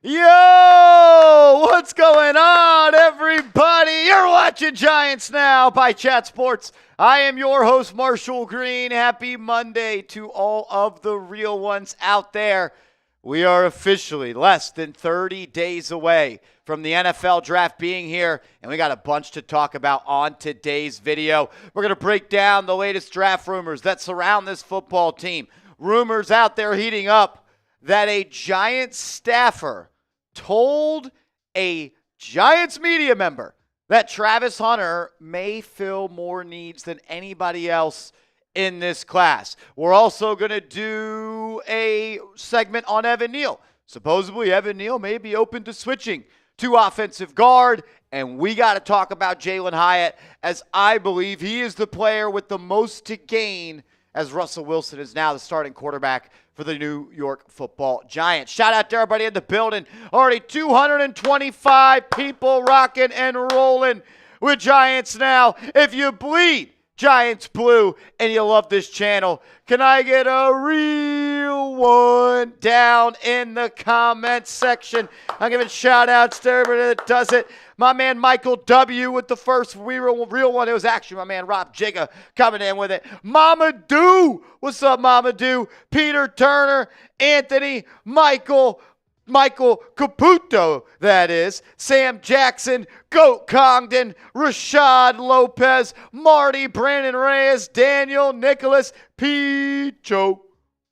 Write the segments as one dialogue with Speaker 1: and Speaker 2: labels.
Speaker 1: Yo, what's going on, everybody? You're watching Giants Now by Chat Sports. I am your host, Marshall Green. Happy Monday to all of the real ones out there. We are officially less than 30 days away from the NFL draft being here, and we got a bunch to talk about on today's video. We're going to break down the latest draft rumors that surround this football team. Rumors out there heating up that a Giants staffer told a Giants media member that Travis Hunter may fill more needs than anybody else in this class. We're also going to do a segment on Evan Neal. Supposedly, Evan Neal may be open to switching to offensive guard, and we got to talk about Jalin Hyatt, as I believe he is the player with the most to gain, as Russell Wilson is now the starting quarterback for the New York Football Giants. Shout out to everybody in the building. Already 225 people rocking and rolling with Giants Now. If you bleed Giants blue and you love this channel, can I get a real one down in the comments section? I'm giving shout outs to everybody that does it. My man Michael W. with the first real one. It was actually my man Rob Jigga coming in with it. Mama Do. What's up, Mama Do? Peter Turner, Anthony, Michael Caputo, that is, Sam Jackson, Goat Congdon, Rashad Lopez, Marty, Brandon Reyes, Daniel, Nicholas, Picho,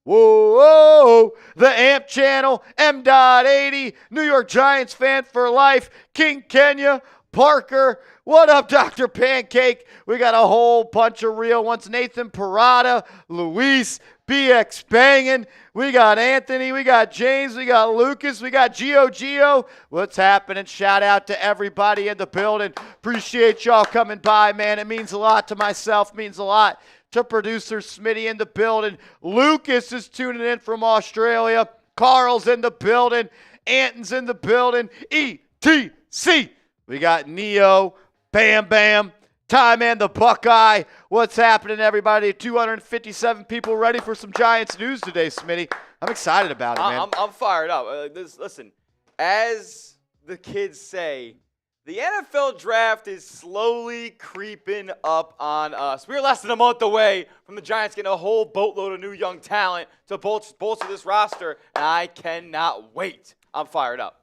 Speaker 1: whoa, the AMP channel, M.80, New York Giants fan for life, King Kenya, Parker, what up, Dr. Pancake? We got a whole bunch of real ones. Nathan Parada, Luis, BX Bangin'. We got Anthony, we got James, we got Lucas, we got Gio. What's happening? Shout out to everybody in the building. Appreciate y'all coming by, man. It means a lot to myself, means a lot to producer Smitty in the building. Lucas is tuning in from Australia. Carl's in the building. Anton's in the building. ETC. We got Neo, Bam Bam, Ty Man the Buckeye. What's happening, everybody? 257 people ready for some Giants news today, Smitty. I'm excited about it, man.
Speaker 2: I'm fired up. Listen, as the kids say, the NFL draft is slowly creeping up on us. We're less than a month away from the Giants getting a whole boatload of new young talent to bolster this roster, and I cannot wait. I'm fired up.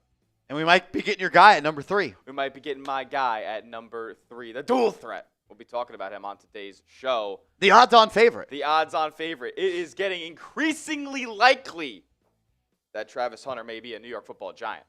Speaker 1: And we might be getting your guy at number 3.
Speaker 2: We might be getting my guy at number 3, the dual threat. We'll be talking about him on today's show.
Speaker 1: The odds-on favorite.
Speaker 2: The odds-on favorite. It is getting increasingly likely that Travis Hunter may be a New York Football Giant.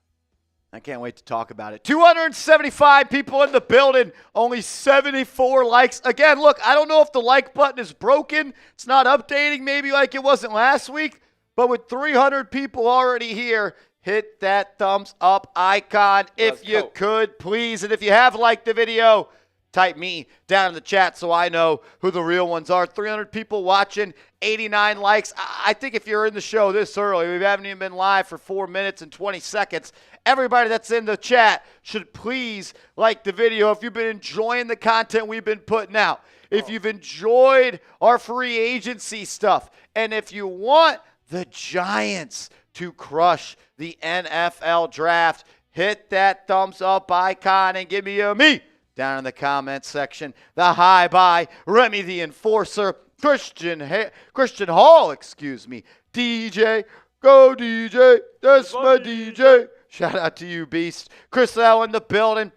Speaker 1: I can't wait to talk about it. 275 people in the building, only 74 likes. Again, look, I don't know if the like button is broken. It's not updating maybe like it wasn't last week. But with 300 people already here, hit that thumbs up icon if you could, please. And if you have liked the video, type me down in the chat so I know who the real ones are. 300 people watching, 89 likes. I think if you're in the show this early, we haven't even been live for 4 minutes and 20 seconds. Everybody that's in the chat should please like the video if you've been enjoying the content we've been putting out. If you've enjoyed our free agency stuff, and if you want the Giants to crush the NFL draft, hit that thumbs up icon and give me a me down in the comments section. The High Bye, Remy the Enforcer, Christian Hall, DJ, go DJ, that's my DJ. Shout out to you, Beast. Chris L in the building.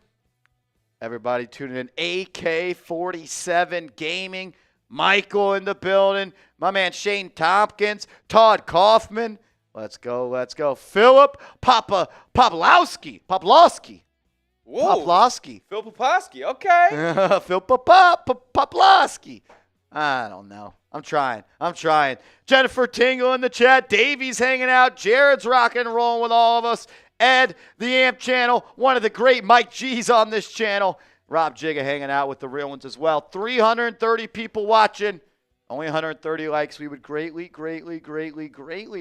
Speaker 1: Everybody tuning in. AK47 Gaming. Michael in the building. My man Shane Tompkins. Todd Kaufman. Let's go. Philip Poplowski. Poplowski.
Speaker 2: Phil Poplowski, okay.
Speaker 1: Phil Poplowski. I don't know. I'm trying. Jennifer Tingle in the chat. Davey's hanging out. Jared's rocking and rolling with all of us. Ed, the AMP channel. One of the great Mike G's on this channel. Rob Jigga hanging out with the real ones as well. 330 people watching. Only 130 likes. We would greatly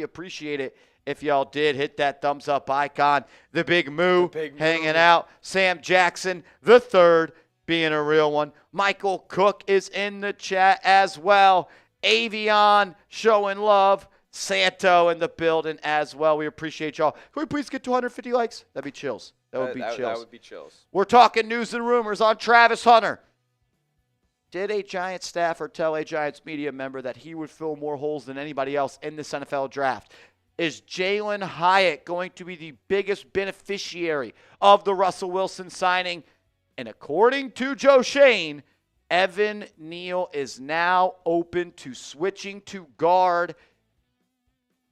Speaker 1: appreciate it if y'all did hit that thumbs up icon. The Big Moo hanging out. Sam Jackson, the third, being a real one. Michael Cook is in the chat as well. Avion showing love. Santo in the building as well. We appreciate y'all. Can we please get to 150 likes? That'd be chills. That would be chills.
Speaker 2: That would be chills.
Speaker 1: We're talking news and rumors on Travis Hunter. Did a Giants staffer tell a Giants media member that he would fill more holes than anybody else in this NFL draft? Is Jalin Hyatt going to be the biggest beneficiary of the Russell Wilson signing? And according to Joe Shane, Evan Neal is now open to switching to guard.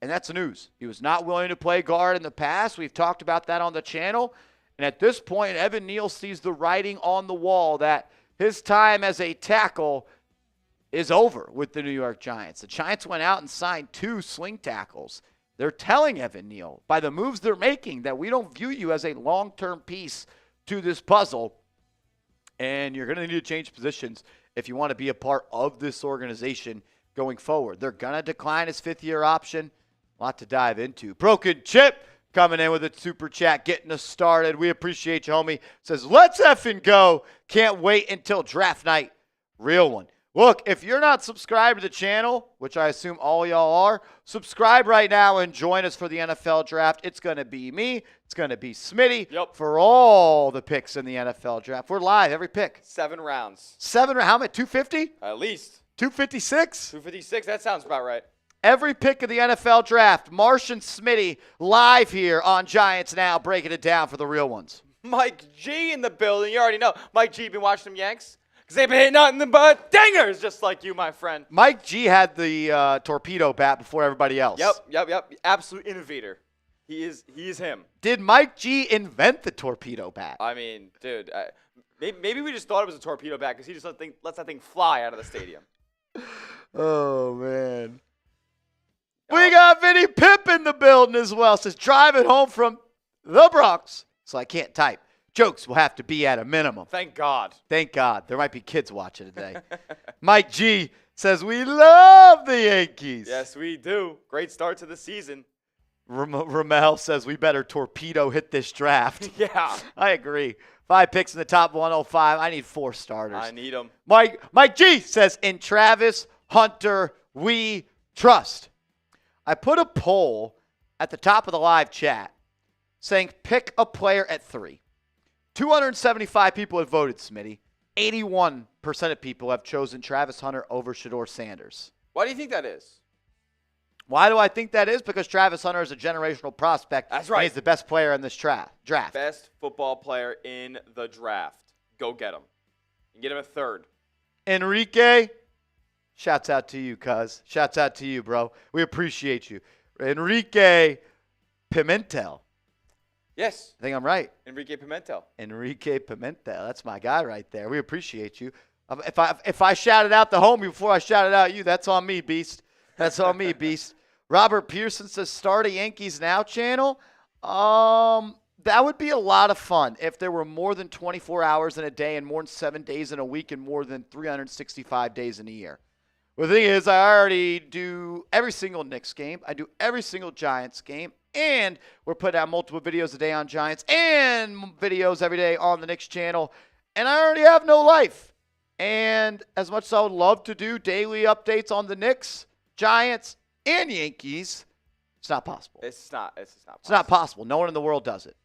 Speaker 1: And that's the news. He was not willing to play guard in the past. We've talked about that on the channel. And at this point, Evan Neal sees the writing on the wall that his time as a tackle is over with the New York Giants. The Giants went out and signed 2 swing tackles. They're telling Evan Neal, by the moves they're making, that we don't view you as a long-term piece to this puzzle. And you're going to need to change positions if you want to be a part of this organization going forward. They're going to decline his 5th-year option. A lot to dive into. Broken Chip coming in with a super chat, getting us started. We appreciate you, homie. Says, let's effing go. Can't wait until draft night. Real one. Look, if you're not subscribed to the channel, which I assume all y'all are, subscribe right now and join us for the NFL draft. It's going to be me. It's going to be Smitty for all the picks in the NFL draft. We're live every pick.
Speaker 2: 7 rounds.
Speaker 1: 7 rounds. How many? 250?
Speaker 2: At least.
Speaker 1: 256?
Speaker 2: 256. That sounds about right.
Speaker 1: Every pick of the NFL draft. Marsh and Smitty live here on Giants Now, breaking it down for the real ones.
Speaker 2: Mike G in the building. You already know. Mike G been watching them Yanks? Because they've been hitting nothing but dingers, just like you, my friend.
Speaker 1: Mike G had the torpedo bat before everybody else.
Speaker 2: Yep. Absolute innovator. He is him.
Speaker 1: Did Mike G invent the torpedo bat?
Speaker 2: I mean, dude, maybe we just thought it was a torpedo bat because he just lets that thing fly out of the stadium.
Speaker 1: Oh, man. We got Vinny Pip in the building as well. Says, driving home from the Bronx, so I can't type. Jokes will have to be at a minimum.
Speaker 2: Thank God.
Speaker 1: Thank God. There might be kids watching today. Mike G says, we love the Yankees.
Speaker 2: Yes, we do. Great start to the season.
Speaker 1: Ramel says, we better torpedo hit this draft.
Speaker 2: Yeah.
Speaker 1: I agree. 5 picks in the top 105. I need 4 starters.
Speaker 2: I need them.
Speaker 1: Mike G says, in Travis Hunter, we trust. I put a poll at the top of the live chat saying pick a player at 3. 275 people have voted, Smitty. 81% of people have chosen Travis Hunter over Shedeur Sanders.
Speaker 2: Why do you think that is?
Speaker 1: Why do I think that is? Because Travis Hunter is a generational prospect.
Speaker 2: That's right.
Speaker 1: He's the best player in this draft.
Speaker 2: Best football player in the draft. Go get him. And get him a 3rd.
Speaker 1: Enrique, shouts out to you, cuz. Shouts out to you, bro. We appreciate you. Enrique Pimentel.
Speaker 2: Yes.
Speaker 1: I think I'm right.
Speaker 2: Enrique Pimentel.
Speaker 1: That's my guy right there. We appreciate you. If I shouted out the homie before I shouted out you, that's on me, Beast. That's on me, Beast. Robert Pearson says start a Yankees Now channel. That would be a lot of fun if there were more than 24 hours in a day and more than 7 days in a week and more than 365 days in a year. Well, the thing is, I already do every single Knicks game. I do every single Giants game. And we're putting out multiple videos a day on Giants and videos every day on the Knicks channel. And I already have no life. And as much as I would love to do daily updates on the Knicks, Giants, and Yankees, it's not possible.
Speaker 2: It's not possible.
Speaker 1: It's not possible. No one in the world does it.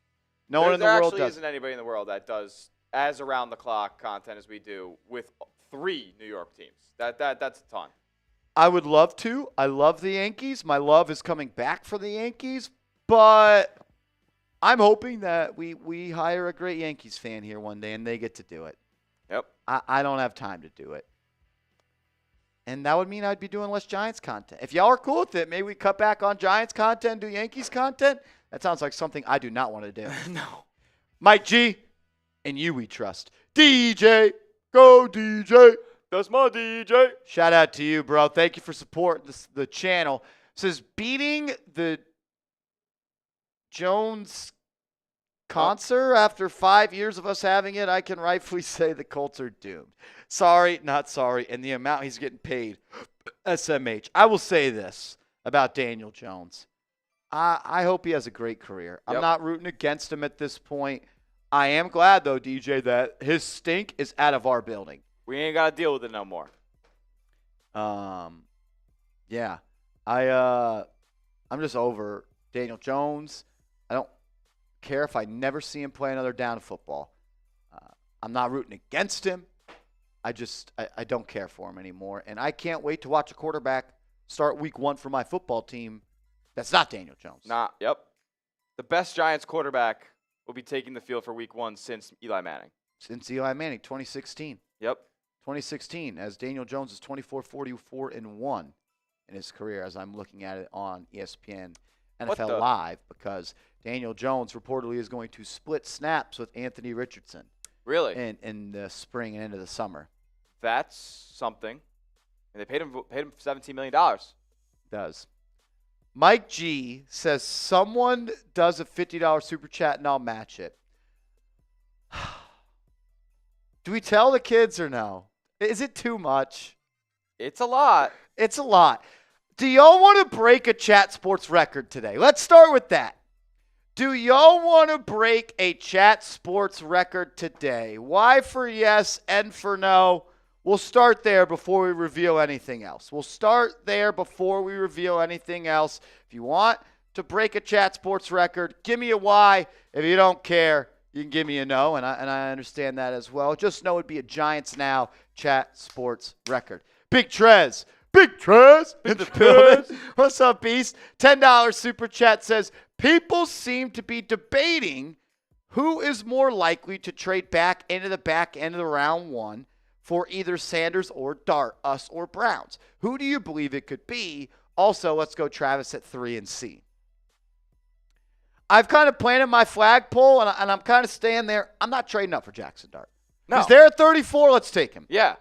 Speaker 1: No one in the world does it.
Speaker 2: There actually isn't anybody in the world that does as around-the-clock content as we do with 3 New York teams. That's a ton.
Speaker 1: I would love to. I love the Yankees. My love is coming back for the Yankees. But I'm hoping that we hire a great Yankees fan here one day and they get to do it.
Speaker 2: Yep.
Speaker 1: I don't have time to do it. And that would mean I'd be doing less Giants content. If y'all are cool with it, maybe we cut back on Giants content, do Yankees content. That sounds like something I do not want to do.
Speaker 2: No.
Speaker 1: Mike G, and you we trust. DJ, go DJ. That's my DJ. Shout out to you, bro. Thank you for supporting the channel. It says, beating the Jones concert after 5 years of us having it, I can rightfully say the Colts are doomed. Sorry, not sorry. And the amount he's getting paid, SMH. I will say this about Daniel Jones. I hope he has a great career. I'm not rooting against him at this point. I am glad, though, DJ, that his stink is out of our building.
Speaker 2: We ain't got to deal with it no more.
Speaker 1: Yeah. I'm just over Daniel Jones. I don't care if I never see him play another down of football. I'm not rooting against him. I don't care for him anymore. And I can't wait to watch a quarterback start week 1 for my football team that's not Daniel Jones.
Speaker 2: Yep. The best Giants quarterback will be taking the field for week 1 since Eli Manning.
Speaker 1: Since Eli Manning, 2016.
Speaker 2: Yep.
Speaker 1: 2016, as Daniel Jones is 24-44-1 in his career, as I'm looking at it on ESPN NFL Live, because Daniel Jones reportedly is going to split snaps with Anthony Richardson.
Speaker 2: Really?
Speaker 1: In the spring and into the summer.
Speaker 2: That's something. And they paid him $17 million.
Speaker 1: Does. Mike G says, someone does a $50 super chat and I'll match it. Do we tell the kids or no? Is it too much?
Speaker 2: It's a lot.
Speaker 1: It's a lot. Do y'all want to break a chat sports record today? Let's start with that. Do y'all want to break a chat sports record today? Y for yes, N for no. We'll start there before we reveal anything else. If you want to break a chat sports record, give me a Y. If you don't care, you can give me a no, and I understand that as well. Just know it'd be a Giants Now chat sports record. Big Trez in the building. What's up, Beast? $10 super chat says, people seem to be debating who is more likely to trade back into the back end of the round 1 for either Sanders or Dart, us or Browns. Who do you believe it could be? Also, let's go Travis at 3 and C. I've kind of planted my flagpole, and I'm kind of staying there. I'm not trading up for Jackson Dart.
Speaker 2: No.
Speaker 1: He's there at 34. Let's take him.
Speaker 2: Yeah.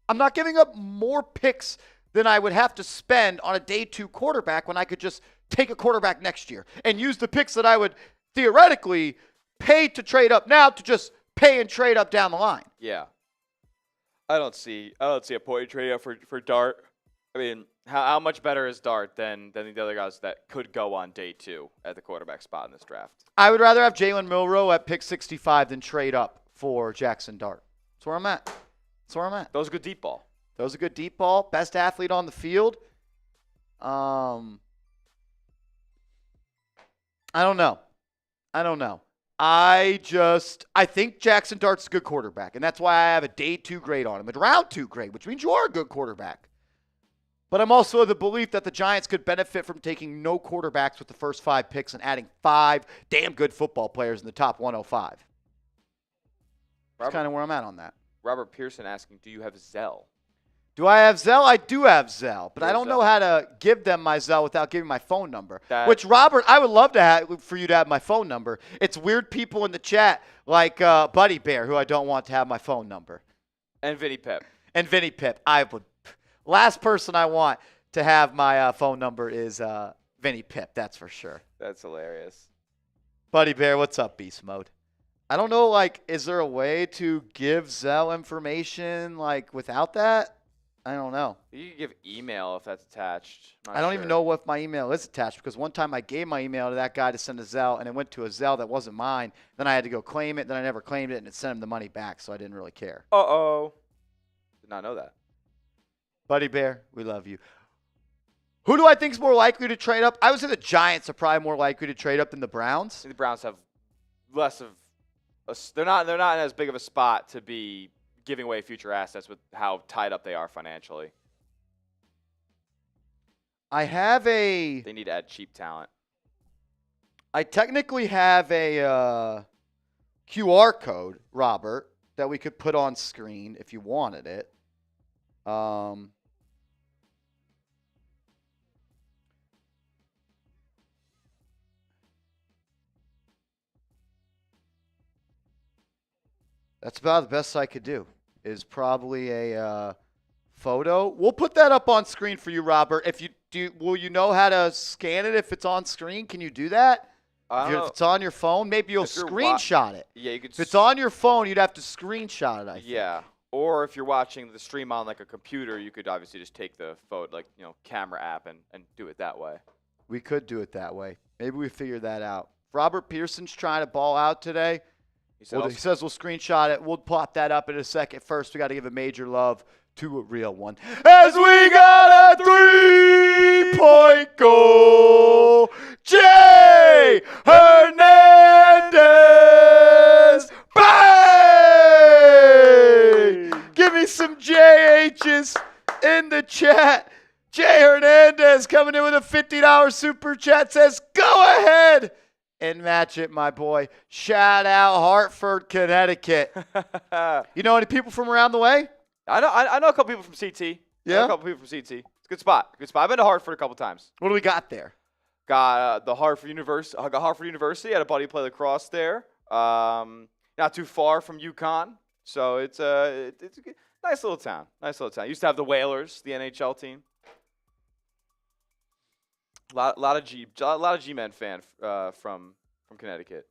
Speaker 1: I'm not giving up more picks than I would have to spend on a day 2 quarterback when I could just take a quarterback next year and use the picks that I would theoretically pay to trade up now to just pay and trade up down the line.
Speaker 2: Yeah. I don't see a point trade up for Dart. I mean, how much better is Dart than the other guys that could go on day 2 at the quarterback spot in this draft?
Speaker 1: I would rather have Jalen Milroe at pick 65 than trade up for Jackson Dart. That's where I'm at.
Speaker 2: That was a good deep ball.
Speaker 1: Best athlete on the field. I don't know. I think Jackson Dart's a good quarterback, and that's why I have a day 2 grade on him. A round 2 grade, which means you are a good quarterback. But I'm also of the belief that the Giants could benefit from taking no quarterbacks with the first 5 picks and adding 5 damn good football players in the top 105. That's kind of where I'm at on that.
Speaker 2: Robert Pearson asking, do you have Zell?
Speaker 1: Do I have Zell? I do have Zell, but I don't know how to give them my Zell without giving my phone number. Which, Robert, I would love for you to have my phone number. It's weird people in the chat like Buddy Bear, who I don't want to have my phone number.
Speaker 2: And Vinny Pip.
Speaker 1: Last person I want to have my phone number is Vinny Pip, that's for sure.
Speaker 2: That's hilarious.
Speaker 1: Buddy Bear, what's up, Beast Mode? I don't know, is there a way to give Zell information, without that? I don't know.
Speaker 2: You can give email if that's attached.
Speaker 1: I don't even know if my email is attached, because one time I gave my email to that guy to send a Zell, and it went to a Zell that wasn't mine. Then I had to go claim it. Then I never claimed it, and it sent him the money back, so I didn't really care.
Speaker 2: Uh-oh. Did not know that.
Speaker 1: Buddy Bear, we love you. Who do I think is more likely to trade up? I would say the Giants are probably more likely to trade up than the Browns.
Speaker 2: The Browns have less of they're not in as big of a spot to be giving away future assets with how tied up they are financially. They need to add cheap talent.
Speaker 1: I technically have a QR code, Robert, that we could put on screen if you wanted it. That's about the best I could do, is probably a photo. We'll put that up on screen for you, Robert. Will you know how to scan it if it's on screen? Can you do that? If it's on your phone, maybe you'll screenshot it.
Speaker 2: Yeah, you could.
Speaker 1: If it's on your phone, you'd have to screenshot it, I think.
Speaker 2: Yeah. Or if you're watching the stream on a computer, you could obviously just take the photo, camera app and do it that way.
Speaker 1: We could do it that way. Maybe we figure that out. Robert Pearson's trying to ball out today. He says we'll screenshot it. We'll plop that up in a second. First, we got to give a major love to a real one. As we got a 3-point goal, Jay Hernandez. Bang! Give me some JHs in the chat. Jay Hernandez coming in with a $50 super chat says, go ahead and match it, my boy. Shout out Hartford, Connecticut. You know any people from around the way?
Speaker 2: I know a couple people from CT.
Speaker 1: Yeah?
Speaker 2: A couple people from CT. It's a good spot. I've been to Hartford a couple times.
Speaker 1: What do we got there?
Speaker 2: Got the Hartford University. I got Hartford University. I had a buddy play lacrosse there. Not too far from UConn. So it's a good, nice little town. Used to have the Whalers, the NHL team. A lot of G-Men fan from Connecticut.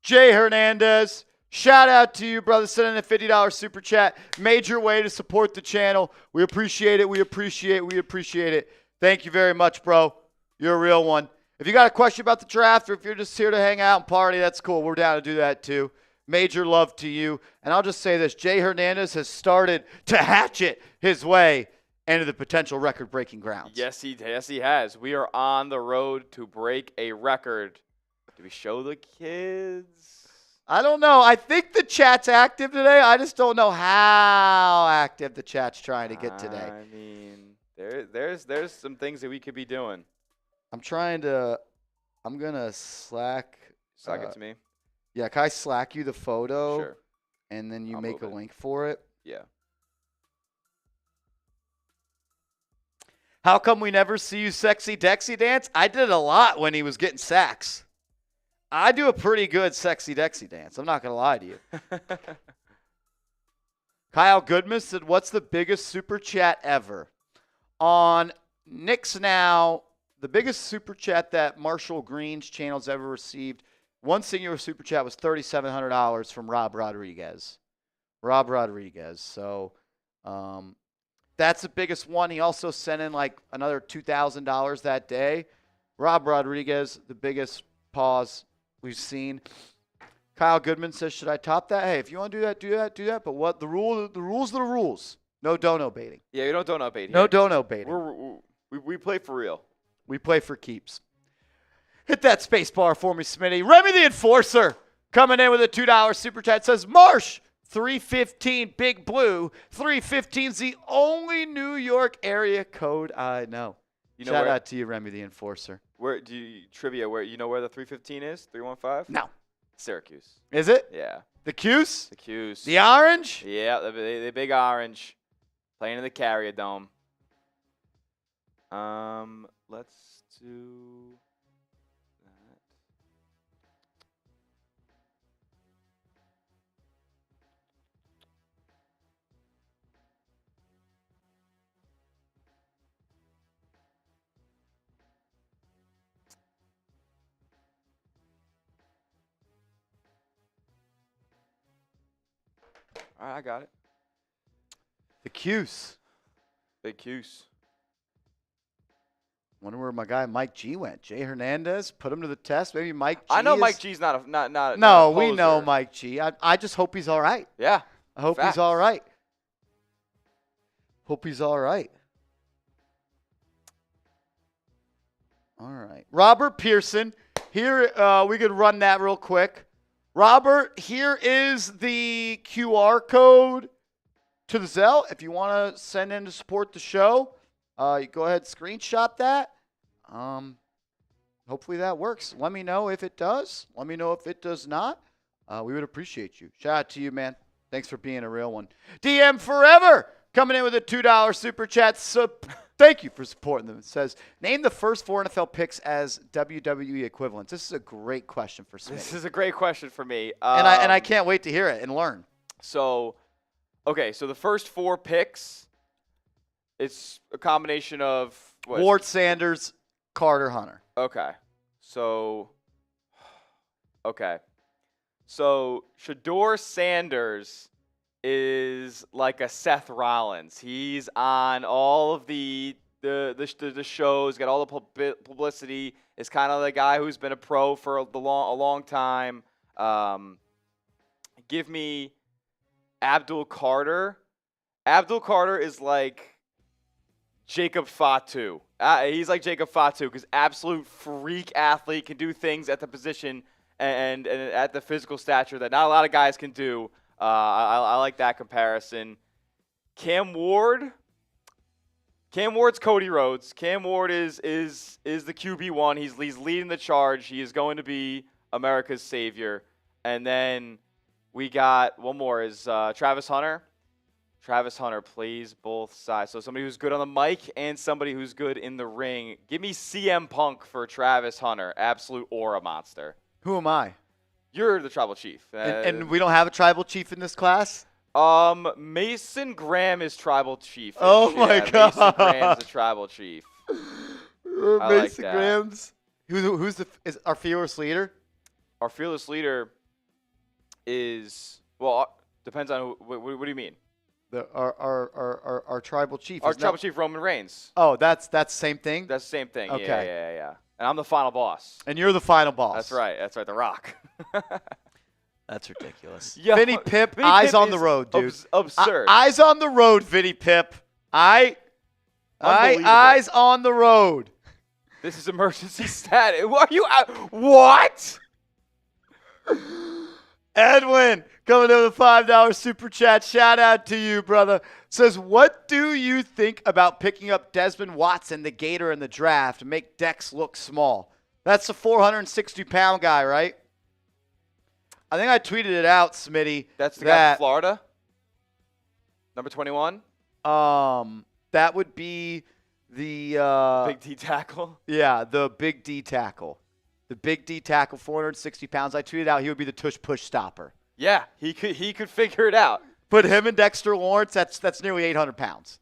Speaker 1: Jay Hernandez, shout out to you, brother. Sending a $50 super chat. Major way to support the channel. We appreciate it. Thank you very much, bro. You're a real one. If you got a question about the draft or if you're just here to hang out and party, that's cool. We're down to do that too. Major love to you. And I'll just say this. Jay Hernandez has started to hatchet his way into the potential record-breaking grounds.
Speaker 2: Yes, he has. We are on the road to break a record. Do we show the kids?
Speaker 1: I don't know. I think the chat's active today. I just don't know how active the chat's trying to get today.
Speaker 2: I mean, there's some things that we could be doing.
Speaker 1: I'm going to Slack.
Speaker 2: Slack it to me.
Speaker 1: Yeah, can I Slack you the photo?
Speaker 2: Sure.
Speaker 1: And then you
Speaker 2: I'll
Speaker 1: make a
Speaker 2: move it.
Speaker 1: link for it?
Speaker 2: Yeah.
Speaker 1: How come we never see you sexy Dexy dance? I did a lot when he was getting sacks. I do a pretty good sexy Dexy dance. I'm not going to lie to you. Kyle Goodman said, what's the biggest super chat ever? On Knicks Now, the biggest super chat that Marshall Green's channel's ever received, one singular super chat was $3,700 from Rob Rodriguez. So, that's the biggest one. He also sent in like another $2,000 that day. Rob Rodriguez, the biggest pause we've seen. Kyle Goodman says, should I top that? Hey, if you want to do that. But what the rules are the rules. No dono baiting.
Speaker 2: Yeah, you don't donut bait here.
Speaker 1: No dono baiting.
Speaker 2: We play for real.
Speaker 1: We play for keeps. Hit that space bar for me, Smitty. Remy the Enforcer coming in with a $2 super chat says, Marsh, 315 Big Blue. 315's the only New York area code I know. Shout out to you, Remy the Enforcer.
Speaker 2: Where do you where you know where the 315 is? 315?
Speaker 1: No.
Speaker 2: Syracuse.
Speaker 1: Is it?
Speaker 2: Yeah.
Speaker 1: The Cuse?
Speaker 2: The Cuse.
Speaker 1: The orange?
Speaker 2: Yeah, the big orange. Playing in the Carrier Dome. Let's do that. All right, I got it.
Speaker 1: The Cuse.
Speaker 2: Big Cuse.
Speaker 1: Wonder where my guy Mike G went. Jay Hernandez, put him to the test. Maybe Mike G.
Speaker 2: I know
Speaker 1: is...
Speaker 2: Mike G's not a
Speaker 1: No,
Speaker 2: a
Speaker 1: we know
Speaker 2: poser.
Speaker 1: Mike G. I just hope he's all right.
Speaker 2: Yeah.
Speaker 1: I hope
Speaker 2: Facts.
Speaker 1: he's all right. Hope he's all right. All right. Robert Pearson. Here, we could run that real quick. Robert, here is the QR code to the Zelle. If you want to send in to support the show, you go ahead and screenshot that. Hopefully that works. Let me know if it does. Let me know if it does not. We would appreciate you. Shout out to you, man. Thanks for being a real one. DM Forever coming in with a $2 super chat. So thank you for supporting them. It says, name the first 4 NFL picks as WWE equivalents. This is a great question for Smith.
Speaker 2: This is a great question for me.
Speaker 1: And I can't wait to hear it and learn.
Speaker 2: So the first 4 picks, it's a combination of what?
Speaker 1: Ward Sanders, Carter Hunter.
Speaker 2: Okay. So Shedeur Sanders is like a Seth Rollins. He's on all of the shows, got all the publicity. Is kind of the guy who's been a pro for a long time. Give me Abdul Carter Abdul Carter is like Jacob Fatu. He's like Jacob Fatu because absolute freak athlete, can do things at the position and at the physical stature that not a lot of guys can do. I like that comparison. Cam Ward's Cody Rhodes. Cam Ward is the QB1. He's leading the charge. He is going to be America's savior. And then we got one more is Travis Hunter. Travis Hunter plays both sides. So somebody who's good on the mic and somebody who's good in the ring. Give me CM Punk for Travis Hunter. Absolute aura monster.
Speaker 1: Who am I?
Speaker 2: You're the tribal chief.
Speaker 1: And we don't have a tribal chief in this class?
Speaker 2: Mason Graham is tribal chief.
Speaker 1: Oh my God.
Speaker 2: Mason Graham's the tribal chief.
Speaker 1: Mason Graham's. Is our fearless leader?
Speaker 2: Our fearless leader is, well, depends on what do you mean?
Speaker 1: Our tribal chief.
Speaker 2: Our tribal chief, Roman Reigns.
Speaker 1: Oh, that's the same thing?
Speaker 2: That's the same thing.
Speaker 1: Okay.
Speaker 2: Yeah. And I'm the final boss.
Speaker 1: And you're the final boss.
Speaker 2: That's right. The Rock.
Speaker 1: That's ridiculous.
Speaker 2: Yo,
Speaker 1: Vinny Pip, eyes on the road, dude.
Speaker 2: Absurd.
Speaker 1: Eyes on the road, Vinny Pip. Eyes on the road.
Speaker 2: This is emergency status. Are you what?
Speaker 1: Edwin, coming in with a $5 super chat. Shout out to you, brother. Says, what do you think about picking up Desmond Watson, the Gator, in the draft to make Dex look small? That's a 460-pound guy, right? I think I tweeted it out, Smitty.
Speaker 2: That's the guy from Florida? Number 21?
Speaker 1: That would be the
Speaker 2: Big D tackle?
Speaker 1: Yeah, the Big D tackle. The Big D tackle, 460 pounds. I tweeted out he would be the tush-push stopper.
Speaker 2: Yeah, he could figure it out.
Speaker 1: Put him and Dexter Lawrence, that's nearly 800 pounds.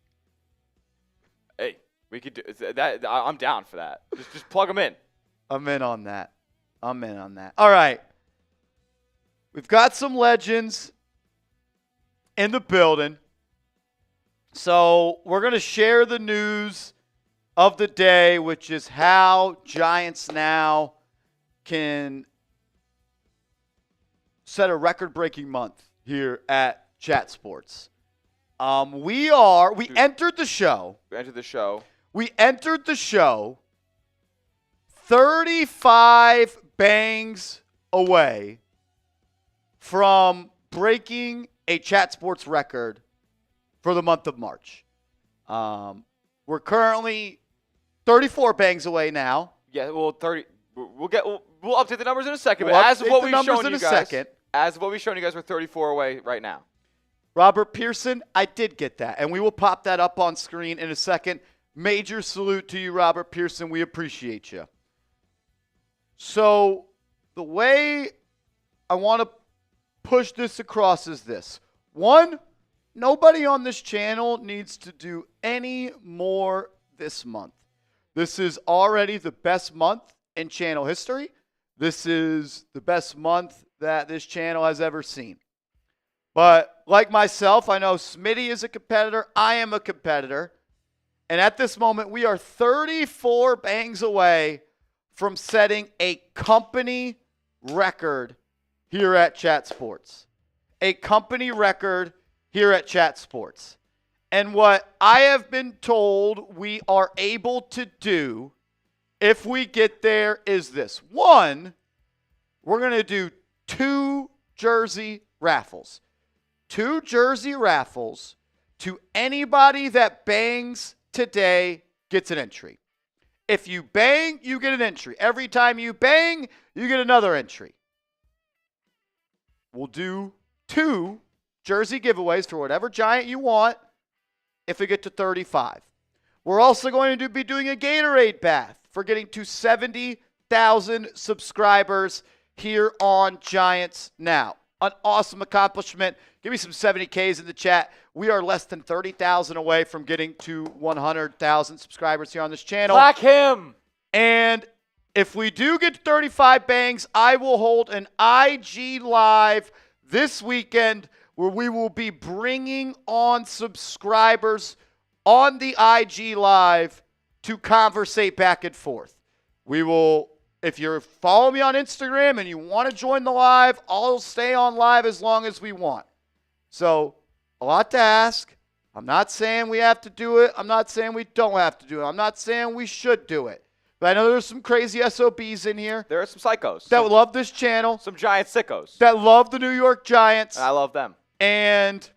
Speaker 2: Hey, we could do that. I'm down for that. Just plug him in.
Speaker 1: I'm in on that. All right. We've got some legends in the building. So we're going to share the news of the day, which is how Giants now can set a record-breaking month here at Chat Sports. We entered the show. We entered the show 35 bangs away from breaking a Chat Sports record for the month of March. We're currently 34 bangs away now.
Speaker 2: Yeah, well, 30. We'll update the numbers in a second.
Speaker 1: We'll
Speaker 2: but as of what
Speaker 1: update the
Speaker 2: we've
Speaker 1: numbers
Speaker 2: shown
Speaker 1: in
Speaker 2: you
Speaker 1: a
Speaker 2: guys,
Speaker 1: second.
Speaker 2: As of what we've shown you guys, we're 34 away right now.
Speaker 1: Robert Pearson, I did get that, and we will pop that up on screen in a second. Major salute to you, Robert Pearson. We appreciate you. So the way I want to push this across is this. One, nobody on this channel needs to do any more this month. This is already the best month in channel history. This is the best month that this channel has ever seen. But like myself, I know Smitty is a competitor. I am a competitor. And at this moment, we are 34 bangs away from setting a company record here at Chat Sports. A company record here at Chat Sports. And what I have been told we are able to do if we get there is this. One, we're going to do 2 jersey raffles. 2 jersey raffles to anybody that bangs today gets an entry. If you bang, you get an entry. Every time you bang, you get another entry. We'll do 2 jersey giveaways for whatever Giant you want if we get to 35. We're also going to be doing a Gatorade bath for getting to 70,000 subscribers here on Giants Now. An awesome accomplishment. Give me some 70Ks in the chat. We are less than 30,000 away from getting to 100,000 subscribers here on this channel.
Speaker 2: Black him.
Speaker 1: And if we do get to 35 bangs, I will hold an IG Live this weekend where we will be bringing on subscribers on the IG Live to conversate back and forth. We will, if you're following me on Instagram and you want to join the live, I'll stay on live as long as we want. So, a lot to ask. I'm not saying we have to do it. I'm not saying we don't have to do it. I'm not saying we should do it. But I know there's some crazy SOBs in here.
Speaker 2: There are some psychos.
Speaker 1: That love this channel.
Speaker 2: Some giant sickos.
Speaker 1: That love the New York Giants.
Speaker 2: And I love them.
Speaker 1: And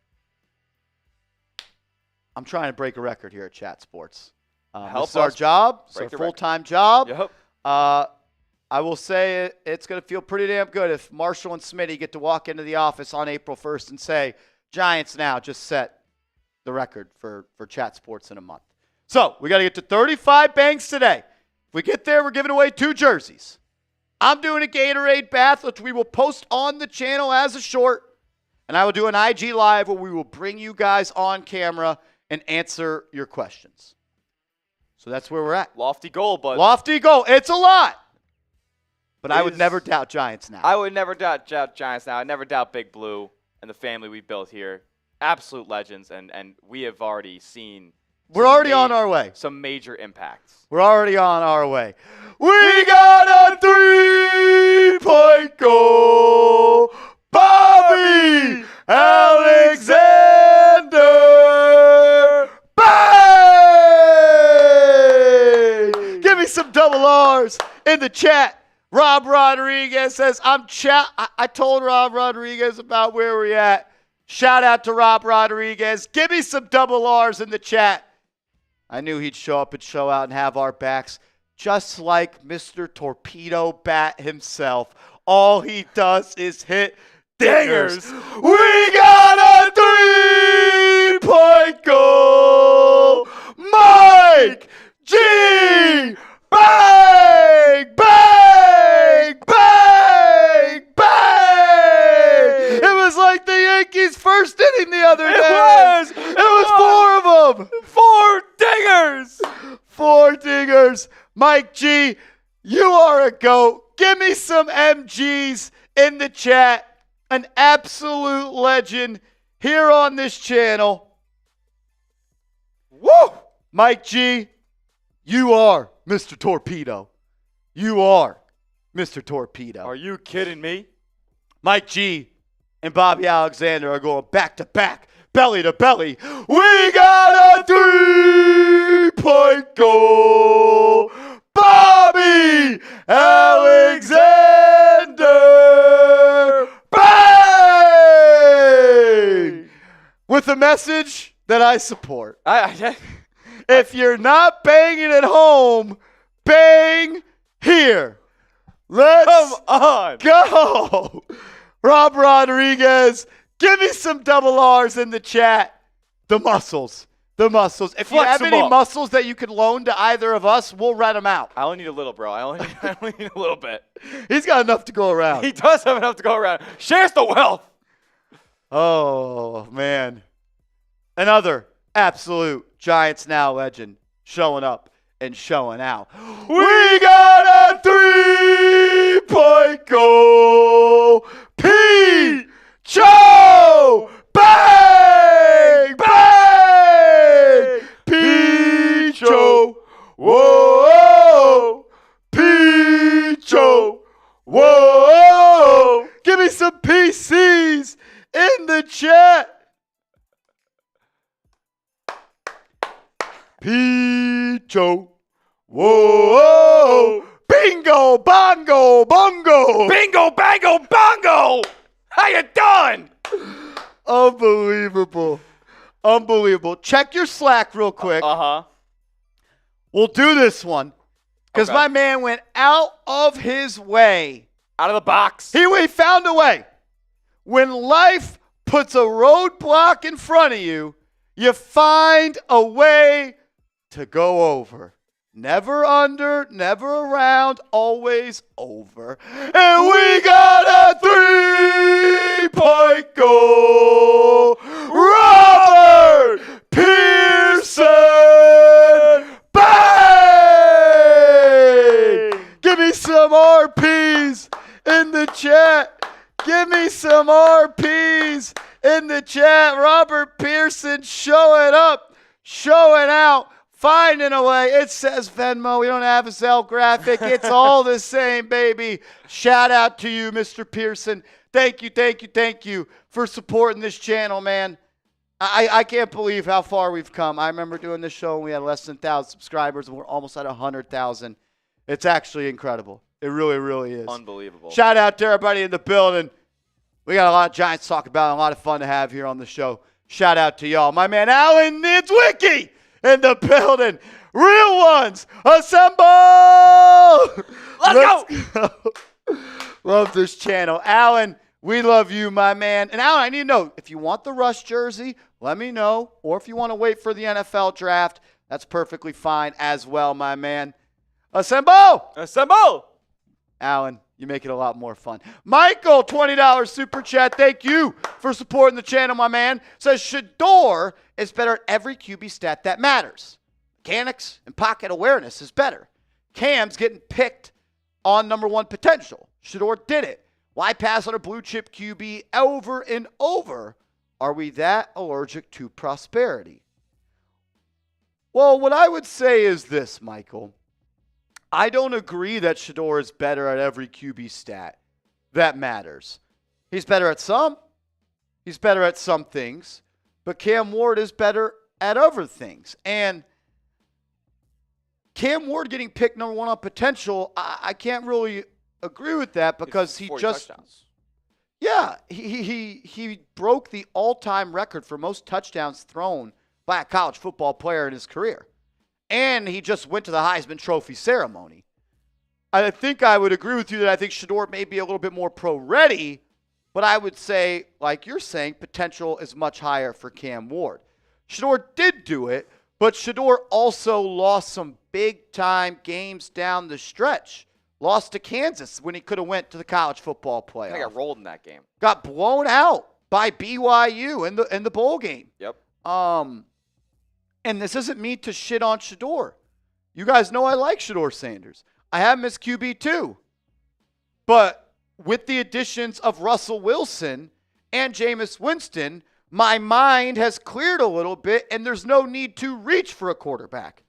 Speaker 1: I'm trying to break a record here at Chat Sports. This is our job. It's our full-time job.
Speaker 2: Yep.
Speaker 1: I will say it's going to feel pretty damn good if Marshall and Smitty get to walk into the office on April 1st and say, Giants now just set the record for Chat Sports in a month. So we got to get to 35 banks today. If we get there, we're giving away 2 jerseys. I'm doing a Gatorade bath, which we will post on the channel as a short. And I will do an IG Live where we will bring you guys on camera and answer your questions. So that's where we're at.
Speaker 2: Lofty goal, but
Speaker 1: lofty goal. It's a lot. But I would never doubt Giants now.
Speaker 2: I would never doubt Giants now. I never doubt Big Blue and the family we built here. Absolute legends, and we have already seen.
Speaker 1: We're already on our way.
Speaker 2: Some major impacts.
Speaker 1: We're already on our way. We got a 3-point goal. Bobby Alexander. Bang! Give me some double R's in the chat. Rob Rodriguez says, I told Rob Rodriguez about where we're at. Shout out to Rob Rodriguez. Give me some double R's in the chat. I knew he'd show up and show out and have our backs, just like Mr. Torpedo Bat himself. All he does is hit dingers. We got a 3-point goal. Mike G. Bang! Bang! Bang! Bang! It was like the Yankees' first inning the other day. It was 4 of them.
Speaker 2: 4 dingers.
Speaker 1: 4 dingers. Mike G, you are a GOAT. Give me some MGs in the chat. An absolute legend here on this channel. Woo! Mike G, you are Mr. Torpedo. You are Mr. Torpedo.
Speaker 2: Are you kidding me?
Speaker 1: Mike G and Bobby Alexander are going back to back, belly to belly. We got a 3-point goal. Bobby Alexander. Bang! With a message that I support. If you're not banging at home, bang here. Let's go. Rob Rodriguez, give me some double R's in the chat. The muscles. The muscles. If you have any muscles that you could loan to either of us, we'll rent them out.
Speaker 2: I only need a little, bro. I only need a little bit.
Speaker 1: He's got enough to go around.
Speaker 2: He does have enough to go around. Shares the wealth.
Speaker 1: Oh, man. Another absolute Giants Now legend showing up and showing out. We got a 3-point goal. Pete Cho. Bang! Bang! Pete Cho. Whoa! Pete Cho. Whoa! Give me some PCs in the chat. Picho. Whoa. Bingo, bongo, bongo.
Speaker 2: Bingo, bango, bongo. How you doing?
Speaker 1: Unbelievable. Unbelievable. Check your Slack real quick.
Speaker 2: Uh-huh.
Speaker 1: We'll do this one. Because my man went out of his way.
Speaker 2: Out of the box.
Speaker 1: He found a way. When life puts a roadblock in front of you, you find a way to go over. Never under, never around, always over. And we got a 3-point goal. Robert Pearson. Bang! Give me some RPs in the chat. Give me some RPs in the chat. Robert Pearson showing up, showing out. Finding a way. It says Venmo. We don't have a Zelle graphic. It's all the same, baby. Shout out to you, Mr. Pearson. Thank you, thank you, thank you for supporting this channel, man. I can't believe how far we've come. I remember doing this show and we had less than 1,000 subscribers, and we're almost at 100,000. It's actually incredible. It really, really is.
Speaker 2: Unbelievable.
Speaker 1: Shout out to everybody in the building. We got a lot of Giants to talk about and a lot of fun to have here on the show. Shout out to y'all. My man Alan Nidzwicki in the building. Real ones, assemble!
Speaker 2: Let's go!
Speaker 1: Love this channel. Alan, we love you, my man. And Alan, I need to know, if you want the Rush jersey, let me know. Or if you want to wait for the NFL draft, that's perfectly fine as well, my man. Assemble!
Speaker 2: Assemble!
Speaker 1: Alan, you make it a lot more fun. Michael, $20 super chat. Thank you for supporting the channel, my man. Says Shedeur is better at every QB stat that matters. Mechanics and pocket awareness is better. Cam's getting picked on number one potential. Shedeur did it. Why pass on a blue chip QB over and over? Are we that allergic to prosperity? Well, what I would say is this, Michael. I don't agree that Shedeur is better at every QB stat that matters. He's better at some. He's better at some things. But Cam Ward is better at other things. And Cam Ward getting picked number one on potential, I can't really agree with that because he just
Speaker 2: touchdowns.
Speaker 1: Yeah, he broke the all-time record for most touchdowns thrown by a college football player in his career. And he just went to the Heisman Trophy ceremony. I think I would agree with you that I think Shedeur may be a little bit more pro-ready, but I would say, like you're saying, potential is much higher for Cam Ward. Shedeur did do it, but Shedeur also lost some big-time games down the stretch. Lost to Kansas when he could have went to the college football playoff.
Speaker 2: I got rolled in that game.
Speaker 1: Got blown out by BYU in the bowl game.
Speaker 2: Yep.
Speaker 1: And this isn't me to shit on Shedeur. You guys know I like Shedeur Sanders. I have him as QB2. But with the additions of Russell Wilson and Jameis Winston, my mind has cleared a little bit, and there's no need to reach for a quarterback.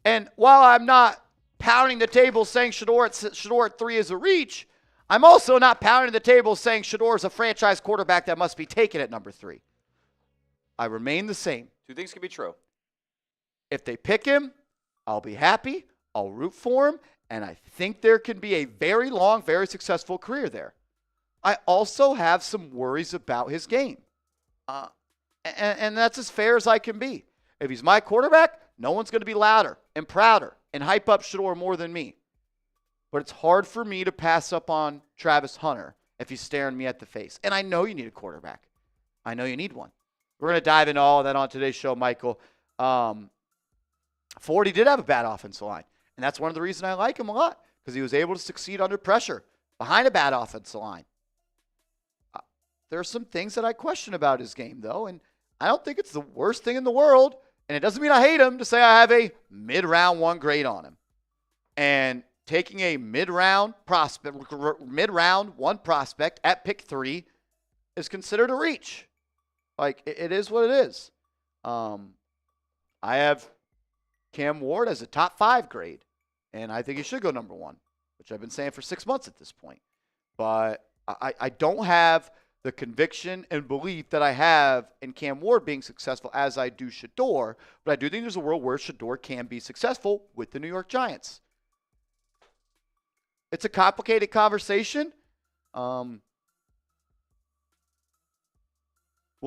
Speaker 1: And while I'm not pounding the table saying Shedeur at 3 is a reach, I'm also not pounding the table saying Shedeur is a franchise quarterback that must be taken at number 3. I remain the same.
Speaker 2: Two things can be true.
Speaker 1: If they pick him, I'll be happy. I'll root for him. And I think there can be a very long, very successful career there. I also have some worries about his game. And that's as fair as I can be. If he's my quarterback, no one's going to be louder and prouder and hype up Shedeur more than me. But it's hard for me to pass up on Travis Hunter if he's staring me at the face. And I know you need a quarterback. I know you need one. We're going to dive into all of that on today's show, Michael. Ford, he did have a bad offensive line. And that's one of the reasons I like him a lot, because he was able to succeed under pressure behind a bad offensive line. There are some things that I question about his game, though, and I don't think it's the worst thing in the world. And it doesn't mean I hate him to say I have a mid-round 1 grade on him. And taking a mid-round 1 prospect at pick 3 is considered a reach. Like, it is what it is. I have Cam Ward as a top 5 grade, and I think he should go number 1, which I've been saying for 6 months at this point. But I don't have the conviction and belief that I have in Cam Ward being successful as I do Shedeur, but I do think there's a world where Shedeur can be successful with the New York Giants. It's a complicated conversation. We'll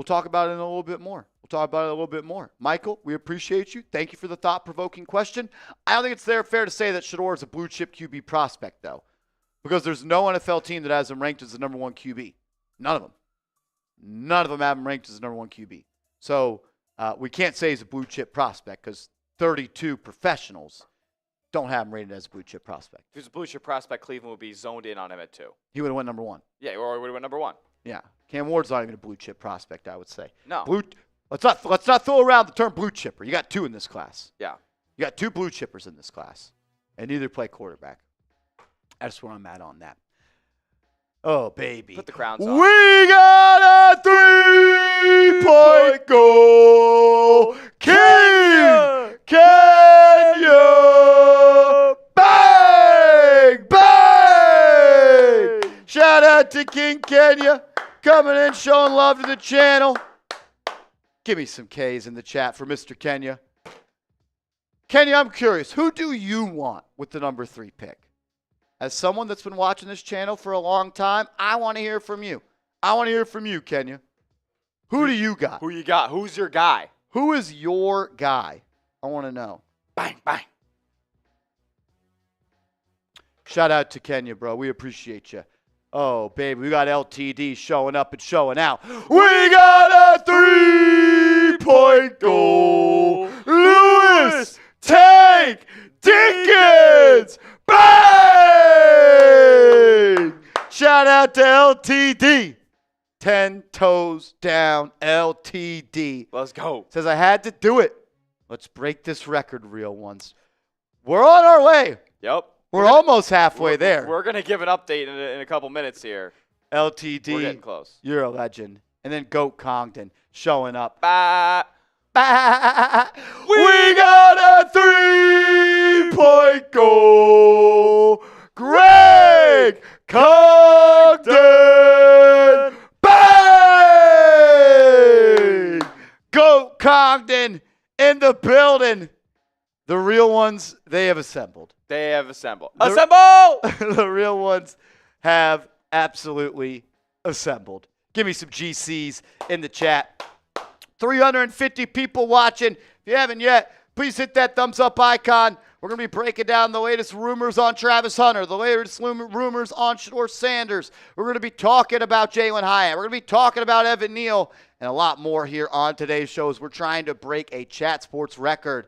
Speaker 1: talk about it in a little bit more. Michael, we appreciate you. Thank you for the thought-provoking question. I don't think it's fair to say that Shedeur is a blue-chip QB prospect, though, because there's no NFL team that has him ranked as the number 1 QB. None of them. None of them have him ranked as the number 1 QB. So we can't say he's a blue-chip prospect because 32 professionals don't have him rated as a blue-chip prospect.
Speaker 2: If he was a blue-chip prospect, Cleveland would be zoned in on him at 2.
Speaker 1: He would have went number 1.
Speaker 2: Yeah, or he would have went number 1.
Speaker 1: Yeah. Cam Ward's not even a blue-chip prospect, I would say.
Speaker 2: No.
Speaker 1: Let's not throw around the term blue-chipper. You got 2 in this class.
Speaker 2: Yeah.
Speaker 1: You got 2 blue-chippers in this class, and neither play quarterback. That's where I'm at on that. Oh, baby.
Speaker 2: Put the crowns on.
Speaker 1: We got a 3-point goal. Kenya! Bang! Bang! Shout out to King Kenya coming in, showing love to the channel. Give me some K's in the chat for Mr. Kenya. Kenya, I'm curious. Who do you want with the number 3 pick? As someone that's been watching this channel for a long time, I want to hear from you. I want to hear from you, Kenya. Who do you got?
Speaker 2: Who you got? Who's your guy?
Speaker 1: Who is your guy? I want to know.
Speaker 2: Bang, bang.
Speaker 1: Shout out to Kenya, bro. We appreciate you. Oh, baby, we got LTD showing up and showing out. We got a 3-point goal. Lewis Tank Dickens. Bang! Shout out to LTD. 10 toes down, LTD.
Speaker 2: Let's go.
Speaker 1: Says I had to do it. Let's break this record, real ones. We're on our way.
Speaker 2: Yep.
Speaker 1: We're almost halfway there.
Speaker 2: We're going to give an update in a couple minutes here.
Speaker 1: LTD.
Speaker 2: We're getting close.
Speaker 1: You're a legend. And then Goat Congdon showing up.
Speaker 2: Bah.
Speaker 1: We got a 3-point goal. Greg Congdon. Bang! Goat Congdon in the building. The real ones, they have assembled.
Speaker 2: They have assembled. Assemble!
Speaker 1: The real ones have absolutely assembled. Give me some GCs in the chat. 350 people watching. If you haven't yet, please hit that thumbs up icon. We're going to be breaking down the latest rumors on Travis Hunter, the latest rumors on Shedeur Sanders. We're going to be talking about Jalin Hyatt. We're going to be talking about Evan Neal and a lot more here on today's shows. We're trying to break a Chat Sports record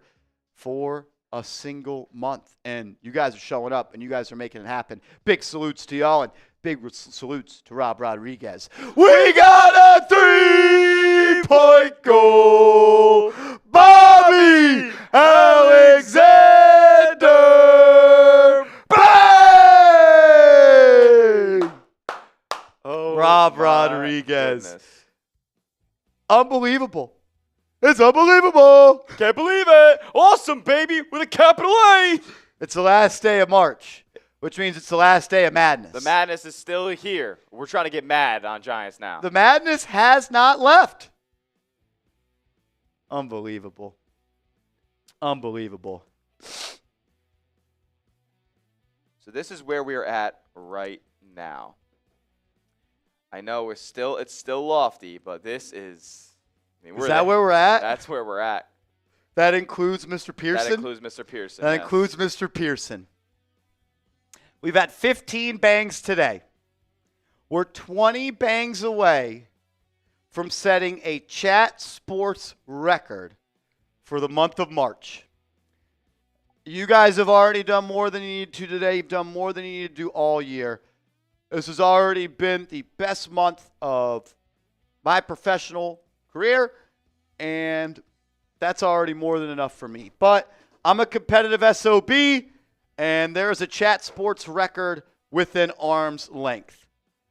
Speaker 1: for a single month. And you guys are showing up, and you guys are making it happen. Big salutes to y'all, and big salutes to Rob Rodriguez. We got a 3-point goal. Bobby Alexander. Bang!
Speaker 2: Oh,
Speaker 1: Rob Rodriguez.
Speaker 2: Goodness.
Speaker 1: Unbelievable. It's unbelievable.
Speaker 2: Can't believe it. Awesome, baby, with a capital A.
Speaker 1: It's the last day of March, which means it's the last day of madness.
Speaker 2: The madness is still here. We're trying to get mad on Giants now.
Speaker 1: The madness has not left. Unbelievable. Unbelievable.
Speaker 2: So this is where we are at right now. I know it's still lofty, but this is. I mean,
Speaker 1: Is that where we're at?
Speaker 2: That's where we're at.
Speaker 1: That includes Mr. Pearson?
Speaker 2: That includes Mr. Pearson.
Speaker 1: That
Speaker 2: yes.
Speaker 1: includes Mr. Pearson. We've had 15 bangs today. We're 20 bangs away from setting a Chat Sports record for the month of March. You guys have already done more than you need to today. You've done more than you need to do all year. This has already been the best month of my professional career, and that's already more than enough for me. But I'm a competitive SOB, and there is a Chat Sports record within arm's length.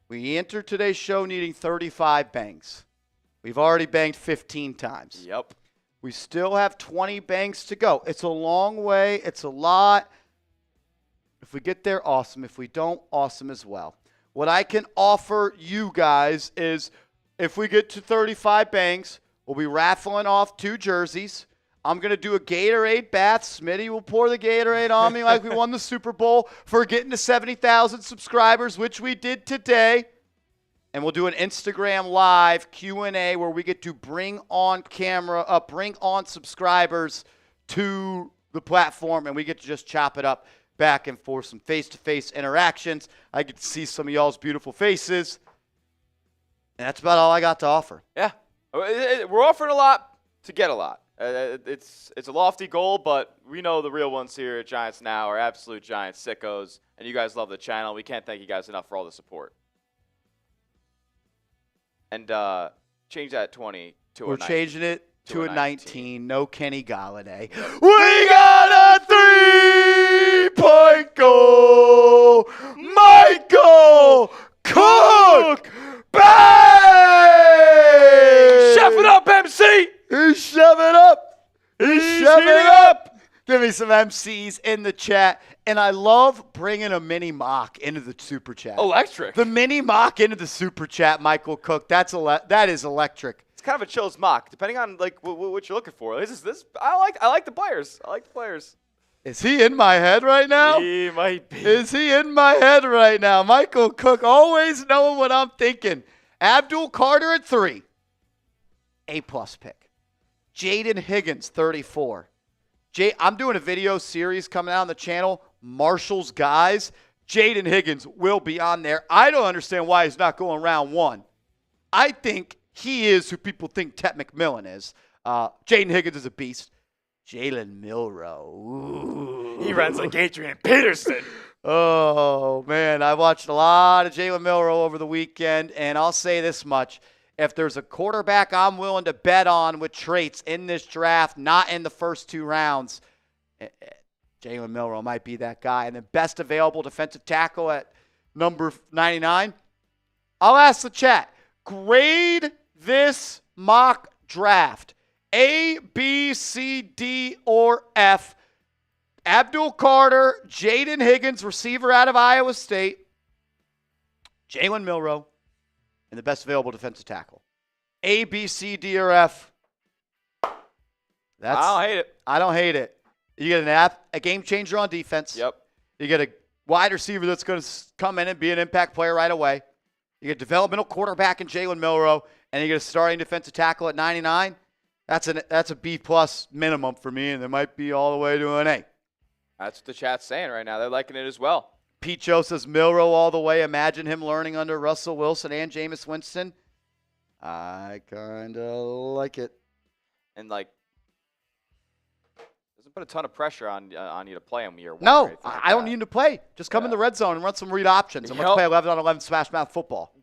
Speaker 1: We entered today's show needing 35 bangs. We've already banged 15 times.
Speaker 2: Yep.
Speaker 1: We still have 20 bangs to go. It's a long way. It's a lot. If we get there, awesome. If we don't, awesome as well. What I can offer you guys is if we get to 35 bangs, we'll be raffling off 2 jerseys. I'm going to do a Gatorade bath. Smitty will pour the Gatorade on me like we won the Super Bowl for getting to 70,000 subscribers, which we did today. And we'll do an Instagram live Q&A where we get to bring on subscribers to the platform, and we get to just chop it up back and forth, some face-to-face interactions. I get to see some of y'all's beautiful faces. And that's about all I got to offer.
Speaker 2: Yeah. We're offering a lot to get a lot. It's a lofty goal, but we know the real ones here at Giants Now are absolute Giants sickos, and you guys love the channel. We can't thank you guys enough for all the support. And change that 20 to
Speaker 1: We're
Speaker 2: a 19.
Speaker 1: changing it to a 19. No Kenny Galladay.
Speaker 2: Yep.
Speaker 1: We got a 3-point goal. Michael Cook. Bang!
Speaker 2: Chef it up, MC!
Speaker 1: He's shoving up. He's shoving
Speaker 2: heating
Speaker 1: up. Give me some MCs in the chat. And I love bringing a mini mock into the super chat.
Speaker 2: Electric.
Speaker 1: The mini mock into the super chat, Michael Cook. That is electric.
Speaker 2: it's kind of a chills mock, depending on like what you're looking for. This I like the players. I like the players.
Speaker 1: Is he in my head right now?
Speaker 2: He might be.
Speaker 1: Is he in my head right now? Michael Cook always knowing what I'm thinking. Abdul Carter at 3. A-plus pick. Jaden Higgins, 34. I'm doing a video series coming out on the channel, Marshall's Guys. Jaden Higgins will be on there. I don't understand why he's not going round 1. I think he is who people think Tet McMillan is. Jaden Higgins is a beast. Jalen Milroe. Ooh.
Speaker 2: He runs like Adrian Peterson.
Speaker 1: Oh, man. I watched a lot of Jalen Milroe over the weekend, and I'll say this much. If there's a quarterback I'm willing to bet on with traits in this draft, not in the first 2 rounds, Jalen Milroe might be that guy. And the best available defensive tackle at number 99. I'll ask the chat. Grade this mock draft. A, B, C, D, or F. Abdul Carter, Jaden Higgins, receiver out of Iowa State, Jalen Milroe, and the best available defensive tackle. A, B, C, D, or F.
Speaker 2: I don't hate it.
Speaker 1: I don't hate it. You get a game changer on defense.
Speaker 2: Yep.
Speaker 1: You get a wide receiver that's going to come in and be an impact player right away. You get a developmental quarterback in Jalen Milroe, and you get a starting defensive tackle at 99. That's a B-plus minimum for me, and it might be all the way to an A.
Speaker 2: That's what the chat's saying right now. They're liking it as well.
Speaker 1: Pete Joe says Milroe all the way. Imagine him learning under Russell Wilson and Jameis Winston. I kind of like it.
Speaker 2: And, like, doesn't put a ton of pressure on you to play him year 1.
Speaker 1: No, I don't need him to play. Just come in the red zone and run some read options, and let's play 11-on-11 smash mouth football.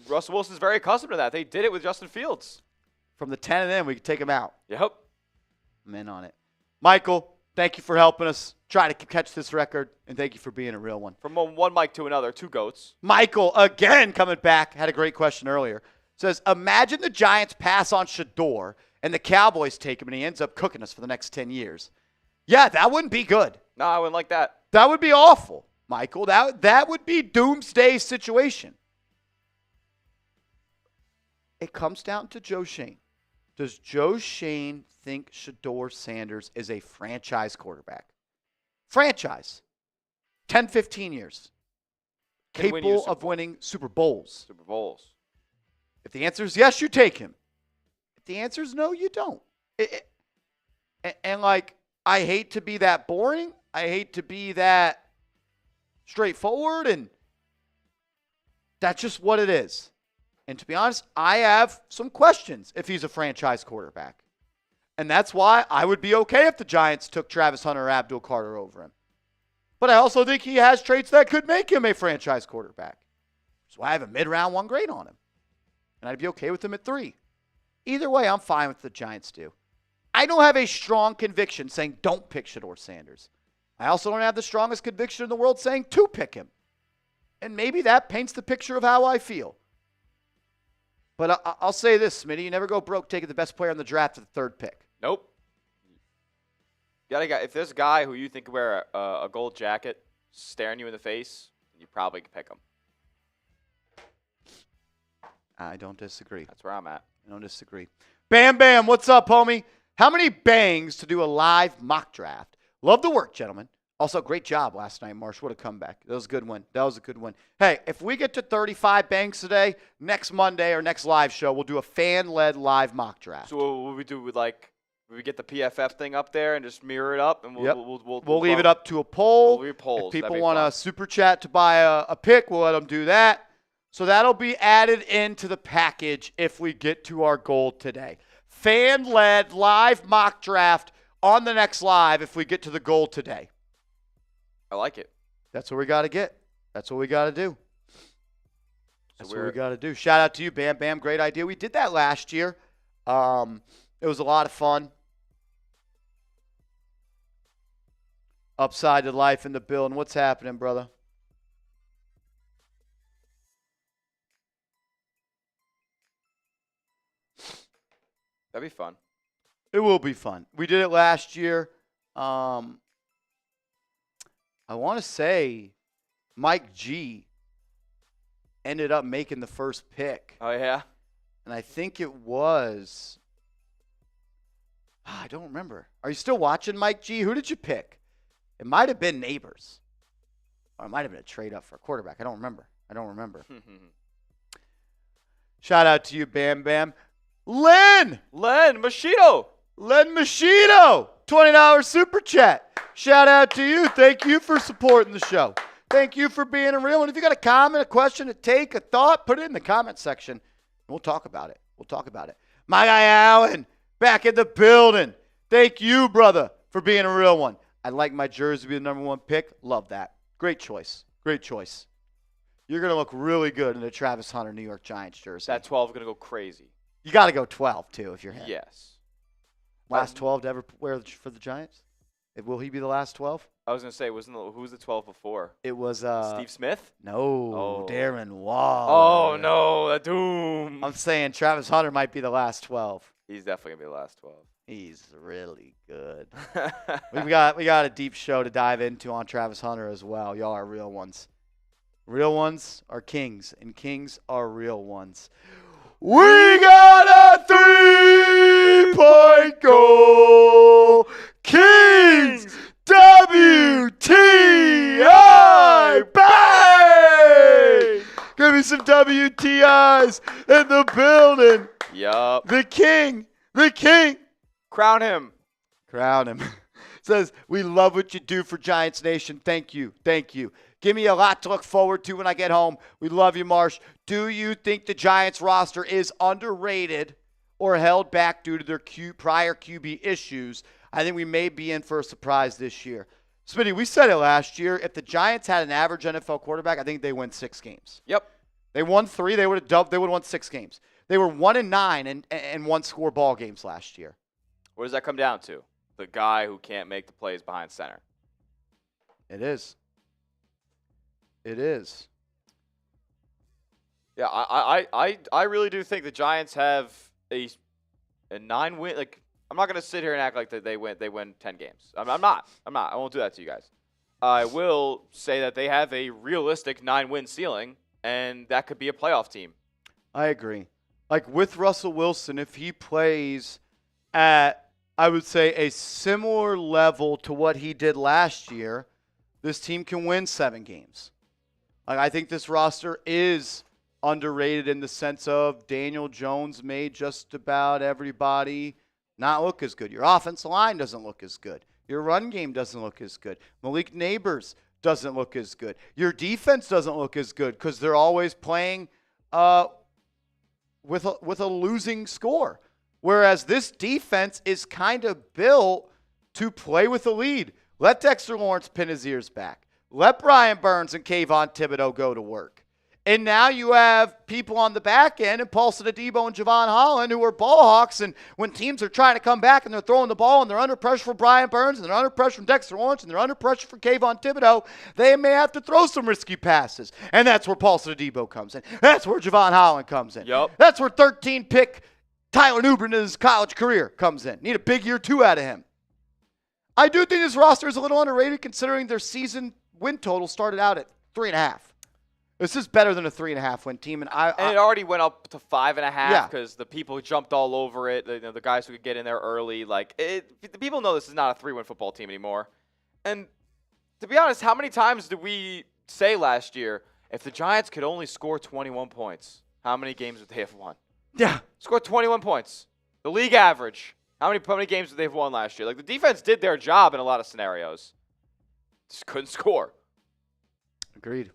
Speaker 2: Russell Wilson's very accustomed to that. They did it with Justin Fields.
Speaker 1: From the 10 and in, we can take him out.
Speaker 2: Yep.
Speaker 1: I'm in on it. Michael, thank you for helping us try to catch this record, and thank you for being a real one.
Speaker 2: From one mic to another, 2 goats.
Speaker 1: Michael, again, coming back, had a great question earlier. Says, imagine the Giants pass on Shedeur, and the Cowboys take him, and he ends up cooking us for the next 10 years. Yeah, that wouldn't be good.
Speaker 2: No, I wouldn't like that.
Speaker 1: That would be awful, Michael. That would be doomsday situation. It comes down to Joe Schoen. Does Joe Schoen think Shedeur Sanders is a franchise quarterback? Franchise. 10, 15 years. Capable of winning Super Bowls.
Speaker 2: Super Bowls.
Speaker 1: If the answer is yes, you take him. If the answer is no, you don't. And I hate to be that boring. I hate to be that straightforward. And that's just what it is. And to be honest, I have some questions if he's a franchise quarterback. And that's why I would be okay if the Giants took Travis Hunter or Abdul Carter over him. But I also think he has traits that could make him a franchise quarterback. So I have a mid-round 1 grade on him. And I'd be okay with him at 3. Either way, I'm fine with the Giants do. I don't have a strong conviction saying don't pick Shedeur Sanders. I also don't have the strongest conviction in the world saying to pick him. And maybe that paints the picture of how I feel. But I'll say this, Smitty, you never go broke taking the best player in the draft at the 3rd pick.
Speaker 2: Nope. If there's a guy who you think could wear a gold jacket staring you in the face, you probably could pick him.
Speaker 1: I don't disagree.
Speaker 2: That's where I'm at.
Speaker 1: I don't disagree. Bam Bam, what's up, homie? How many bangs to do a live mock draft? Love the work, gentlemen. Also, great job last night, Marsh. What a comeback. That was a good one. That was a good one. Hey, if we get to 35 bangs today, next Monday or next live show, we'll do a fan-led live mock draft.
Speaker 2: So what would we do with we get the PFF thing up there and just mirror it up, and
Speaker 1: we'll leave it up to a poll.
Speaker 2: We'll polls.
Speaker 1: If people want a super chat to buy a pick, we'll let them do that. So that'll be added into the package if we get to our goal today. Fan-led live mock draft on the next live if we get to the goal today.
Speaker 2: I like it.
Speaker 1: That's what we got to get. That's what we got to do. That's what we got to do. Shout out to you, Bam Bam. Great idea. We did that last year. It was a lot of fun. Upside to life in the building. What's happening, brother?
Speaker 2: That'd be fun.
Speaker 1: It will be fun. We did it last year. I want to say Mike G ended up making the first pick.
Speaker 2: Oh, yeah?
Speaker 1: And I think it was I don't remember. Are you still watching, Mike G? Who did you pick? It might have been Neighbors. Or it might have been a trade up for a quarterback. I don't remember. Shout out to you, Bam Bam. Len
Speaker 2: Machito.
Speaker 1: $20 super chat. Shout out to you. Thank you for supporting the show. Thank you for being a real one. If you got a comment, a question, a take, a thought, put it in the comment section. We'll talk about it. My guy Allen, back in the building. Thank you, brother, for being a real one. I'd like my jersey to be the number one pick. Love that. Great choice. You're going to look really good in the Travis Hunter New York Giants jersey.
Speaker 2: That 12 is going to go crazy.
Speaker 1: You got to go 12, too, if you're him.
Speaker 2: Yes.
Speaker 1: Last 12 to ever wear for the Giants? Will he be the last 12?
Speaker 2: I was going to say, who was the 12 before?
Speaker 1: It was
Speaker 2: Steve Smith?
Speaker 1: No, Darren Waller.
Speaker 2: Oh, no, the doom.
Speaker 1: I'm saying Travis Hunter might be the last 12.
Speaker 2: He's definitely going to be the last 12.
Speaker 1: He's really good. we got a deep show to dive into on Travis Hunter as well. Y'all are real ones. Real ones are kings, and kings are real ones. We got a 3-point goal. Kings WTI. Bang! Give me some WTIs in the building.
Speaker 2: Yup.
Speaker 1: The king.
Speaker 2: Crown him.
Speaker 1: Says, we love what you do for Giants Nation. Thank you. Give me a lot to look forward to when I get home. We love you, Marsh. Do you think the Giants roster is underrated or held back due to their prior QB issues? I think we may be in for a surprise this year. Smitty, we said it last year. If the Giants had an average NFL quarterback, I think they win 6 games.
Speaker 2: Yep.
Speaker 1: They won 3. They would have won 6 games. They were 1-9 and one-score ball games last year.
Speaker 2: What does that come down to? The guy who can't make the plays behind center.
Speaker 1: It is.
Speaker 2: Yeah, I really do think the Giants have a 9-win. Like, I'm not gonna sit here and act like that they win 10 games. I'm not. I won't do that to you guys. I will say that they have a realistic 9-win ceiling, and that could be a playoff team.
Speaker 1: I agree. Like with Russell Wilson, if he plays at, I would say, a similar level to what he did last year, this team can win 7 games. Like, I think this roster is underrated in the sense of Daniel Jones made just about everybody not look as good. Your offensive line doesn't look as good. Your run game doesn't look as good. Malik Neighbors doesn't look as good. Your defense doesn't look as good because they're always playing with a losing score. Whereas this defense is kind of built to play with a lead. Let Dexter Lawrence pin his ears back. Let Brian Burns and Kayvon Thibodeau go to work. And now you have people on the back end, and Paulson Adebo and Javon Holland, who are ball hawks. And when teams are trying to come back and they're throwing the ball and they're under pressure for Brian Burns and they're under pressure from Dexter Lawrence and they're under pressure for Kayvon Thibodeau, they may have to throw some risky passes. And that's where Paulson Adebo comes in. That's where Javon Holland comes in.
Speaker 2: Yep.
Speaker 1: That's where 13-pick Tyler Nubin in his college career comes in. Need a big year 2 out of him. I do think this roster is a little underrated considering their season win total started out at 3.5. This is better than a 3.5 win team, and
Speaker 2: it already went up to 5.5 because
Speaker 1: Yeah.
Speaker 2: the people jumped all over it. The guys who could get in there early, the people know this is not a 3-win football team anymore. And to be honest, how many times did we say last year, if the Giants could only score 21 points, how many games would they have won?
Speaker 1: Yeah,
Speaker 2: Scored 21 points, the league average. How many games would they have won last year? Like, the defense did their job in a lot of scenarios, just couldn't score.
Speaker 1: Agreed.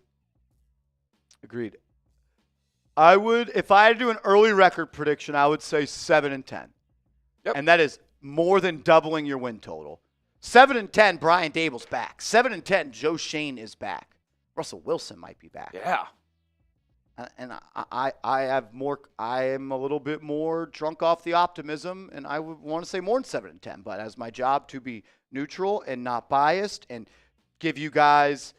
Speaker 1: I would, if I had to do an early record prediction, I would say 7-10.
Speaker 2: Yep.
Speaker 1: And that is more than doubling your win total. 7-10, Brian Dable's back. 7-10, Joe Shane is back. Russell Wilson might be back.
Speaker 2: Yeah.
Speaker 1: And I am a little bit more drunk off the optimism, and I would want to say more than 7-10. But as my job to be neutral and not biased and give you guys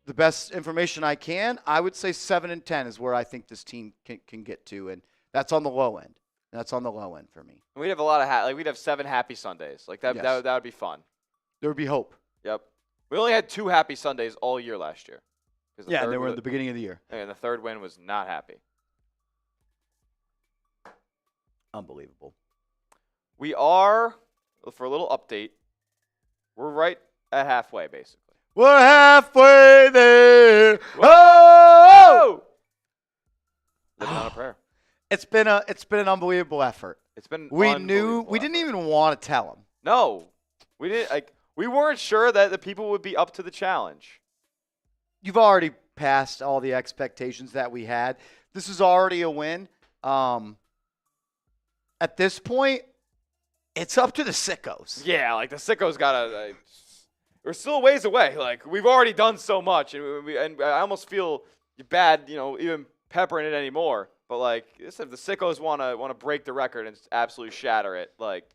Speaker 1: the best information I can, I would say 7-10 is where I think this team can get to, and that's on the low end. That's on the low end for me.
Speaker 2: We'd have a lot of we'd have 7 happy Sundays. Like that,
Speaker 1: Yes.
Speaker 2: that would be fun.
Speaker 1: There would be hope.
Speaker 2: Yep. We only had 2 happy Sundays all year last year.
Speaker 1: Yeah, and they were at the beginning of the year.
Speaker 2: And the third win was not happy.
Speaker 1: Unbelievable.
Speaker 2: We are, for a little update, we're right at halfway, basically.
Speaker 1: We're halfway there.
Speaker 2: Whoa! Living on a prayer.
Speaker 1: It's been an unbelievable effort.
Speaker 2: It's been
Speaker 1: We didn't even want to tell him.
Speaker 2: No, we didn't. We weren't sure that the people would be up to the challenge.
Speaker 1: You've already passed all the expectations that we had. This is already a win. At this point, it's up to the sickos.
Speaker 2: Yeah, like the sickos gotta. We're still a ways away. Like we've already done so much, and I almost feel bad, even peppering it anymore. But like, if the sickos want to break the record and absolutely shatter it, like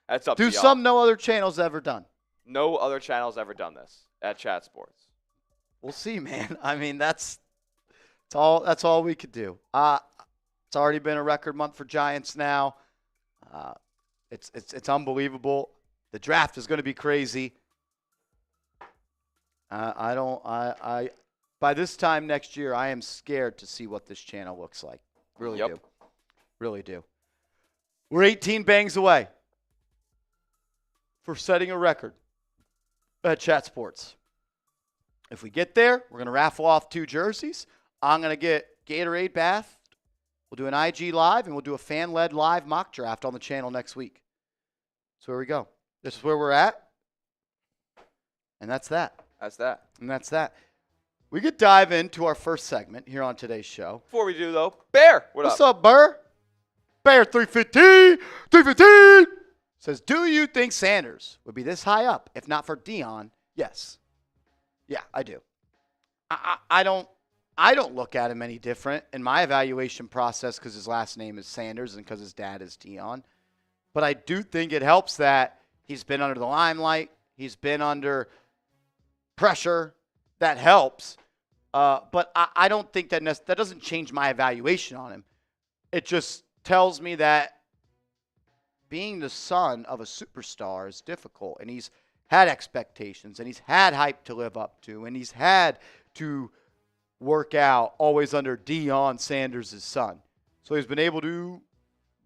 Speaker 2: that's up to y'all.
Speaker 1: Do some no other channel's ever done.
Speaker 2: No other channel's ever done this at Chat Sports.
Speaker 1: We'll see, man. I mean, that's all we could do. It's already been a record month for Giants now. It's unbelievable. The draft is going to be crazy. By this time next year, I am scared to see what this channel looks like. Really do. Really do. We're 18 bangs away for setting a record at Chat Sports. If we get there, we're going to raffle off 2 jerseys. I'm going to get Gatorade Bath. We'll do an IG live, and we'll do a fan-led live mock draft on the channel next week. So here we go. This is where we're at. And that's that.
Speaker 2: That's that.
Speaker 1: And that's that. We could dive into our first segment here on today's show.
Speaker 2: Before we do, though, Bear,
Speaker 1: what's up, Burr? Bear 315 says, do you think Sanders would be this high up if not for Deion? Yes. Yeah, I do. I don't look at him any different in my evaluation process because his last name is Sanders and because his dad is Deion. But I do think it helps that he's been under the limelight. He's been under pressure. That helps. But I don't think that doesn't change my evaluation on him. It just tells me that being the son of a superstar is difficult. And he's had expectations. And he's had hype to live up to. And he's had to work out always under Deion Sanders' son. So he's been able to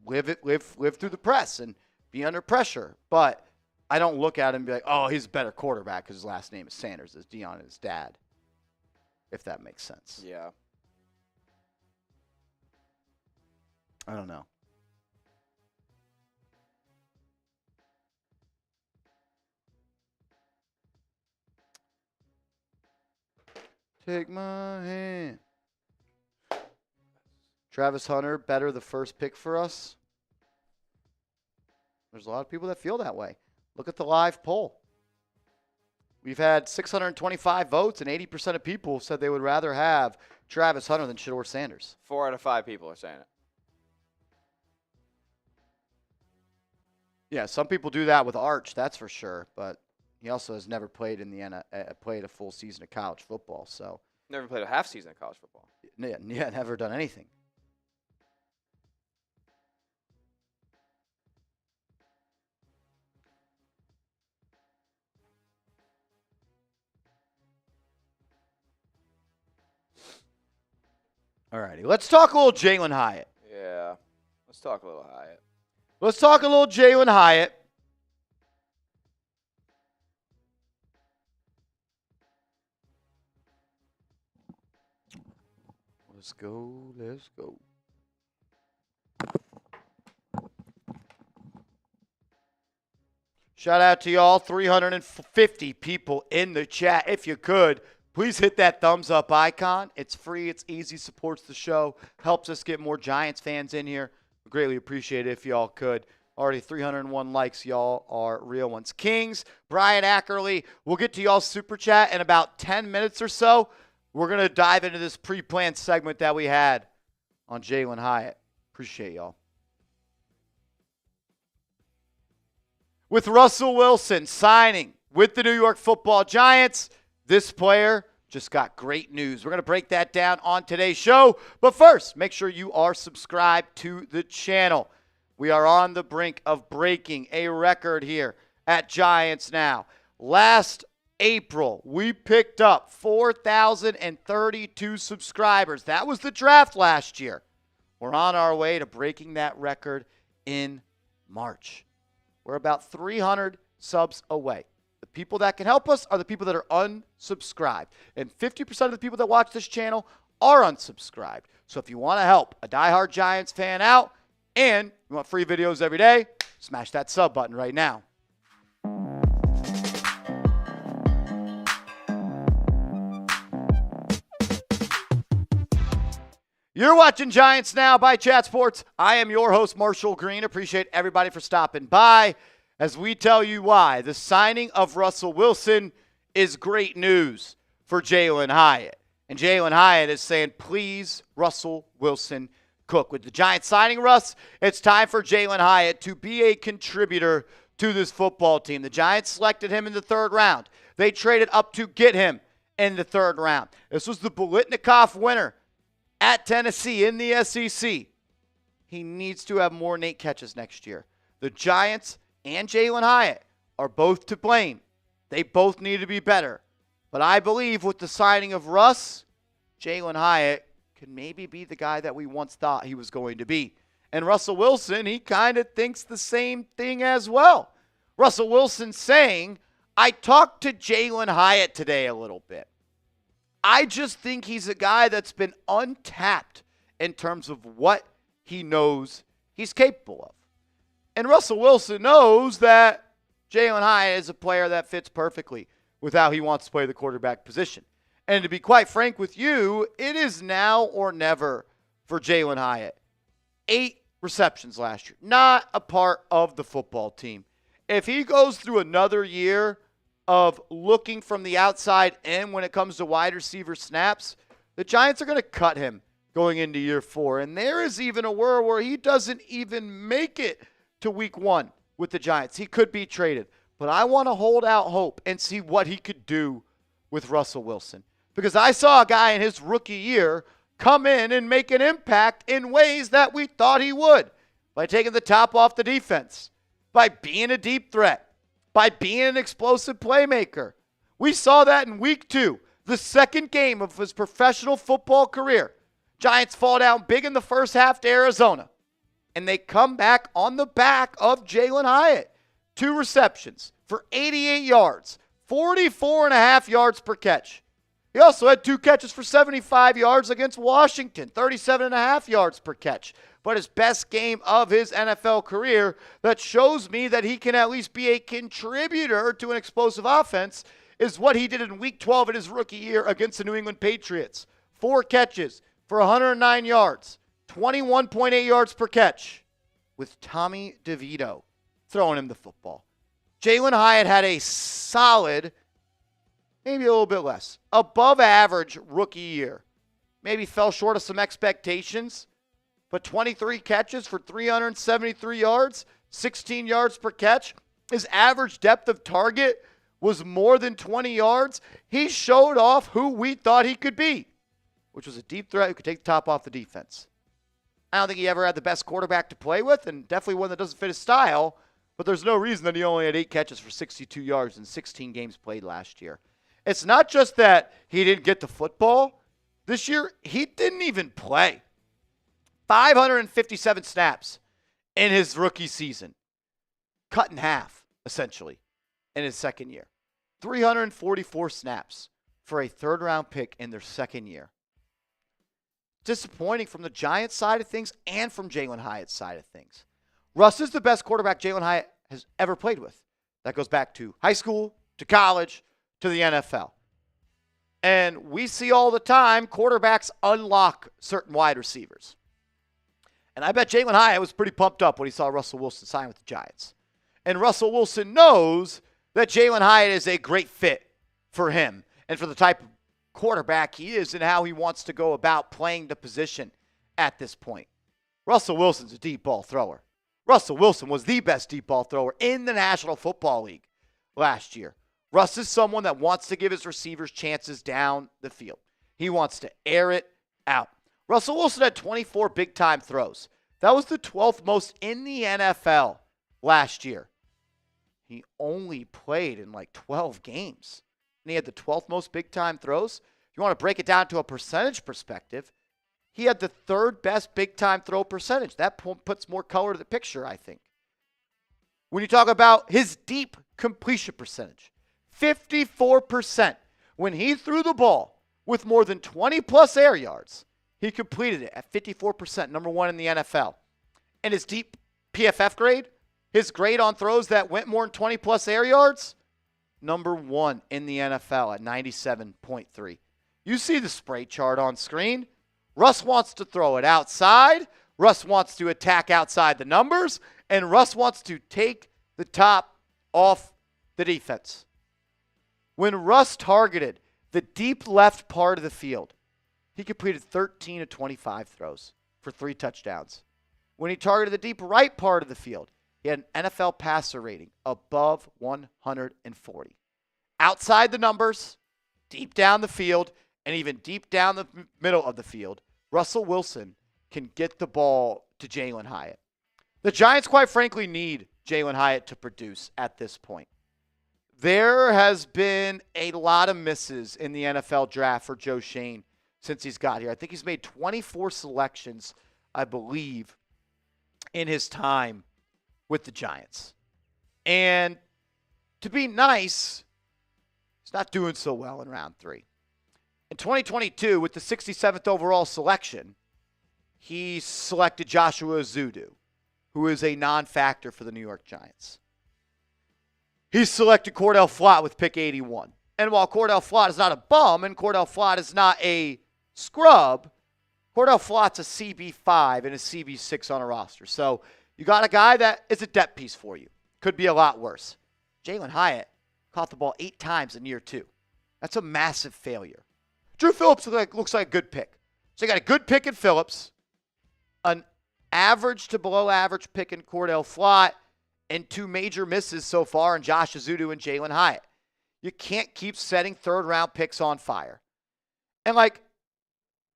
Speaker 1: live through the press and be under pressure. But I don't look at him and be like, oh, he's a better quarterback because his last name is Sanders, as Deion and his dad, if that makes sense.
Speaker 2: Yeah.
Speaker 1: I don't know. Take my hand. Travis Hunter, better the first pick for us. There's a lot of people that feel that way. Look at the live poll. We've had 625 votes, and 80% of people said they would rather have Travis Hunter than Shedeur Sanders.
Speaker 2: 4 out of 5 people are saying it.
Speaker 1: Yeah, some people do that with Arch, that's for sure. But he also has never played played a full season of college football. So
Speaker 2: never played a half season of college football.
Speaker 1: Yeah, never done anything. All righty, let's talk a little Jalin Hyatt.
Speaker 2: Yeah, let's talk a little Hyatt.
Speaker 1: Let's talk a little Jalin Hyatt. Let's go. Let's go. Shout out to y'all, 350 people in the chat. If you could, please hit that thumbs up icon. It's free. It's easy. Supports the show. Helps us get more Giants fans in here. We greatly appreciate it if y'all could. Already 301 likes. Y'all are real ones. Kings, Brian Ackerley. We'll get to y'all's super chat in about 10 minutes or so. We're going to dive into this pre-planned segment that we had on Jalin Hyatt. Appreciate y'all. With Russell Wilson signing with the New York Football Giants, this player just got great news. We're going to break that down on today's show. But first, make sure you are subscribed to the channel. We are on the brink of breaking a record here at Giants Now. Last April, we picked up 4,032 subscribers. That was the draft last year. We're on our way to breaking that record in March. We're about 300 subs away. The people that can help us are the people that are unsubscribed. And 50% of the people that watch this channel are unsubscribed. So if you want to help a diehard Giants fan out and you want free videos every day, smash that sub button right now. You're watching Giants Now by Chat Sports. I am your host, Marshall Green. Appreciate everybody for stopping by as we tell you why the signing of Russell Wilson is great news for Jalin Hyatt. And Jalin Hyatt is saying, please, Russell Wilson, cook. With the Giants signing Russ, it's time for Jalin Hyatt to be a contributor to this football team. The Giants selected him in the third round. They traded up to get him in the third round. This was the Biletnikoff winner at Tennessee in the SEC. He needs to have more than 8 catches next year. The Giants and Jalin Hyatt are both to blame. They both need to be better. But I believe with the signing of Russ, Jalin Hyatt could maybe be the guy that we once thought he was going to be. And Russell Wilson, he kind of thinks the same thing as well. Russell Wilson saying, I talked to Jalin Hyatt today a little bit. I just think he's a guy that's been untapped in terms of what he knows he's capable of. And Russell Wilson knows that Jalin Hyatt is a player that fits perfectly with how he wants to play the quarterback position. And to be quite frank with you, it is now or never for Jalin Hyatt. 8 receptions last year, not a part of the football team. If he goes through another year of looking from the outside in when it comes to wide receiver snaps, the Giants are going to cut him going into year 4. And there is even a world where he doesn't even make it to week 1 with the Giants. He could be traded. But I want to hold out hope and see what he could do with Russell Wilson. Because I saw a guy in his rookie year come in and make an impact in ways that we thought he would. By taking the top off the defense. By being a deep threat. By being an explosive playmaker. We saw that in week 2, the second game of his professional football career. Giants fall down big in the first half to Arizona. And they come back on the back of Jalin Hyatt. 2 receptions for 88 yards, 44.5 yards per catch. He also had 2 catches for 75 yards against Washington, 37.5 yards per catch. But his best game of his NFL career that shows me that he can at least be a contributor to an explosive offense is what he did in Week 12 in his rookie year against the New England Patriots. 4 catches for 109 yards, 21.8 yards per catch with Tommy DeVito throwing him the football. Jalin Hyatt had a solid, maybe a little bit less, above average rookie year. Maybe fell short of some expectations, but 23 catches for 373 yards, 16 yards per catch. His average depth of target was more than 20 yards. He showed off who we thought he could be, which was a deep threat who could take the top off the defense. I don't think he ever had the best quarterback to play with, and definitely one that doesn't fit his style, but there's no reason that he only had 8 catches for 62 yards in 16 games played last year. It's not just that he didn't get the football. This year, he didn't even play. 557 snaps in his rookie season. Cut in half, essentially, in his second year. 344 snaps for a third-round pick in their second year. Disappointing from the Giants side of things and from Jalin Hyatt's side of things. Russ is the best quarterback Jalin Hyatt has ever played with. That goes back to high school, to college, to the NFL. And we see all the time quarterbacks unlock certain wide receivers. And I bet Jalin Hyatt was pretty pumped up when he saw Russell Wilson sign with the Giants. And Russell Wilson knows that Jalin Hyatt is a great fit for him and for the type of quarterback he is and how he wants to go about playing the position at this point. Russell Wilson's a deep ball thrower. Russell Wilson was the best deep ball thrower in the National Football League last year. Russ is someone that wants to give his receivers chances down the field. He wants to air it out. Russell Wilson had 24 big-time throws. That was the 12th most in the NFL last year. He only played in like 12 games. And he had the 12th most big-time throws. If you want to break it down to a percentage perspective, he had the third best big-time throw percentage. That puts more color to the picture, I think. When you talk about his deep completion percentage, 54%. When he threw the ball with more than 20-plus air yards, he completed it at 54%, number one in the NFL. And his deep PFF grade, his grade on throws that went more than 20-plus air yards, number one in the NFL at 97.3. You see the spray chart on screen. Russ wants to throw it outside. Russ wants to attack outside the numbers. And Russ wants to take the top off the defense. When Russ targeted the deep left part of the field, he completed 13 of 25 throws for 3 touchdowns. When he targeted the deep right part of the field, he had an NFL passer rating above 140. Outside the numbers, deep down the field, and even deep down the middle of the field, Russell Wilson can get the ball to Jalin Hyatt. The Giants, quite frankly, need Jalin Hyatt to produce at this point. There has been a lot of misses in the NFL draft for Joe Schoen since he's got here. I think he's made 24 selections, I believe, in his time with the Giants. And to be nice, he's not doing so well in round 3. In 2022, with the 67th overall selection, he selected Joshua Zudu, who is a non-factor for the New York Giants. He selected Cordell Flott with pick 81. And while Cordell Flott is not a bum and Cordell Flott is not a scrub, Cordell Flott's a CB5 and a CB6 on a roster. So you got a guy that is a depth piece for you. Could be a lot worse. Jalin Hyatt caught the ball 8 times in year 2. That's a massive failure. Drew Phillips looks like a good pick. So you got a good pick in Phillips, an average to below average pick in Cordell Flott, and 2 major misses so far in Josh Azudu and Jalin Hyatt. You can't keep setting third-round picks on fire. And,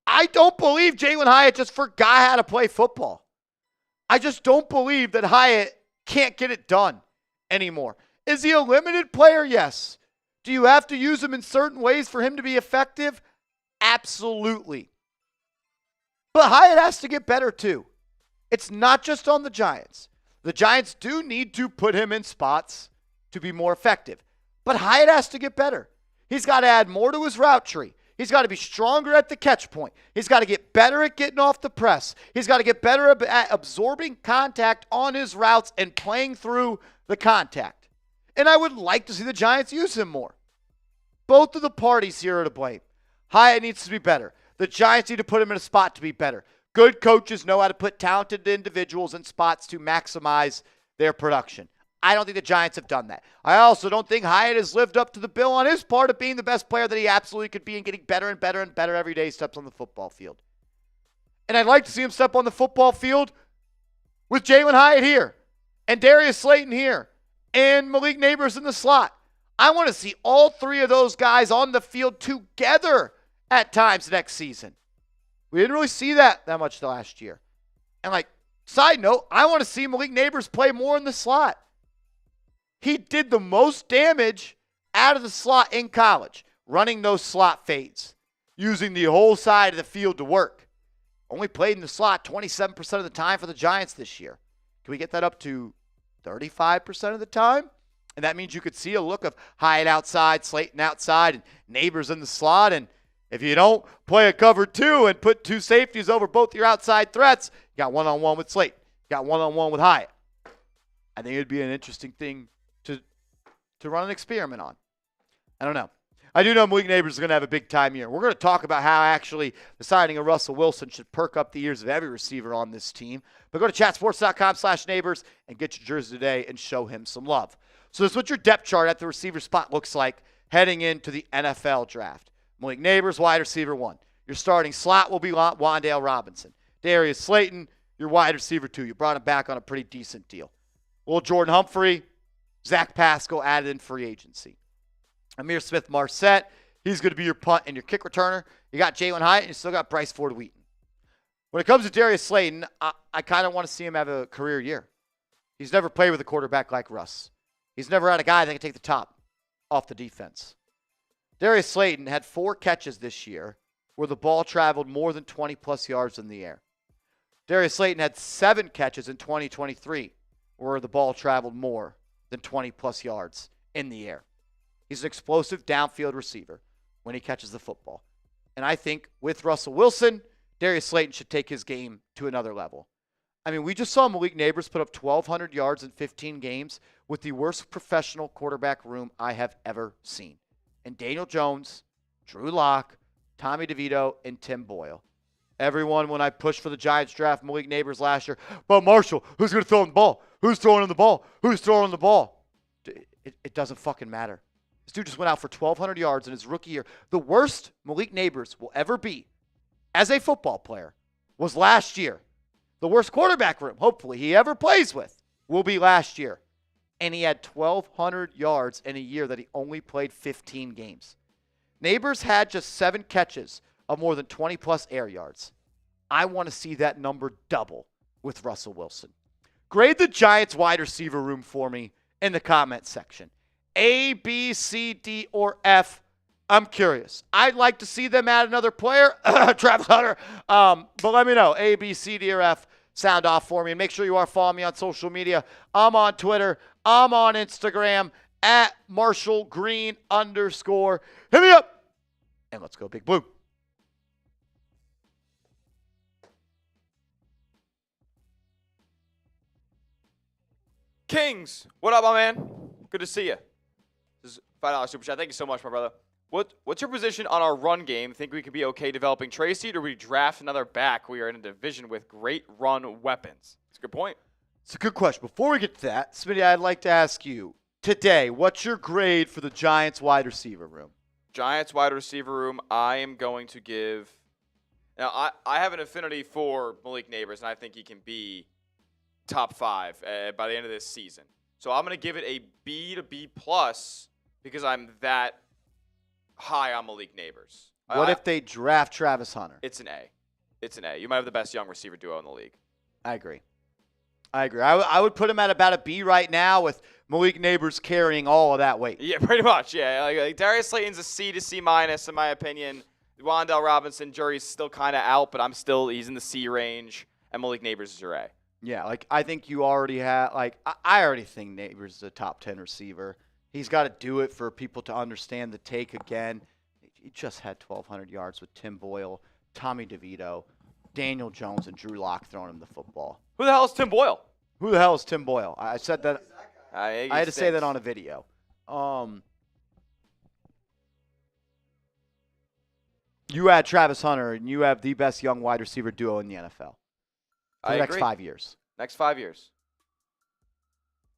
Speaker 1: I don't believe Jalin Hyatt just forgot how to play football. I just don't believe that Hyatt can't get it done anymore. Is he a limited player? Yes. Do you have to use him in certain ways for him to be effective? Absolutely. But Hyatt has to get better too. It's not just on the Giants. The Giants do need to put him in spots to be more effective. But Hyatt has to get better. He's got to add more to his route tree. He's got to be stronger at the catch point. He's got to get better at getting off the press. He's got to get better at absorbing contact on his routes and playing through the contact. And I would like to see the Giants use him more. Both of the parties here are to blame. Hyatt needs to be better. The Giants need to put him in a spot to be better. Good coaches know how to put talented individuals in spots to maximize their production. I don't think the Giants have done that. I also don't think Hyatt has lived up to the bill on his part of being the best player that he absolutely could be and getting better and better and better every day he steps on the football field. And I'd like to see him step on the football field with Jalin Hyatt here and Darius Slayton here and Malik Neighbors in the slot. I want to see all 3 of those guys on the field together at times next season. We didn't really see that much last year. And side note, I want to see Malik Neighbors play more in the slot. He did the most damage out of the slot in college, running those slot fades, using the whole side of the field to work. Only played in the slot 27% of the time for the Giants this year. Can we get that up to 35% of the time? And that means you could see a look of Hyatt outside, Slayton outside, and Neighbors in the slot. And if you don't play a cover 2 and put 2 safeties over both your outside threats, you got one-on-one with Slayton. You got one-on-one with Hyatt. I think it would be an interesting thing to run an experiment on. I don't know. I do know Malik Neighbors is going to have a big-time year. We're going to talk about how actually the signing of Russell Wilson should perk up the ears of every receiver on this team. But go to chatsports.com/neighbors and get your jersey today and show him some love. So this is what your depth chart at the receiver spot looks like heading into the NFL draft. Malik Neighbors, wide receiver 1. Your starting slot will be Wan'Dale Robinson. Darius Slayton, your wide receiver 2. You brought him back on a pretty decent deal. Will Jordan Humphrey, Zach Pascal added in free agency. Amir Smith-Marset, he's going to be your punt and your kick returner. You got Jalin Hyatt, and you still got Bryce Ford-Wheaton. When it comes to Darius Slayton, I kind of want to see him have a career year. He's never played with a quarterback like Russ. He's never had a guy that can take the top off the defense. Darius Slayton had 4 catches this year where the ball traveled more than 20-plus yards in the air. Darius Slayton had 7 catches in 2023 where the ball traveled more than 20-plus yards in the air. He's an explosive downfield receiver when he catches the football. And I think with Russell Wilson, Darius Slayton should take his game to another level. I mean, we just saw Malik Neighbors put up 1,200 yards in 15 games with the worst professional quarterback room I have ever seen. And Daniel Jones, Drew Lock, Tommy DeVito, and Tim Boyle. Everyone, when I pushed for the Giants draft Malik Neighbors last year, but Marshall, who's going to throw him the ball? Who's throwing him the ball? Who's throwing the ball? It doesn't fucking matter. This dude just went out for 1,200 yards in his rookie year. The worst Malik Neighbors will ever be as a football player was last year. The worst quarterback room, hopefully, he ever plays with will be last year. And he had 1,200 yards in a year that he only played 15 games. Neighbors had just 7 catches of more than 20-plus air yards. I want to see that number double with Russell Wilson. Grade the Giants wide receiver room for me in the comment section. A, B, C, D, or F. I'm curious. I'd like to see them add another player, Travis Hunter. But let me know. A, B, C, D, or F. Sound off for me. And make sure you are following me on social media. I'm on Twitter. I'm on Instagram at @MarshallGreen_. Hit me up. And let's go Big Blue.
Speaker 2: Kings, what up, my man? Good to see you. This is $5 super chat. Thank you so much, my brother. What's your position on our run game? Think we could be okay developing Tracy, or do we draft another back? We are in a division with great run weapons. It's a good point.
Speaker 1: It's a good question. Before we get to that, Smitty, I'd like to ask you, today, what's your grade for the Giants wide receiver room?
Speaker 2: Giants wide receiver room, I am going to give – now, I have an affinity for Malik Neighbors, and I think he can be top 5 by the end of this season. So I'm going to give it a B to B+ because I'm that high on Malik Neighbors.
Speaker 1: What if they draft Travis Hunter?
Speaker 2: It's an A. It's an A. You might have the best young receiver duo in the league.
Speaker 1: I agree. I would put him at about a B right now with Malik Neighbors carrying all of that weight.
Speaker 2: Yeah, pretty much. Yeah, like Darius Slayton's a C to C- in my opinion. Wan'Dale Robinson, jury's still kind of out, but he's in the C range, and Malik Neighbors is your A.
Speaker 1: Yeah, I think you already have, I already think Neighbors is a top 10 receiver. He's got to do it for people to understand the take again. He just had 1,200 yards with Tim Boyle, Tommy DeVito, Daniel Jones, and Drew Lock throwing him the football.
Speaker 2: Who the hell is Tim Boyle?
Speaker 1: Who the hell is Tim Boyle? I said that.
Speaker 2: I
Speaker 1: had to say that on a video. You add Travis Hunter, and you have the best young wide receiver duo in the NFL. For the next 5 years.
Speaker 2: Next 5 years.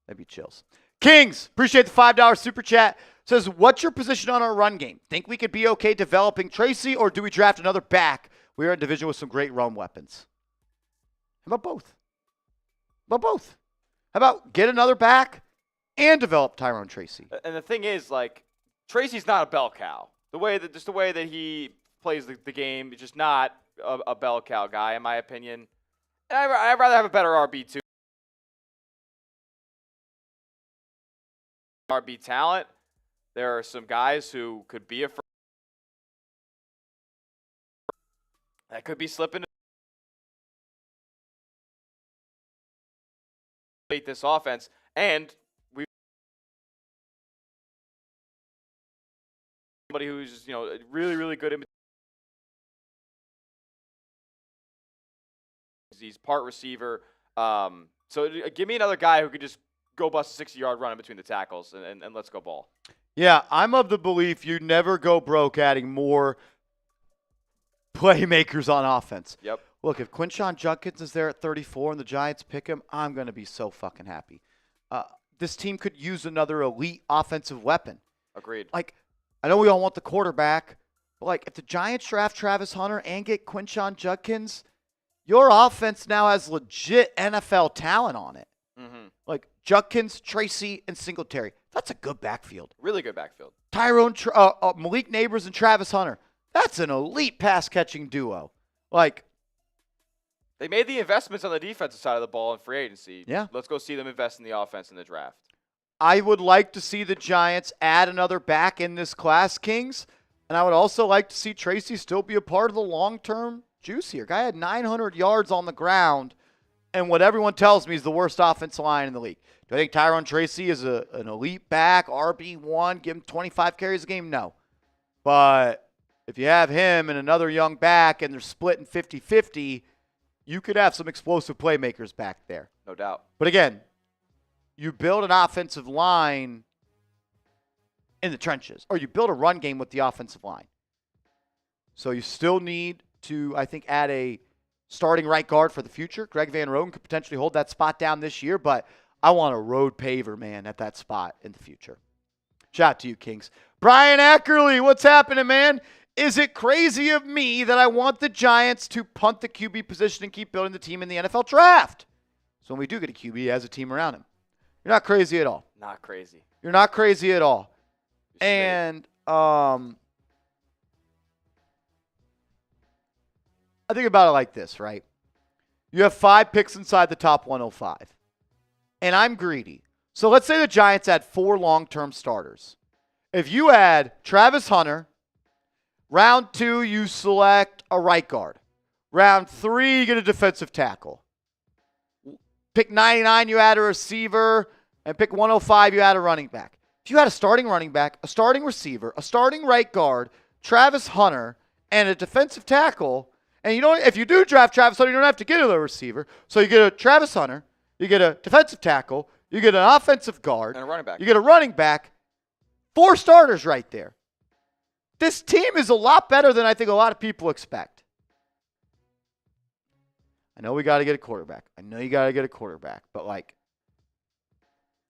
Speaker 1: That'd be chills. Kings, appreciate the $5 super chat. Says, what's your position on our run game? Think we could be okay developing Tracy, or do we draft another back? We are in a division with some great run weapons. How about both? How about get another back and develop Tyrone Tracy?
Speaker 2: And the thing is, Tracy's not a bell cow. The way that he plays the game is just not a bell cow guy, in my opinion. And I'd rather have a better RB2. RB talent. There are some guys who could be that could be slipping this offense, and somebody who's really, really good in. He's part receiver. So give me another guy who could just go bust a 60-yard run in between the tackles, and let's go ball.
Speaker 1: Yeah, I'm of the belief you never go broke adding more playmakers on offense.
Speaker 2: Yep.
Speaker 1: Look, if Quinshon Judkins is there at 34 and the Giants pick him, I'm going to be so fucking happy. This team could use another elite offensive weapon.
Speaker 2: Agreed.
Speaker 1: I know we all want the quarterback, but if the Giants draft Travis Hunter and get Quinshon Judkins, your offense now has legit NFL talent on it.
Speaker 2: Mm-hmm.
Speaker 1: Judkins, Tracy, and Singletary. That's a good backfield.
Speaker 2: Really good backfield.
Speaker 1: Malik Neighbors and Travis Hunter. That's an elite pass-catching duo.
Speaker 2: They made the investments on the defensive side of the ball in free agency.
Speaker 1: Yeah.
Speaker 2: Let's go see them invest in the offense in the draft.
Speaker 1: I would like to see the Giants add another back in this class, Kings, And I would also like to see Tracy still be a part of the long-term juice here. Guy had 900 yards on the ground, and what everyone tells me is the worst offensive line in the league. Do I think Tyrone Tracy is an elite back, RB1, give him 25 carries a game? No. But if you have him and another young back and they're splitting 50-50, you could have some explosive playmakers back there.
Speaker 2: No doubt.
Speaker 1: But again, you build an offensive line in the trenches, or you build a run game with the offensive line. So you still need to, I think, add a starting right guard for the future. Greg Van Roten could potentially hold that spot down this year, but I want a road paver, man, at that spot in the future. Shout out to you, Kings. Brian Ackerley, what's happening, man? Is it crazy of me that I want the Giants to punt the QB position and keep building the team in the NFL draft? So when we do get a QB, he has a team around him. You're not crazy at all.
Speaker 2: Not crazy.
Speaker 1: You're not crazy at all. And I think about it like this, right? You have 5 picks inside the top 105. And I'm greedy. So let's say the Giants had 4 long-term starters. If you add Travis Hunter, round 2, you select a right guard. Round 3, you get a defensive tackle. Pick 99, you add a receiver. And pick 105, you add a running back. If you had a starting running back, a starting receiver, a starting right guard, Travis Hunter, and a defensive tackle, and if you do draft Travis Hunter, you don't have to get a receiver. So you get a Travis Hunter, you get a defensive tackle, you get an offensive guard,
Speaker 2: and a running back.
Speaker 1: You get a running back. 4 starters right there. This team is a lot better than I think a lot of people expect. I know we got to get a quarterback. But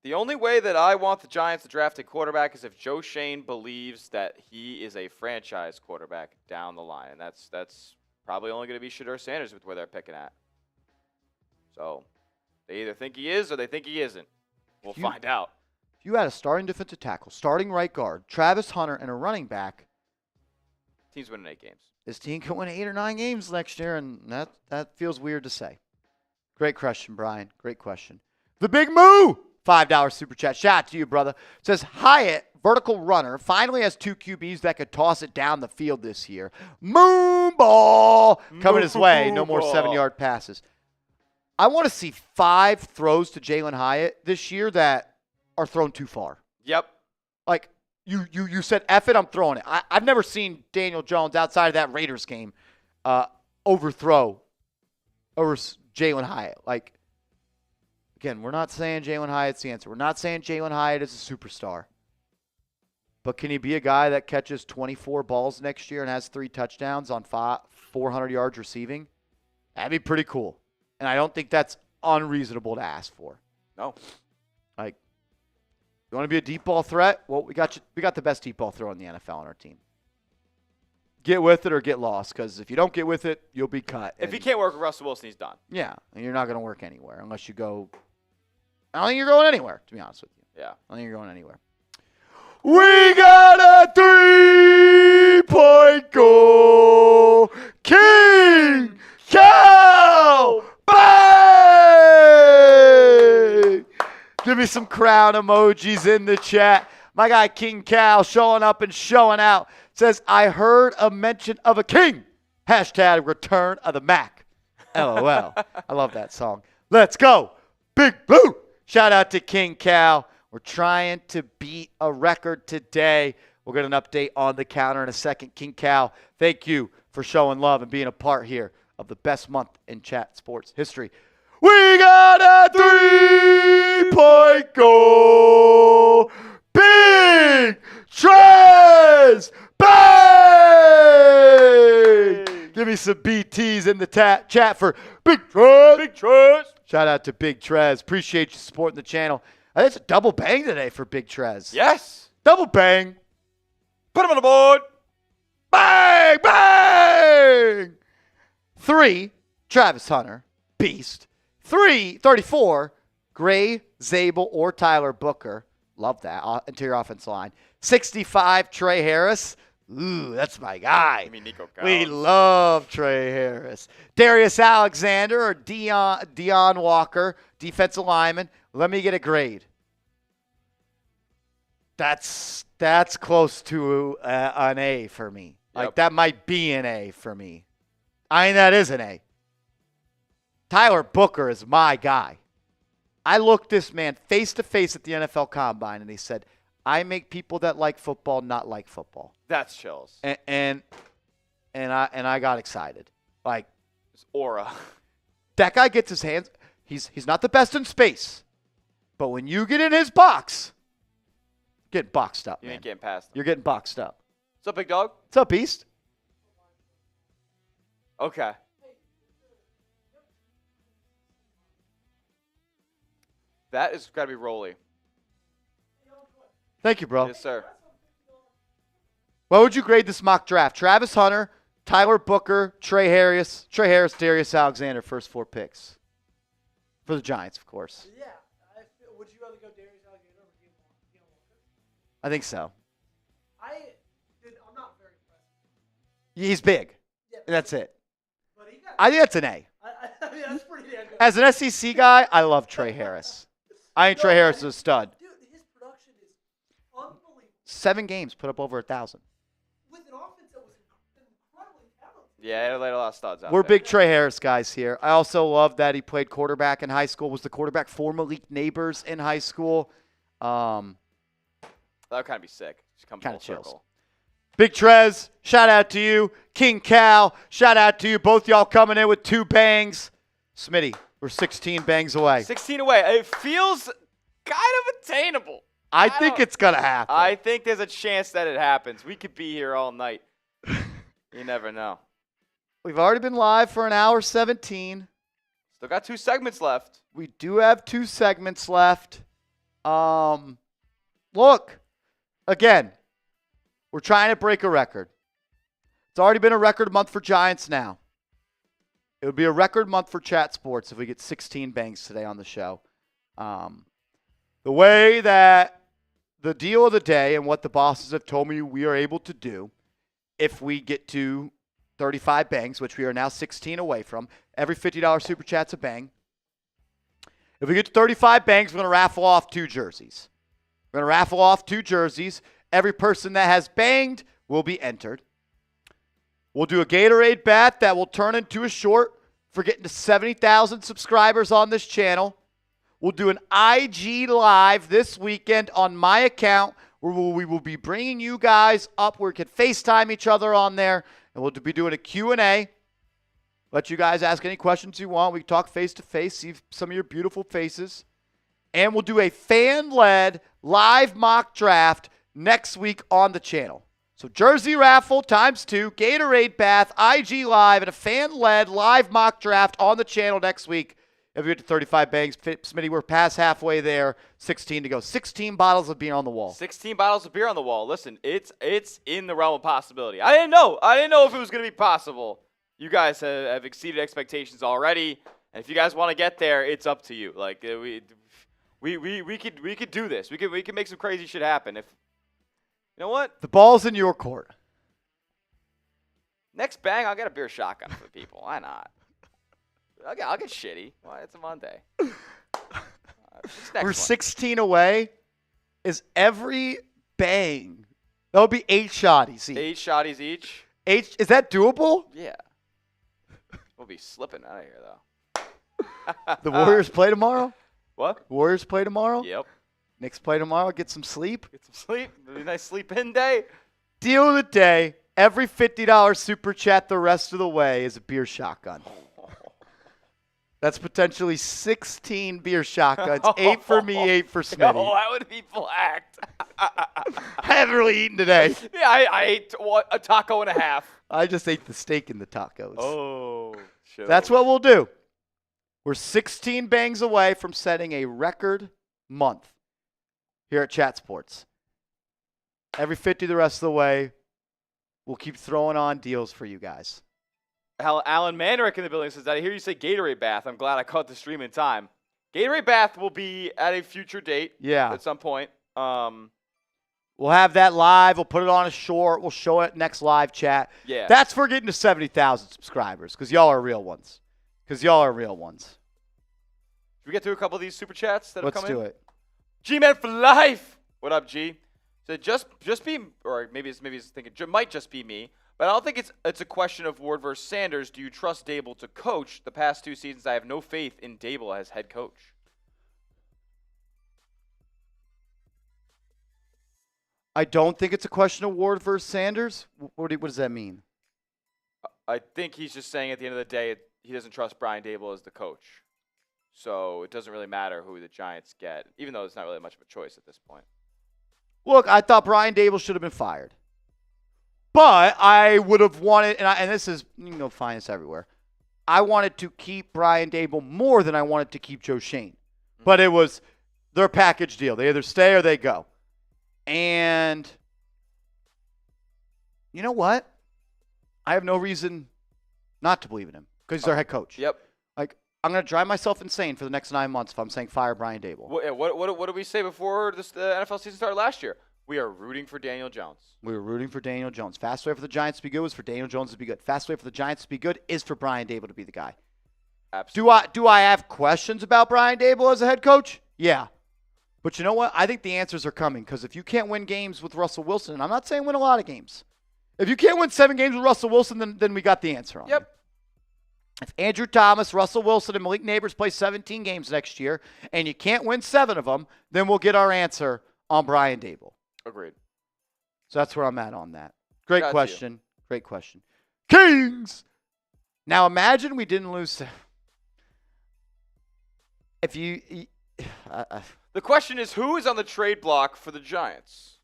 Speaker 2: the only way that I want the Giants to draft a quarterback is if Joe Shane believes that he is a franchise quarterback down the line. And that's probably only going to be Shedeur Sanders with where they're picking at. So they either think he is or they think he isn't. We'll find out.
Speaker 1: If you had a starting defensive tackle, starting right guard, Travis Hunter, and a running back,
Speaker 2: team's winning 8 games.
Speaker 1: This team could win 8 or 9 games next year, and that feels weird to say. Great question, Brian. Great question. The Big Moo! $5 super chat. Shout out to you, brother. It says, Hyatt, vertical runner, finally has 2 QBs that could toss it down the field this year. Moon ball coming his way. No more 7-yard passes. I want to see 5 throws to Jalin Hyatt this year that are thrown too far.
Speaker 2: Yep.
Speaker 1: Like, you said, F it, I'm throwing it. I've never seen Daniel Jones outside of that Raiders game overthrow over Jalin Hyatt. Like, again, we're not saying Jalin Hyatt's the answer. We're not saying Jalin Hyatt is a superstar. But can he be a guy that catches 24 balls next year and has 3 touchdowns on 400 yards receiving? That'd be pretty cool. And I don't think that's unreasonable to ask for.
Speaker 2: No.
Speaker 1: Like, you want to be a deep ball threat? Well, we got the best deep ball thrower in the NFL on our team. Get with it or get lost, because if you don't get with it, you'll be cut.
Speaker 2: If he can't work with Russell Wilson, he's done.
Speaker 1: Yeah, and you're not going to work anywhere unless you go. I don't think you're going anywhere, to be honest with you.
Speaker 2: Yeah.
Speaker 1: I don't think you're going anywhere. We got a 3-point goal. King Cow! Bang! Give me some crown emojis in the chat. My guy King Cow showing up and showing out. Says, I heard a mention of a king. Hashtag return of the Mac. LOL. I love that song. Let's go. Big Blue. Shout out to King Cow. We're trying to beat a record today. We'll get an update on the counter in a second. King Cow, thank you for showing love and being a part here of the best month in chat sports history. We got a 3-point goal. Big Trez. Bang! Give me some BTs in the chat for Big Trez.
Speaker 2: Big Trez.
Speaker 1: Shout out to Big Trez. Appreciate you supporting the channel. I think it's a double bang today for Big Trez.
Speaker 2: Yes.
Speaker 1: Double bang.
Speaker 2: Put him on the board.
Speaker 1: Bang! Bang! 3, Travis Hunter. Beast. 34, Gray, Zabel, or Tyler Booker. Love that. Interior offensive line. 65, Trey Harris. Ooh, that's my guy.
Speaker 2: I mean, Nico Collins.
Speaker 1: We love Trey Harris. Darius Alexander or Deion Walker, defensive lineman. Let me get a grade. That's close to an A for me.
Speaker 2: Yep.
Speaker 1: Like, that might be an A for me. I mean, that is an A. Tyler Booker is my guy. I looked this man face to face at the NFL Combine, and he said, "I make people that like football not like football."
Speaker 2: That's chills.
Speaker 1: And I got excited. Like,
Speaker 2: It's aura.
Speaker 1: that guy gets his hands. He's not the best in space, but when you get in his box, get boxed up,
Speaker 2: You
Speaker 1: man.
Speaker 2: ain't getting past him.
Speaker 1: You're getting boxed up.
Speaker 2: What's up, big dog?
Speaker 1: What's up, East?
Speaker 2: Okay. That is got to be Rolly.
Speaker 1: Thank you, bro.
Speaker 2: Yes, sir.
Speaker 1: What would you grade this mock draft? Travis Hunter, Tyler Booker, Trey Harris, Darius Alexander, first 4 picks. For the Giants, of course.
Speaker 3: Yeah. Would you rather go Darius Alexander or Dean Walker?
Speaker 1: I think so.
Speaker 3: I'm not very impressed.
Speaker 1: He's big.
Speaker 3: Yeah,
Speaker 1: That's it.
Speaker 3: but he got.
Speaker 1: I think that's an A.
Speaker 3: I mean, that's pretty damn good.
Speaker 1: As an SEC guy, I love Trey Harris. I think Trey Harris is a stud.
Speaker 3: Dude, his production is unbelievable.
Speaker 1: 7 games, put up over 1,000.
Speaker 3: With an offense that was incredibly talented.
Speaker 2: Yeah, it laid a lot of studs out
Speaker 1: We're
Speaker 2: there.
Speaker 1: big Trey Harris guys here. I also love that he played quarterback in high school, was the quarterback for Malik Neighbors in high school.
Speaker 2: That would kind of be sick. Just come
Speaker 1: Kinda
Speaker 2: full
Speaker 1: chills.
Speaker 2: circle.
Speaker 1: Big Trez, shout out to you. King Cal, shout out to you. Both y'all coming in with 2 bangs. Smitty, we're 16 bangs away.
Speaker 2: 16 away. It feels kind of attainable.
Speaker 1: I think it's going to happen.
Speaker 2: I think there's a chance that it happens. We could be here all night. You never know.
Speaker 1: We've already been live for an hour 17.
Speaker 2: Still got 2 segments left.
Speaker 1: We do have 2 segments left. Look, again, we're trying to break a record. It's already been a record month for Giants now. It would be a record month for Chat Sports if we get 16 bangs today on the show. The way that the deal of the day and what the bosses have told me we are able to do, if we get to 35 bangs, which we are now 16 away from, every $50 super chat's a bang. If we get to 35 bangs, we're going to raffle off 2 jerseys. We're going to raffle off 2 jerseys. Every person that has banged will be entered. We'll do a Gatorade bat that will turn into a short for getting to 70,000 subscribers on this channel. We'll do an IG Live this weekend on my account where we will be bringing you guys up where we can FaceTime each other on there. And we'll be doing a Q&A. Let you guys ask any questions you want. We can talk face-to-face, see some of your beautiful faces. And we'll do a fan-led live mock draft next week on the channel. So jersey raffle times 2, Gatorade bath, IG Live, and a fan-led live mock draft on the channel next week. If we get to 35 bangs, Smitty, we're past halfway there. 16 to go. 16 bottles of beer on the wall.
Speaker 2: 16 bottles of beer on the wall. Listen, it's in the realm of possibility. I didn't know if it was going to be possible. You guys have exceeded expectations already, and if you guys want to get there, it's up to you. Like we could do this. We could make some crazy shit happen. If you know what,
Speaker 1: The ball's in your court.
Speaker 2: next bang, I'll get a beer shotgun for the people. Why not? I'll get shitty. Why? It's a Monday.
Speaker 1: We're 16 away. Is every bang? That would be 8 shotties each.
Speaker 2: 8 shotties each.
Speaker 1: 8, is that doable?
Speaker 2: Yeah. We'll be slipping out of here though.
Speaker 1: The Warriors play tomorrow?
Speaker 2: What?
Speaker 1: Warriors play tomorrow?
Speaker 2: Yep.
Speaker 1: Knicks play tomorrow. Get some sleep.
Speaker 2: Get some sleep. It'll be a nice sleep-in day.
Speaker 1: Deal of the day. Every $50 super chat the rest of the way is a beer shotgun. That's potentially 16 beer shotguns. 8 for me, 8 for Smitty.
Speaker 2: Oh, that would be blacked.
Speaker 1: I haven't really eaten today.
Speaker 2: Yeah, I ate a taco and a half.
Speaker 1: I just ate the steak and the tacos.
Speaker 2: Oh, shit.
Speaker 1: That's what we'll do. We're 16 bangs away from setting a record month here at Chat Sports. Every 50 the rest of the way, we'll keep throwing on deals for you guys.
Speaker 2: Alan Manerick in the building says that I hear you say Gatorade bath. I'm glad I caught the stream in time. Gatorade bath will be at a future date.
Speaker 1: Yeah.
Speaker 2: At some point.
Speaker 1: We'll have that live. We'll put it on a short. We'll show it next live chat.
Speaker 2: Yeah.
Speaker 1: That's for getting to 70,000 subscribers because y'all are real ones.
Speaker 2: Should we get through a couple of these super chats that have
Speaker 1: Let's
Speaker 2: come in?
Speaker 1: do it.
Speaker 2: G-Man for life. What up, G? So just be, or maybe it's thinking it might just be me, but I don't think it's a question of Ward versus Sanders. Do you trust Dable to coach? The past 2 seasons, I have no faith in Dable as head coach.
Speaker 1: I don't think it's a question of Ward versus Sanders. What does that mean?
Speaker 2: I think he's just saying at the end of the day, he doesn't trust Brian Dable as the coach. So it doesn't really matter who the Giants get, even though it's not really much of a choice at this point.
Speaker 1: Look, I thought Brian Dable should have been fired. But I would have wanted, and this is, you can go find this everywhere, I wanted to keep Brian Dable more than I wanted to keep Joe Shane. Mm-hmm. But it was their package deal. They either stay or they go. And you know what? I have no reason not to believe in him because he's our head coach.
Speaker 2: Yep.
Speaker 1: Like, I'm going to drive myself insane for the next 9 months if I'm saying fire Brian Dable.
Speaker 2: What did we say before the NFL season started last year? We are rooting for Daniel Jones.
Speaker 1: We were rooting for Daniel Jones. Fast way for the Giants to be good was for Daniel Jones to be good. Fast way for the Giants to be good is for Brian Dable to be the guy.
Speaker 2: Absolutely.
Speaker 1: Do I have questions about Brian Dable as a head coach? Yeah. But you know what? I think the answers are coming because if you can't win games with Russell Wilson, and I'm not saying win a lot of games, if you can't win 7 games with Russell Wilson, then we got the answer on it.
Speaker 2: Yep.
Speaker 1: If Andrew Thomas, Russell Wilson, and Malik Neighbors play 17 games next year, and you can't win 7 of them, then we'll get our answer on Brian Dable.
Speaker 2: Agreed.
Speaker 1: So that's where I'm at on that. Great
Speaker 2: Got
Speaker 1: question.
Speaker 2: you.
Speaker 1: Great question. Kings! Now imagine we didn't lose. If you
Speaker 2: the question is, who is on the trade block for the Giants?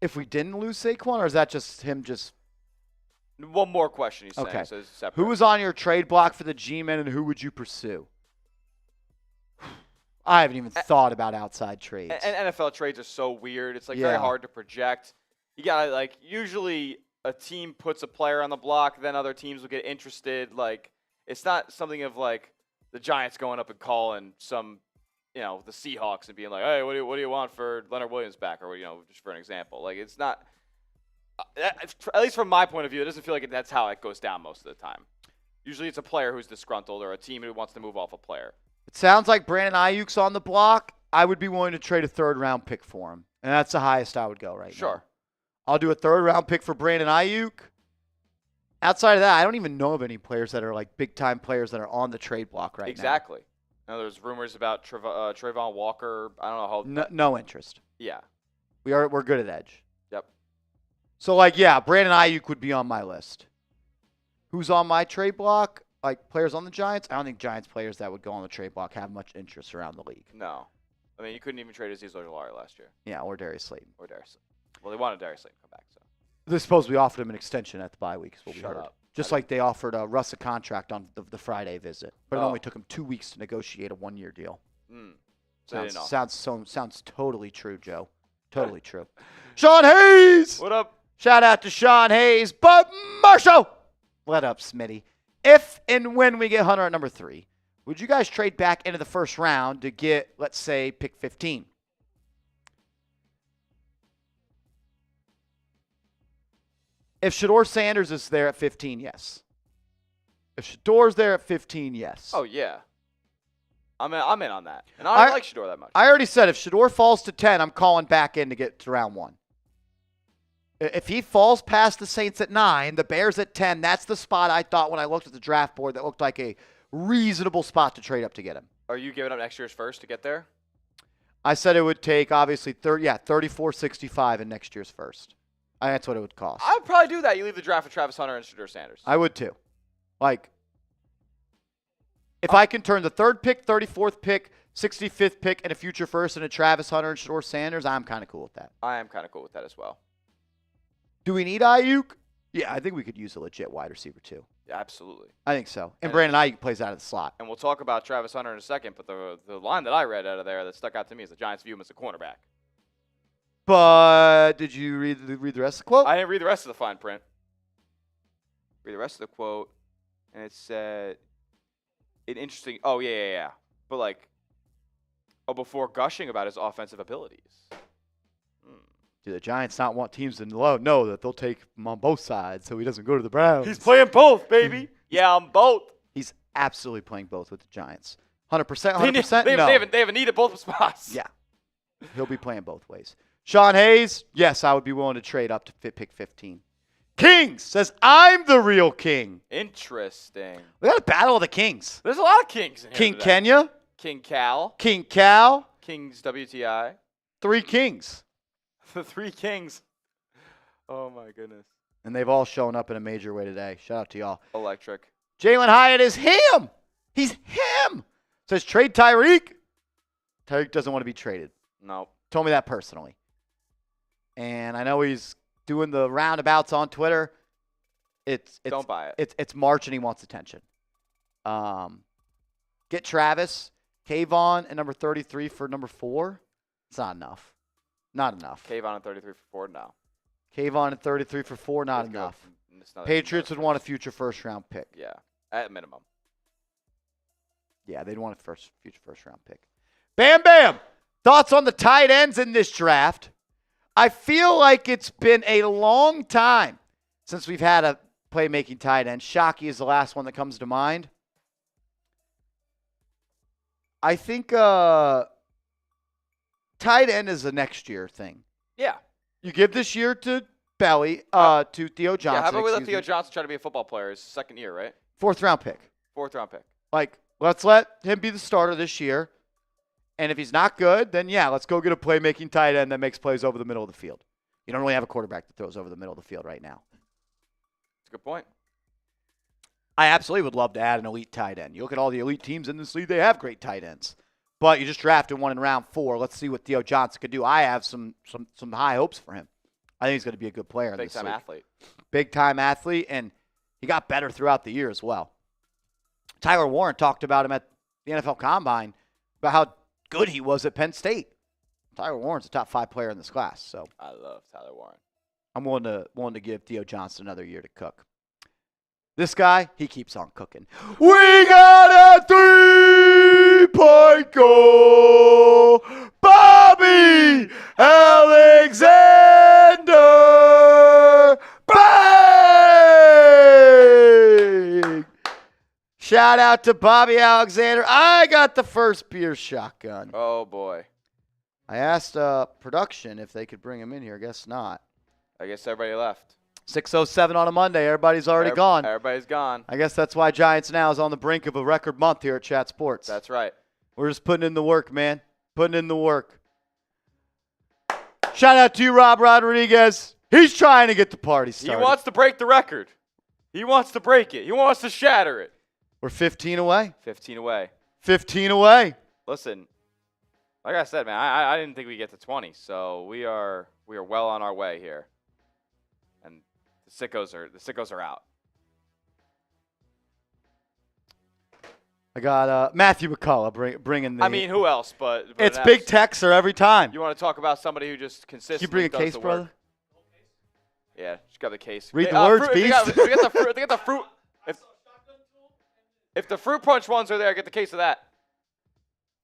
Speaker 1: If we didn't lose Saquon, or is that just him just...
Speaker 2: One more question he's saying.
Speaker 1: Okay.
Speaker 2: So it's separate.
Speaker 1: Who was on your trade block for the G-Men, and who would you pursue? I haven't even thought about outside trades.
Speaker 2: And NFL trades are so weird. It's very
Speaker 1: Yeah.
Speaker 2: hard to project. You got to, usually a team puts a player on the block, then other teams will get interested. It's not something of the Giants going up and calling some, the Seahawks and being like, hey, what do you want for Leonard Williams back? Or, just for an example. It's not, at least from my point of view, it doesn't feel like that's how it goes down most of the time. Usually it's a player who's disgruntled or a team who wants to move off a player.
Speaker 1: It sounds like Brandon Ayuk's on the block. I would be willing to trade a 3rd-round pick for him. And that's the highest I would go right now.
Speaker 2: Sure.
Speaker 1: I'll do a 3rd-round pick for Brandon Ayuk. Outside of that, I don't even know of any players that are big-time players that are on the trade block right now.
Speaker 2: Exactly. Now there's rumors about Trayvon Walker. I don't know how.
Speaker 1: No interest.
Speaker 2: Yeah.
Speaker 1: We're good at edge.
Speaker 2: Yep.
Speaker 1: So, Brandon Ayuk would be on my list. Who's on my trade block? Players on the Giants? I don't think Giants players that would go on the trade block have much interest around the league.
Speaker 2: No. I mean, you couldn't even trade Azeez Ojulari last year.
Speaker 1: Yeah, or Darius Slayton.
Speaker 2: Well, they wanted Darius Slayton to come back, so.
Speaker 1: They supposedly offered him an extension at the bye week, is what we
Speaker 2: Shut
Speaker 1: heard.
Speaker 2: up.
Speaker 1: Just like they offered Russ a contract on the Friday visit. But it
Speaker 2: Oh.
Speaker 1: only took him 2 weeks to negotiate a 1-year deal.
Speaker 2: So they didn't know.
Speaker 1: Sounds totally true, Joe. Totally true. Sean Hayes!
Speaker 2: What up?
Speaker 1: Shout out to Sean Hayes. But Marshall! What up, Smitty? If and when we get Hunter at number 3, would you guys trade back into the 1st round to get, let's say, pick 15? If Shedeur Sanders is there at 15, yes. If Shedeur's there at 15, yes.
Speaker 2: Oh, yeah. I'm in on that. And I don't like Shedeur that much.
Speaker 1: I already said if Shedeur falls to 10, I'm calling back in to get to round 1. If he falls past the Saints at 9, the Bears at 10, that's the spot I thought when I looked at the draft board that looked like a reasonable spot to trade up to get him.
Speaker 2: Are you giving up next year's first to get there?
Speaker 1: I said it would take, obviously, 34.65 in next year's first. That's what it would cost.
Speaker 2: I would probably do that. You leave the draft with Travis Hunter and Shedeur Sanders.
Speaker 1: I would too. If I can turn the 3rd pick, 34th pick, 65th pick, and a future first into Travis Hunter and Shedeur Sanders, I'm kind of cool with that.
Speaker 2: I am kind of cool with that as well.
Speaker 1: Do we need Ayuk? Yeah, I think we could use a legit wide receiver too.
Speaker 2: Yeah, absolutely.
Speaker 1: I think so. And Brandon Ayuk plays out of the slot.
Speaker 2: And we'll talk about Travis Hunter in a second, but the line that I read out of there that stuck out to me is the Giants view him as a cornerback.
Speaker 1: But did you read the rest of the quote?
Speaker 2: I didn't read the rest of the fine print. Read the rest of the quote, and it said, an interesting, yeah. But before gushing about his offensive abilities.
Speaker 1: Do the Giants not want teams to know that they'll take him on both sides so he doesn't go to the Browns?
Speaker 2: He's playing both, baby. Yeah, I'm both.
Speaker 1: He's absolutely playing both with the Giants. 100%, 100%?
Speaker 2: They
Speaker 1: No.
Speaker 2: have a need at both spots.
Speaker 1: Yeah. He'll be playing both ways. Sean Hayes, yes, I would be willing to trade up to pick 15. Kings says, I'm the real king.
Speaker 2: Interesting.
Speaker 1: We got a battle of the kings.
Speaker 2: There's a lot of kings in here
Speaker 1: King
Speaker 2: today.
Speaker 1: Kenya,
Speaker 2: King Cal.
Speaker 1: King Cal,
Speaker 2: Kings WTI.
Speaker 1: 3 kings.
Speaker 2: The 3 kings. Oh, my goodness.
Speaker 1: And they've all shown up in a major way today. Shout out to y'all.
Speaker 2: Electric.
Speaker 1: Jalin Hyatt is him. He's him. Says trade Tyreek. Tyreek doesn't want to be traded.
Speaker 2: No.
Speaker 1: Told me that personally. And I know he's doing the roundabouts on Twitter.
Speaker 2: Don't buy it.
Speaker 1: It's March and he wants attention. Get Travis, Kayvon, and number 33 for number 4. It's not enough. Not enough.
Speaker 2: Kayvon at 33 for 4? No.
Speaker 1: Kayvon at 33 for 4, not
Speaker 2: Let's go.
Speaker 1: enough.
Speaker 2: It's not
Speaker 1: Patriots
Speaker 2: enough.
Speaker 1: would want a future first-round pick.
Speaker 2: Yeah, at minimum.
Speaker 1: Yeah, they'd want a future first-round pick. Bam, bam. Thoughts on the tight ends in this draft? I feel like it's been a long time since we've had a playmaking tight end. Shockey is the last one that comes to mind. I think tight end is a next year thing.
Speaker 2: Yeah.
Speaker 1: You give this year to to Theo Johnson.
Speaker 2: Yeah, how about we let
Speaker 1: excuse
Speaker 2: Theo
Speaker 1: me.
Speaker 2: Johnson try to be a football player his second year, right?
Speaker 1: 4th-round pick.
Speaker 2: 4th-round pick.
Speaker 1: Like, let's let him be the starter this year. And if he's not good, then, yeah, let's go get a playmaking tight end that makes plays over the middle of the field. You don't really have a quarterback that throws over the middle of the field right now.
Speaker 2: That's a good point.
Speaker 1: I absolutely would love to add an elite tight end. You look at all the elite teams in this league, they have great tight ends. But you just drafted one in round 4. Let's see what Theo Johnson could do. I have some high hopes for him. I think he's going to be a good player in this
Speaker 2: Big-time
Speaker 1: league.
Speaker 2: athlete.
Speaker 1: Big-time athlete, and he got better throughout the year as well. Tyler Warren talked about him at the NFL Combine, about how good he was at Penn State. Tyler Warren's a top 5 player in this class, so
Speaker 2: I love Tyler Warren.
Speaker 1: I'm willing to give Theo Johnson another year to cook. This guy, he keeps on cooking. We got a 3-point goal. Bobby Alexander. Bang! Shout out to Bobby Alexander. I got the first beer shotgun.
Speaker 2: Oh, boy.
Speaker 1: I asked production if they could bring him in here. I guess not.
Speaker 2: I guess everybody left.
Speaker 1: 6:07 on a Monday. Everybody's already gone.
Speaker 2: Everybody's gone.
Speaker 1: I guess that's why Giants Now is on the brink of a record month here at Chat Sports.
Speaker 2: That's right.
Speaker 1: We're just putting in the work, man. Putting in the work. Shout out to you, Rob Rodriguez. He's trying to get the party started.
Speaker 2: He wants to break the record. He wants to break it. He wants to shatter it.
Speaker 1: We're 15 away.
Speaker 2: 15 away.
Speaker 1: 15 away.
Speaker 2: Listen, like I said, man, I didn't think we'd get to 20, so we are well on our way here. And the sickos are out.
Speaker 1: I got Matthew McCullough bringing the.
Speaker 2: I mean, who else? But
Speaker 1: it's Big Texer every time.
Speaker 2: You want to talk about somebody who just consistently
Speaker 1: Can you bring a
Speaker 2: does
Speaker 1: case,
Speaker 2: the
Speaker 1: brother?
Speaker 2: work. Yeah, just got the case.
Speaker 1: Read the words,
Speaker 2: They got
Speaker 1: beast.
Speaker 2: the fruit. They got the fruit. If the fruit punch ones are there, get the case of that.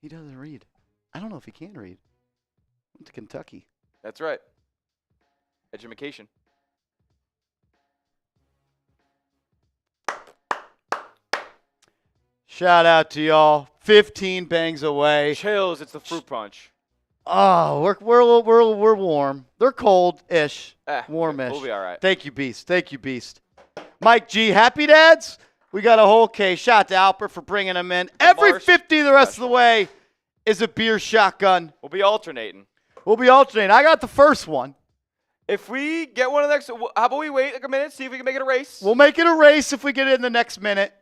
Speaker 1: He doesn't read. I don't know if he can read. Went to Kentucky.
Speaker 2: That's right. Education.
Speaker 1: Shout out to y'all. 15 bangs away.
Speaker 2: Chills. It's the fruit punch.
Speaker 1: Oh, we're warm. They're cold-ish. Warmish.
Speaker 2: We'll be all right.
Speaker 1: Thank you, Beast. Thank you, Beast. Mike G, happy dads? We got a whole case. Shout out to Alper for bringing them in. Every
Speaker 2: Marsh
Speaker 1: 50 the rest of the way is a beer shotgun.
Speaker 2: We'll be alternating.
Speaker 1: We'll be alternating. I got the first one.
Speaker 2: If we get one of the next, how about we wait like a minute, see if we can make it a race?
Speaker 1: We'll make it a race if we get it in the next minute.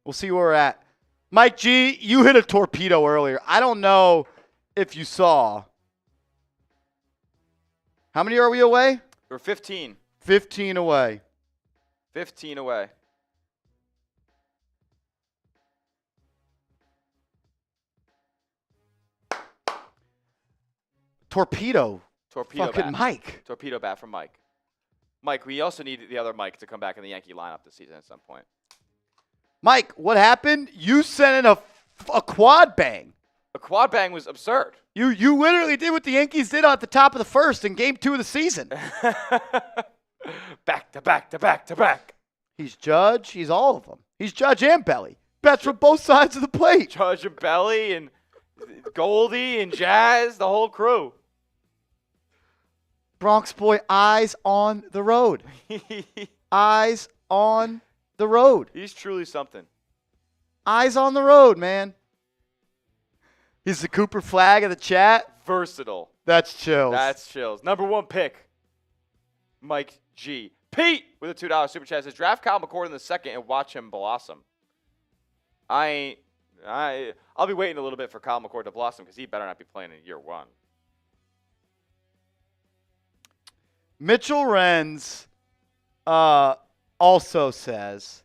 Speaker 1: We'll see where we're at. Mike G, you hit a torpedo earlier. I don't know if you saw. How many are we away?
Speaker 2: We're 15.
Speaker 1: 15 away.
Speaker 2: 15 away.
Speaker 1: Torpedo.
Speaker 2: Torpedo
Speaker 1: Fucking
Speaker 2: bat.
Speaker 1: Mike.
Speaker 2: Torpedo bat from Mike. Mike, we also need the other Mike to come back in the Yankee lineup this season at some point.
Speaker 1: Mike, what happened? You sent in a quad bang.
Speaker 2: A quad bang was absurd.
Speaker 1: You literally did what the Yankees did at the top of the first in game 2 of the season.
Speaker 2: Back to back to back to back.
Speaker 1: He's Judge. He's all of them. He's Judge and Belly. Bets from both sides of the plate.
Speaker 2: Judge and Belly and Goldie and Jazz, the whole crew.
Speaker 1: Bronx boy, eyes on the road. Eyes on the road.
Speaker 2: He's truly something.
Speaker 1: Eyes on the road, man. He's the Cooper flag of the chat.
Speaker 2: Versatile.
Speaker 1: That's chills.
Speaker 2: That's chills. Number 1 pick, Mike G. Pete with a $2 super chat says, draft Kyle McCord in the second and watch him blossom. I'll be waiting a little bit for Kyle McCord to blossom because he better not be playing in year 1.
Speaker 1: Mitchell Renz also says,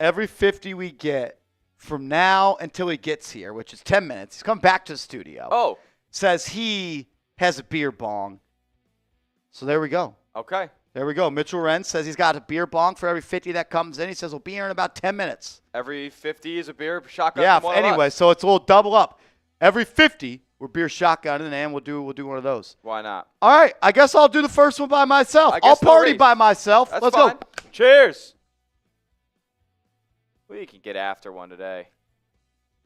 Speaker 1: every 50 we get from now until he gets here, which is 10 minutes, he's come back to the studio, says he has a beer bong. So there we go.
Speaker 2: Okay.
Speaker 1: There we go. Mitchell Renz says he's got a beer bong for every 50 that comes in. He says we'll be here in about 10 minutes.
Speaker 2: Every 50 is a beer shotgun.
Speaker 1: Yeah, anyway, so it's a little double up. Every 50, we're beer shotgunning, and we'll do one of those.
Speaker 2: Why not?
Speaker 1: All right, I guess I'll do the first one by myself. I'll party by myself.
Speaker 2: That's
Speaker 1: Let's
Speaker 2: fine.
Speaker 1: go.
Speaker 2: Cheers. We can get after one today.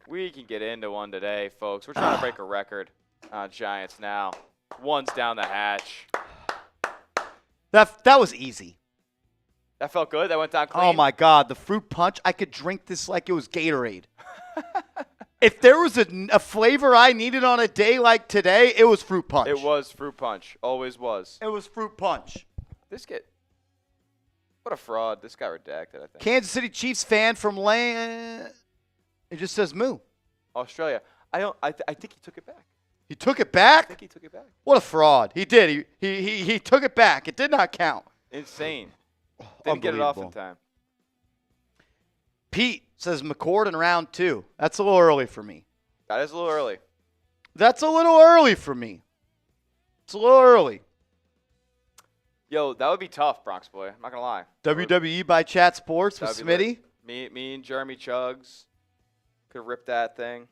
Speaker 2: We can get into one today, folks. We're trying to break a record on Giants now. One's down the hatch.
Speaker 1: That was easy.
Speaker 2: That felt good? That went down clean?
Speaker 1: Oh, my God. The fruit punch, I could drink this like it was Gatorade. If there was a flavor I needed on a day like today, it was fruit punch.
Speaker 2: It was fruit punch. Always was.
Speaker 1: It was fruit punch.
Speaker 2: What a fraud. This got redacted, I think.
Speaker 1: Kansas City Chiefs fan from It just says moo.
Speaker 2: Australia. I think he took it back.
Speaker 1: He took it back?
Speaker 2: I think he took it back.
Speaker 1: What a fraud. He did. He took it back. It did not count.
Speaker 2: Insane. Didn't get it off in time.
Speaker 1: Pete says McCord in round 2. That's a little early for me.
Speaker 2: That is a little early.
Speaker 1: That's a little early for me. It's a little early.
Speaker 2: Yo, that would be tough, Bronx boy. I'm not going to lie.
Speaker 1: WWE by Chat Sports with Smitty.
Speaker 2: Me and Jeremy Chugs could rip that thing.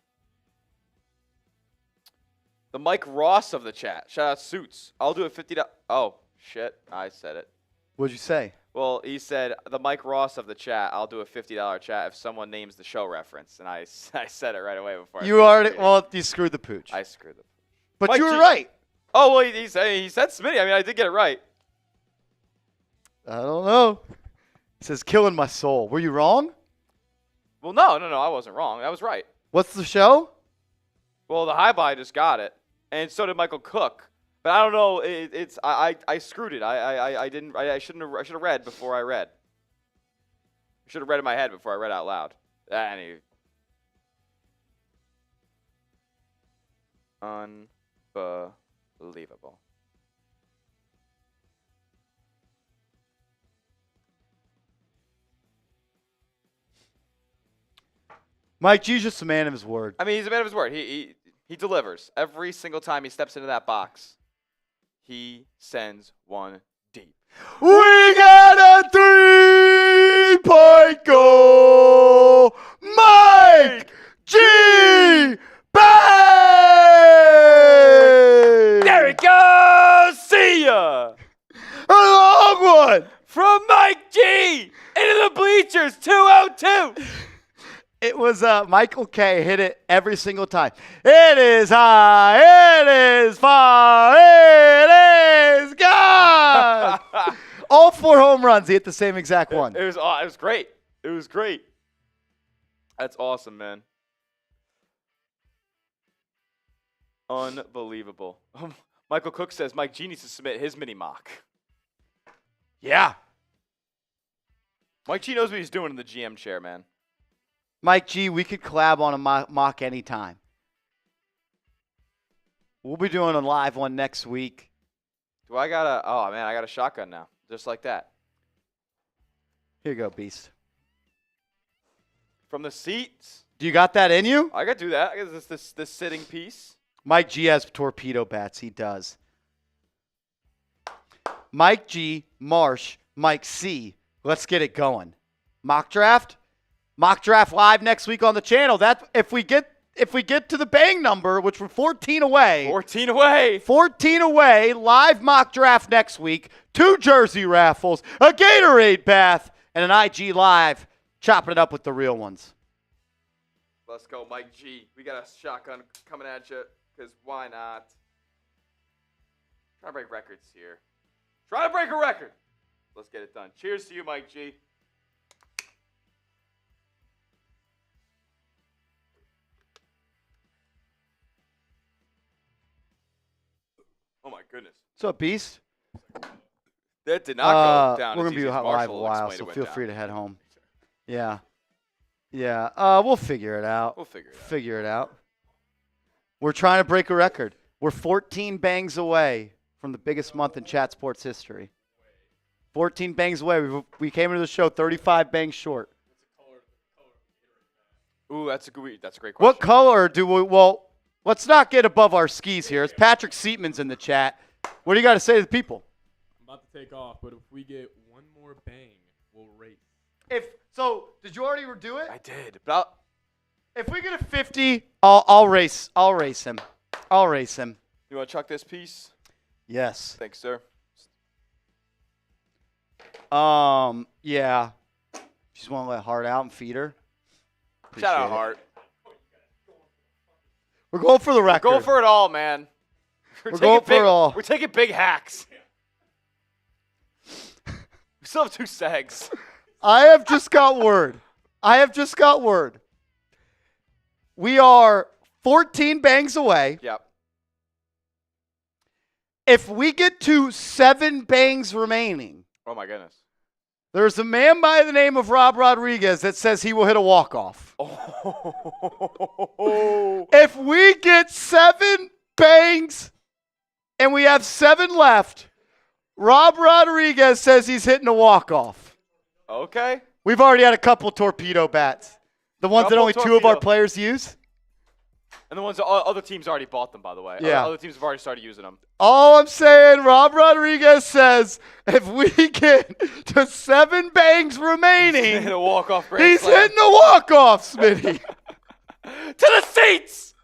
Speaker 2: The Mike Ross of the chat. Shout out Suits. I'll do a $50. Oh, shit. I said it.
Speaker 1: What'd you say?
Speaker 2: Well, he said, the Mike Ross of the chat, I'll do a $50 chat if someone names the show reference. And I said it right away before
Speaker 1: you screwed the pooch.
Speaker 2: I screwed the pooch.
Speaker 1: But
Speaker 2: Mike
Speaker 1: you were right.
Speaker 2: Oh, well, he said Smitty. I mean, I did get it right.
Speaker 1: I don't know. It says killing my soul. Were you wrong?
Speaker 2: Well, no, I wasn't wrong. That was right.
Speaker 1: What's the show?
Speaker 2: Well, the high buy just got it. And so did Michael Cook. But I don't know. I screwed it. I should have read before I read. I should have read in my head before I read out loud. Anyway. Unbelievable.
Speaker 1: Mike G's just a man of his word.
Speaker 2: I mean, he's a man of his word. He delivers. Every single time he steps into that box, he sends one deep.
Speaker 1: We got a 3-point goal. Mike G. Bang!
Speaker 2: There it goes. See ya.
Speaker 1: A long one.
Speaker 2: From Mike G. Into the bleachers. 202.
Speaker 1: It was Michael K. hit it every single time. It is high. It is far. It is gone. All 4 home runs. He hit the same exact one.
Speaker 2: It was great. It was great. That's awesome, man. Unbelievable. Michael Cook says Mike G needs to submit his mini mock.
Speaker 1: Yeah.
Speaker 2: Mike G knows what he's doing in the GM chair, man.
Speaker 1: Mike G, we could collab on a mock anytime. We'll be doing a live one next week.
Speaker 2: I got a shotgun now. Just like that.
Speaker 1: Here you go, Beast.
Speaker 2: From the seats.
Speaker 1: Do you got that in you?
Speaker 2: I got to do that. I got this sitting piece.
Speaker 1: Mike G has torpedo bats. He does. Mike G, Marsh, Mike C. Let's get it going. Mock draft? Mock draft live next week on the channel. That if we get to the bang number, which we're 14 away.
Speaker 2: 14 away.
Speaker 1: 14 away. Live mock draft next week. 2 jersey raffles, a Gatorade bath, and an IG live chopping it up with the real ones.
Speaker 2: Let's go, Mike G. We got a shotgun coming at you, because why not? Trying to break records here. Trying to break a record. Let's get it done. Cheers to you, Mike G. Oh, my goodness.
Speaker 1: What's up, Beast?
Speaker 2: That did not go down.
Speaker 1: We're
Speaker 2: as
Speaker 1: going to be
Speaker 2: easy as
Speaker 1: live a
Speaker 2: Marshall
Speaker 1: while,
Speaker 2: explained
Speaker 1: so
Speaker 2: it went
Speaker 1: feel
Speaker 2: down.
Speaker 1: free to head home. Yeah. We'll figure it out. Figure it out. We're trying to break a record. We're 14 bangs away from the biggest month in chat sports history. 14 bangs away. We came into the show 35 bangs short.
Speaker 2: Ooh, that's a great question.
Speaker 1: What color do we – well, let's not get above our skis here. It's Patrick Seatman's in the chat. What do you got to say to the people?
Speaker 4: I'm about to take off, but if we get one more bang, we'll race.
Speaker 1: Did you already do it?
Speaker 2: I did, but
Speaker 1: If we get a 50, I'll race him. I'll race him.
Speaker 2: you want to chuck this piece?
Speaker 1: Yes.
Speaker 2: Thanks, sir.
Speaker 1: Yeah. Just want to let Hart out and feed her.
Speaker 2: Shout out,
Speaker 1: Appreciate it.
Speaker 2: Hart.
Speaker 1: We're going for the record.
Speaker 2: Go for it all, man.
Speaker 1: We're going for it all.
Speaker 2: We're taking big hacks. We still have 2 segs.
Speaker 1: I have just got word. We are 14 bangs away.
Speaker 2: Yep.
Speaker 1: If we get to 7 bangs remaining,
Speaker 2: Oh, my goodness.
Speaker 1: there's a man by the name of Rob Rodriguez that says he will hit a walk-off.
Speaker 2: Oh.
Speaker 1: If we get 7 bangs and we have 7 left, Rob Rodriguez says he's hitting a walk-off.
Speaker 2: Okay.
Speaker 1: We've already had a couple torpedo bats. The ones that
Speaker 2: Couple
Speaker 1: only 2 of our
Speaker 2: torpedo.
Speaker 1: players use.
Speaker 2: And the ones that other teams already bought them, by the way.
Speaker 1: Yeah.
Speaker 2: Other teams have already started using them.
Speaker 1: All I'm saying, Rob Rodriguez says if we get to 7 bangs remaining,
Speaker 2: Hit a walk-off grand
Speaker 1: he's
Speaker 2: slam.
Speaker 1: hitting a walk-off, Smitty.
Speaker 2: To the seats!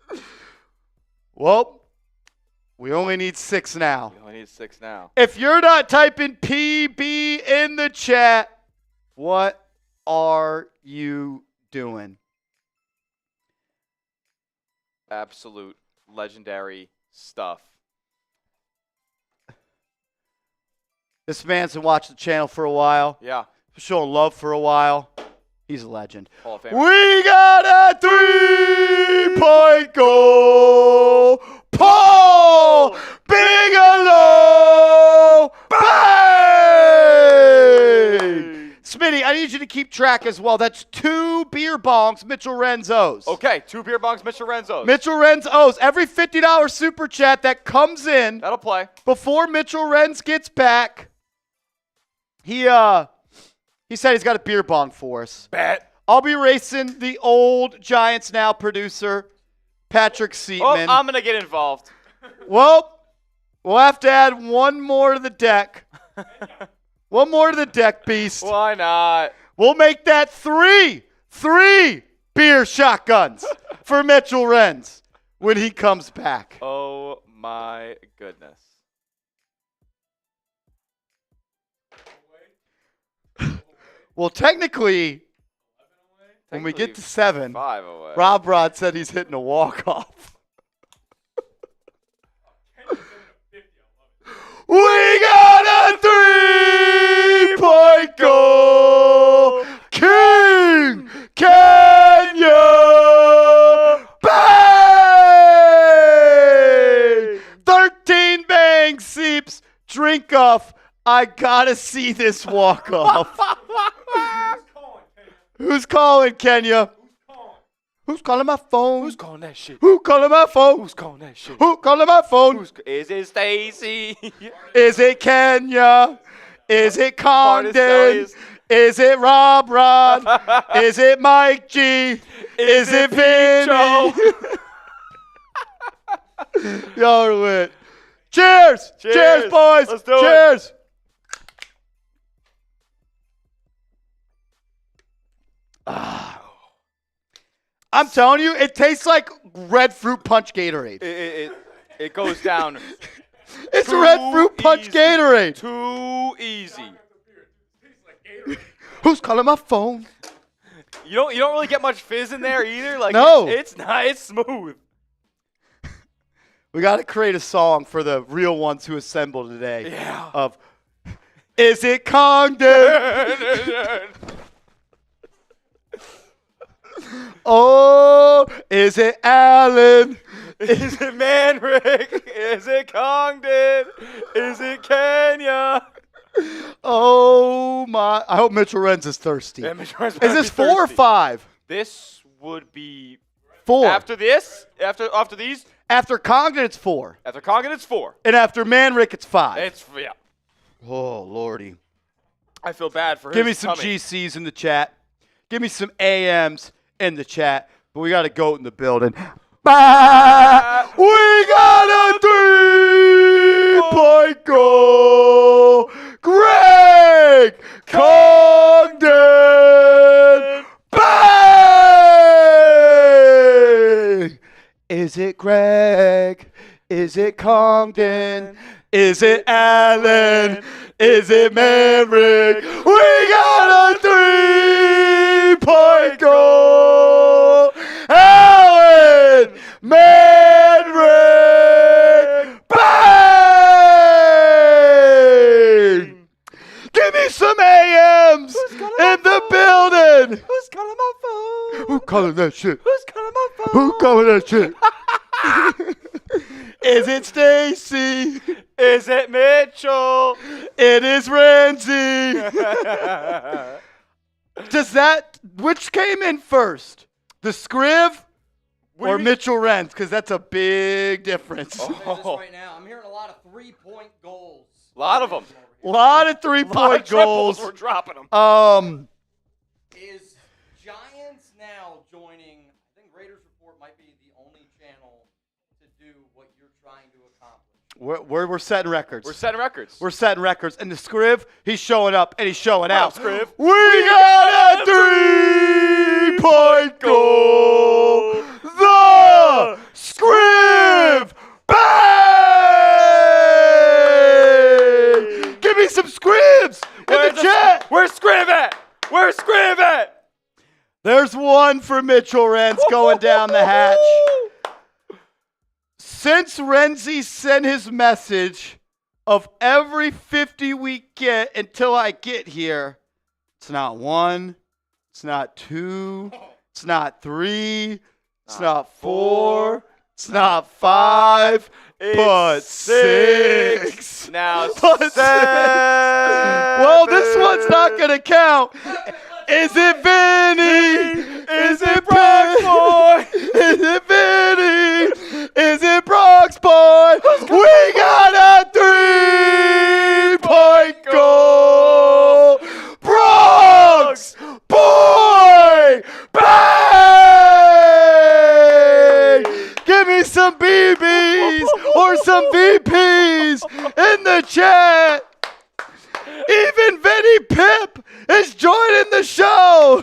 Speaker 1: Well, we only need 6 now.
Speaker 2: We only need 6 now.
Speaker 1: If you're not typing PB in the chat, what are you doing?
Speaker 2: Absolute legendary stuff.
Speaker 1: This man's been watching the channel for a while,
Speaker 2: Yeah.
Speaker 1: showing love for a while. He's a legend.
Speaker 2: Hall of Famer.
Speaker 1: We got a 3-point goal. Paul Bigelow. Bang! Smitty, I need you to keep track as well. That's 2 beer bongs, Mitchell Renzo's.
Speaker 2: Okay, 2 beer bongs, Mitchell Renzo's.
Speaker 1: Mitchell Renzo's. Every $50 super chat that comes in
Speaker 2: That'll play.
Speaker 1: before Mitchell Renz gets back, he said he's got a beer bong for us.
Speaker 2: Bet.
Speaker 1: I'll be racing the old Giants Now producer, Patrick
Speaker 2: Oh,
Speaker 1: Seatman.
Speaker 2: I'm going to get involved.
Speaker 1: Well, we'll have to add one more to the deck. One more to the deck, Beast.
Speaker 2: Why not?
Speaker 1: We'll make that 3 beer shotguns for Mitchell Renz when he comes back.
Speaker 2: Oh, my goodness.
Speaker 1: Well, technically, when we get to 7,
Speaker 2: 5 away.
Speaker 1: Rob Rod said he's hitting a walk-off. We got a 3-point goal. King Kenya. Bang! 13 bang seeps. Drink off. I gotta see this walk-off. Who's calling, Kenya? Who's calling my phone?
Speaker 2: Who's calling that shit?
Speaker 1: Who calling my phone?
Speaker 2: Who's calling that shit?
Speaker 1: Who calling my phone?
Speaker 2: Is it Stacy?
Speaker 1: Is it Kenya? Is it Condon?
Speaker 2: Marticellius.
Speaker 1: Is it Rob Rod? Is it Mike G? Is it Vinny? Y'all are lit. Cheers! Cheers, boys!
Speaker 2: Let's do it.
Speaker 1: Cheers! I'm telling you, it tastes like red fruit punch Gatorade.
Speaker 2: It goes down
Speaker 1: It's
Speaker 2: too
Speaker 1: red fruit punch
Speaker 2: easy.
Speaker 1: Gatorade.
Speaker 2: Too easy.
Speaker 1: Who's calling my phone?
Speaker 2: You don't really get much fizz in there either. Like
Speaker 1: No.
Speaker 2: it's nice, smooth.
Speaker 1: We got to create a song for the real ones who assembled today.
Speaker 2: Yeah.
Speaker 1: Of, is it Congdon? Oh, is it Allen?
Speaker 2: Is it Manrick? Is it Congdon? Is it Kenya?
Speaker 1: Oh my! I hope Mitchell Renz is thirsty.
Speaker 2: Yeah, Mitch Morris
Speaker 1: Is
Speaker 2: better
Speaker 1: this
Speaker 2: be
Speaker 1: 4 or
Speaker 2: thirsty.
Speaker 1: 5?
Speaker 2: This would be
Speaker 1: 4.
Speaker 2: after this. After these.
Speaker 1: After Congdon, it's 4,
Speaker 2: After Congdon, it's 4.
Speaker 1: and after Manrick, it's 5.
Speaker 2: It's yeah.
Speaker 1: Oh lordy!
Speaker 2: I feel bad for
Speaker 1: Give me
Speaker 2: his
Speaker 1: some
Speaker 2: tummy.
Speaker 1: GCs in the chat. Give me some AMs in the chat. But we got a GOAT in the building. Bah! We got a 3-point goal. Greg Congdon. Bang! Is it Greg? Is it Congdon? Is it Allen? Is it Manrick? We got a 3-point goal. Allen Manrick. Bang! Give me some AMs in the building.
Speaker 2: Who's calling my phone?
Speaker 1: Who calling that shit?
Speaker 2: Who's calling my phone?
Speaker 1: Who calling that shit? Is it Stacy?
Speaker 2: Is it Mitchell?
Speaker 1: It is Ramsey. Which came in first? The Scriv
Speaker 2: What do
Speaker 1: or
Speaker 2: you mean?
Speaker 1: Mitchell Renz? Because that's a big difference.
Speaker 2: Oh.
Speaker 5: This right now. I'm hearing a lot of 3-point goals.
Speaker 2: A lot of them.
Speaker 1: A lot of
Speaker 2: A lot
Speaker 1: 3-point
Speaker 2: of triples.
Speaker 1: goals.
Speaker 2: We're dropping them.
Speaker 5: Is Giants now joining? I think Raiders Report might be the only channel to do what you're trying to accomplish.
Speaker 1: We're setting records.
Speaker 2: We're setting records.
Speaker 1: We're setting records. And the Scriv, he's showing up and he's showing out.
Speaker 2: up, Scriv?
Speaker 1: We got a 3-point goal. The Scriv. Bang! Give me some Scribs in the chat.
Speaker 2: Where's Scriv at? Where's Scriv at?
Speaker 1: There's one for Mitchell Renz going down the hatch. Since Renzi sent his message of every 50 we get until I get here, it's not 1, it's not 2, it's not 3, it's not 4, it's not 5, but 6.
Speaker 2: Now
Speaker 1: But 6. Well, this one's not going to count. Is it Vinny? Is it Bronx Boy? Is it Vinny? Is it Bronx Boy? We got a 3-point goal. Bronx Boy! Bang! Give me some BBs or some VPs in the chat. Even Vinny Pip is joining the show.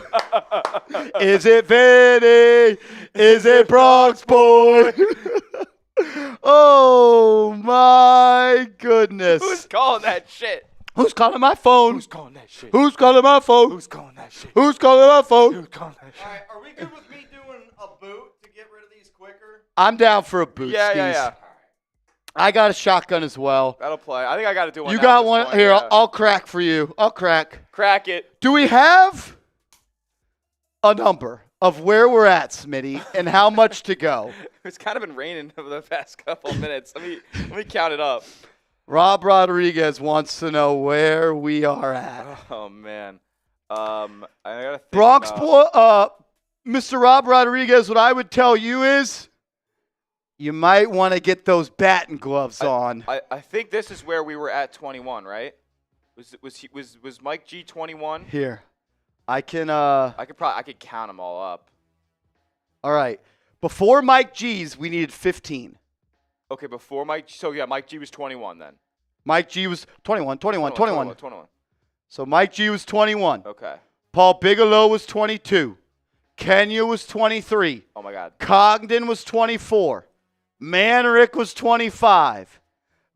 Speaker 1: Is it Vinny? Is it Bronx Boy? Oh my goodness.
Speaker 2: Who's calling that shit?
Speaker 1: Who's calling my phone?
Speaker 2: Who's calling that shit?
Speaker 1: Who's calling my phone?
Speaker 2: Who's calling that shit?
Speaker 1: Who's calling my phone?
Speaker 2: Who's calling that shit?
Speaker 5: All right, are we good with me doing a boot to get rid of these quicker?
Speaker 1: I'm down for a boot.
Speaker 2: Yeah, yeah,
Speaker 1: Steez.
Speaker 2: yeah.
Speaker 1: I got a shotgun as well.
Speaker 2: That'll play. I think I got to do one.
Speaker 1: You
Speaker 2: now
Speaker 1: got
Speaker 2: at this
Speaker 1: one?
Speaker 2: point,
Speaker 1: Here,
Speaker 2: yeah.
Speaker 1: I'll crack for you. I'll crack.
Speaker 2: Crack it.
Speaker 1: Do we have a number of where we're at, Smitty, and how much to go?
Speaker 2: It's kind of been raining over the past couple of minutes. Let me count it up.
Speaker 1: Rob Rodriguez wants to know where we are at.
Speaker 2: Oh man. I gotta think
Speaker 1: Bronx
Speaker 2: about-
Speaker 1: boy, Mr. Rob Rodriguez, what I would tell you is you might want to get those batting gloves on.
Speaker 2: I think this is where we were at 21, right? Was Mike G 21?
Speaker 1: Here. I can
Speaker 2: I could count them all up.
Speaker 1: all right. Before Mike G's, we needed 15.
Speaker 2: Okay, before Mike. So yeah, Mike G was 21 then.
Speaker 1: Mike G was 21.
Speaker 2: 21.
Speaker 1: So Mike G was 21.
Speaker 2: Okay.
Speaker 1: Paul Bigelow was 22. Kenya was 23.
Speaker 2: Oh my God.
Speaker 1: Congdon was 24. Manrick was 25.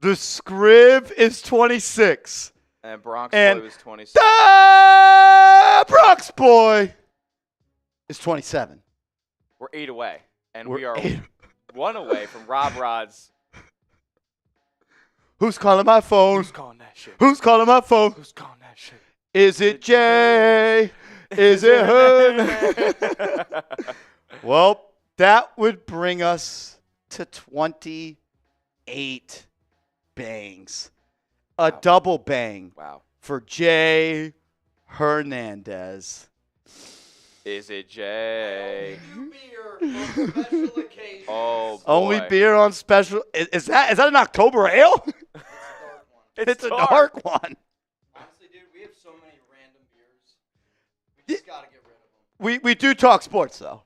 Speaker 1: The Scriv is 26.
Speaker 2: And Bronx
Speaker 1: And
Speaker 2: Boy was 26.
Speaker 1: the Bronx Boy is 27.
Speaker 2: We're 8 away. And
Speaker 1: We're
Speaker 2: we are
Speaker 1: 8.
Speaker 2: 1 away from Rob Rod's.
Speaker 1: Who's calling my phone?
Speaker 2: Who's calling that shit?
Speaker 1: Who's calling my phone?
Speaker 2: Who's calling that shit?
Speaker 1: Is it Jay? Is it her? Well, that would bring us to 28 bangs. A double bang
Speaker 2: Wow.
Speaker 1: for Jay Hernandez.
Speaker 2: Is it Jay?
Speaker 5: New beer for special occasion.
Speaker 2: Oh, boy.
Speaker 1: Only beer on special. Is that an October ale?
Speaker 5: It's a dark one.
Speaker 1: It's a dark one.
Speaker 5: Honestly, dude, we have so many random beers. We just gotta get rid of them.
Speaker 1: We do talk sports though.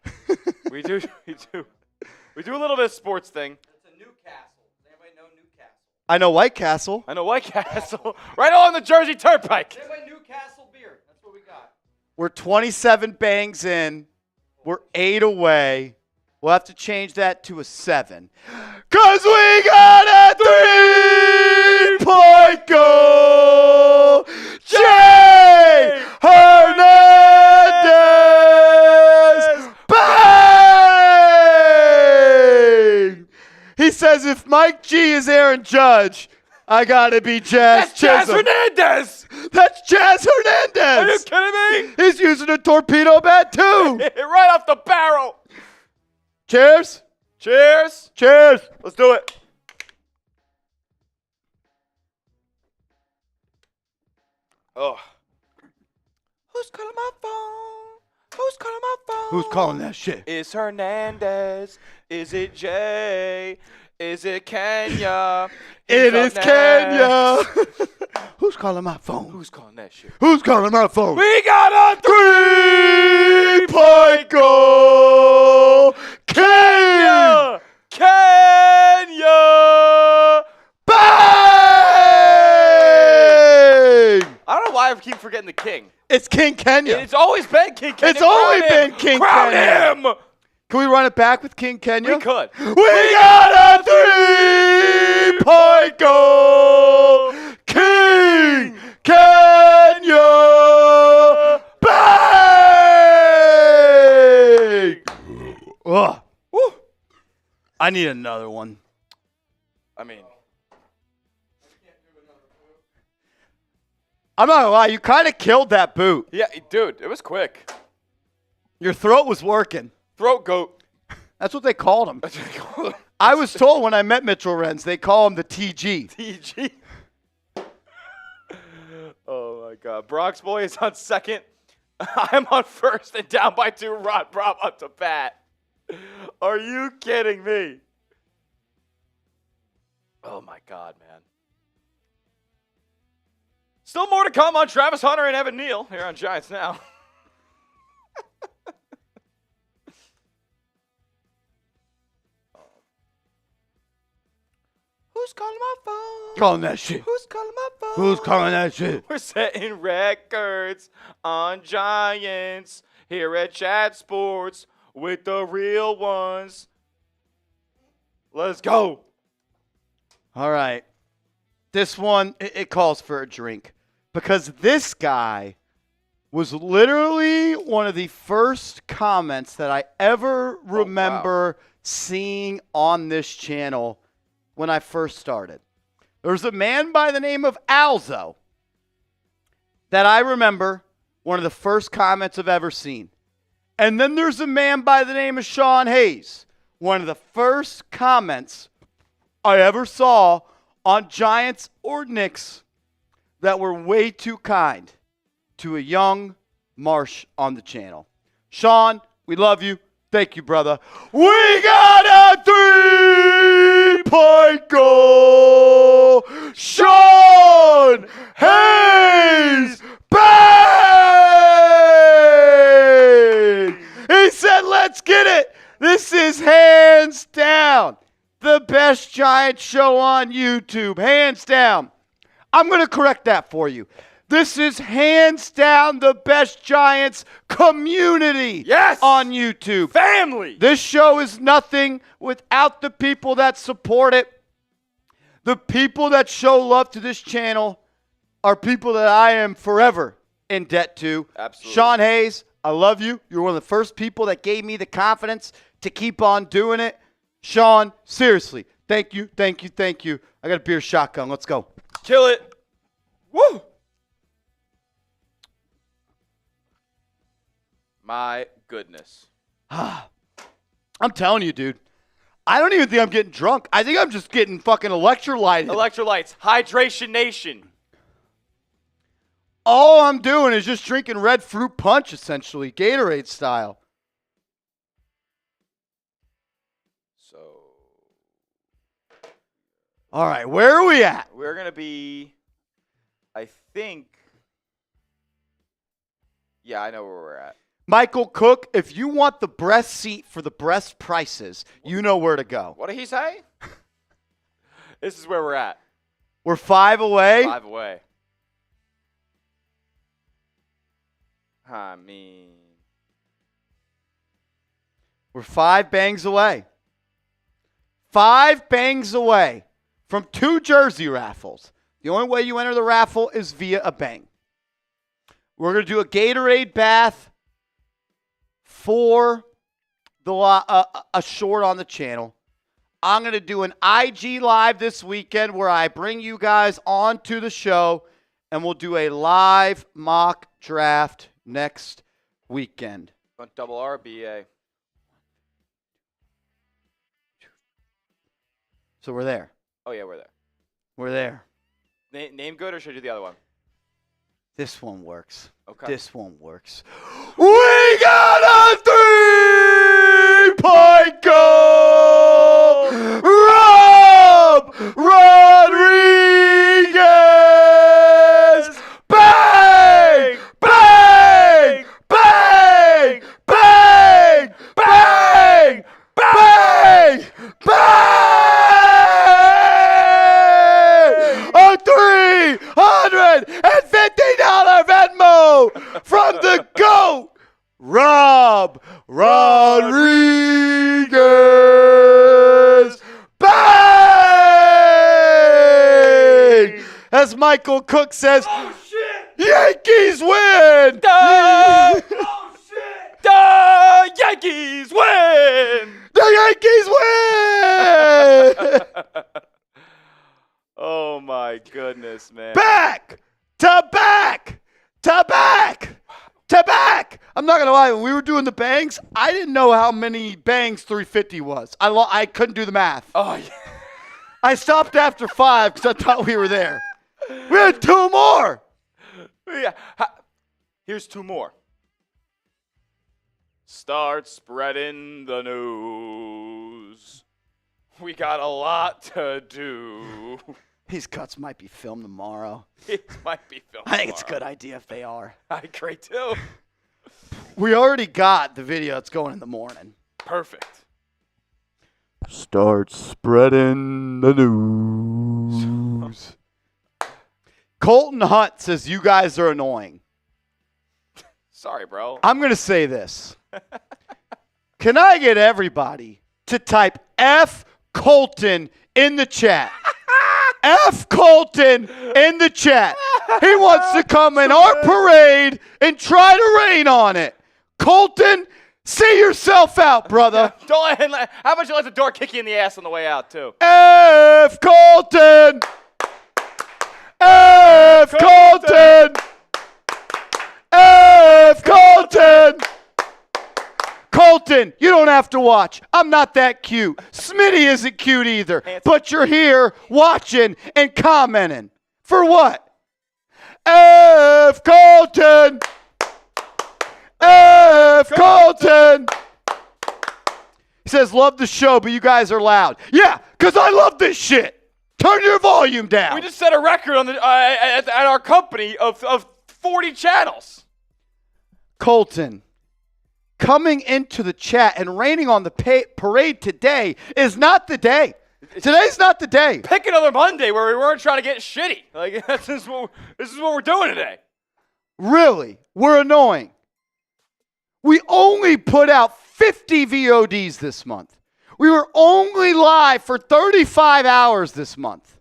Speaker 2: We do. We do a little bit of sports thing.
Speaker 5: It's a Newcastle. Does anybody know Newcastle?
Speaker 1: I know White Castle.
Speaker 2: I know White Castle. Right on the Jersey Turnpike.
Speaker 5: Does anybody Newcastle beer? That's what we got.
Speaker 1: We're 27 bangs in. We're 8 away. We'll have to change that to a 7. Cause we got a 3-point goal. Jay Hernandez. Bang! He says if Mike G is Aaron Judge, I gotta be Jazz
Speaker 2: That's Jazz
Speaker 1: Chisholm.
Speaker 2: Hernandez.
Speaker 1: That's Jazz Hernandez.
Speaker 2: Are you kidding me?
Speaker 1: He's using a torpedo bat too.
Speaker 2: Right off the barrel.
Speaker 1: Cheers.
Speaker 2: Cheers.
Speaker 1: Cheers.
Speaker 2: Let's do it. Oh. Who's calling my phone? Who's calling my phone?
Speaker 1: Who's calling that shit?
Speaker 2: Is Hernandez? Is it Jay? Is it Kenya?
Speaker 1: It
Speaker 2: He's
Speaker 1: is
Speaker 2: up
Speaker 1: Kenya.
Speaker 2: next.
Speaker 1: Who's calling my phone?
Speaker 2: Who's calling that shit?
Speaker 1: Who's calling my phone?
Speaker 2: We got a
Speaker 1: 3-point goal. Kenya.
Speaker 2: Kenya!
Speaker 1: Bang!
Speaker 2: I don't know why I keep forgetting the king.
Speaker 1: It's King Kenya.
Speaker 2: It's always been King Kenya.
Speaker 1: It's only
Speaker 2: Crown
Speaker 1: been
Speaker 2: him.
Speaker 1: King
Speaker 2: Crown
Speaker 1: Kenya.
Speaker 2: him!
Speaker 1: Can we run it back with King Kenya?
Speaker 2: We could.
Speaker 1: We got a 3-point goal. King Kenya. Bang! Ugh.
Speaker 2: Woo.
Speaker 1: I need another one.
Speaker 2: I mean,
Speaker 1: I'm not gonna lie, you kind of killed that boot.
Speaker 2: yeah, dude, it was quick.
Speaker 1: Your throat was working.
Speaker 2: Throat goat.
Speaker 1: That's what they called him.
Speaker 2: That's what they call it.
Speaker 1: I was told when I met Mitchell Renz, they call him the TG.
Speaker 2: TG. Oh, my God. Bronx Boy is on second. I'm on first and down by 2. Rod Rob up to bat. Are you kidding me? Oh, my God, man. Still more to come on Travis Hunter and Evan Neal here on Giants Now. Who's calling my phone?
Speaker 1: Calling that shit.
Speaker 2: Who's calling my phone?
Speaker 1: Who's calling that shit?
Speaker 2: We're setting records on Giants here at Chat Sports with the real ones. Let's go.
Speaker 1: All right. This one, it calls for a drink because this guy was literally one of the first comments that I ever remember seeing on this channel when I first started. There was a man by the name of Alzo that I remember one of the first comments I've ever seen. And then there's a man by the name of Sean Hayes, one of the first comments I ever saw on Giants or Knicks that were way too kind to a young Marsh on the channel. Sean, we love you. Thank you, brother. We got a 3-point goal. Sean Hayes. Bang! He said, let's get it. This is hands down the best Giants show on YouTube. Hands down. I'm going to correct that for you. This is hands down the best Giants community
Speaker 2: Yes!
Speaker 1: on YouTube.
Speaker 2: Family.
Speaker 1: This show is nothing without the people that support it. The people that show love to this channel are people that I am forever in debt to.
Speaker 2: Absolutely.
Speaker 1: Sean Hayes, I love you. You're one of the first people that gave me the confidence to keep on doing it. Sean, seriously, thank you, thank you, thank you. I got a beer shotgun. Let's go.
Speaker 2: Kill it. Woo! My goodness.
Speaker 1: I'm telling you, dude. I don't even think I'm getting drunk. I think I'm just getting fucking electrolyted.
Speaker 2: Electrolytes. Hydration Nation.
Speaker 1: All I'm doing is just drinking red fruit punch, essentially, Gatorade style.
Speaker 2: So.
Speaker 1: All right, where are we at?
Speaker 2: We're going to be, I think. Yeah, I know where we're at.
Speaker 1: Michael Cook, if you want the breast seat for the breast prices, you know where to go.
Speaker 2: What did he say? This is where we're at.
Speaker 1: We're 5 away.
Speaker 2: 5 away. I mean.
Speaker 1: We're 5 bangs away. 5 bangs away from 2 jersey raffles. The only way you enter the raffle is via a bang. We're going to do a Gatorade bath for the a short on the channel. I'm going to do an IG live this weekend where I bring you guys onto the show, and we'll do a live mock draft next weekend.
Speaker 2: Want double RBA.
Speaker 1: So we're there.
Speaker 2: Oh, yeah, we're there.
Speaker 1: We're there.
Speaker 2: Name good, or should I do the other one?
Speaker 1: This one works.
Speaker 2: Okay.
Speaker 1: This one works. We got a 3-point goal! Rob Rodriguez! Bang! Bang! Bang! Bang! Bang! Bang! Bang! A $350 Venmo from the GOAT, Rob Rodriguez. Bang! As Michael Cook says,
Speaker 3: Oh shit!
Speaker 1: Yankees win!
Speaker 2: The
Speaker 3: Oh shit!
Speaker 2: Yankees win!
Speaker 1: The Yankees win!
Speaker 2: Oh, my goodness, man.
Speaker 1: Back to back to back to back. I'm not going to lie. When we were doing the bangs, I didn't know how many bangs 350 was. I couldn't do the math.
Speaker 2: Oh, yeah.
Speaker 1: I stopped after 5 because I thought we were there. We had 2 more.
Speaker 2: Yeah. Here's 2 more. Start spreading the news. We got a lot to do.
Speaker 1: These cuts might be filmed tomorrow.
Speaker 2: It might be filmed.
Speaker 1: I think it's a
Speaker 2: tomorrow.
Speaker 1: good idea if they are.
Speaker 2: I agree, too.
Speaker 1: We already got the video that's going in the morning.
Speaker 2: Perfect.
Speaker 1: Start spreading the news. Colton Hunt says you guys are annoying.
Speaker 2: Sorry, bro.
Speaker 1: I'm going to say this. Can I get everybody to type F Colton in the chat? F Colton in the chat. He wants to come in our parade and try to rain on it. Colton, see yourself out, brother.
Speaker 2: Don't let, how about you let the door kick you in the ass on the way out, too?
Speaker 1: F Colton. F Colton. F Colton. Colton, you don't have to watch. I'm not that cute. Smitty isn't cute either. But you're here watching and commenting. For what? F Colton. F Colton. He says, love the show, but you guys are loud. Yeah, because I love this shit. Turn your volume down.
Speaker 2: We just set a record on the at our company of 40 channels.
Speaker 1: Colton, coming into the chat and raining on the parade today is not the day. Today's not the day.
Speaker 2: Pick another Monday where we weren't trying to get shitty. Like this is what we're doing today.
Speaker 1: Really, we're annoying. We only put out 50 VODs this month. We were only live for 35 hours this month.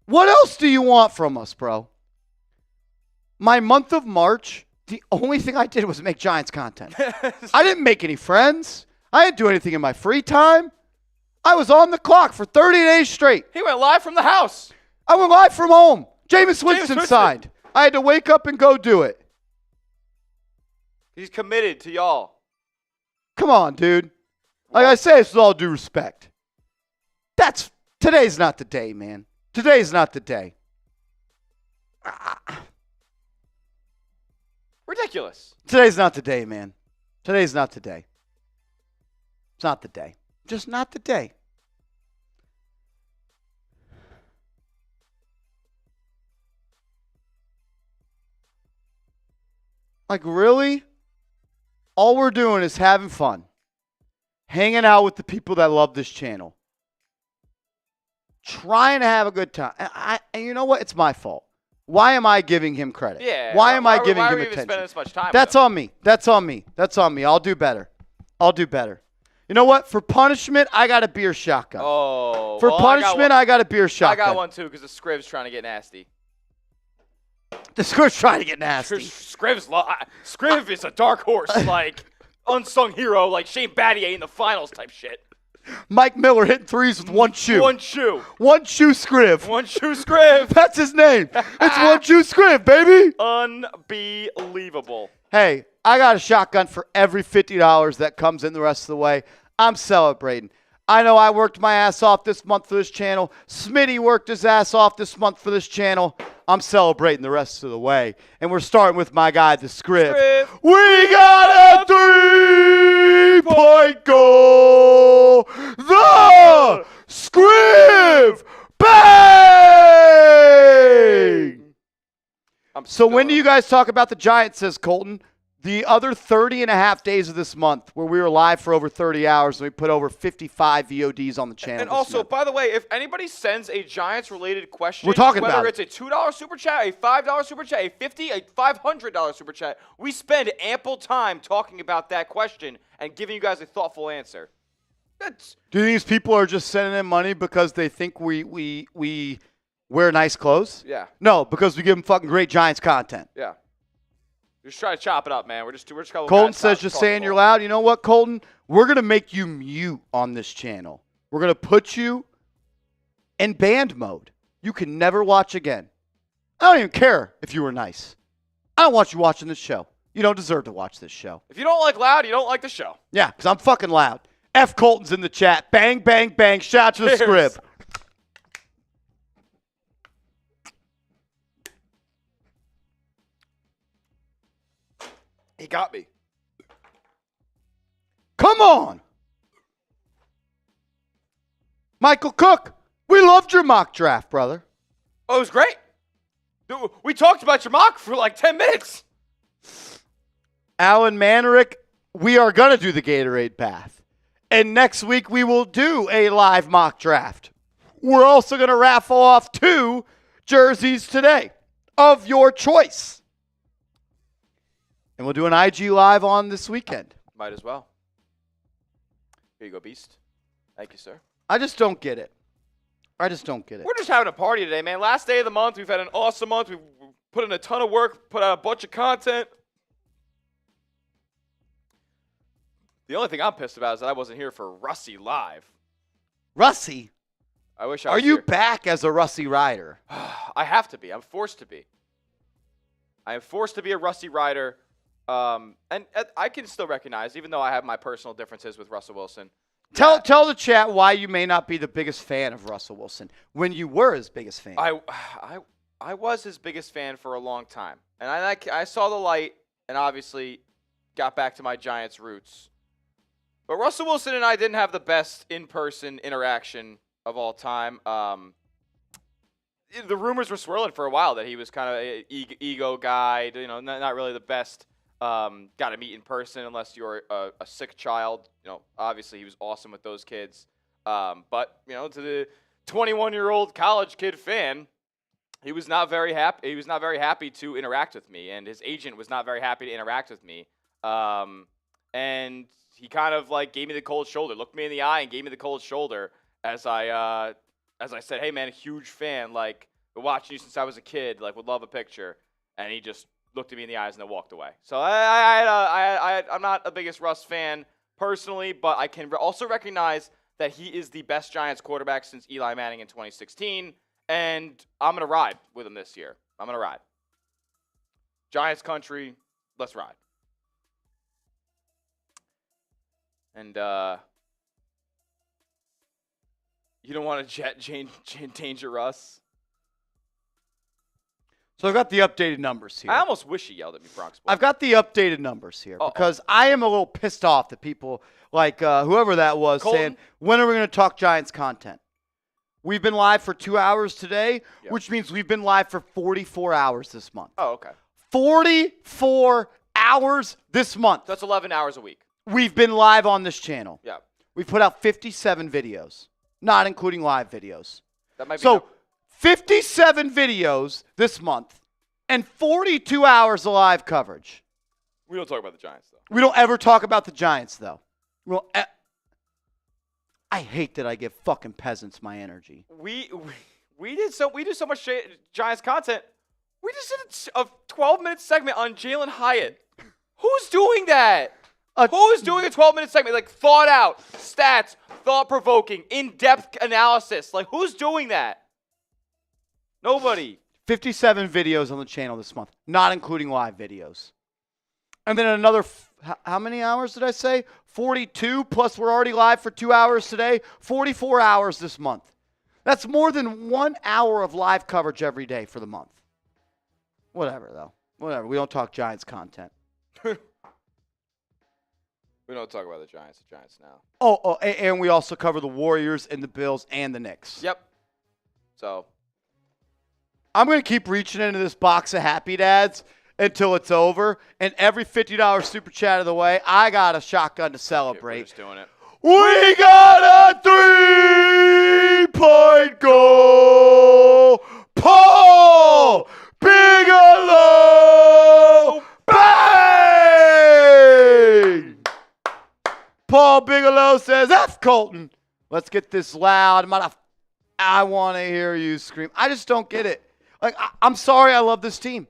Speaker 1: What else do you want from us, bro? My month of March The only thing I did was make Giants content. I didn't make any friends. I didn't do anything in my free time. I was on the clock for 30 days straight.
Speaker 2: He went live from the house.
Speaker 1: I went live from home. Jameis Winston
Speaker 2: Winston.
Speaker 1: signed. I had to wake up and go do it.
Speaker 2: He's committed to y'all.
Speaker 1: Come on, dude. Like I say, it's with all due respect. Today's not the day, man. Today's not the day.
Speaker 2: Ridiculous.
Speaker 1: Today's not the day, man. Today's not the day. It's not the day. Just not the day. Like, really? All we're doing is having fun. Hanging out with the people that love this channel. Trying to have a good time. And you know what? It's my fault. Why am I giving him credit?
Speaker 2: Yeah.
Speaker 1: Why am I giving
Speaker 2: why
Speaker 1: him
Speaker 2: are we even
Speaker 1: attention?
Speaker 2: spending this much time
Speaker 1: That's
Speaker 2: with him?
Speaker 1: on me. That's on me. That's on me. I'll do better. I'll do better. You know what? For punishment, I got a beer shotgun.
Speaker 2: Oh.
Speaker 1: For
Speaker 2: well,
Speaker 1: punishment, I got a beer
Speaker 2: I
Speaker 1: shotgun.
Speaker 2: got one too because the Scriv's trying to get nasty.
Speaker 1: The Scriv's trying to get nasty.
Speaker 2: Scriv is a dark horse, like unsung hero, like Shane Battier in the finals type shit.
Speaker 1: Mike Miller hitting threes with one shoe.
Speaker 2: One shoe.
Speaker 1: One shoe Scriv.
Speaker 2: One shoe Scriv.
Speaker 1: That's his name. It's one shoe Scriv, baby.
Speaker 2: Unbelievable.
Speaker 1: Hey, I got a shotgun for every $50 that comes in the rest of the way. I'm celebrating. I know I worked my ass off this month for this channel. Smitty worked his ass off this month for this channel. I'm celebrating the rest of the way. And we're starting with my guy, the Scriv. We got a 3-point goal. The Scriv bang! So when do you guys talk about the Giants, says Colton? The other 30 and a half days of this month where we were live for over 30 hours and we put over 55 VODs on the channel.
Speaker 2: And also, by the way, if anybody sends a Giants-related question,
Speaker 1: We're talking
Speaker 2: whether
Speaker 1: about
Speaker 2: it's a $2 super chat, a $5 super chat, a $50, a $500 super chat, we spend ample time talking about that question and giving you guys a thoughtful answer. That's
Speaker 1: Do you think these people are just sending in money because they think we wear nice clothes?
Speaker 2: yeah,
Speaker 1: No, because we give them fucking great Giants content.
Speaker 2: yeah. Just try to chop it up, man. We're just a couple
Speaker 1: Colton
Speaker 2: guys
Speaker 1: says,
Speaker 2: talking
Speaker 1: just saying you're
Speaker 2: ball.
Speaker 1: loud. You know what, Colton? We're going to make you mute on this channel. We're going to put you in band mode. You can never watch again. I don't even care if you were nice. I don't want you watching this show. You don't deserve to watch this show.
Speaker 2: If you don't like loud, you don't like the show.
Speaker 1: Yeah, because I'm fucking loud. F. Colton's in the chat. Bang, bang, bang. Shout out to the
Speaker 2: Cheers.
Speaker 1: Scrib.
Speaker 2: He got me.
Speaker 1: Come on. Michael Cook, we loved your mock draft, brother.
Speaker 2: Oh, it was great. Dude, we talked about your mock for like 10 minutes.
Speaker 1: Alan Manerick, we are going to do the Gatorade bath. And next week we will do a live mock draft. We're also going to raffle off 2 jerseys today of your choice. And we'll do an IG live on this weekend.
Speaker 2: Might as well. Here you go, Beast. Thank you, sir.
Speaker 1: I just don't get it. I just don't get it.
Speaker 2: We're just having a party today, man. Last day of the month. We've had an awesome month. We've put in a ton of work, put out a bunch of content. The only thing I'm pissed about is that I wasn't here for Russie Live.
Speaker 1: Russie,
Speaker 2: I wish I
Speaker 1: are
Speaker 2: was
Speaker 1: you
Speaker 2: here.
Speaker 1: back as a Russie rider?
Speaker 2: I have to be. I'm forced to be. I am forced to be a Russie rider. And I can still recognize, even though I have my personal differences with Russell Wilson.
Speaker 1: Tell the chat why you may not be the biggest fan of Russell Wilson when you were his biggest fan.
Speaker 2: I was his biggest fan for a long time, and I saw the light, and obviously got back to my Giants roots. But Russell Wilson and I didn't have the best in-person interaction of all time. The rumors were swirling for a while that he was kind of an ego guy, not really the best. Got to meet in person unless you're a sick child. Obviously he was awesome with those kids. But to the 21-year-old college kid fan, he was not very happy. He was not very happy to interact with me, and his agent was not very happy to interact with me. And he kind of gave me the cold shoulder, looked me in the eye, and gave me the cold shoulder as I said, "Hey man, a huge fan. Been watching you since I was a kid. Would love a picture." And he just looked at me in the eyes and then walked away. So I'm not the biggest Russ fan personally, but I can also recognize that he is the best Giants quarterback since Eli Manning in 2016, and I'm going to ride with him this year. I'm going to ride. Giants country, let's ride. And you don't want to endanger Russ?
Speaker 1: So I've got the updated numbers here.
Speaker 2: I almost wish he yelled at me, Bronx Boy.
Speaker 1: I've got the updated numbers here because I am a little pissed off that people like whoever that was
Speaker 2: Colton?
Speaker 1: saying, when are we going to talk Giants content? We've been live for 2 hours today, which means we've been live for 44 hours this month.
Speaker 2: Oh, okay.
Speaker 1: 44 hours this month.
Speaker 2: That's 11 hours a week.
Speaker 1: We've been live on this channel.
Speaker 2: Yeah.
Speaker 1: We've put out 57 videos, not including live videos.
Speaker 2: That might be
Speaker 1: so 57 videos this month and 42 hours of live coverage.
Speaker 2: We don't talk about the Giants, though.
Speaker 1: We don't ever talk about the Giants, though. I hate that I give fucking peasants my energy.
Speaker 2: We do so much Giants content. We just did a 12-minute segment on Jalin Hyatt. Who's doing that? Who is doing a 12-minute segment? Like, thought out, stats, thought-provoking, in-depth analysis. Like, who's doing that? Nobody.
Speaker 1: 57 videos on the channel this month, not including live videos. And then another, how many hours did I say? 42, plus we're already live for 2 hours today. 44 hours this month. That's more than 1 hour of live coverage every day for the month. Whatever, though. Whatever. We don't talk Giants content.
Speaker 2: We don't talk about the Giants now.
Speaker 1: Oh, and we also cover the Warriors and the Bills and the Knicks.
Speaker 2: Yep. So
Speaker 1: I'm going to keep reaching into this box of Happy Dads until it's over. And every $50 super chat of the way, I got a shotgun to celebrate.
Speaker 2: We're just doing it.
Speaker 1: We got a 3-point goal. Paul Bigelow. Bang! Paul Bigelow says, F Colton. Let's get this loud. I want to hear you scream. I just don't get it. Like, I'm sorry I love this team.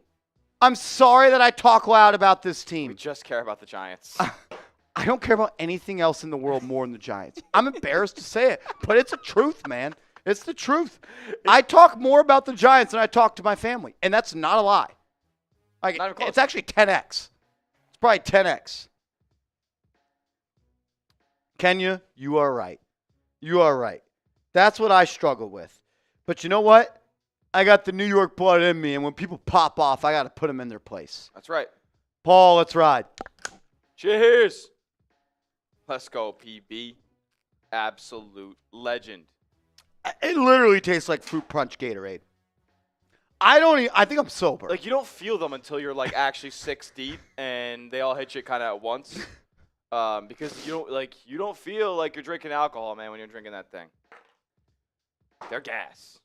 Speaker 1: I'm sorry that I talk loud about this team.
Speaker 2: We just care about the Giants.
Speaker 1: I don't care about anything else in the world more than the Giants. I'm embarrassed to say it, but it's the truth, man. It's the truth. I talk more about the Giants than I talk to my family, and that's not a lie. Like,
Speaker 2: Not even close.
Speaker 1: it's actually 10x. It's probably 10x. Kenya, you are right. You are right. That's what I struggle with. But you know what? I got the New York blood in me, and when people pop off, I got to put them in their place.
Speaker 2: That's right.
Speaker 1: Paul, let's ride.
Speaker 2: Cheers. Let's go, PB. Absolute legend.
Speaker 1: It literally tastes like fruit punch Gatorade. I think I'm sober.
Speaker 2: Like, you don't feel them until you're, like, actually 6 deep, and they all hit you kind of at once. Because you don't feel like you're drinking alcohol, man, when you're drinking that thing. They're gas.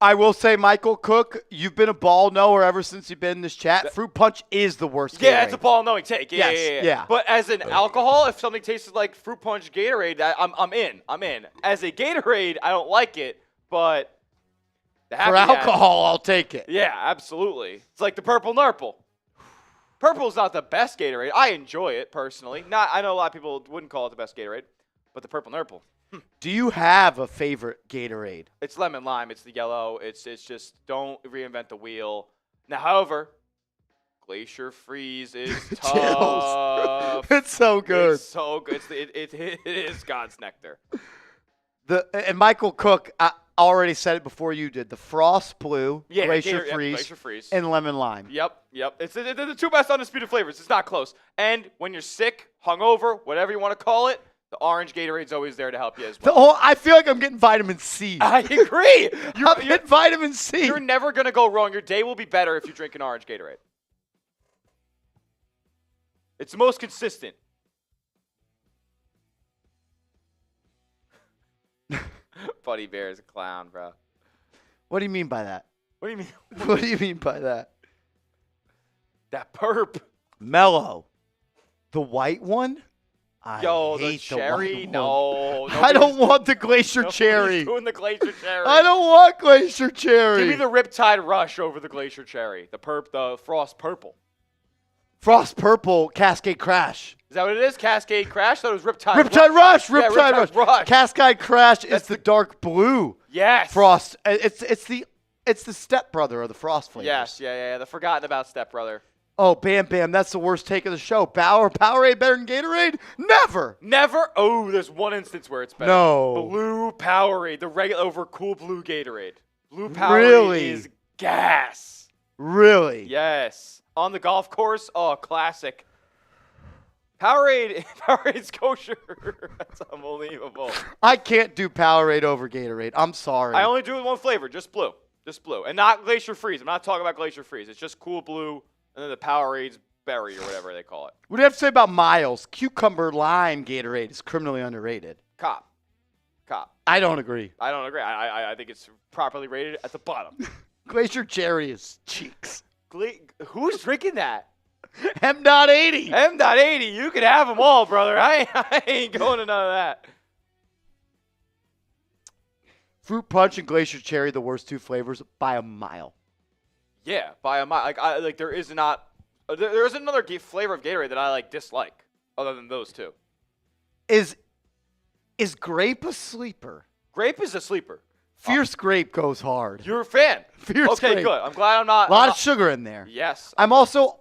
Speaker 1: I will say, Michael Cook, you've been a ball knower ever since you've been in this chat. Fruit punch is the worst.
Speaker 2: Yeah,
Speaker 1: Gatorade.
Speaker 2: it's a ball knowing take. Yeah,
Speaker 1: Yes,
Speaker 2: yeah. But as an alcohol, if something tastes like fruit punch Gatorade, I'm in. I'm in. As a Gatorade, I don't like it, but the
Speaker 1: For
Speaker 2: Happy Dad-
Speaker 1: alcohol, I'll take it.
Speaker 2: Yeah, absolutely. It's like the Purple Nurple. Purple's not the best Gatorade. I enjoy it personally. I know a lot of people wouldn't call it the best Gatorade, but the Purple Nurple.
Speaker 1: Do you have a favorite Gatorade?
Speaker 2: It's lemon lime. It's the yellow. It's just don't reinvent the wheel. Now, however, Glacier Freeze is tough.
Speaker 1: It's so good.
Speaker 2: It's so good. It is God's nectar.
Speaker 1: And Michael Cook, I already said it before you did. The Frost Blue,
Speaker 2: Yeah,
Speaker 1: Glacier
Speaker 2: Gator-
Speaker 1: Freeze,
Speaker 2: Glacier Freeze.
Speaker 1: and Lemon Lime.
Speaker 2: Yep. It's the two best undisputed flavors. It's not close. And when you're sick, hungover, whatever you want to call it, the orange Gatorade's always there to help you as well.
Speaker 1: I feel like I'm getting vitamin C.
Speaker 2: I agree.
Speaker 1: I'm getting vitamin C.
Speaker 2: You're never going to go wrong. Your day will be better if you drink an orange Gatorade. It's the most consistent. Buddy Bear is a clown, bro.
Speaker 1: What do you mean by that?
Speaker 2: What do you mean?
Speaker 1: What do you mean by that?
Speaker 2: That perp.
Speaker 1: Mellow. The white one? I
Speaker 2: Yo, the
Speaker 1: hate
Speaker 2: cherry?
Speaker 1: white one.
Speaker 2: No.
Speaker 1: I don't want the glacier
Speaker 2: Nobody's
Speaker 1: cherry.
Speaker 2: doing the glacier cherry.
Speaker 1: I don't want glacier cherry.
Speaker 2: Give me the Riptide Rush over the glacier cherry. The frost purple.
Speaker 1: Frost purple Cascade Crash.
Speaker 2: Is that what it is? Cascade Crash? I thought it was Riptide
Speaker 1: Riptide Rush.
Speaker 2: Yeah,
Speaker 1: Riptide Rush. Cascade Crash is
Speaker 2: That's
Speaker 1: the dark blue
Speaker 2: Yes.
Speaker 1: frost. It's the stepbrother of the frost flavors.
Speaker 2: Yes, yeah. The forgotten about stepbrother.
Speaker 1: Oh, Bam Bam, that's the worst take of the show. Powerade better than Gatorade? Never.
Speaker 2: Never. Oh, there's one instance where it's better.
Speaker 1: No.
Speaker 2: Blue Powerade, the regular over cool blue Gatorade. Blue Powerade
Speaker 1: Really?
Speaker 2: is gas.
Speaker 1: Really?
Speaker 2: Yes. On the golf course, oh, classic. Powerade's kosher. That's unbelievable.
Speaker 1: I can't do Powerade over Gatorade. I'm sorry.
Speaker 2: I only do it with one flavor, just blue. Just blue. And not Glacier Freeze. I'm not talking about Glacier Freeze. It's just cool blue, and then the Powerade's berry or whatever they call it.
Speaker 1: What do you have to say about Miles? Cucumber lime Gatorade is criminally underrated.
Speaker 2: Cop.
Speaker 1: I don't agree.
Speaker 2: I don't agree. I think it's properly rated at the bottom.
Speaker 1: Glacier cherry is cheeks.
Speaker 2: Who's drinking that?
Speaker 1: M.80.
Speaker 2: M.80. You can have them all, brother. I ain't going to none of that.
Speaker 1: Fruit punch and glacier cherry, the worst two flavors by a mile.
Speaker 2: Yeah, by a mile. Like there is not. There is another flavor of Gatorade that I dislike, other than those two.
Speaker 1: Is grape a sleeper?
Speaker 2: Grape is a sleeper.
Speaker 1: Fierce grape goes hard.
Speaker 2: You're a fan.
Speaker 1: Fierce
Speaker 2: okay,
Speaker 1: grape.
Speaker 2: good. I'm glad I'm not.
Speaker 1: A lot of sugar in there.
Speaker 2: Yes.
Speaker 1: I'm also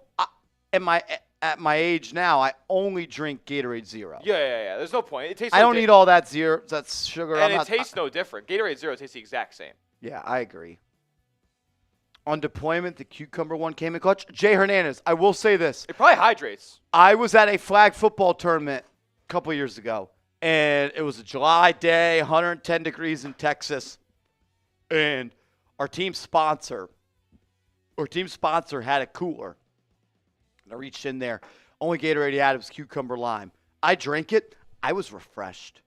Speaker 1: at my age now. I only drink Gatorade Zero.
Speaker 2: Yeah. There's no point. It tastes.
Speaker 1: I don't need all that zero. That's sugar.
Speaker 2: And it tastes no different. Gatorade Zero tastes the exact same.
Speaker 1: Yeah, I agree. On deployment, the cucumber one came in clutch. Jay Hernandez, I will say this.
Speaker 2: It probably hydrates.
Speaker 1: I was at a flag football tournament a couple years ago, and it was a July day, 110 degrees in Texas, and our team sponsor had a cooler. And I reached in there. Only Gatorade he had was cucumber lime. I drank it. I was refreshed.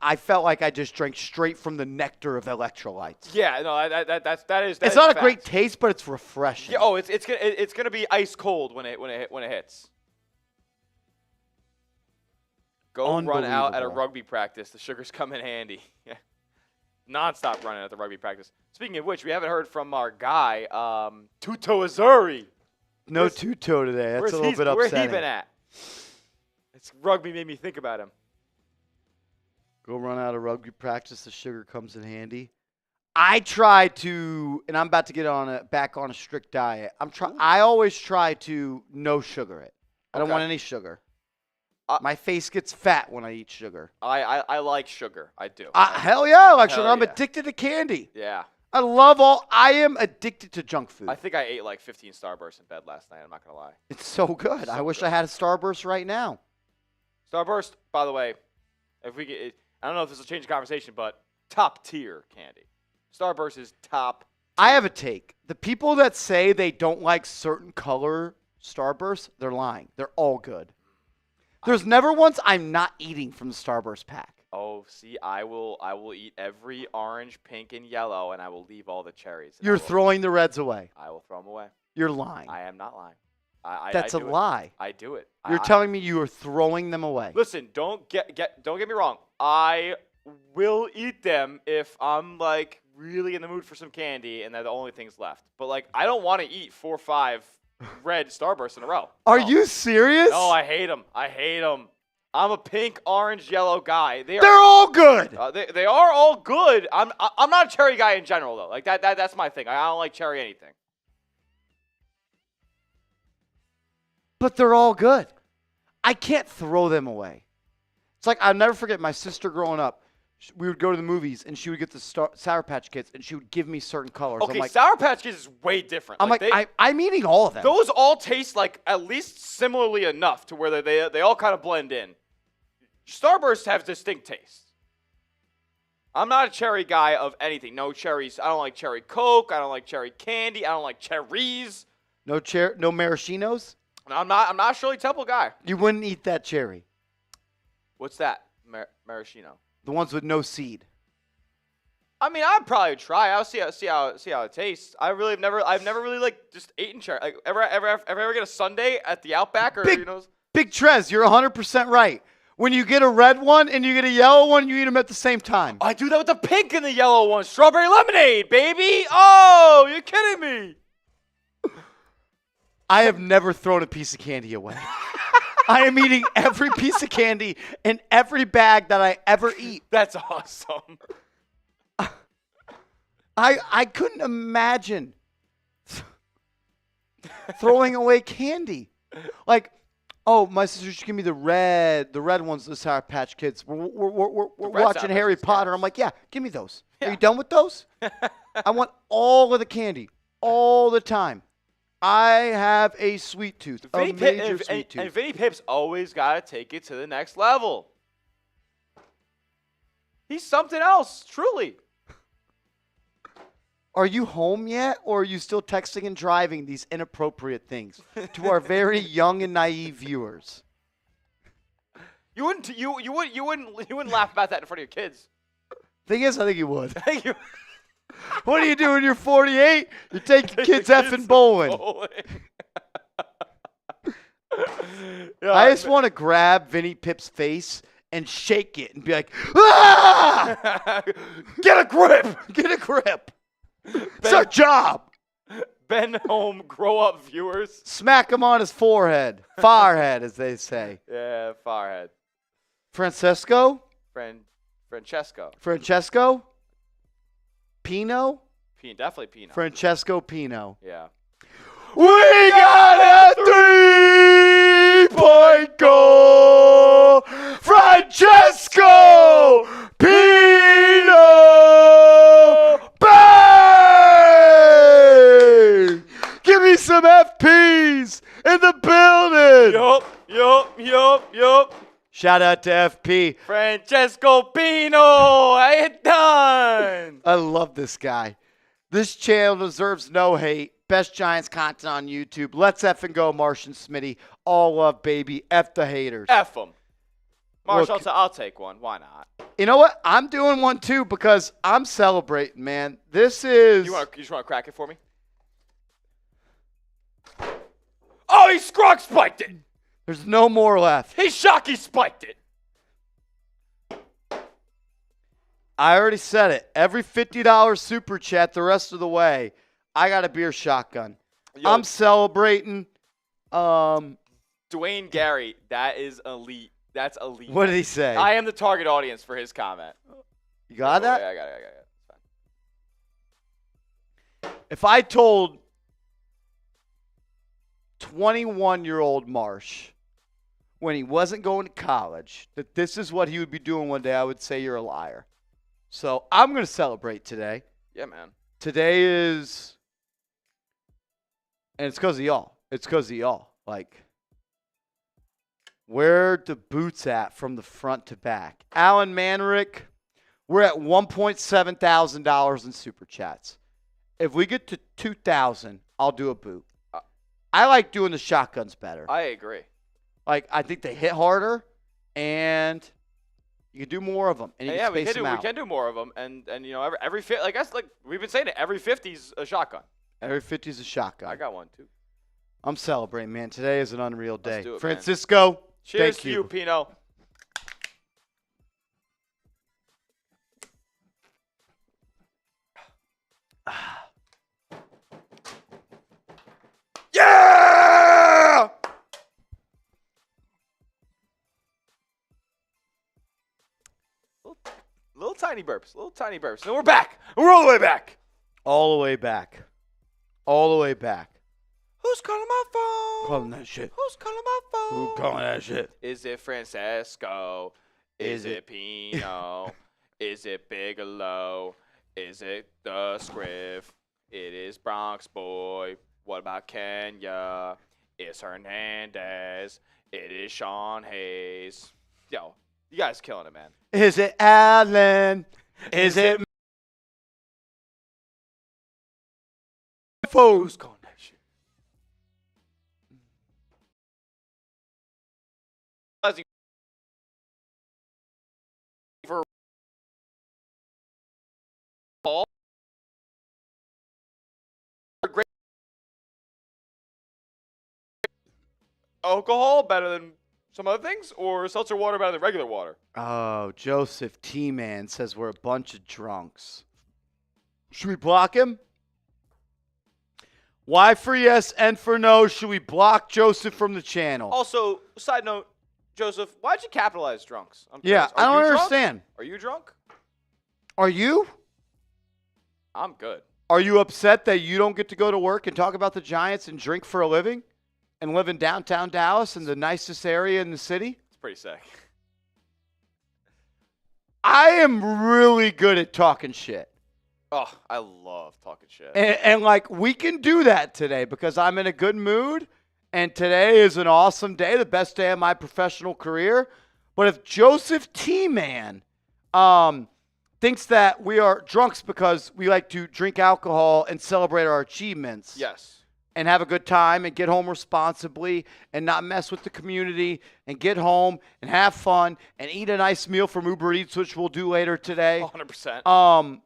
Speaker 1: I felt like I just drank straight from the nectar of electrolytes.
Speaker 2: Yeah, no, that is.
Speaker 1: It's not a great taste, but it's refreshing.
Speaker 2: Yeah, oh, it's gonna be ice cold when it hits. Go run out at a rugby practice. The sugars come in handy. Yeah. Non-stop running at the rugby practice. Speaking of which, we haven't heard from our guy, Tuto Azuri.
Speaker 1: No Tuto today. That's a little bit upsetting.
Speaker 2: Where's he been at? It's rugby made me think about him.
Speaker 1: Go run out of rugby practice. The sugar comes in handy. I try to, and I'm about to get back on a strict diet. I always try to no sugar it. I don't want any sugar. My face gets fat when I eat sugar.
Speaker 2: I like sugar. I do.
Speaker 1: Hell yeah, I like sugar. I'm addicted to candy.
Speaker 2: Yeah.
Speaker 1: I am addicted to junk food.
Speaker 2: I think I ate like 15 Starbursts in bed last night. I'm not going to lie.
Speaker 1: It's so good. I wish I had a Starburst right now.
Speaker 2: Starburst, by the way, if we get, I don't know if this will change the conversation, but top tier candy. Starburst is top.
Speaker 1: I have a take. The people that say they don't like certain color Starbursts, they're lying. They're all good. There's never once I'm not eating from the Starburst pack.
Speaker 2: Oh, see, I will eat every orange, pink, and yellow, and I will leave all the cherries.
Speaker 1: You're throwing the reds away.
Speaker 2: I will throw them away.
Speaker 1: You're lying.
Speaker 2: I am not lying.
Speaker 1: That's a lie.
Speaker 2: I do it.
Speaker 1: You're telling me you are throwing them away.
Speaker 2: Listen, don't get me wrong. I will eat them if I'm like really in the mood for some candy and they're the only things left. But like, I don't want to eat 4 or 5 red Starbursts in a row.
Speaker 1: Are you serious?
Speaker 2: No, I hate them. I'm a pink, orange, yellow guy.
Speaker 1: They're all good.
Speaker 2: They are all good. I'm not a cherry guy in general though. Like that's my thing. I don't like cherry anything.
Speaker 1: But they're all good. I can't throw them away. It's like I'll never forget my sister growing up. We would go to the movies and she would get the Sour Patch Kids and she would give me certain colors.
Speaker 2: Okay,
Speaker 1: I'm like,
Speaker 2: Sour Patch Kids is way different.
Speaker 1: I'm I'm eating all of them.
Speaker 2: Those all taste like at least similarly enough to where they all kind of blend in. Starbursts have distinct tastes. I'm not a cherry guy of anything. No cherries. I don't like cherry Coke. I don't like cherry candy. I don't like cherries.
Speaker 1: No maraschinos?
Speaker 2: I'm not a Shirley Temple guy.
Speaker 1: You wouldn't eat that cherry.
Speaker 2: What's that? Maraschino.
Speaker 1: The ones with no seed.
Speaker 2: I mean, I'd probably try. I'll see how it tastes. I've never really like just eaten cherry. Like ever get a sundae at the Outback or
Speaker 1: Big,
Speaker 2: you know?
Speaker 1: Big Trez, you're 100% right. When you get a red one and you get a yellow one, you eat them at the same time.
Speaker 2: I do that with the pink and the yellow one. Strawberry lemonade, baby. Oh, you're kidding me.
Speaker 1: I have never thrown a piece of candy away. I am eating every piece of candy in every bag that I ever eat.
Speaker 2: That's awesome.
Speaker 1: I couldn't imagine throwing away candy. Like, oh, my sister should give me the red ones, the Sour Patch Kids. We're watching
Speaker 2: Sour
Speaker 1: Harry
Speaker 2: Patch
Speaker 1: Potter.
Speaker 2: Kids.
Speaker 1: I'm like, yeah, give me those. Are
Speaker 2: Yeah.
Speaker 1: you done with those? I want all of the candy all the time. I have a sweet tooth, a major sweet tooth.
Speaker 2: And Vinny Pip's always got to take it to the next level. He's something else, truly.
Speaker 1: Are you home yet, or are you still texting and driving these inappropriate things to our very young and naive viewers?
Speaker 2: You wouldn't laugh about that in front of your kids.
Speaker 1: Thing is, I think you would.
Speaker 2: You-
Speaker 1: What do you do when you're 48? You take your kids effing bowling.
Speaker 2: Yeah,
Speaker 1: I just want to grab Vinny Pip's face and shake it and be like, ah!
Speaker 2: Get a grip.
Speaker 1: Get a grip. It's our job.
Speaker 2: Ben home, grow up, viewers.
Speaker 1: Smack him on his forehead. Firehead, as they say.
Speaker 2: Yeah, Firehead.
Speaker 1: Francesco?
Speaker 2: Francesco.
Speaker 1: Pino?
Speaker 2: Definitely Pino.
Speaker 1: Francesco Pino.
Speaker 2: Yeah.
Speaker 1: We got a 3-point goal! Francesco Pino! Bang! Give me some FPs in the building!
Speaker 2: Yup.
Speaker 1: Shout out to FP.
Speaker 2: Francesco Pino, how you done?
Speaker 1: I love this guy. This channel deserves no hate. Best Giants content on YouTube. Let's effing go, Martian Smitty. All love, baby. F the haters.
Speaker 2: F them. Marshall,
Speaker 1: Look.
Speaker 2: I'll take one. Why not?
Speaker 1: You know what? I'm doing one too because I'm celebrating, man. This is.
Speaker 2: You just want to crack it for me? Oh, he scrog spiked it.
Speaker 1: There's no more left.
Speaker 2: He shocky spiked it.
Speaker 1: I already said it. Every $50 super chat the rest of the way, I got a beer shotgun.
Speaker 2: Yo,
Speaker 1: I'm celebrating.
Speaker 2: Dwayne Gary, that is elite. That's elite.
Speaker 1: What did he say?
Speaker 2: I am the target audience for his comment.
Speaker 1: You got that?
Speaker 2: Yeah, I got it. It's fine.
Speaker 1: If I told 21-year-old Marsh when he wasn't going to college that this is what he would be doing one day, I would say you're a liar. So I'm going to celebrate today.
Speaker 2: Yeah, man.
Speaker 1: Today is, and it's because of y'all. It's because of y'all. Like, where the boots at from the front to back? Alan Manrick, we're at $1.7 thousand in super chats. If we get to 2,000, I'll do a boot. I like doing the shotguns better.
Speaker 2: I agree.
Speaker 1: Like, I think they hit harder, and you can do more of them, and you
Speaker 2: Yeah,
Speaker 1: can space them out.
Speaker 2: we can do more of them, and you know every I guess like we've been saying it, every 50's a shotgun.
Speaker 1: Every 50 is a shotgun.
Speaker 2: I got one too.
Speaker 1: I'm celebrating, man. Today is an unreal day.
Speaker 2: do it, man.
Speaker 1: Francisco,
Speaker 2: Cheers
Speaker 1: thank
Speaker 2: to you, Pino. Yeah! Little tiny burps. And we're back. We're all the way back.
Speaker 1: All the way back. All the way back.
Speaker 2: Who's calling my phone?
Speaker 1: Calling that shit.
Speaker 2: Who's calling my phone?
Speaker 1: Who calling that shit?
Speaker 2: Is it Francesco? Is it Pino? Is it Bigelow? Is it the Scriv? It is Bronx Boy. What about Kenya? It's Hernandez. It is Sean Hayes. Yo, you guys killing it, man.
Speaker 1: Is it Allen? Is it
Speaker 2: Who's calling that shit? For alcohol better than some other things, or seltzer water better than regular water?
Speaker 1: Oh, Joseph T-Man says we're a bunch of drunks. Should we block him? Why for yes and for no should we block Joseph from the channel?
Speaker 2: Also, side note, Joseph, why'd you capitalize drunks? I'm
Speaker 1: Yeah,
Speaker 2: curious.
Speaker 1: I don't
Speaker 2: you drunk?
Speaker 1: understand.
Speaker 2: Are you drunk?
Speaker 1: Are you?
Speaker 2: I'm good.
Speaker 1: Are you upset that you don't get to go to work and talk about the Giants and drink for a living and live in downtown Dallas in the nicest area in the city?
Speaker 2: It's pretty sick.
Speaker 1: I am really good at talking shit.
Speaker 2: Oh, I love talking shit.
Speaker 1: And like, we can do that today because I'm in a good mood. And today is an awesome day, the best day of my professional career. But if Joseph T-Man thinks that we are drunks because we like to drink alcohol and celebrate our achievements.
Speaker 2: Yes.
Speaker 1: And have a good time and get home responsibly and not mess with the community and get home and have fun and eat a nice meal from Uber Eats, which we'll do later today.
Speaker 2: 100%.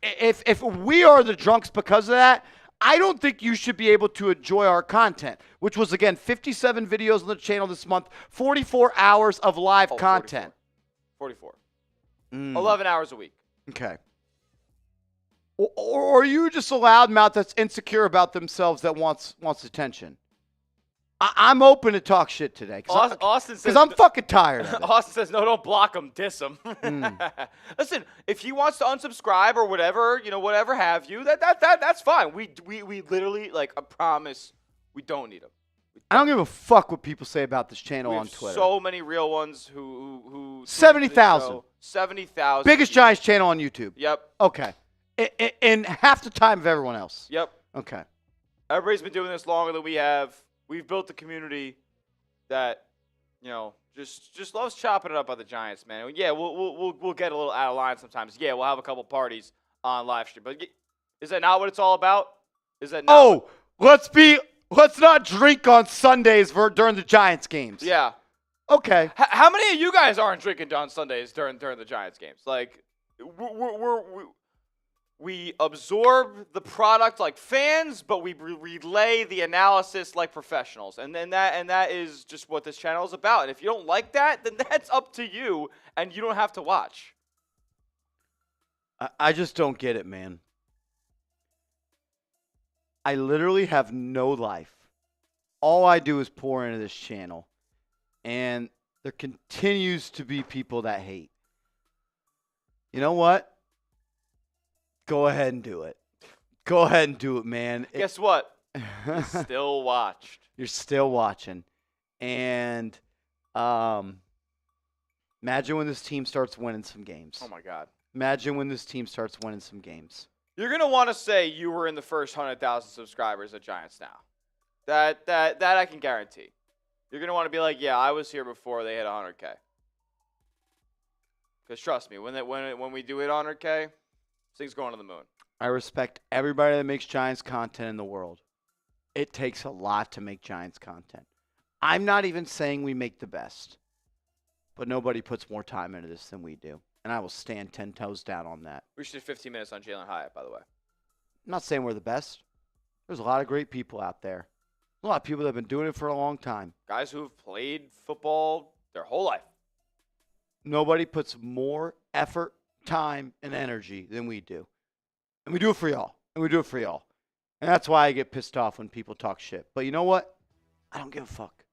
Speaker 1: If we are the drunks because of that, I don't think you should be able to enjoy our content, which was, again, 57 videos on the channel this month, 44 hours of live content.
Speaker 2: 44. 11 hours a week.
Speaker 1: Okay. Or are you just a loudmouth that's insecure about themselves that wants attention? I'm open to talk shit today.
Speaker 2: Austin says,
Speaker 1: because I'm fucking tired of it.
Speaker 2: Austin says, no, don't block him, diss him. Listen, if he wants to unsubscribe or whatever, whatever have you, that's fine. We literally, like, I promise, we don't need him.
Speaker 1: I don't give a fuck what people say about this channel
Speaker 2: We
Speaker 1: on
Speaker 2: have
Speaker 1: Twitter.
Speaker 2: so many real ones who
Speaker 1: 70,000.
Speaker 2: 70,000.
Speaker 1: Biggest Giants channel on YouTube.
Speaker 2: Yep.
Speaker 1: Okay. In half the time of everyone else.
Speaker 2: Yep.
Speaker 1: Okay.
Speaker 2: Everybody's been doing this longer than we have. We've built a community that, just loves chopping it up by the Giants, man. Yeah, we'll get a little out of line sometimes. Yeah, we'll have a couple parties on live stream. But is that not what it's all about? Is that not?
Speaker 1: Oh, let's not drink on Sundays during the Giants games.
Speaker 2: Yeah.
Speaker 1: Okay.
Speaker 2: How many of you guys aren't drinking on Sundays during the Giants games? Like, we absorb the product like fans, but we relay the analysis like professionals, and that is just what this channel is about. And if you don't like that, then that's up to you, and you don't have to watch.
Speaker 1: I just don't get it, man. I literally have no life. All I do is pour into this channel, and there continues to be people that hate. You know what? Go ahead and do it. Go ahead and do it, man.
Speaker 2: Guess what? You still watched.
Speaker 1: You're still watching. And imagine when this team starts winning some games.
Speaker 2: Oh, my God.
Speaker 1: Imagine when this team starts winning some games.
Speaker 2: You're going to want to say you were in the first 100,000 subscribers at Giants Now. That I can guarantee. You're going to want to be like, yeah, I was here before they hit 100K. Because trust me, when we do hit 100K, things going to the moon.
Speaker 1: I respect everybody that makes Giants content in the world. It takes a lot to make Giants content. I'm not even saying we make the best, but nobody puts more time into this than we do. And I will stand 10 toes down on that.
Speaker 2: We should do 15 minutes on Jalin Hyatt, by the way.
Speaker 1: I'm not saying we're the best. There's a lot of great people out there. A lot of people that have been doing it for a long time.
Speaker 2: Guys who've played football their whole life.
Speaker 1: Nobody puts more effort, time, and energy than we do. And we do it for y'all. And we do it for y'all. And that's why I get pissed off when people talk shit. But you know what? I don't give a fuck.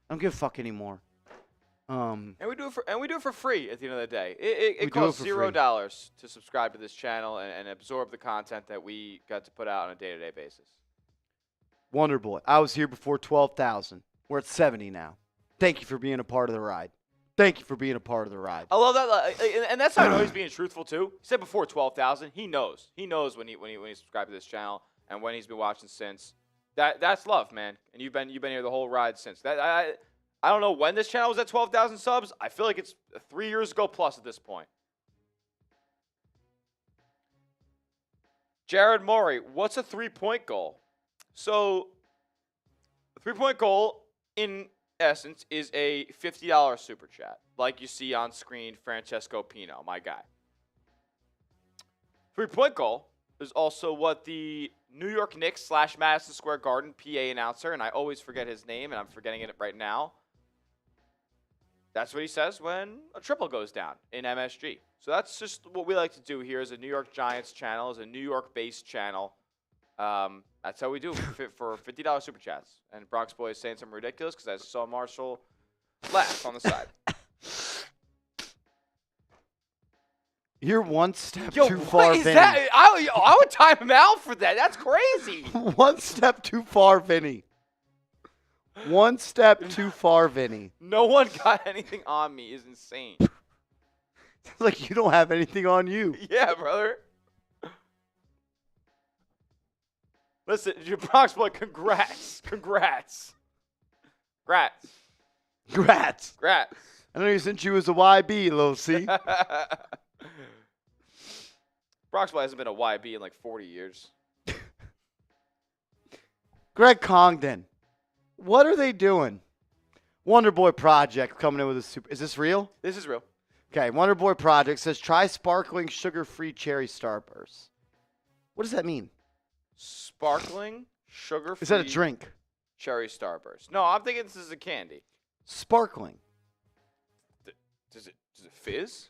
Speaker 1: I don't give a fuck anymore.
Speaker 2: And we do it for free at the end of the day. It costs $0 to subscribe to this channel and absorb the content that we got to put out on a day-to-day basis.
Speaker 1: Wonder Boy. I was here before 12,000. We're at 70 now. Thank you for being a part of the ride. Thank you for being a part of the ride.
Speaker 2: I love that, and that's how I know he's being truthful too. He said before 12,000. He knows. He knows when he subscribed to this channel and when he's been watching since. That's love, man. And you've been here the whole ride since. I don't know when this channel was at 12,000 subs. I feel like it's 3 years ago plus at this point. Jared Murray, what's a 3-point goal? So, a 3-point goal in essence is a $50 super chat, like you see on screen. Francesco Pino, my guy. 3-point goal is also what the New York Knicks / Madison Square Garden PA announcer, and I always forget his name, and I'm forgetting it right now. That's what he says when a triple goes down in MSG. So that's just what we like to do here as a New York Giants channel, as a New York-based channel. That's how we do for $50 Super Chats. And Bronx Boy is saying something ridiculous because I saw Marshall laugh on the side.
Speaker 1: You're one step
Speaker 2: Yo,
Speaker 1: too far,
Speaker 2: what is
Speaker 1: Vinny.
Speaker 2: that? I would time him out for that. That's crazy.
Speaker 1: One step too far, Vinny. One step too far, Vinny.
Speaker 2: No one got anything on me is insane.
Speaker 1: It's like you don't have anything on you.
Speaker 2: Yeah, brother. Listen, your Bronx Boy, congrats. Congrats. Congrats.
Speaker 1: Congrats.
Speaker 2: Congrats.
Speaker 1: I know you sent you as a YB, little C.
Speaker 2: Bronx Boy hasn't been a YB in like 40 years.
Speaker 1: Greg Congdon. What are they doing? Wonder Boy Project coming in with a super. Is this real?
Speaker 2: This is real.
Speaker 1: Okay, Wonder Boy Project says try sparkling sugar-free cherry starburst. What does that mean?
Speaker 2: Sparkling, sugar-free.
Speaker 1: Is that a drink?
Speaker 2: Cherry Starburst. No, I'm thinking this is a candy.
Speaker 1: Sparkling.
Speaker 2: Does it fizz?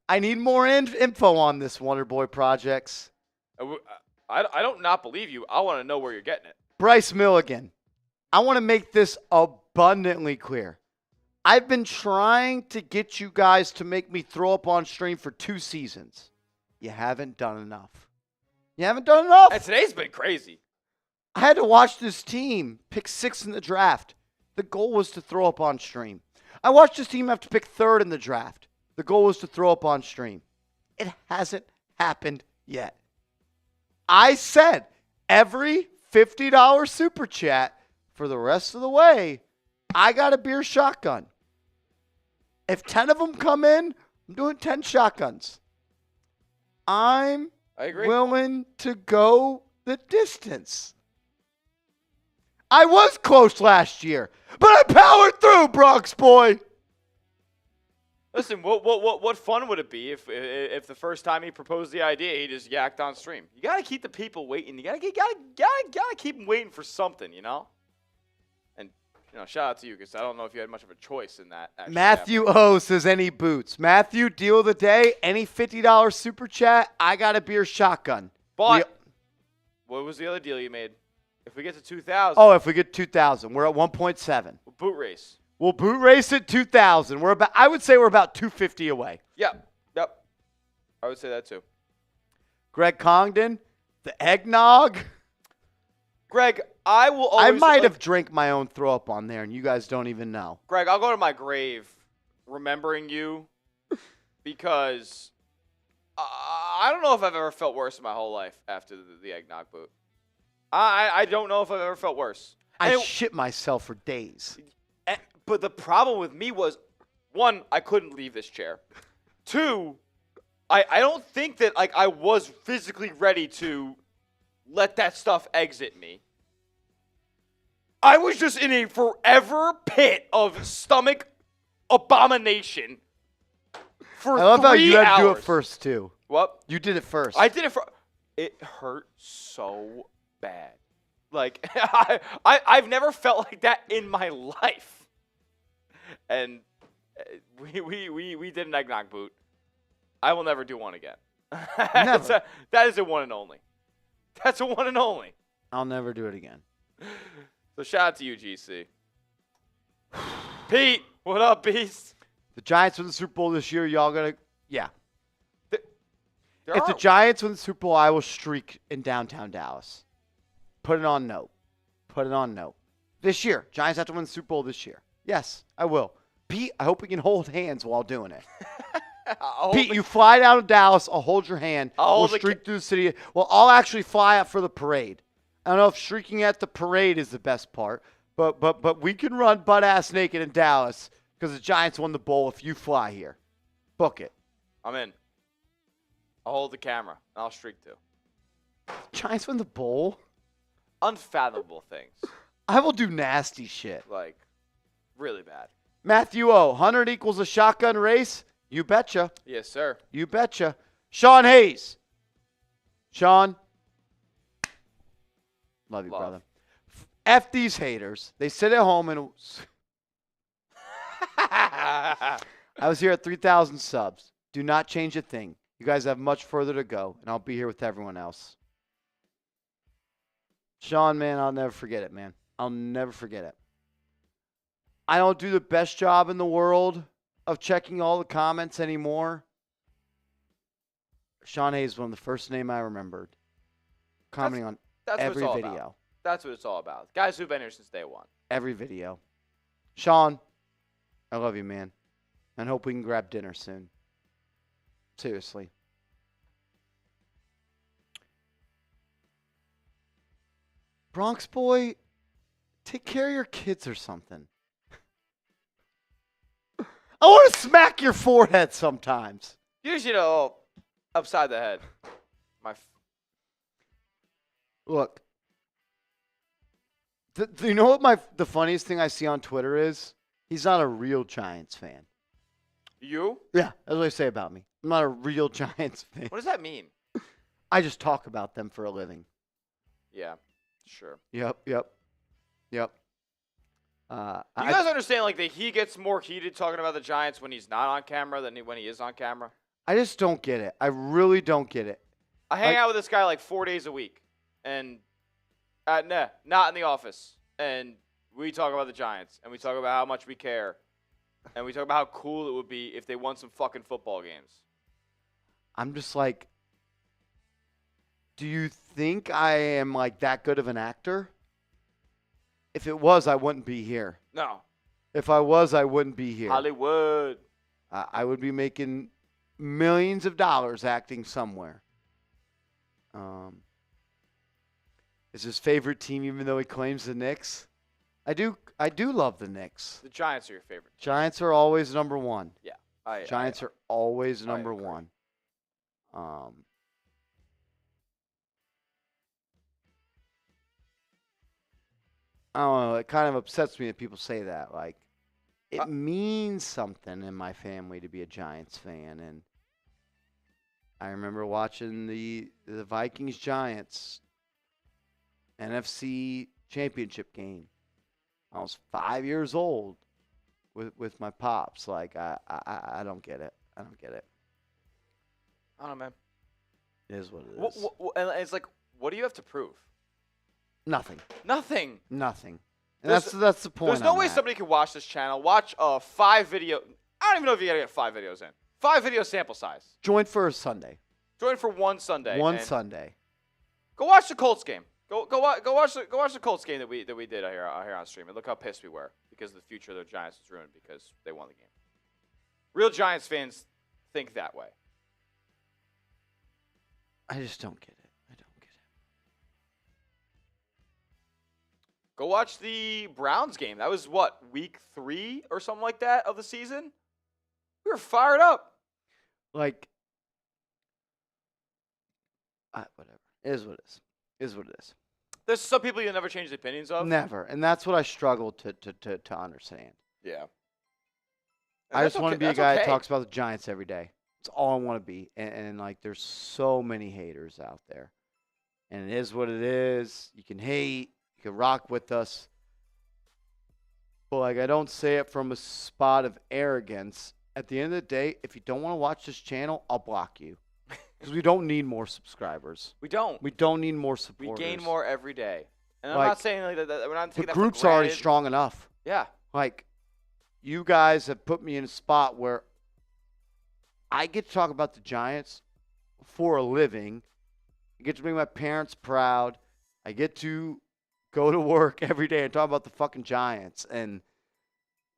Speaker 1: I need more info on this Wonder Boy Projects.
Speaker 2: I don't not believe you. I want to know where you're getting it.
Speaker 1: Bryce Milligan. I want to make this abundantly clear. I've been trying to get you guys to make me throw up on stream for 2 seasons. You haven't done enough. You haven't done enough.
Speaker 2: And today's been crazy.
Speaker 1: I had to watch this team pick 6th in the draft. The goal was to throw up on stream. I watched this team have to pick 3rd in the draft. The goal was to throw up on stream. It hasn't happened yet. I said every $50 super chat for the rest of the way, I got a beer shotgun. If 10 of them come in, I'm doing 10 shotguns. I
Speaker 2: agree.
Speaker 1: Willing to go the distance. I was close last year, but I powered through, Bronx Boy.
Speaker 2: Listen, what fun would it be if the first time he proposed the idea, he just yacked on stream? You gotta keep the people waiting. You gotta keep them waiting for something, you know. And shout out to you because I don't know if you had much of a choice in that.
Speaker 1: Matthew O says any boots. Matthew, deal of the day. Any $50 super chat. I got a beer shotgun.
Speaker 2: But what was the other deal you made? If we get to 2,000.
Speaker 1: Oh, if we get 2,000, we're at 1.7.
Speaker 2: Boot race.
Speaker 1: We'll boot race at 2,000. I would say we're about 250 away.
Speaker 2: Yep. I would say that too.
Speaker 1: Greg Congdon, the eggnog.
Speaker 2: Greg, I will always.
Speaker 1: I might have drank my own throw up on there, and you guys don't even know.
Speaker 2: Greg, I'll go to my grave remembering you because I don't know if I've ever felt worse in my whole life after the eggnog boot. I don't know if I've ever felt worse.
Speaker 1: I shit myself for days.
Speaker 2: But the problem with me was, 1, I couldn't leave this chair. 2, I don't think that I was physically ready to let that stuff exit me. I was just in a forever pit of stomach abomination for 3 hours.
Speaker 1: I love how you had to do it first, too.
Speaker 2: What?
Speaker 1: You did it first.
Speaker 2: I did it It hurt so bad. Like, I've never felt like that in my life. And we did an eggnog boot. I will never do one again.
Speaker 1: Never.
Speaker 2: That is a one and only. That's a one and only.
Speaker 1: I'll never do it again.
Speaker 2: So shout out to you, GC. Pete, what up, Beast?
Speaker 1: The Giants win the Super Bowl this year. Y'all gonna, yeah.
Speaker 2: There
Speaker 1: If
Speaker 2: are-
Speaker 1: the Giants win the Super Bowl, I will streak in downtown Dallas. Put it on note. Put it on note. This year, Giants have to win the Super Bowl this year. Yes, I will. Pete, I hope we can hold hands while doing it. Pete, you fly down to Dallas. I'll hold your hand. We'll streak through the city. Well, I'll actually fly out for the parade. I don't know if streaking at the parade is the best part, but we can run butt-ass naked in Dallas because the Giants won the bowl if you fly here. Book it.
Speaker 2: I'm in. I'll hold the camera, and I'll streak too.
Speaker 1: Giants win the bowl?
Speaker 2: Unfathomable things.
Speaker 1: I will do nasty shit.
Speaker 2: Like, really bad.
Speaker 1: Matthew O, 100 equals a shotgun race? You betcha.
Speaker 2: Yes, sir.
Speaker 1: You betcha. Sean Hayes. Sean. Love you, brother. F these haters. They sit at home and I was here at 3,000 subs. Do not change a thing. You guys have much further to go, and I'll be here with everyone else. Sean, man, I'll never forget it, man. I'll never forget it. I don't do the best job in the world of checking all the comments anymore. Sean Hayes was one of the first name I remembered. Commenting on
Speaker 2: That's
Speaker 1: every
Speaker 2: what it's all
Speaker 1: video.
Speaker 2: about. That's what it's all about. Guys who've been here since day one.
Speaker 1: Every video. Sean, I love you, man. And hope we can grab dinner soon. Seriously. Bronx boy, take care of your kids or something. I want to smack your forehead sometimes.
Speaker 2: Usually, you know, upside the head.
Speaker 1: Look. You know what the funniest thing I see on Twitter is? He's not a real Giants fan.
Speaker 2: You?
Speaker 1: Yeah, that's what they say about me. I'm not a real Giants fan.
Speaker 2: What does that mean?
Speaker 1: I just talk about them for a living.
Speaker 2: Yeah, sure.
Speaker 1: Yep.
Speaker 2: You guys understand, like, that he gets more heated talking about the Giants when he's not on camera than when he is on camera?
Speaker 1: I just don't get it. I really don't get it.
Speaker 2: I hang out with this guy like 4 days a week, and not in the office. And we talk about the Giants, and we talk about how much we care, and we talk about how cool it would be if they won some fucking football games.
Speaker 1: I'm just like, do you think I am like that good of an actor? If it was, I wouldn't be here.
Speaker 2: No.
Speaker 1: If I was, I wouldn't be here.
Speaker 2: Hollywood.
Speaker 1: I would be making millions of dollars acting somewhere. Is his favorite team, even though he claims the Knicks? I do love the Knicks.
Speaker 2: The Giants are your favorite.
Speaker 1: Giants are always number one.
Speaker 2: Yeah.
Speaker 1: Giants are always number
Speaker 2: agree.
Speaker 1: one. I don't know. It kind of upsets me that people say that. Like, it means something in my family to be a Giants fan, and I remember watching the Vikings Giants NFC Championship game. I was 5 years old with my pops. Like, I don't get it. I don't get it.
Speaker 2: I don't know, man.
Speaker 1: It is what it is.
Speaker 2: And it's like, what do you have to prove?
Speaker 1: Nothing.
Speaker 2: Nothing.
Speaker 1: Nothing. And that's the point.
Speaker 2: There's no way
Speaker 1: at.
Speaker 2: somebody could watch this channel, watch a 5-video. I don't even know if you gotta get 5 videos in. 5-video sample size.
Speaker 1: Join for a Sunday.
Speaker 2: Join for one Sunday.
Speaker 1: One Sunday.
Speaker 2: Go watch the Colts game. Go watch the Colts game that we did here on stream, and look how pissed we were because the future of the Giants was ruined because they won the game. Real Giants fans think that way.
Speaker 1: I just don't get it. I don't get it.
Speaker 2: Go watch the Browns game. That was what, week 3 or something like that of the season? We were fired up.
Speaker 1: Like, whatever. It is what it is. It is what it is.
Speaker 2: There's some people you never change the opinions of.
Speaker 1: Never. And that's what I struggle to understand.
Speaker 2: Yeah.
Speaker 1: I just want to be a guy
Speaker 2: that
Speaker 1: that talks about the Giants every day. That's all I want to be. And like, there's so many haters out there. And it is what it is. You can hate. You can rock with us. But, like, I don't say it from a spot of arrogance. At the end of the day, if you don't want to watch this channel, I'll block you. Because we don't need more subscribers.
Speaker 2: We don't.
Speaker 1: We don't need more
Speaker 2: We
Speaker 1: supporters.
Speaker 2: gain more every day. And I'm
Speaker 1: Like,
Speaker 2: not saying like that we're not taking
Speaker 1: The
Speaker 2: that
Speaker 1: group's
Speaker 2: for
Speaker 1: already
Speaker 2: granted.
Speaker 1: strong enough.
Speaker 2: Yeah.
Speaker 1: Like, you guys have put me in a spot where I get to talk about the Giants for a living. I get to make my parents proud. I get to go to work every day and talk about the fucking Giants. And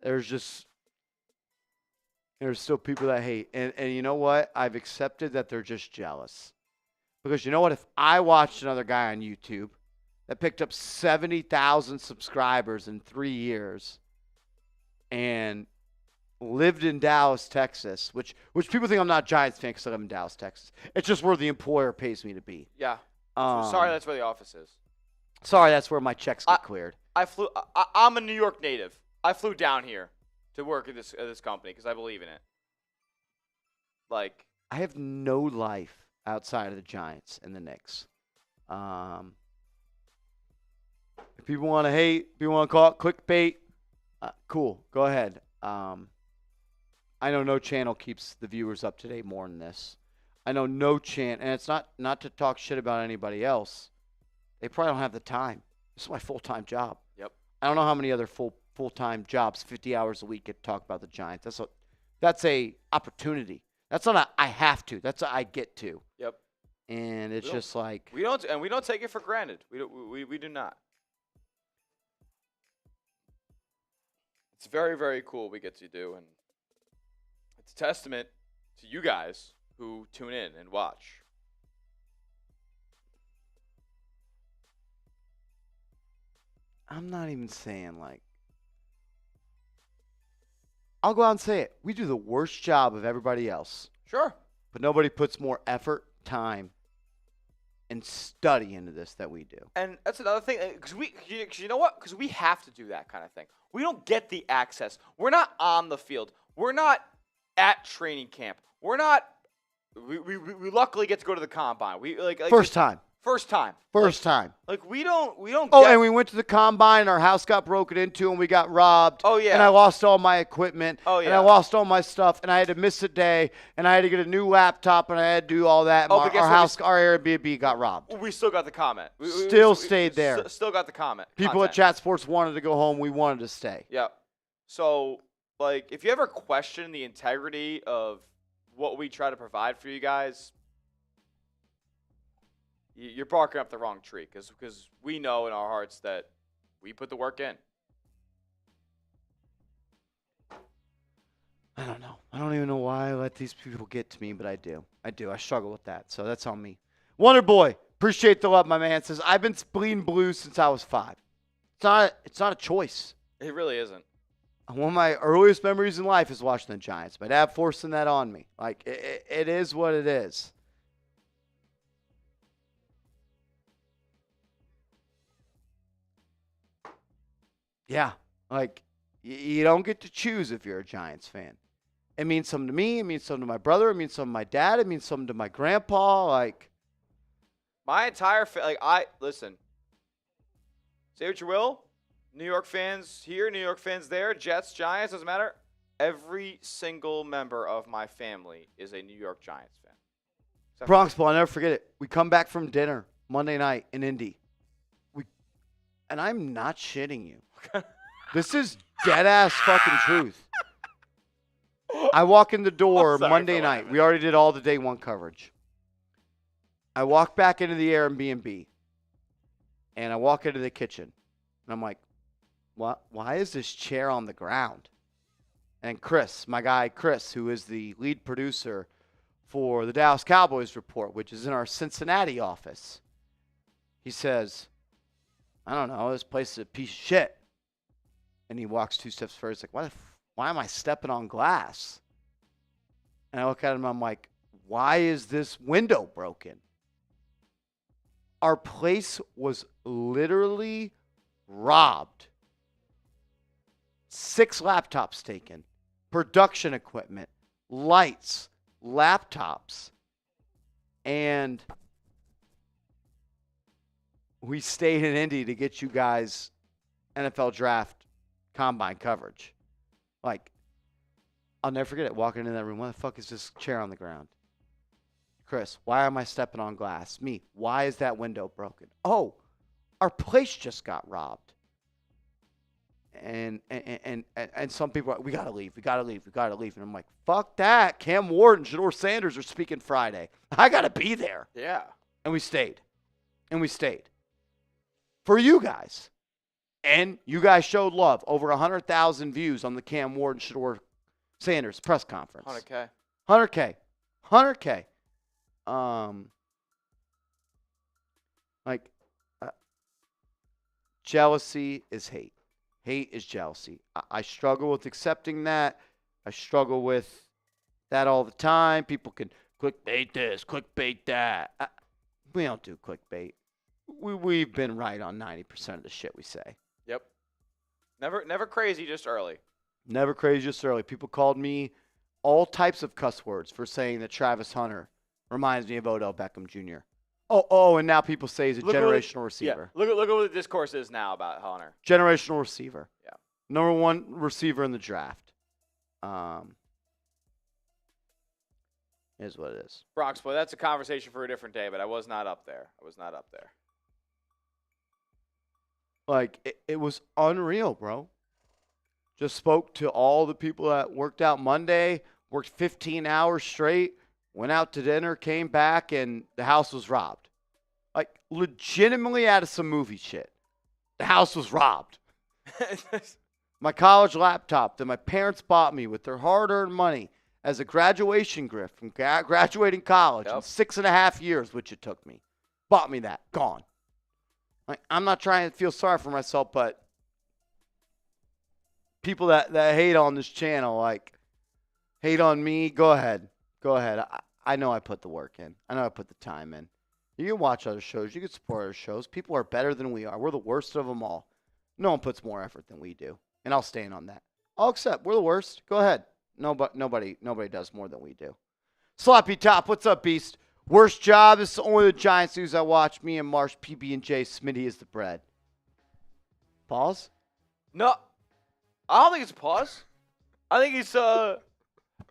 Speaker 1: there's still people that hate. And you know what? I've accepted that they're just jealous. Because you know what? If I watched another guy on YouTube that picked up 70,000 subscribers in 3 years and lived in Dallas, Texas, which people think I'm not a Giants fan because I live in Dallas, Texas. It's just where the employer pays me to be.
Speaker 2: Yeah. Sorry, that's where the office is.
Speaker 1: Sorry, that's where my checks get cleared.
Speaker 2: I'm a New York native. I flew down here to work at this company because I believe in it. Like,
Speaker 1: I have no life outside of the Giants and the Knicks. If people want to hate, if you want to call it clickbait, cool, go ahead. I know no channel keeps the viewers up to date more than this. I know no channel, and it's not to talk shit about anybody else. They probably don't have the time. This is my full-time job.
Speaker 2: Yep.
Speaker 1: I don't know how many other full-time jobs, 50 hours a week, get to talk about the Giants. That's a opportunity. That's not a I have to. That's a I get to.
Speaker 2: Yep.
Speaker 1: And it's just like
Speaker 2: we don't take it for granted. We do not. It's very, very cool we get to do, and it's a testament to you guys who tune in and watch.
Speaker 1: I'm not even saying like I'll go out and say it. We do the worst job of everybody else.
Speaker 2: Sure.
Speaker 1: But nobody puts more effort, time, and study into this that we do.
Speaker 2: And that's another thing, because you know what? Because we have to do that kind of thing. We don't get the access. We're not on the field. We're not at training camp. We're not. We luckily get to go to the combine. We
Speaker 1: First time.
Speaker 2: First time. Like we don't.
Speaker 1: Oh, and we went to the combine. Our house got broken into, and we got robbed.
Speaker 2: Oh yeah.
Speaker 1: And I lost all my equipment.
Speaker 2: Oh yeah.
Speaker 1: And I lost all my stuff, and I had to miss a day, and I had to get a new laptop, and I had to do all that. And
Speaker 2: but guess what?
Speaker 1: our Airbnb got robbed.
Speaker 2: We still got the comment.
Speaker 1: Still stayed there.
Speaker 2: Still got the comment.
Speaker 1: People at Chat Sports wanted to go home. We wanted to stay.
Speaker 2: Yeah. So, like, if you ever question the integrity of what we try to provide for you guys, you're barking up the wrong tree, because we know in our hearts that we put the work in.
Speaker 1: I don't know. I don't even know why I let these people get to me, but I do. I struggle with that, so that's on me. Wonder Boy, appreciate the love, my man. Says, I've been bleeding blue since I was 5. It's not a choice.
Speaker 2: It really isn't.
Speaker 1: One of my earliest memories in life is watching the Giants. My dad forcing that on me. Like, it is what it is. Yeah, like, you don't get to choose if you're a Giants fan. It means something to me. It means something to my brother. It means something to my dad. It means something to my grandpa. Like,
Speaker 2: my entire listen. Say what you will. New York fans here, New York fans there, Jets, Giants, doesn't matter. Every single member of my family is a New York Giants fan.
Speaker 1: Bronx Ball, I'll never forget it. We come back from dinner Monday night in Indy. And I'm not shitting you. This is dead-ass fucking truth. I walk in the door Monday night. We already did all the day one coverage. I walk back into the Airbnb, and I walk into the kitchen, and I'm like, "What? Why is this chair on the ground?" And Chris, my guy Chris, who is the lead producer for the Dallas Cowboys report, which is in our Cincinnati office, he says, I don't know, this place is a piece of shit. And he walks 2 steps further. He's like, why am I stepping on glass? And I look at him, I'm like, why is this window broken? Our place was literally robbed. 6 laptops taken, production equipment, lights, laptops, and we stayed in Indy to get you guys NFL draft combine coverage. Like, I'll never forget it. Walking into that room, why the fuck is this chair on the ground? Chris, why am I stepping on glass? Me, why is that window broken? Oh, our place just got robbed. And some people are like, we gotta leave. And I'm like, fuck that. Cam Ward and Shedeur Sanders are speaking Friday. I gotta be there.
Speaker 2: Yeah.
Speaker 1: And we stayed. For you guys. And you guys showed love. Over 100,000 views on the Cam Ward and Shedeur Sanders press conference.
Speaker 2: 100K.
Speaker 1: 100K. Jealousy is hate. Hate is jealousy. I struggle with accepting that. I struggle with that all the time. People can clickbait this, clickbait that. We don't do clickbait. We've been right on 90% of the shit we say.
Speaker 2: Yep. Never crazy, just early.
Speaker 1: Never crazy, just early. People called me all types of cuss words for saying that Travis Hunter reminds me of Odell Beckham Jr. Oh, and now people say he's a generational receiver.
Speaker 2: Yeah. Look at what the discourse is now about Hunter.
Speaker 1: Generational receiver.
Speaker 2: Yeah.
Speaker 1: Number 1 receiver in the draft. It is what it is.
Speaker 2: Bronx boy, that's a conversation for a different day, but I was not up there.
Speaker 1: Like, it was unreal, bro. Just spoke to all the people that worked out Monday, worked 15 hours straight, went out to dinner, came back, and the house was robbed. Like, legitimately out of some movie shit. The house was robbed. My college laptop that my parents bought me with their hard-earned money as a graduation gift from graduating college in 6.5 years, which it took me. Bought me that. Gone. Like, I'm not trying to feel sorry for myself, but people that hate on this channel, like, hate on me, go ahead. Go ahead. I know I put the work in. I know I put the time in. You can watch other shows. You can support other shows. People are better than we are. We're the worst of them all. No one puts more effort than we do. And I'll stand on that. I'll accept. We're the worst. Go ahead. Nobody does more than we do. Sloppy Top, what's up, Beast? Worst job. This is only the Giants news I watch. Me and Marsh, PB&J, Smitty is the bread. Pause?
Speaker 2: No, I don't think it's a pause. I think it's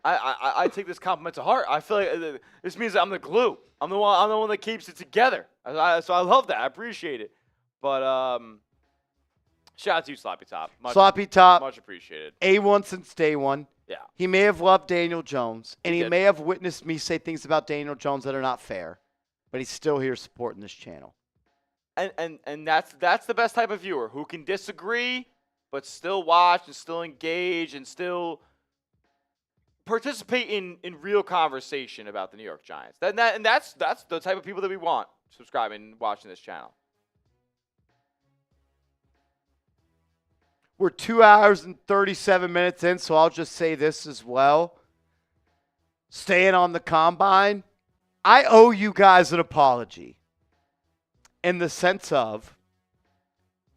Speaker 2: I take this compliment to heart. I feel like this means that I'm the glue. I'm the one that keeps it together. So I love that. I appreciate it. But shout out to you, Sloppy Top.
Speaker 1: Sloppy Top.
Speaker 2: Much appreciated.
Speaker 1: A1 since day one.
Speaker 2: Yeah.
Speaker 1: He may have loved Daniel Jones, and he
Speaker 2: did.
Speaker 1: may have witnessed me say things about Daniel Jones that are not fair, but he's still here supporting this channel.
Speaker 2: And that's the best type of viewer who can disagree but still watch and still engage and still participate in real conversation about the New York Giants. And that's the type of people that we want subscribing and watching this channel.
Speaker 1: We're 2 hours and 37 minutes in, so I'll just say this as well. Staying on the combine, I owe you guys an apology in the sense of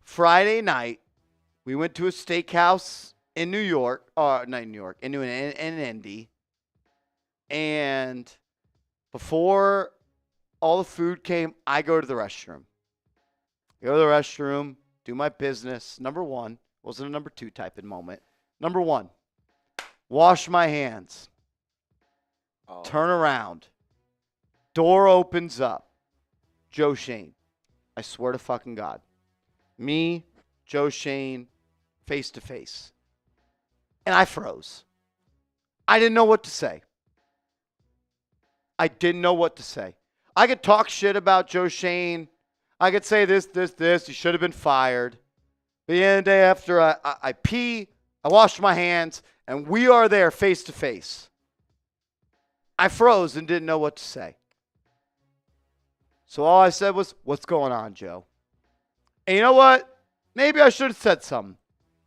Speaker 1: Friday night, we went to a steakhouse in New York, not in New York, in Indy, and before all the food came, I go to the restroom. Go to the restroom, do my business. Number one. Wasn't a number two type in moment. Number one, wash my hands.
Speaker 2: Oh.
Speaker 1: Turn around. Door opens up. Joe Shane. I swear to fucking God. Me, Joe Shane, face to face. And I froze. I didn't know what to say. I didn't know what to say. I could talk shit about Joe Shane. I could say this. He should have been fired. But at the end of the day, after I pee, I wash my hands, and we are there face to face. I froze and didn't know what to say. So all I said was, "What's going on, Joe?" And you know what? Maybe I should have said something.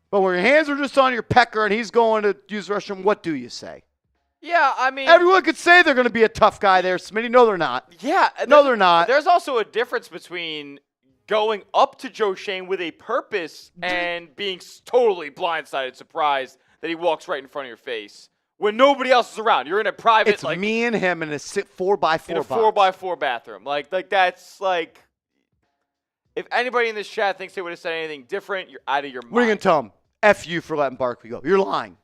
Speaker 1: But when your hands are just on your pecker and he's going to use the restroom, what do you say?
Speaker 2: Yeah, I mean,
Speaker 1: Everyone could say they're going to be a tough guy there, Smitty. No, they're not.
Speaker 2: Yeah.
Speaker 1: No, they're not.
Speaker 2: There's also a difference between going up to Joe Shane with a purpose and being totally blindsided, surprised that he walks right in front of your face when nobody else is around. You're in a private,
Speaker 1: It's me and him in a 4x4 box.
Speaker 2: in a 4x4 bathroom. Like that's like, if anybody in this chat thinks they would have said anything different, you're out of your mind.
Speaker 1: What are you going to tell him? F you for letting Barkley go. You're lying.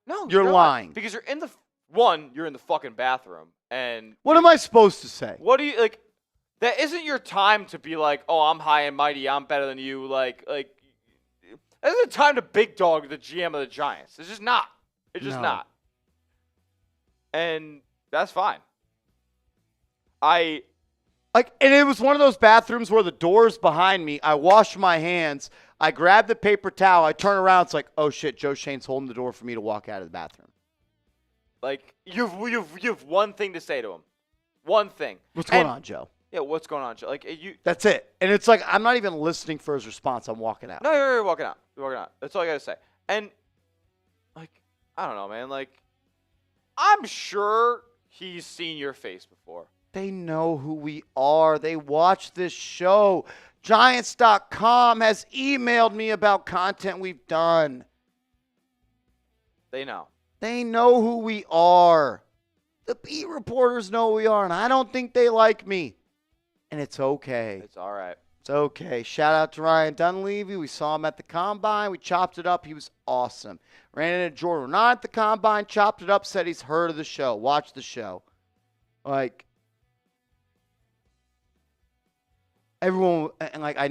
Speaker 2: No,
Speaker 1: You're
Speaker 2: not.
Speaker 1: lying.
Speaker 2: Because you're in the fucking bathroom, and
Speaker 1: What am I supposed to say?
Speaker 2: what do you like? That isn't your time to be like, oh, I'm high and mighty, I'm better than you. Like, that isn't time to big dog the GM of the Giants. It's just not. It's just
Speaker 1: No.
Speaker 2: not. And that's fine. I
Speaker 1: And it was one of those bathrooms where the door's behind me. I wash my hands. I grab the paper towel. I turn around. It's like, oh, shit, Joe Shane's holding the door for me to walk out of the bathroom.
Speaker 2: like you've one thing to say to him. One thing.
Speaker 1: What's going on, Joe?
Speaker 2: Yeah, what's going on, Joe? Like you.
Speaker 1: That's it. And it's like, I'm not even listening for his response. I'm walking out.
Speaker 2: No, you're walking out. You're walking out. That's all I gotta say. And like, I don't know, man. Like, I'm sure he's seen your face before.
Speaker 1: They know who we are. They watch this show. Giants.com has emailed me about content we've done.
Speaker 2: They know.
Speaker 1: They know who we are. The beat reporters know who we are, and I don't think they like me. And it's okay.
Speaker 2: It's all right.
Speaker 1: It's okay. Shout out to Ryan Dunleavy. We saw him at the Combine. We chopped it up. He was awesome. Ran into Jordan not at the Combine, chopped it up, said he's heard of the show, watched the show. Like, everyone, and like I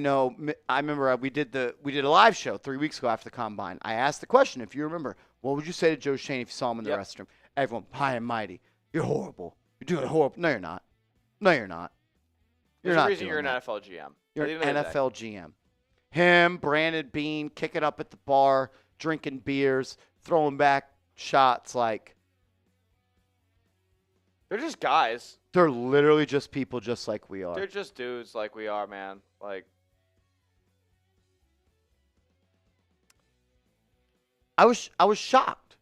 Speaker 1: remember we did a live show 3 weeks ago after the combine. I asked the question, if you remember, what would you say to Joe Shane if you saw him in the restroom? Everyone, high and mighty. You're horrible. You're doing horrible. No, you're not. No, you're not.
Speaker 2: There's
Speaker 1: not
Speaker 2: a reason
Speaker 1: doing
Speaker 2: you're an
Speaker 1: that.
Speaker 2: NFL GM.
Speaker 1: You're
Speaker 2: At the
Speaker 1: an
Speaker 2: end of the day.
Speaker 1: NFL GM. Him, Brandon Bean, kicking up at the bar, drinking beers, throwing back shots. Like,
Speaker 2: They're just guys.
Speaker 1: they're literally just people just like we are.
Speaker 2: They're just dudes like we are, man. Like,
Speaker 1: I was shocked.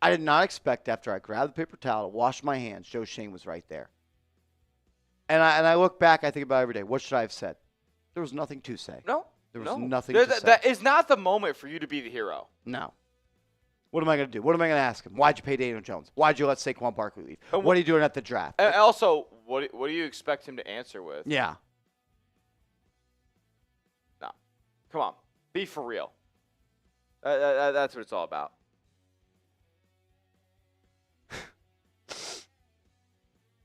Speaker 1: I did not expect after I grabbed the paper towel to wash my hands, Joe Shane was right there. And I look back, I think about it every day. What should I have said? There was nothing to say.
Speaker 2: no.
Speaker 1: There
Speaker 2: no.
Speaker 1: was nothing to say.
Speaker 2: That is not the moment for you to be the hero.
Speaker 1: No. What am I going to do? What am I going to ask him? Why'd you pay Daniel Jones? Why'd you let Saquon Barkley leave?
Speaker 2: And
Speaker 1: What are you doing at the draft?
Speaker 2: And also, what do you expect him to answer with?
Speaker 1: Yeah.
Speaker 2: No. Come on. Be for real. That's what it's all about.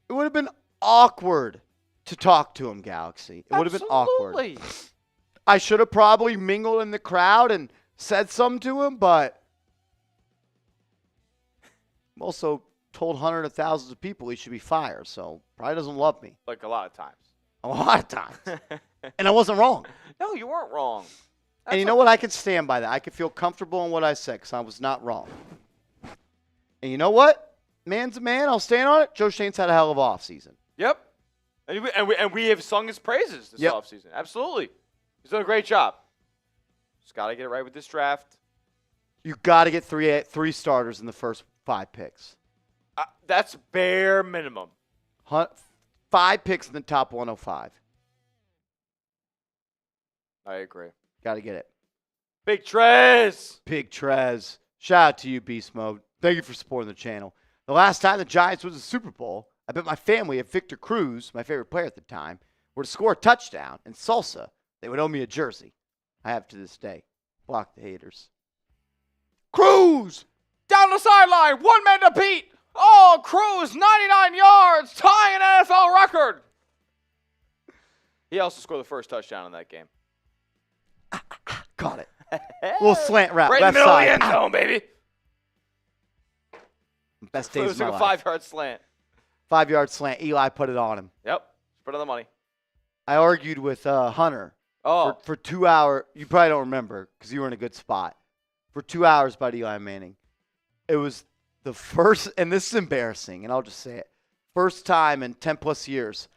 Speaker 1: It would have been awkward to talk to him, Galaxy. It would have been awkward.
Speaker 2: Absolutely.
Speaker 1: I should have probably mingled in the crowd and said something to him, but I'm also told hundreds of thousands of people he should be fired, so probably doesn't love me.
Speaker 2: Like a lot of times.
Speaker 1: A lot of times. And I wasn't wrong.
Speaker 2: No, you weren't wrong.
Speaker 1: And you know what? I can stand by that. I can feel comfortable in what I said because I was not wrong. And you know what? Man's a man. I'll stand on it. Joe Shane's had a hell of an offseason.
Speaker 2: Yep. And we have sung his praises this offseason. Absolutely. He's done a great job. Just got to get it right with this draft.
Speaker 1: You got to get three starters in the first 5 picks.
Speaker 2: That's bare minimum.
Speaker 1: 5 picks in the top 105.
Speaker 2: I agree.
Speaker 1: Got to get it.
Speaker 2: Big Trez.
Speaker 1: Big Trez. Shout out to you, Beast Mode. Thank you for supporting the channel. The last time the Giants was a Super Bowl, I bet my family if Victor Cruz, my favorite player at the time, were to score a touchdown in salsa, they would owe me a jersey. I have to this day. Block the haters. Cruz!
Speaker 2: Down the sideline. 1 man to beat. Oh, Cruz, 99 yards, tying an NFL record. He also scored the first touchdown in that game.
Speaker 1: Got it. Little slant route.
Speaker 2: Right in
Speaker 1: left
Speaker 2: the middle
Speaker 1: side.
Speaker 2: of the end zone, baby.
Speaker 1: Best
Speaker 2: It
Speaker 1: days
Speaker 2: was
Speaker 1: of my
Speaker 2: like a
Speaker 1: life.
Speaker 2: 5-yard slant.
Speaker 1: 5-yard slant. Eli put it on him.
Speaker 2: Yep. Put on the money.
Speaker 1: I argued with Hunter
Speaker 2: Oh,
Speaker 1: for 2 hours. You probably don't remember because you were in a good spot. For 2 hours about Eli Manning. It was the first, and this is embarrassing, and I'll just say it. First time in 10 plus years,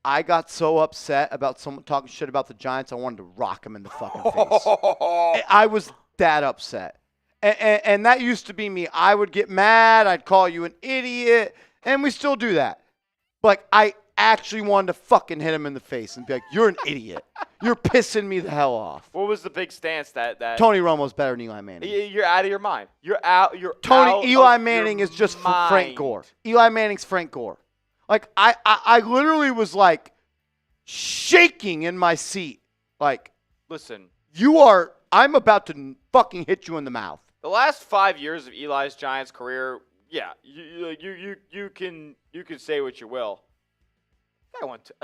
Speaker 1: I got so upset about someone talking shit about the Giants, I wanted to rock him in the fucking face. I was that upset. And that used to be me. I would get mad. I'd call you an idiot. And we still do that. But like, I actually wanted to fucking hit him in the face and be like, you're an idiot. You're pissing me the hell off.
Speaker 2: What was the big stance that
Speaker 1: Tony Romo's better than Eli Manning.
Speaker 2: You're out of your mind. You're out. You're
Speaker 1: Tony,
Speaker 2: out
Speaker 1: Eli
Speaker 2: of
Speaker 1: Manning
Speaker 2: your
Speaker 1: is just for
Speaker 2: mind.
Speaker 1: Frank Gore. Eli Manning's Frank Gore. Like, I literally was like shaking in my seat. Like,
Speaker 2: Listen,
Speaker 1: I'm about to fucking hit you in the mouth.
Speaker 2: the last 5 years of Eli's Giants career, yeah, you can say what you will. I want to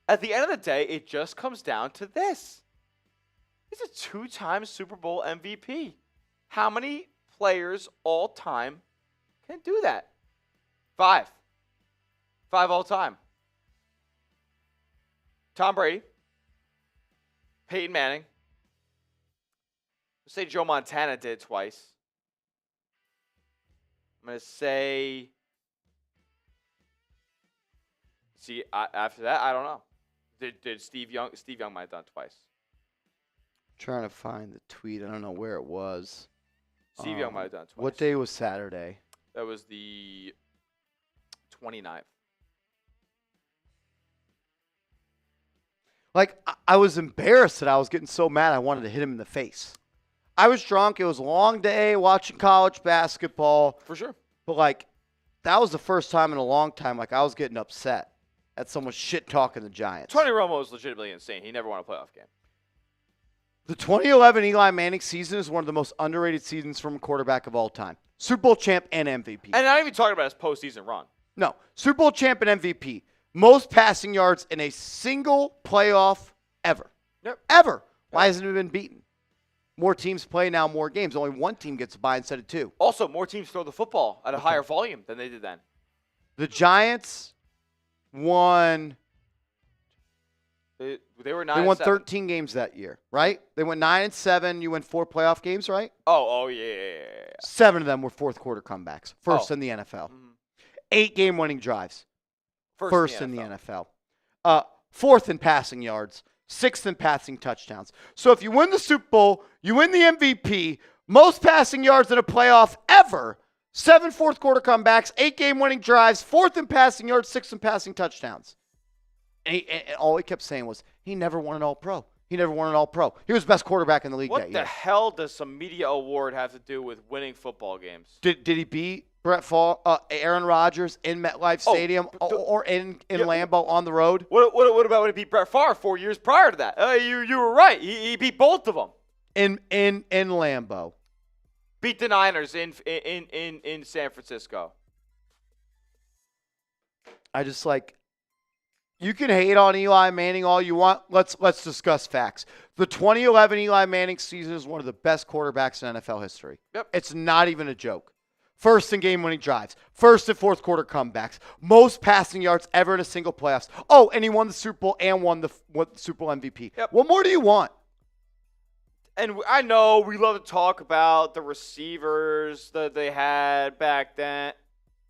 Speaker 2: at the end of the day, it just comes down to this. He's a 2-time Super Bowl MVP. How many players all time can do that? 5. 5 all time. Tom Brady, Peyton Manning. Let's say Joe Montana did it twice. I'm going to say, after that, I don't know. Did Steve Young might have done it twice.
Speaker 1: Trying to find the tweet. I don't know where it was.
Speaker 2: Steve Young might have done it twice.
Speaker 1: What day was Saturday?
Speaker 2: That was the 29th.
Speaker 1: Like, I was embarrassed that I was getting so mad I wanted to hit him in the face. I was drunk. It was a long day watching college basketball.
Speaker 2: For sure.
Speaker 1: But, like, that was the first time in a long time, like, I was getting upset at someone shit-talking the Giants.
Speaker 2: Tony Romo is legitimately insane. He never won a playoff game.
Speaker 1: The 2011 Eli Manning season is one of the most underrated seasons from a quarterback of all time. Super Bowl champ and MVP.
Speaker 2: And not even talking about his postseason run.
Speaker 1: No. Super Bowl champ and MVP. Most passing yards in a single playoff ever.
Speaker 2: Yep.
Speaker 1: Ever. Why hasn't it been beaten? More teams play now, more games. Only one team gets a bye instead of two.
Speaker 2: Also, more teams throw the football at a higher volume than they did then.
Speaker 1: The Giants won.
Speaker 2: They were 9-7.
Speaker 1: They won 13 games that year, right? They went 9-7. You win 4 playoff games, right?
Speaker 2: Oh, yeah.
Speaker 1: 7 of them were fourth quarter comebacks. First in the NFL. 8 game-winning drives. First in the NFL. Fourth in passing yards. 6th in passing touchdowns. So if you win the Super Bowl, you win the MVP, most passing yards in a playoff ever, 7 fourth quarter comebacks, 8 game-winning drives, 4th in passing yards, 6th in passing touchdowns. And all he kept saying was, he never won an All-Pro. He never won an All-Pro. He was the best quarterback in the league that year.
Speaker 2: What the hell does some media award have to do with winning football games?
Speaker 1: Did he beat Aaron Rodgers in MetLife Stadium or in Lambeau on the road?
Speaker 2: What about when he beat Brett Favre 4 years prior to that? You were right. He beat both of them.
Speaker 1: In Lambeau.
Speaker 2: Beat the Niners in San Francisco.
Speaker 1: I just you can hate on Eli Manning all you want. Let's discuss facts. The 2011 Eli Manning season is one of the best quarterbacks in NFL history.
Speaker 2: Yep.
Speaker 1: It's not even a joke. First in game-winning drives. First and fourth quarter comebacks. Most passing yards ever in a single playoffs. Oh, and he won the Super Bowl and won the Super Bowl MVP.
Speaker 2: Yep.
Speaker 1: What more do you want?
Speaker 2: And I know we love to talk about the receivers that they had back then.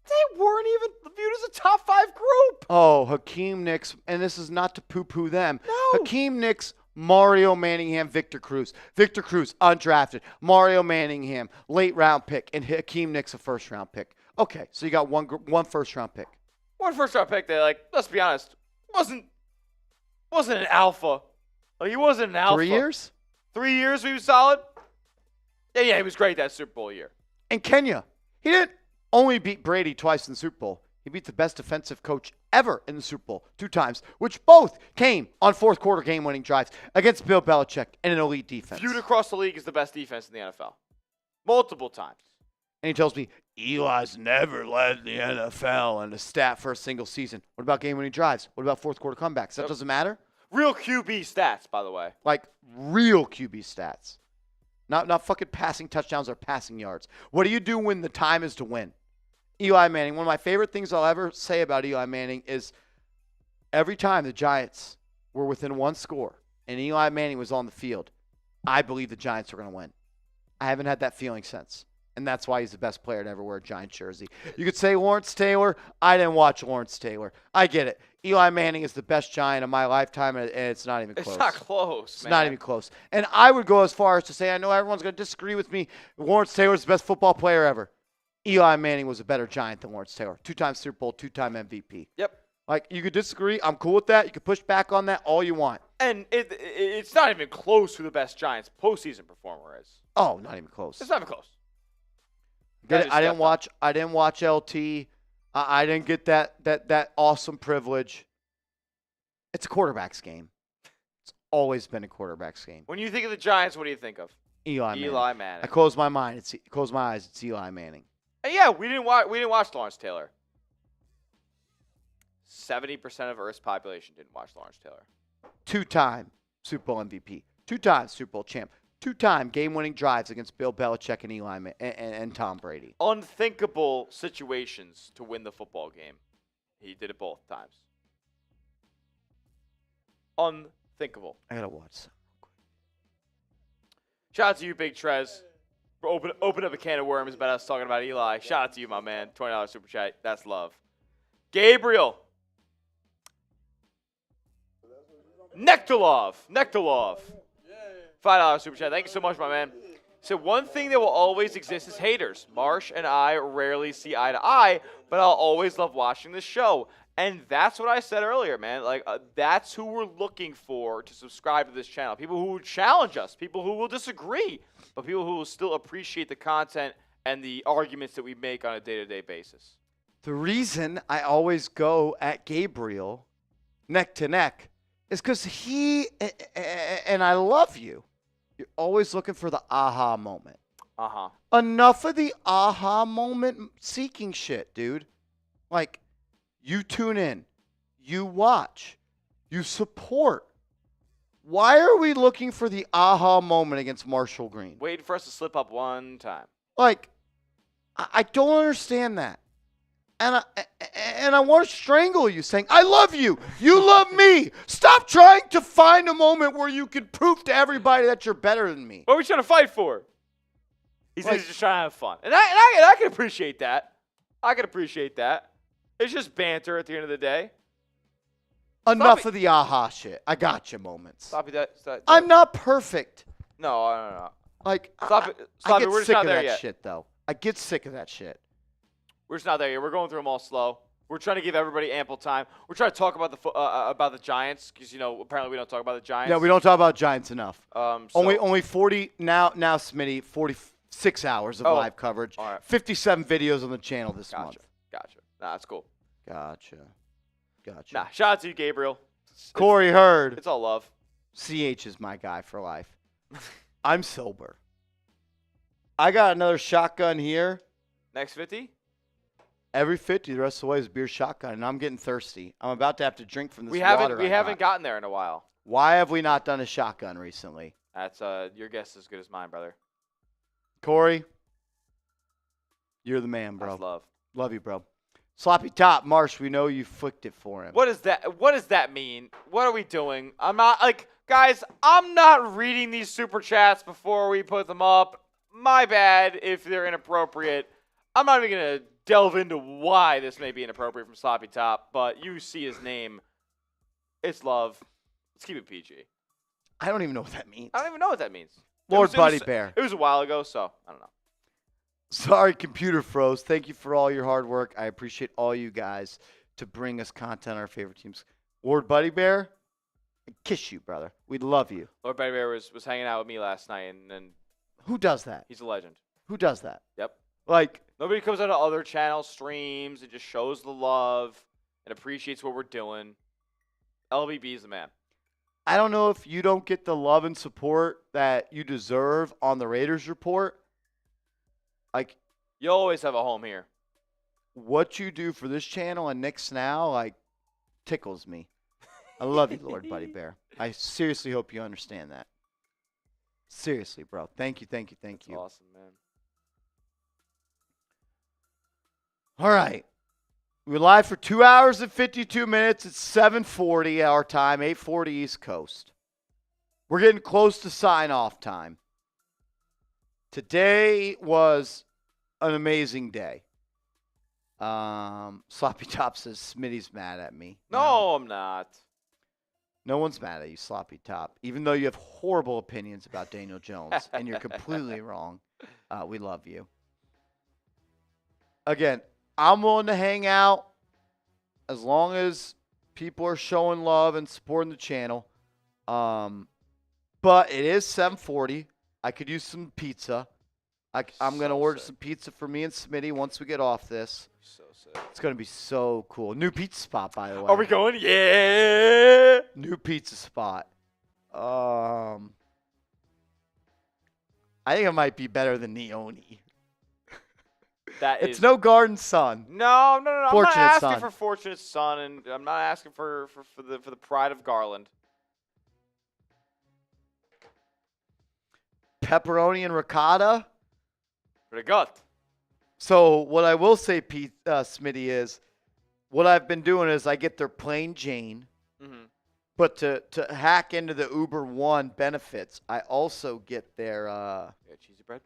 Speaker 2: They weren't even viewed as a top 5 group.
Speaker 1: Oh, Hakeem Nicks, and this is not to poo-poo them.
Speaker 2: No.
Speaker 1: Hakeem Nicks, Mario Manningham, Victor Cruz. Victor Cruz, undrafted. Mario Manningham, late round pick, and Hakeem Nicks, a first round pick. Okay, so you got one first round pick.
Speaker 2: One first round pick that, let's be honest, wasn't an alpha. He wasn't an alpha.
Speaker 1: 3 years?
Speaker 2: 3 years he was solid? Yeah, he was great that Super Bowl year.
Speaker 1: And Kenya, he didn't only beat Brady twice in the Super Bowl. He beat the best defensive coach ever in the Super Bowl 2 times, which both came on fourth quarter game-winning drives against Bill Belichick and an elite defense.
Speaker 2: Viewed across the league as the best defense in the NFL. Multiple times.
Speaker 1: And he tells me, Eli's never led the NFL in a stat for a single season. What about game-winning drives? What about fourth quarter comebacks? That doesn't matter?
Speaker 2: Real QB stats, by the way.
Speaker 1: Like real QB stats. Not fucking passing touchdowns or passing yards. What do you do when the time is to win? Eli Manning, one of my favorite things I'll ever say about Eli Manning is every time the Giants were within 1 score and Eli Manning was on the field, I believe the Giants were going to win. I haven't had that feeling since. And that's why he's the best player to ever wear a Giants jersey. You could say Lawrence Taylor. I didn't watch Lawrence Taylor. I get it. Eli Manning is the best Giant of my lifetime, and it's not even close.
Speaker 2: It's not close,
Speaker 1: It's
Speaker 2: man.
Speaker 1: not even close. And I would go as far as to say, I know everyone's going to disagree with me. Lawrence Taylor is the best football player ever. Eli Manning was a better Giant than Lawrence Taylor. 2-time Super Bowl, 2-time MVP.
Speaker 2: Yep.
Speaker 1: You could disagree. I'm cool with that. You could push back on that all you want.
Speaker 2: And it's not even close who the best Giants postseason performer is.
Speaker 1: Oh, not even close.
Speaker 2: It's not even close.
Speaker 1: Get it? I didn't watch LT. I didn't get that awesome privilege. It's a quarterback's game. It's always been a quarterback's game.
Speaker 2: When you think of the Giants, what do you think of?
Speaker 1: Eli
Speaker 2: Manning.
Speaker 1: I close my mind. Close my eyes. It's Eli Manning.
Speaker 2: And yeah, we didn't watch Lawrence Taylor. 70% of Earth's population didn't watch Lawrence Taylor.
Speaker 1: 2-time Super Bowl MVP. 2-time Super Bowl champ. 2-time game-winning drives against Bill Belichick and Eli and Tom Brady.
Speaker 2: Unthinkable situations to win the football game. He did it both times. Unthinkable.
Speaker 1: I gotta watch some.
Speaker 2: Shout out to you, Big Trez, for open up a can of worms about us talking about Eli. Shout out to you, my man. $20 super chat. That's love. Gabriel. Nektalov. $5 super chat. Thank you so much, my man. So one thing that will always exist is haters. Marsh and I rarely see eye to eye, but I'll always love watching this show. And that's what I said earlier, man. That's who we're looking for to subscribe to this channel. People who will challenge us, people who will disagree, but people who will still appreciate the content and the arguments that we make on a day-to-day basis.
Speaker 1: The reason I always go at Gabriel neck to neck is because he, and I love you, you're always looking for the aha moment.
Speaker 2: Uh-huh.
Speaker 1: Enough of the aha moment seeking shit, dude. You tune in. You watch. You support. Why are we looking for the aha moment against Marshall Green?
Speaker 2: Waiting for us to slip up one time.
Speaker 1: Like, I don't understand that. And I want to strangle you saying, I love you. You love me. Stop trying to find a moment where you can prove to everybody that you're better than me.
Speaker 2: What are we trying to fight for? He's
Speaker 1: Like-
Speaker 2: just trying to have fun. And I can appreciate that. I can appreciate that. It's just banter at the end of the day.
Speaker 1: Enough of the aha shit. I got you moments.
Speaker 2: Stop it.
Speaker 1: I'm not perfect.
Speaker 2: No.
Speaker 1: Like,
Speaker 2: Stop it.
Speaker 1: I
Speaker 2: Stop
Speaker 1: get
Speaker 2: it. We're just
Speaker 1: sick
Speaker 2: not
Speaker 1: of
Speaker 2: there
Speaker 1: that
Speaker 2: yet.
Speaker 1: shit, though. I get sick of that shit.
Speaker 2: We're just not there yet. We're going through them all slow. We're trying to give everybody ample time. We're trying to talk about the Giants because apparently we don't talk about the Giants.
Speaker 1: No, we don't talk about Giants enough.
Speaker 2: So-
Speaker 1: Only 40 now, Smitty. 46 hours of live coverage.
Speaker 2: all right.
Speaker 1: 57 videos on the channel this month.
Speaker 2: Gotcha. Nah, that's cool.
Speaker 1: Gotcha.
Speaker 2: Nah, shout out to you, Gabriel.
Speaker 1: Corey Hurd.
Speaker 2: It's all love.
Speaker 1: CH is my guy for life. I'm sober. I got another shotgun here.
Speaker 2: Next 50.
Speaker 1: Every 50, the rest of the way is beer shotgun, and I'm getting thirsty. I'm about to have to drink from this
Speaker 2: We
Speaker 1: water.
Speaker 2: haven't gotten there in a while.
Speaker 1: Why have we not done a shotgun recently?
Speaker 2: That's your guess is as good as mine, brother.
Speaker 1: Corey, you're the man, bro.
Speaker 2: That's love.
Speaker 1: Love you, bro. Sloppy top, Marsh. We know you flicked it for him.
Speaker 2: What does that mean? What are we doing? I'm not guys. I'm not reading these super chats before we put them up. My bad if they're inappropriate. I'm not even gonna delve into why this may be inappropriate from Sloppy Top, but you see his name. It's love. Let's keep it PG.
Speaker 1: I don't even know what that means.
Speaker 2: I don't even know what that means.
Speaker 1: Lord Buddy Bear.
Speaker 2: It was a while ago, so I don't know.
Speaker 1: Sorry, computer froze. Thank you for all your hard work. I appreciate all you guys to bring us content on our favorite teams. Lord Buddy Bear, I kiss you, brother. We love you.
Speaker 2: Lord Buddy Bear was hanging out with me last night, and
Speaker 1: Who does that?
Speaker 2: he's a legend.
Speaker 1: Who does that?
Speaker 2: Yep.
Speaker 1: Like,
Speaker 2: Nobody comes out of other channel streams and just shows the love and appreciates what we're doing. LBB is the man.
Speaker 1: I don't know if you don't get the love and support that you deserve on the Raiders report. Like,
Speaker 2: You always have a home here.
Speaker 1: what you do for this channel and Nick's now, like, tickles me. I love you, Lord Buddy Bear. I seriously hope you understand that. Seriously, bro. Thank you.
Speaker 2: That's
Speaker 1: you.
Speaker 2: awesome, man.
Speaker 1: All right. We're live for 2 hours and 52 minutes. It's 7:40 our time, 8:40 East Coast. We're getting close to sign-off time. Today was an amazing day. Sloppy Top says Smitty's mad at me.
Speaker 2: No, I'm not.
Speaker 1: No one's mad at you, Sloppy Top, even though you have horrible opinions about Daniel Jones, and you're completely wrong. We love you. Again, I'm willing to hang out as long as people are showing love and supporting the channel. But it is 7:40. I could use some pizza. I'm going to order some pizza for me and Smitty once we get off this.
Speaker 2: So sick.
Speaker 1: It's going to be so cool. New pizza spot, by the way.
Speaker 2: Are we going? Yeah.
Speaker 1: New pizza spot. I think it might be better than Neoni. It's no Garden Sun.
Speaker 2: No. I'm not
Speaker 1: Fortunate
Speaker 2: asking
Speaker 1: Son.
Speaker 2: for Fortunate Son, and I'm not asking for the pride of Garland.
Speaker 1: Pepperoni and ricotta.
Speaker 2: For the gut.
Speaker 1: So what I will say, Smitty, is what I've been doing is I get their plain Jane,
Speaker 2: Mm-hmm.
Speaker 1: but to hack into the Uber One benefits, I also get their
Speaker 2: Yeah, cheesy bread.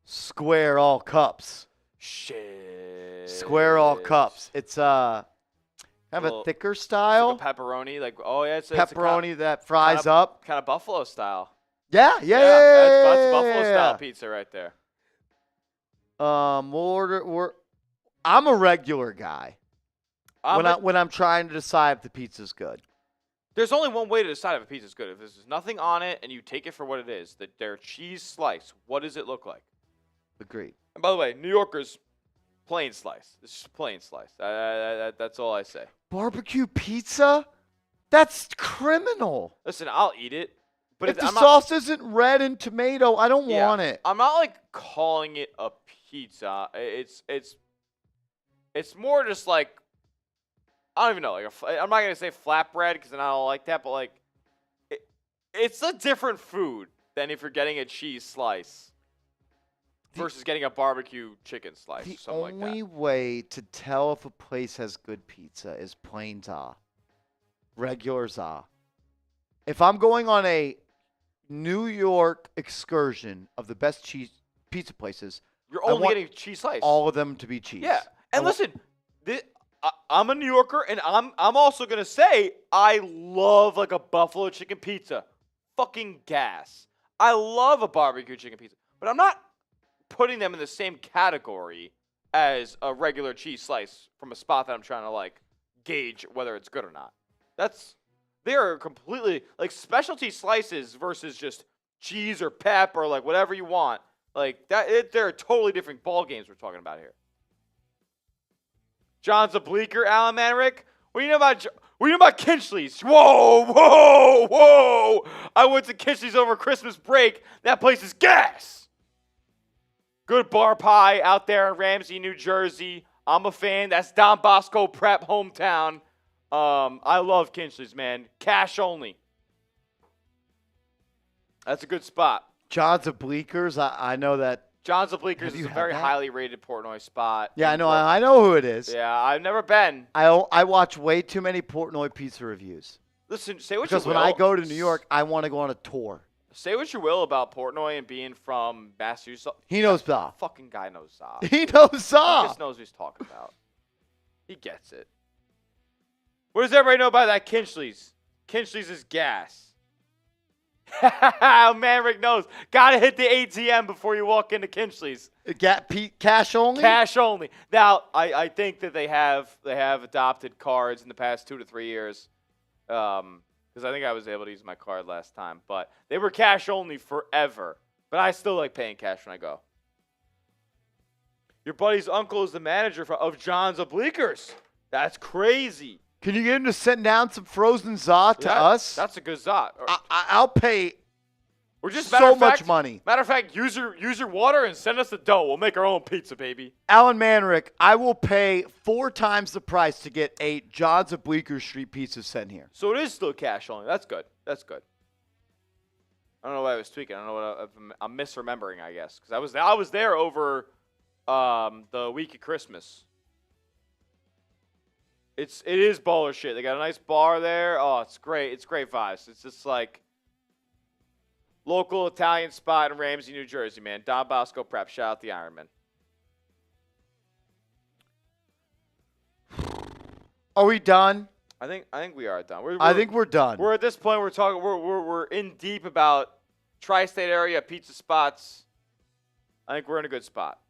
Speaker 1: square all cups.
Speaker 2: Shit.
Speaker 1: Square all cups. It's kind of a
Speaker 2: Little-
Speaker 1: thicker
Speaker 2: It's
Speaker 1: style.
Speaker 2: like a pepperoni, it's
Speaker 1: Pepperoni that fries up.
Speaker 2: kind of buffalo style.
Speaker 1: Yeah.
Speaker 2: That's buffalo style pizza right there.
Speaker 1: We'll order. I'm a regular guy when I'm trying to decide if the pizza's good.
Speaker 2: There's only one way to decide if a pizza's good. If there's nothing on it and you take it for what it is, their cheese slice, what does it look like?
Speaker 1: Agreed.
Speaker 2: And by the way, New Yorkers, plain slice. It's just plain slice. That's all I say.
Speaker 1: Barbecue pizza? That's criminal.
Speaker 2: Listen, I'll eat it. But
Speaker 1: If the
Speaker 2: I'm not-
Speaker 1: sauce isn't red and tomato, I don't
Speaker 2: yeah,
Speaker 1: want it.
Speaker 2: I'm not calling it a pizza. It's It's more just like, I don't even know. Like I'm not gonna say flatbread because I don't like that, but like, it's a different food than if you're getting a cheese slice versus getting a barbecue chicken slice or
Speaker 1: The
Speaker 2: something like that.
Speaker 1: only way to tell if a place has good pizza is plain za, regular za. If I'm going on a New York excursion of the best cheese pizza places,
Speaker 2: You're
Speaker 1: I
Speaker 2: only
Speaker 1: want
Speaker 2: getting cheese slice.
Speaker 1: all of them to be cheese.
Speaker 2: Yeah,
Speaker 1: I
Speaker 2: and
Speaker 1: want-
Speaker 2: listen, I'm a New Yorker, and I'm also gonna say I love like a buffalo chicken pizza, fucking gas. I love a barbecue chicken pizza, but I'm not putting them in the same category as a regular cheese slice from a spot that I'm trying to like gauge whether it's good or not. They are completely like specialty slices versus just cheese or pep or like whatever you want. Like that, they're totally different ball games we're talking about here. John's a bleaker, Alan Manrick. What do you know about Kinchley's? Whoa, whoa, whoa! I went to Kinchley's over Christmas break. That place is gas. Good bar pie out there in Ramsey, New Jersey. I'm a fan. That's Don Bosco Prep hometown. I love Kinchley's, man. Cash only. That's a good spot.
Speaker 1: John's of Bleakers. I know that.
Speaker 2: John's of Bleakers
Speaker 1: Have
Speaker 2: is
Speaker 1: you
Speaker 2: a
Speaker 1: had
Speaker 2: very
Speaker 1: that?
Speaker 2: highly rated Portnoy spot.
Speaker 1: Yeah, I know. I know who it is.
Speaker 2: Yeah, I've never been.
Speaker 1: I watch way too many Portnoy pizza reviews
Speaker 2: Listen, say what
Speaker 1: because
Speaker 2: you will.
Speaker 1: when I go to New York, I want to go on a tour.
Speaker 2: Say what you will about Portnoy and being from Massachusetts.
Speaker 1: He knows za.
Speaker 2: Fucking guy knows za.
Speaker 1: He knows
Speaker 2: He
Speaker 1: za.
Speaker 2: just knows what he's talking about. He gets it. What does everybody know about that Kinchley's? Kinchley's is gas. Manrick knows. Gotta hit the ATM before you walk into Kinchley's.
Speaker 1: Cash only.
Speaker 2: Cash only. Now, I think that they have adopted cards in the past 2 to 3 years. Because I think I was able to use my card last time. But they were cash only forever. But I still like paying cash when I go. Your buddy's uncle is the manager of John's Obliquers. That's crazy.
Speaker 1: Can you get him to send down some frozen za to us?
Speaker 2: That's a good zot.
Speaker 1: I'll pay
Speaker 2: We're just
Speaker 1: so much money.
Speaker 2: Matter of fact, use your water and send us the dough. We'll make our own pizza, baby.
Speaker 1: Alan Manrick, I will pay 4 times the price to get a John's of Bleecker Street pizza sent here.
Speaker 2: So it is still cash only. That's good. That's good. I don't know why I was tweaking. I don't know what I'm misremembering, I guess, because I was there over the week of Christmas. It is baller shit. They got a nice bar there. Oh, it's great. It's great vibes. It's just like local Italian spot in Ramsey, New Jersey, man. Don Bosco Prep. Shout out the Ironman.
Speaker 1: Are we done?
Speaker 2: I think we are done.
Speaker 1: I think we're done.
Speaker 2: We're at this point. We're talking. We're in deep about tri-state area pizza spots. I think we're in a good spot.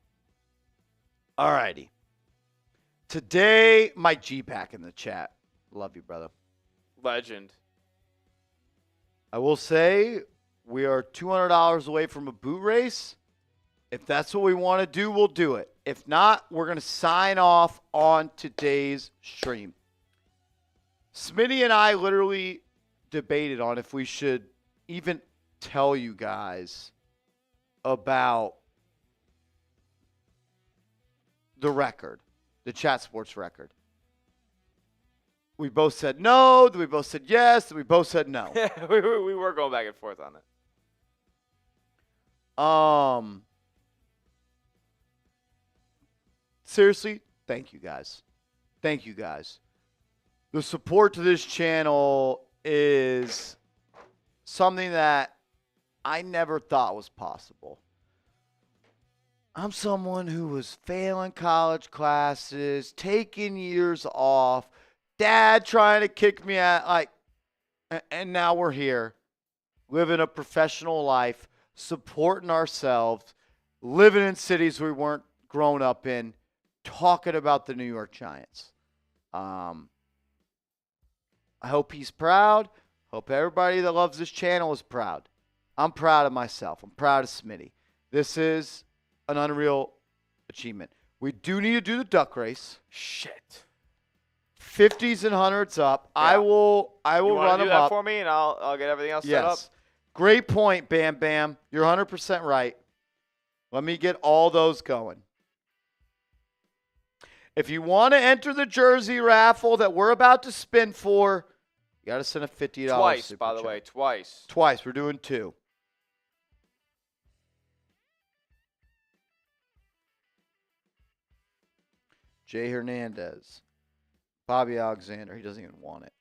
Speaker 1: All righty. Today, Mike G back in the chat. Love you, brother.
Speaker 2: Legend.
Speaker 1: I will say we are $200 away from a boot race. If that's what we want to do, we'll do it. If not, we're going to sign off on today's stream. Smitty and I literally debated on if we should even tell you guys about the record, the Chat Sports record. We both said no, then we both said yes, then we both said no.
Speaker 2: we were going back and forth on it.
Speaker 1: Seriously, thank you guys. Thank you guys. The support to this channel is something that I never thought was possible. I'm someone who was failing college classes, taking years off, dad trying to kick me out, and now we're here, living a professional life, supporting ourselves, living in cities we weren't grown up in, talking about the New York Giants. I hope he's proud. Hope everybody that loves this channel is proud. I'm proud of myself. I'm proud of Smitty. This is an unreal achievement. We do need to do the duck race.
Speaker 2: Shit.
Speaker 1: 50s and 100s up.
Speaker 2: Yeah.
Speaker 1: I will
Speaker 2: You
Speaker 1: run
Speaker 2: do
Speaker 1: them
Speaker 2: that
Speaker 1: up.
Speaker 2: for me, and I'll get everything else set up.
Speaker 1: Yes. Great point, Bam Bam. You're 100% right. Let me get all those going. If you want to enter the jersey raffle that we're about to spin for, you got to send a $50
Speaker 2: Twice,
Speaker 1: super
Speaker 2: by the
Speaker 1: chat.
Speaker 2: way, twice.
Speaker 1: Twice. We're doing 2. Jay Hernandez. Bobby Alexander. He doesn't even want it.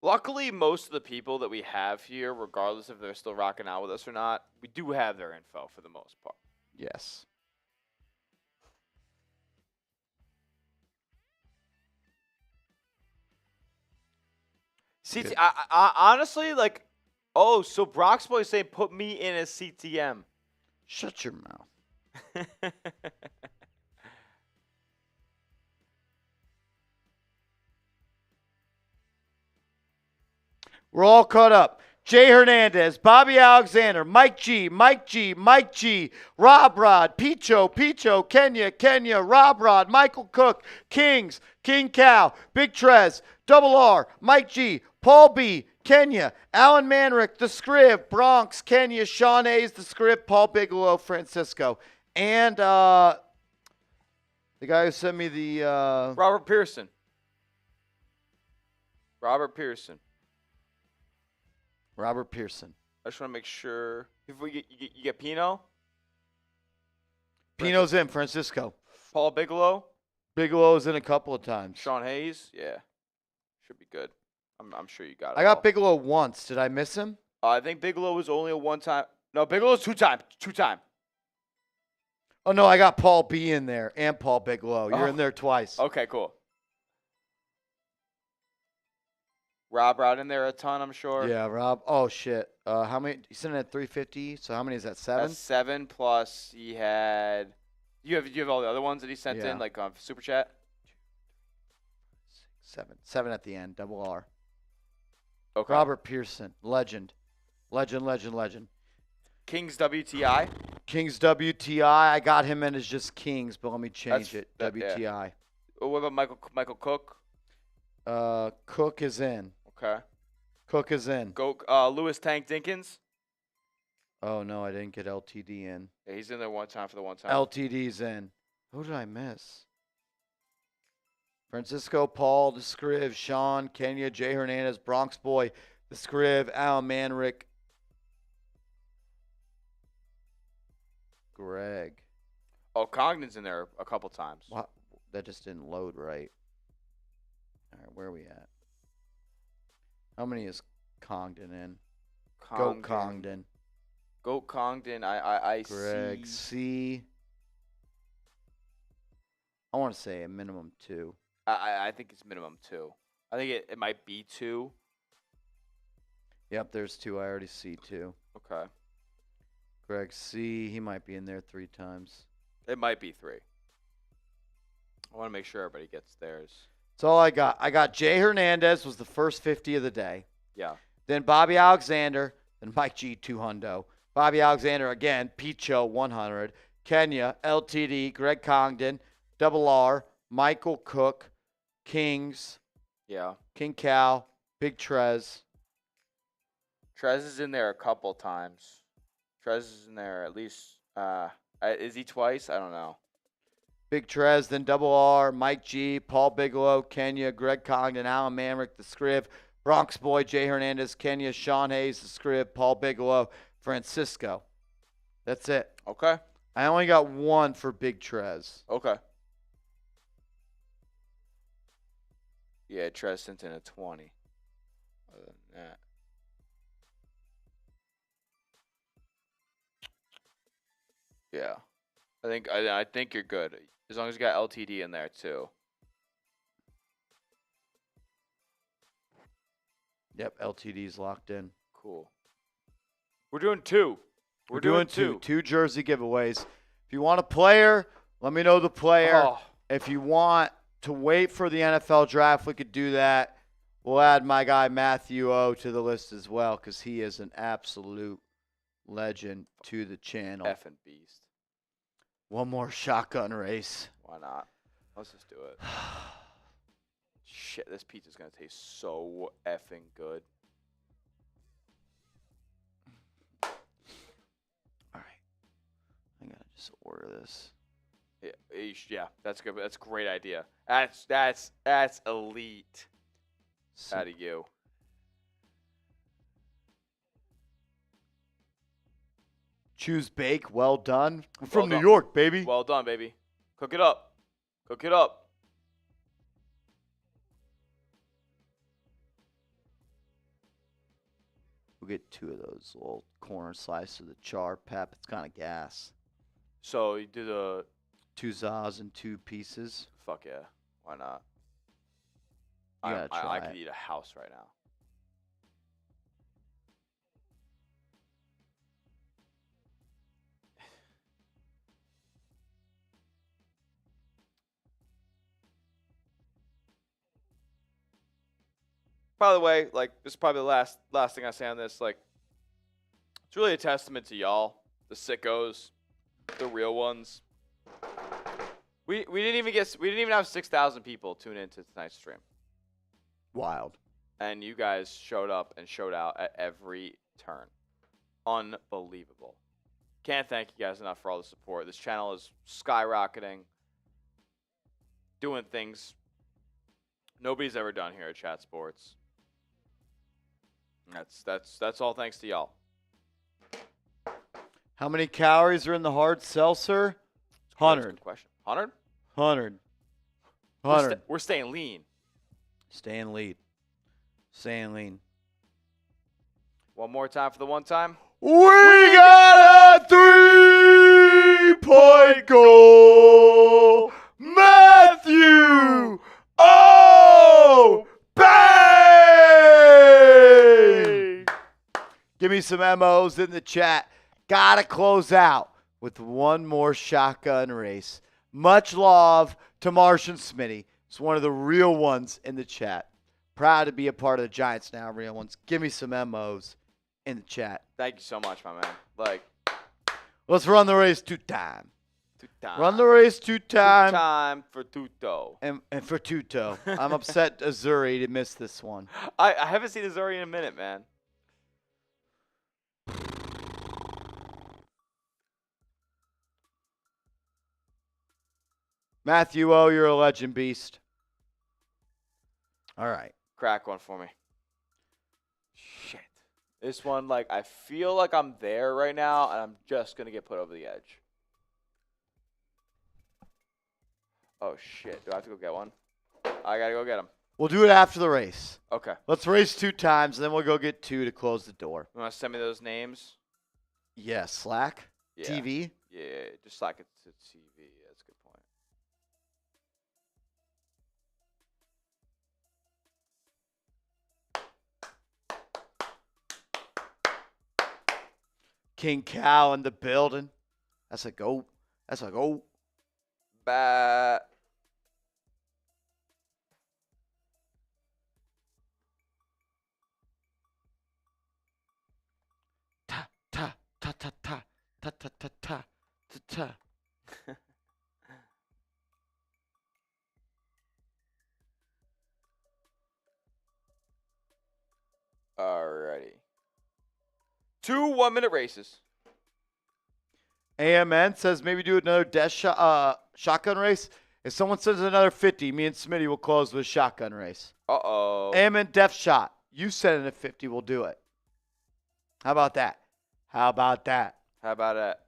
Speaker 2: Luckily, most of the people that we have here, regardless if they're still rocking out with us or not, we do have their info for the most part.
Speaker 1: Yes.
Speaker 2: CT,
Speaker 1: Good.
Speaker 2: I honestly, like, oh, so Brock's boy saying put me in as CTM.
Speaker 1: Shut your mouth. We're all caught up. Jay Hernandez, Bobby Alexander, Mike G, Rob Rod, Picho, Kenya, Rob Rod, Michael Cook, Kings, King Cow, Big Trez, Double R, Mike G, Paul B, Kenya, Alan Manrick, The Scrib, Bronx, Kenya, Sean Hayes, The Scrib, Paul Bigelow, Francisco. And the guy who sent me the
Speaker 2: Robert Pearson.
Speaker 1: Robert Pearson.
Speaker 2: I just want to make sure. If you get Pino,
Speaker 1: Pino's in, Francisco.
Speaker 2: Paul Bigelow,
Speaker 1: Bigelow's in a couple of times.
Speaker 2: Sean Hayes, yeah, should be good. I'm sure you got it.
Speaker 1: I got
Speaker 2: all.
Speaker 1: Bigelow once. Did I miss him?
Speaker 2: I think Bigelow was only a one-time. No, Bigelow's two-time.
Speaker 1: Oh, no, I got Paul B in there and Paul Bigelow. You're
Speaker 2: Oh.
Speaker 1: in there twice.
Speaker 2: Okay, cool. Rob Rod in there a ton, I'm sure.
Speaker 1: Yeah, Rob. Oh, shit. How many? He's sitting at 350. So how many is that? 7?
Speaker 2: That's 7 plus he had. You have all the other ones that he sent
Speaker 1: Yeah.
Speaker 2: in, like on Super Chat?
Speaker 1: 7. 7 at the end. Double R.
Speaker 2: Okay.
Speaker 1: Robert Pearson. Legend.
Speaker 2: Kings WTI.
Speaker 1: Kings WTI. I got him in as just Kings, but let me change it.
Speaker 2: yeah.
Speaker 1: WTI.
Speaker 2: What about Michael Cook?
Speaker 1: Cook is in.
Speaker 2: Okay.
Speaker 1: Cook is in.
Speaker 2: Go Lewis Tank Dinkins.
Speaker 1: Oh, no, I didn't get LTD in.
Speaker 2: Yeah, he's in there one time for the one time.
Speaker 1: LTD's in. Who did I miss? Francisco, Paul, The Scriv, Sean, Kenya, Jay Hernandez, Bronx Boy, The Scriv, Al Manrick, Greg.
Speaker 2: Oh, Congdon's in there a couple times.
Speaker 1: What? That just didn't load right. All right, where are we at? How many is Congdon in? Go Congdon.
Speaker 2: Goat Congdon. I
Speaker 1: Greg
Speaker 2: see.
Speaker 1: C. I want to say a minimum 2.
Speaker 2: I think it's minimum 2. I think it might be 2.
Speaker 1: Yep, there's 2. I already see 2.
Speaker 2: Okay.
Speaker 1: Greg C. He might be in there 3 times.
Speaker 2: It might be 3. I want to make sure everybody gets theirs.
Speaker 1: That's all I got. I got Jay Hernandez was the first 50 of the day.
Speaker 2: Yeah.
Speaker 1: Then Bobby Alexander. Then Mike G. 200. Bobby Alexander again. Picho 100. Kenya LTD. Greg Congdon. Double R. Michael Cook. Kings.
Speaker 2: Yeah.
Speaker 1: King Cal. Big Trez.
Speaker 2: Trez is in there a couple times. Trez is in there at least. Is he twice? I don't know.
Speaker 1: Big Trez, then Double R, Mike G, Paul Bigelow, Kenya, Greg Congdon, Alan Manrick, The Scriv, Bronx Boy, Jay Hernandez, Kenya, Sean Hayes, The Scrib, Paul Bigelow, Francisco. That's it.
Speaker 2: Okay.
Speaker 1: I only got 1 for Big Trez.
Speaker 2: Okay. Yeah, Trez Sinton at 20. Other than that. Yeah. I think you're good. As long as you got LTD in there too.
Speaker 1: Yep, LTD's locked in.
Speaker 2: Cool. We're doing 2.
Speaker 1: We're doing two jersey giveaways. If you want a player, let me know the player.
Speaker 2: Oh.
Speaker 1: If you want to wait for the NFL draft, we could do that. We'll add my guy Matthew O to the list as well because he is an absolute legend to the channel.
Speaker 2: Effing beast.
Speaker 1: One more shotgun race.
Speaker 2: Why not? Let's just do it. Shit, this pizza's gonna taste so effing good.
Speaker 1: All right. I gotta just order this.
Speaker 2: Yeah, that's good. That's a great idea. That's elite.
Speaker 1: So,
Speaker 2: Out of you.
Speaker 1: choose bake. Well done. We're from
Speaker 2: Well
Speaker 1: New
Speaker 2: done.
Speaker 1: York, baby.
Speaker 2: Well done, baby. Cook it up. Cook it up.
Speaker 1: We'll get 2 of those little corner slices of the char pep. It's kind of gas.
Speaker 2: So you do the
Speaker 1: 2 zaz and 2 pieces.
Speaker 2: fuck yeah. Why not?
Speaker 1: You gotta
Speaker 2: I
Speaker 1: try
Speaker 2: could
Speaker 1: it.
Speaker 2: eat a house right now. By the way, like this is probably the last thing I say on this. Like, it's really a testament to y'all, the sickos, the real ones. We didn't even have 6,000 people tune into tonight's stream,
Speaker 1: Wild.
Speaker 2: and you guys showed up and showed out at every turn. Unbelievable. Can't thank you guys enough for all the support. This channel is skyrocketing, doing things nobody's ever done here at Chat Sports. That's all thanks to y'all.
Speaker 1: How many calories are in the hard seltzer?
Speaker 2: That's a
Speaker 1: 100.
Speaker 2: good question. 100?
Speaker 1: 100. 100.
Speaker 2: We're staying lean.
Speaker 1: Staying lead. Staying lean.
Speaker 2: One more time for the one time.
Speaker 1: We got a 3-point goal. Matthew O. Bang! Give me some MOs in the chat. Gotta close out with one more shotgun race. Much love to Martian Smitty. It's one of the real ones in the chat. Proud to be a part of the Giants Now Real Ones. Give me some MOs in the chat.
Speaker 2: Thank you so much, my man. Like,
Speaker 1: Let's run the race 2 times.
Speaker 2: 2 times.
Speaker 1: Run the race 2 times.
Speaker 2: 2 time for Tuto.
Speaker 1: And for Tuto. I'm upset Azuri to miss this one.
Speaker 2: I haven't seen Azuri in a minute, man.
Speaker 1: Matthew O, you're a legend beast. All right.
Speaker 2: Crack one for me. Shit. This one, like, I feel like I'm there right now, and I'm just going to get put over the edge. Oh, shit. Do I have to go get one? I got to go get him.
Speaker 1: We'll do it after the race.
Speaker 2: Okay.
Speaker 1: Let's race 2 times, and then we'll go get 2 to close the door.
Speaker 2: You want to send me those names?
Speaker 1: Yeah, Slack,
Speaker 2: Yeah.
Speaker 1: TV.
Speaker 2: Yeah, just like it's to TV. That's a good point.
Speaker 1: King Cow in the building. That's a goat. That's a goat.
Speaker 2: Bat.
Speaker 1: Ta ta ta ta ta ta ta ta ta ta ta.
Speaker 2: Alrighty. 2 1-minute races.
Speaker 1: AMN says maybe do another shotgun race. If someone sends another 50, me and Smitty will close with a shotgun race.
Speaker 2: Uh-oh.
Speaker 1: AMN Death Shot. You send in a 50, we'll do it. How about that? How about that?
Speaker 2: How about that?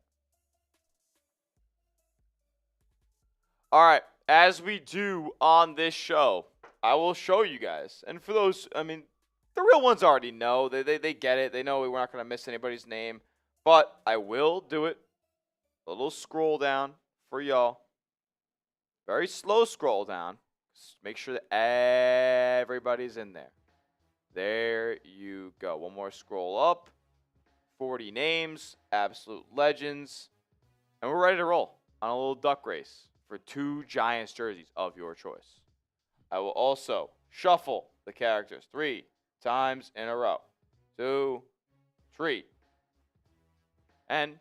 Speaker 2: All right. As we do on this show, I will show you guys. And for those, I mean, the real ones already know. They get it. They know we're not going to miss anybody's name. But I will do it. A little scroll down for y'all. Very slow scroll down. Just make sure that everybody's in there. There you go. One more scroll up. 40 names, absolute legends. And we're ready to roll on a little duck race for 2 Giants jerseys of your choice. I will also shuffle the characters 3 times in a row. 2, 3. And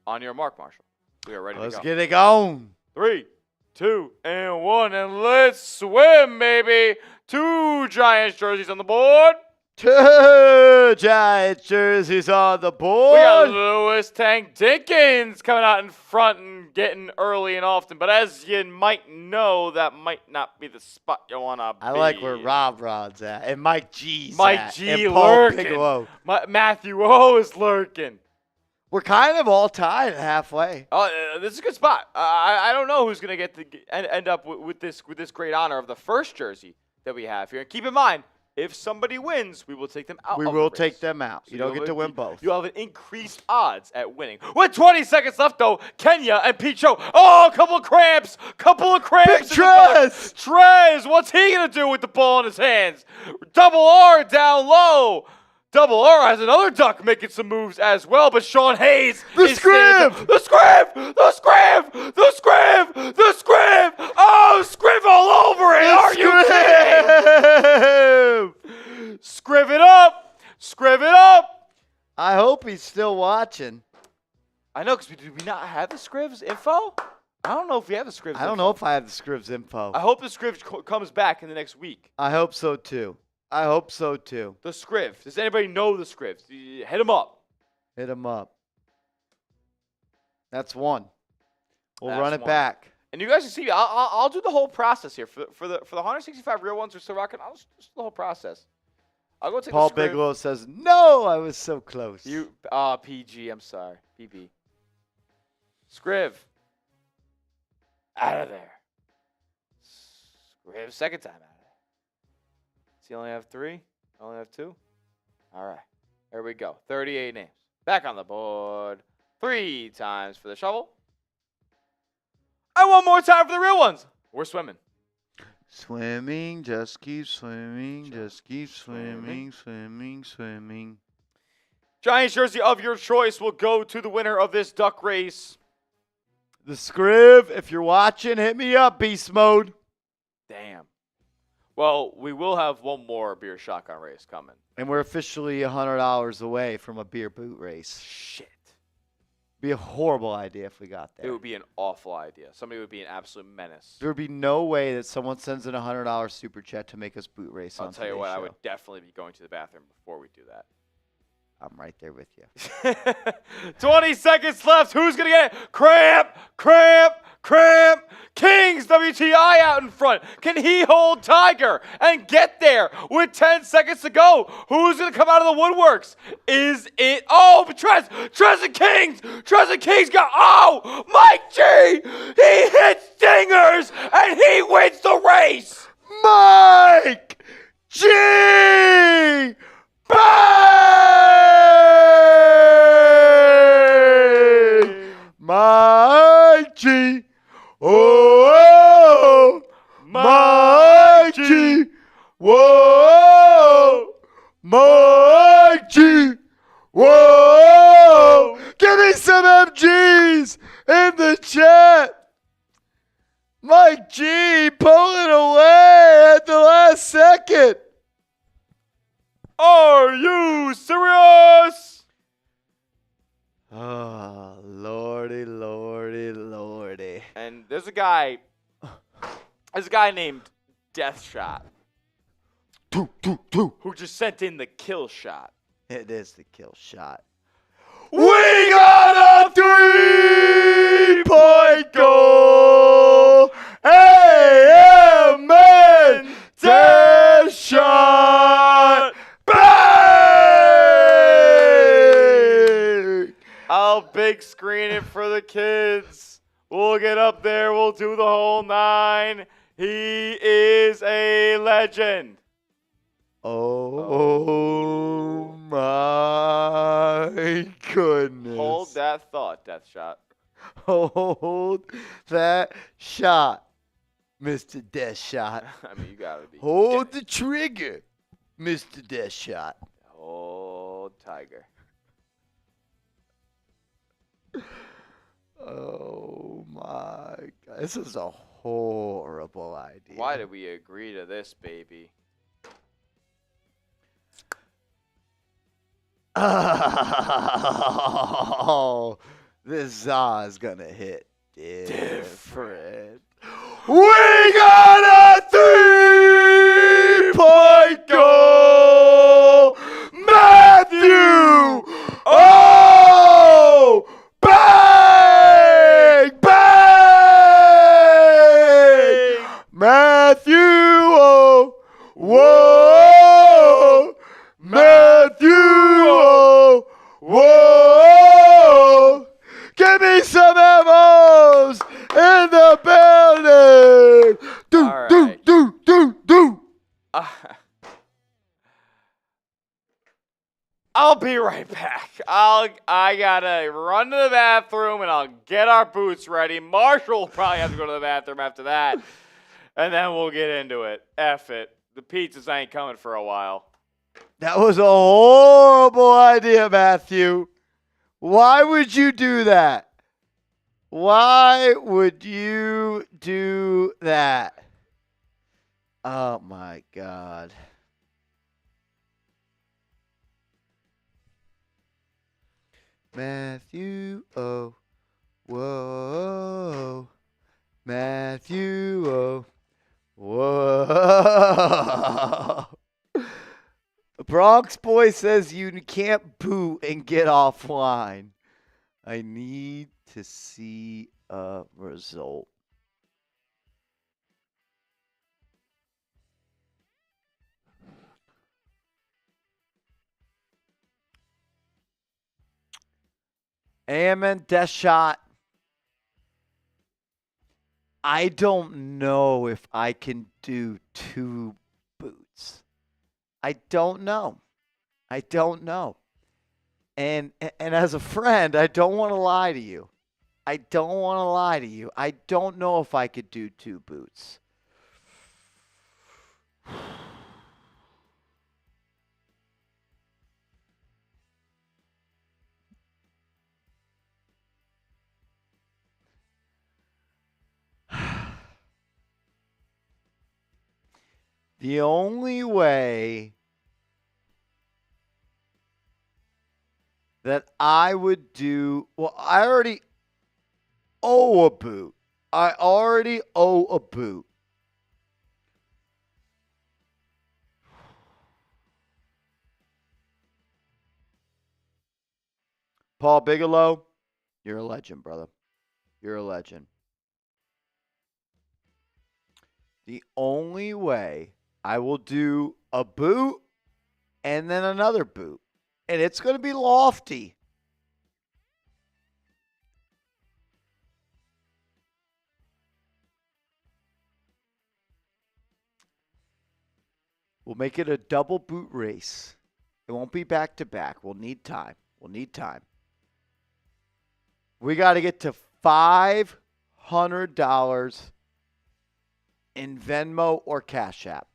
Speaker 2: on your mark, Marshall, we are ready to go.
Speaker 1: Let's get it going.
Speaker 2: 3, 2, and 1, and let's swim, baby. 2 Giants jerseys on the board.
Speaker 1: 2 Giants jerseys on the board.
Speaker 2: We got Lewis Tank Dinkins coming out in front and getting early and often. But as you might know, that might not be the spot you want to be.
Speaker 1: I like where Rob Rod's at and Mike G's
Speaker 2: Mike
Speaker 1: at.
Speaker 2: G
Speaker 1: and Paul
Speaker 2: lurking.
Speaker 1: Bigelow.
Speaker 2: Matthew O is lurking.
Speaker 1: We're kind of all tied at halfway.
Speaker 2: This is a good spot. I don't know who's going to get to end up with this great honor of the first jersey that we have here. And keep in mind, if somebody wins, we will take them out.
Speaker 1: We
Speaker 2: of the
Speaker 1: will
Speaker 2: race.
Speaker 1: take them out.
Speaker 2: So
Speaker 1: you don't get to win both.
Speaker 2: You have an increased odds at winning. With 20 seconds left, though, Kenya and Picho. Oh, a couple of cramps.
Speaker 1: Big Trez!
Speaker 2: Trez, what's he going to do with the ball in his hands? Double R down low. Double R has another duck making some moves as well, but Sean Hayes is
Speaker 1: Scriv!
Speaker 2: the Scriv! The Scriv! The Scriv! The Scriv! Oh, Scriv all over it! Are you kidding? Scriv it up! Scriv it up!
Speaker 1: I hope he's still watching.
Speaker 2: I know, because did we not have the Scriv's info? I don't know if we have the Scriv's
Speaker 1: I don't know if I have the Scriv's info.
Speaker 2: I hope the Scriv comes back in the next week.
Speaker 1: I hope so, too. I hope so, too.
Speaker 2: The Scriv. Does anybody know the Scriv? Hit him up.
Speaker 1: Hit him up. That's one. We'll
Speaker 2: That's
Speaker 1: run it
Speaker 2: one.
Speaker 1: back.
Speaker 2: And you guys can see, I'll do the whole process here. For the 165 real ones we're still rocking, I'll just do the whole process. I'll go take
Speaker 1: Paul
Speaker 2: the Scriv.
Speaker 1: Bigelow says, no, I was so close.
Speaker 2: You, PG, I'm sorry. PB. Scriv. Out of there. Scriv, second time out of there. Does he only have 3? I only have 2? All right. There we go. 38 names. Back on the board. 3 times for the shovel. And 1 more time for the real ones. We're swimming.
Speaker 1: Swimming, just keep swimming, just keep swimming, swimming, swimming.
Speaker 2: Giants jersey of your choice will go to the winner of this duck race.
Speaker 1: The Scriv, if you're watching, hit me up, Beast Mode.
Speaker 2: Damn. Well, we will have 1 more beer shotgun race coming.
Speaker 1: And we're officially $100 away from a beer boot race.
Speaker 2: Shit.
Speaker 1: Be a horrible idea if we got
Speaker 2: It
Speaker 1: there.
Speaker 2: would be an awful idea. Somebody would be an absolute menace.
Speaker 1: There would be no way that someone sends in a $100 super chat to make us boot race on
Speaker 2: I'll tell you
Speaker 1: today's
Speaker 2: what, I
Speaker 1: show.
Speaker 2: would definitely be going to the bathroom before we do that.
Speaker 1: I'm right there with you.
Speaker 2: 20 seconds left. Who's going to get it? Cramp, cramp, cramp. Kings WTI out in front. Can he hold Tiger and get there with 10 seconds to go? Who's going to come out of the woodworks? Is it? Oh, Trez and Kings. Trez and Kings got, oh, Mike G. He hits dingers and he wins the race.
Speaker 1: Mike G. Bang! Mike G. Oh, Mike G. Whoa, Mike G. Whoa. Give me some MGs in the chat. Mike G pulling away at the last second.
Speaker 2: Are you serious?
Speaker 1: Oh, lordy, lordy, lordy.
Speaker 2: And there's a guy named Deathshot who just sent in the kill shot.
Speaker 1: It is the kill shot.
Speaker 2: We got a
Speaker 1: 3-point goal. Amen. Death shot. Bang!
Speaker 2: I'll big screen it for the kids. We'll get up there. We'll do the whole 9. He is a legend.
Speaker 1: Oh my goodness.
Speaker 2: Hold that thought, Death Shot.
Speaker 1: Hold that shot, Mr. Death Shot.
Speaker 2: I mean, you gotta be.
Speaker 1: Hold the trigger, Mr. Death Shot.
Speaker 2: Oh, Tiger.
Speaker 1: Oh my God. This is a horrible idea.
Speaker 2: Why did we agree to this, baby?
Speaker 1: Oh, this Za is gonna hit different. We got a 3-point goal, Matthew. Oh, bang, bang, Matthew. Oh, whoa, Matthew. Oh, whoa. Give me some Emmos in the building. Do,
Speaker 2: All right.
Speaker 1: do.
Speaker 2: I'll be right back. I gotta run to the bathroom and I'll get our boots ready. Marshall will probably have to go to the bathroom after that. And then we'll get into it. F it. The pizzas ain't coming for a while.
Speaker 1: That was a horrible idea, Matthew. Why would you do that? Why would you do that? Oh my God. Matthew, oh, whoa. Matthew, oh, whoa. Bronx Boy says you can't boo and get offline. I need to see a result. Amen, death shot. I don't know if I can do 2 boots. I don't know. And as a friend, I don't want to lie to you. I don't know if I could do 2 boots. The only way that I would do, well, I already owe a boot. Paul Bigelow, you're a legend, brother. You're a legend. The only way I will do a boot and then another boot, and it's going to be lofty. We'll make it a double boot race. It won't be back to back. We'll need time. We got to get to $500 in Venmo or Cash App.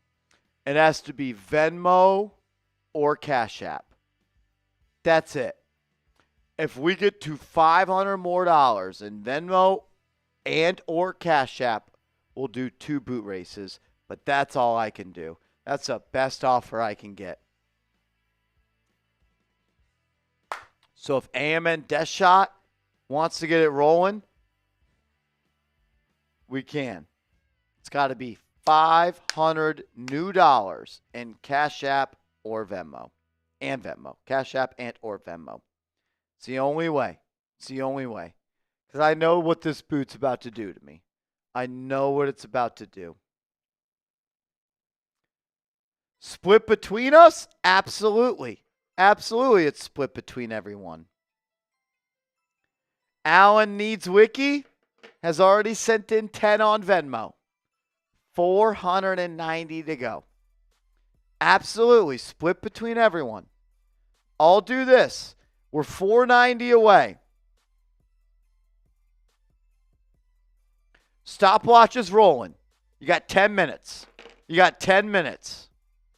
Speaker 1: It has to be Venmo or Cash App. That's it. If we get to $500 more in Venmo and or Cash App, we'll do 2 boot races. But that's all I can do. That's the best offer I can get. So if AMN Death Shot wants to get it rolling, we can. It's got to be $500 new in Cash App or Venmo. And Venmo. Cash App and or Venmo. It's the only way. Because I know what this boot's about to do to me. I know what it's about to do. Split between us? Absolutely. It's split between everyone. Alan Needs Wiki has already sent in 10 on Venmo. 490 to go. Absolutely. Split between everyone. I'll do this. We're 490 away. Stopwatch is rolling. You got 10 minutes. You got 10 minutes.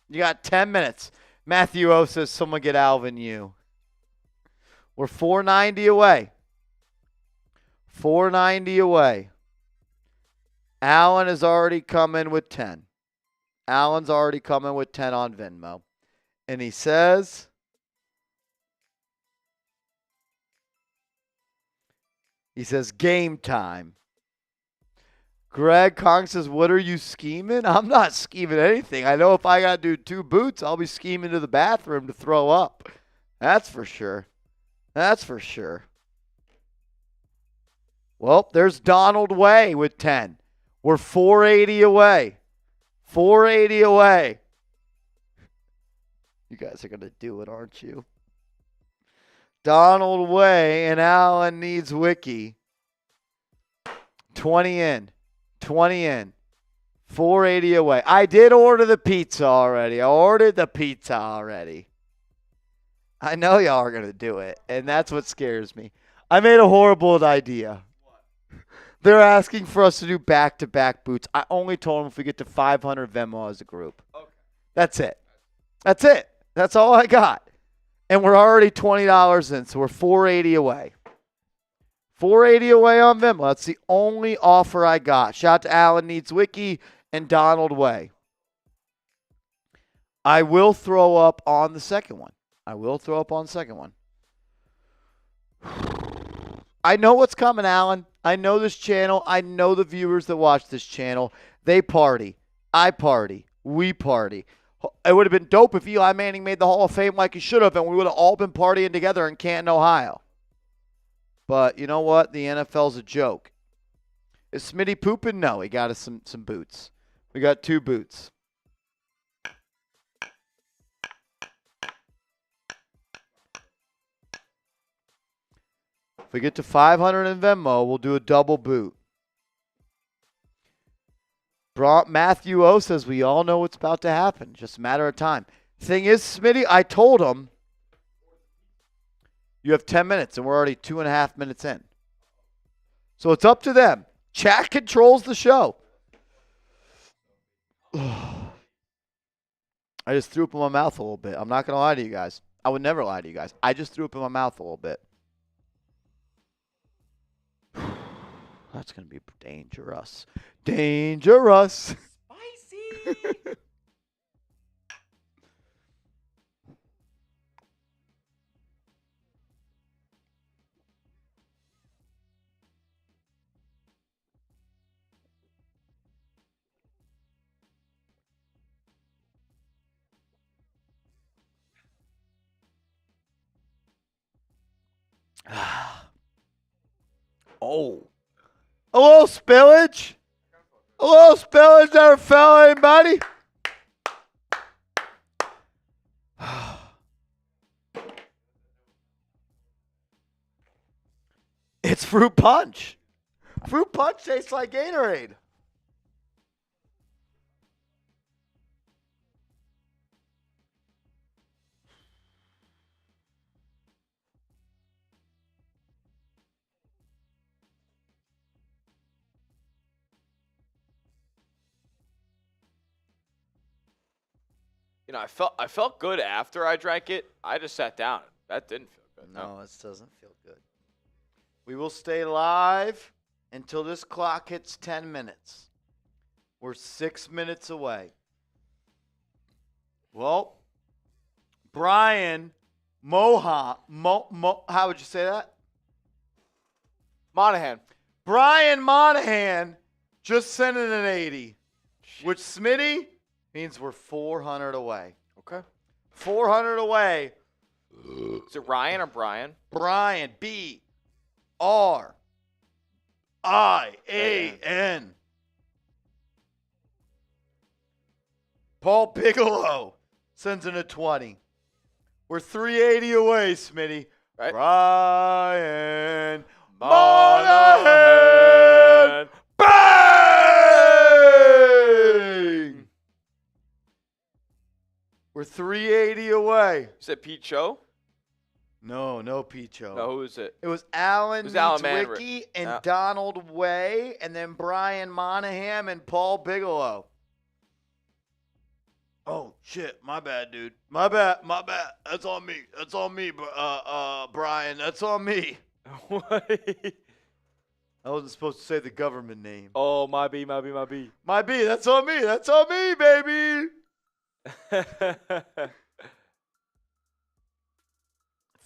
Speaker 1: You got 10 minutes. Matthew O says, someone get Alvin you. We're 490 away. 490 away. Allen is already coming with 10. Allen's already coming with 10 on Venmo. And he says, game time. Greg Kong says, what are you scheming? I'm not scheming anything. I know if I got to do 2 boots, I'll be scheming to the bathroom to throw up. That's for sure. That's for sure. Well, there's Donald Way with 10. We're 480 away. 480 away. You guys are going to do it, aren't you? Donald Way and Allen needs Wiki. 20 in. 20 in. 480 away. I did order the pizza already. I ordered the pizza already. I know y'all are going to do it, and that's what scares me. I made a horrible idea. They're asking for us to do back-to-back boots. I only told them if we get to 500 Venmo as a group. Okay. That's it. That's it. That's all I got. And we're already $20 in, so we're 480 away. 480 away on Venmo. That's the only offer I got. Shout out to Allen Needs Wiki and Donald Way. I will throw up on the second one. I know what's coming, Allen. I know this channel. I know the viewers that watch this channel. They party. I party. We party. It would have been dope if Eli Manning made the Hall of Fame like he should have, and we would have all been partying together in Canton, Ohio. But you know what? The NFL's a joke. Is Smitty pooping? No, he got us some boots. We got 2 boots. If we get to 500 in Venmo, we'll do a double boot. Matthew O says we all know what's about to happen. Just a matter of time. Thing is, Smitty, I told him you have 10 minutes, and we're already 2.5 minutes in. So it's up to them. Chat controls the show. I just threw up in my mouth a little bit. I'm not going to lie to you guys. I would never lie to you guys. I just threw up in my mouth a little bit. That's going to be dangerous. Dangerous.
Speaker 5: Spicy.
Speaker 1: Oh. A little spillage. A little spillage there, fella, anybody? It's fruit punch. Fruit punch tastes like Gatorade.
Speaker 2: You know, I felt good after I drank it. I just sat down. That didn't feel good.
Speaker 1: No, this doesn't feel good. We will stay live until this clock hits 10 minutes. We're 6 minutes away. Well, Brian how would you say that?
Speaker 2: Monahan.
Speaker 1: Brian Monahan just sent in an 80, which Smitty means we're 400 away.
Speaker 2: Okay.
Speaker 1: 400 away.
Speaker 2: Is it Ryan or Brian?
Speaker 1: Brian, B-R-I-A-N. Paul Bigelow sends in a 20. We're 380 away, Smitty.
Speaker 2: Right.
Speaker 1: Brian
Speaker 2: Monahan.
Speaker 1: Bang!
Speaker 2: Is it Pete Cho?
Speaker 1: No Picho.
Speaker 2: No, who is it?
Speaker 1: It was Alan
Speaker 2: It was Alan Manrick.
Speaker 1: Wiki and
Speaker 2: Yeah.
Speaker 1: Donald Way, and then Brian Monahan and Paul Bigelow. Oh shit, my bad, dude. My bad. That's on me. Brian. That's on me.
Speaker 2: What?
Speaker 1: I wasn't supposed to say the government name.
Speaker 2: Oh, my B.
Speaker 1: My B. That's on me. That's on me, baby.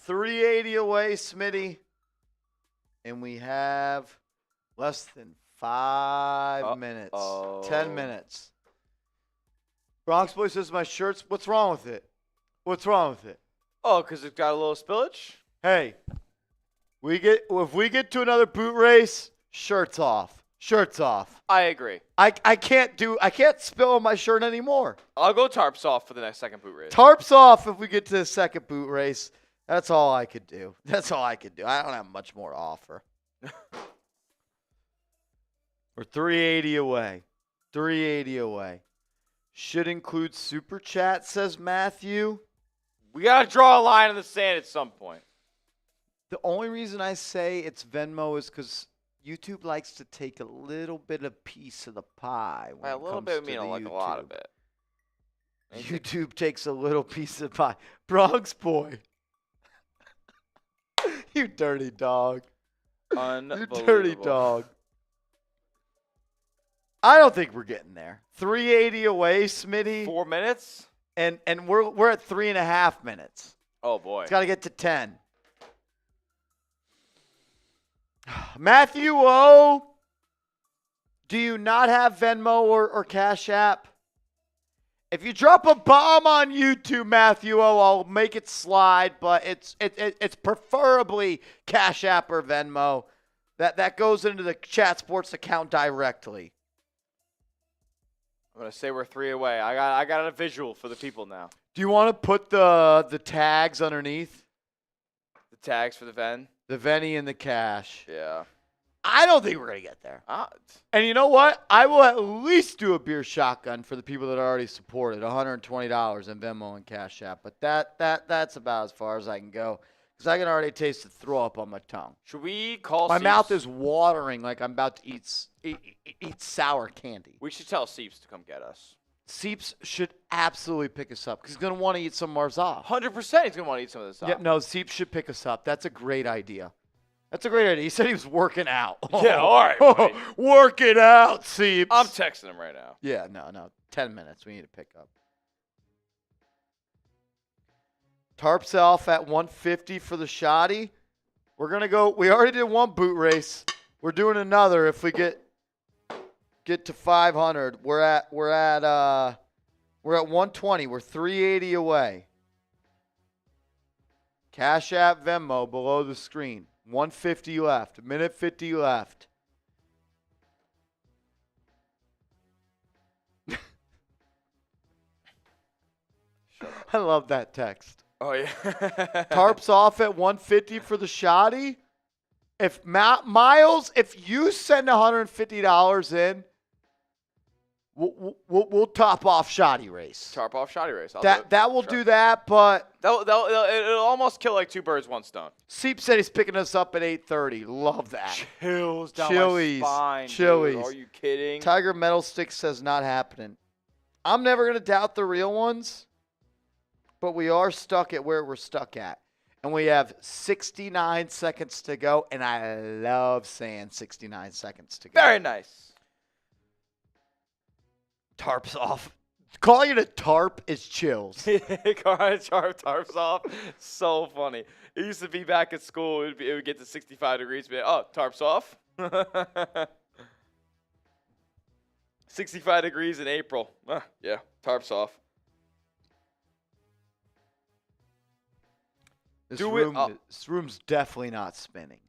Speaker 1: 380 away, Smitty. And we have less than 5 minutes. 10 minutes. Bronx Boy says my shirt's. What's wrong with it?
Speaker 2: Oh, because it's got a little spillage?
Speaker 1: Hey, if we get to another boot race, shirts off.
Speaker 2: I agree.
Speaker 1: I can't spill on my shirt anymore.
Speaker 2: I'll go tarps off for the next second boot race.
Speaker 1: Tarps off if we get to the second boot race. That's all I could do. I don't have much more to offer. We're 380 away. Should include super chat, says Matthew.
Speaker 2: We got to draw a line in the sand at some point.
Speaker 1: The only reason I say it's Venmo is because YouTube likes to take a little bit of piece of the pie.
Speaker 2: By a little bit, I mean like a lot of it.
Speaker 1: YouTube takes a little piece of pie. Bronx Boy. You dirty dog.
Speaker 2: Unbelievable.
Speaker 1: You dirty dog. I don't think we're getting there. 380 away, Smitty.
Speaker 2: 4 minutes?
Speaker 1: And we're at 3.5 minutes.
Speaker 2: Oh, boy.
Speaker 1: It's got to get to 10. Matthew O, do you not have Venmo or Cash App? If you drop a bomb on YouTube, Matthew O, I'll make it slide, but it's preferably Cash App or Venmo. That goes into the Chat Sports account directly.
Speaker 2: I'm going to say we're 3 away. I got a visual for the people now.
Speaker 1: Do you want to put the tags underneath?
Speaker 2: The tags for the Ven?
Speaker 1: The Venny and the Cash.
Speaker 2: Yeah.
Speaker 1: I don't think we're going to get there. And you know what? I will at least do a beer shotgun for the people that already supported, $120 in Venmo and Cash App. But that's about as far as I can go because I can already taste the throw up on my tongue.
Speaker 2: Should we call
Speaker 1: My
Speaker 2: Seeps?
Speaker 1: mouth is watering like I'm about to eat sour candy.
Speaker 2: We should tell Seeps to come get us.
Speaker 1: Seeps should absolutely pick us up because he's going to want to eat some Marzah.
Speaker 2: 100% he's going to want to eat some of this.
Speaker 1: Yeah, no, Seeps should pick us up. That's a great idea. He said he was working out.
Speaker 2: Yeah, all right, buddy.
Speaker 1: Working out, Seeps.
Speaker 2: I'm texting him right now.
Speaker 1: Yeah, no. 10 minutes. We need to pick up. Tarps off at 150 for the shoddy. We're going to go. We already did one boot race. We're doing another if we get to 500. We're at 120. We're 380 away. Cash App, Venmo below the screen. 150 left. Minute 50 left. I love that text.
Speaker 2: Oh, yeah.
Speaker 1: Tarps off at 150 for the shoddy. If Miles, if you send $150 in, we'll top off shoddy race.
Speaker 2: Tarp off shoddy race.
Speaker 1: That will do that, but
Speaker 2: it'll almost kill like 2 birds, 1 stone.
Speaker 1: Seep said he's picking us up at 8:30. Love that.
Speaker 2: Chills down
Speaker 1: Chili's.
Speaker 2: my spine.
Speaker 1: Chili's.
Speaker 2: Dude. Are you kidding?
Speaker 1: Tiger Metal Stick says not happening. I'm never gonna doubt the real ones, but we are stuck at where we're stuck at. And we have 69 seconds to go, and I love saying 69 seconds to go.
Speaker 2: Very nice.
Speaker 1: Tarps off. Calling it a tarp is chills.
Speaker 2: Tarps off. So funny. It used to be back at school. It would get to 65 degrees. Be like, oh, tarps off. 65 degrees in April. Yeah, tarps off.
Speaker 1: This room's definitely not spinning.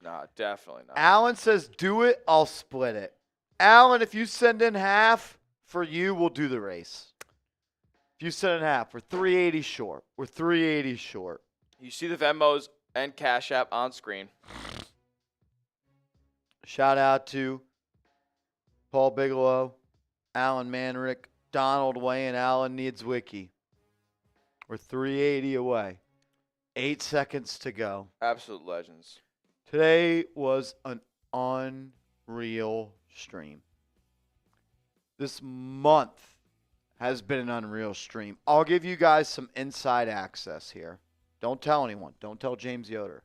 Speaker 2: Nah, definitely not.
Speaker 1: Alan says, do it, I'll split it. Alan, if you send in half, for you, we'll do the race. If you send in half, we're 380 short. We're 380 short.
Speaker 2: You see the Venmos and Cash App on screen.
Speaker 1: Shout out to Paul Bigelow, Alan Manrick, Donald Way, and Alan Needs Wiki. We're 380 away. 8 seconds to go.
Speaker 2: Absolute legends.
Speaker 1: Today was an unreal stream. This month has been an unreal stream. I'll give you guys some inside access here. Don't tell anyone. Don't tell James Yoder.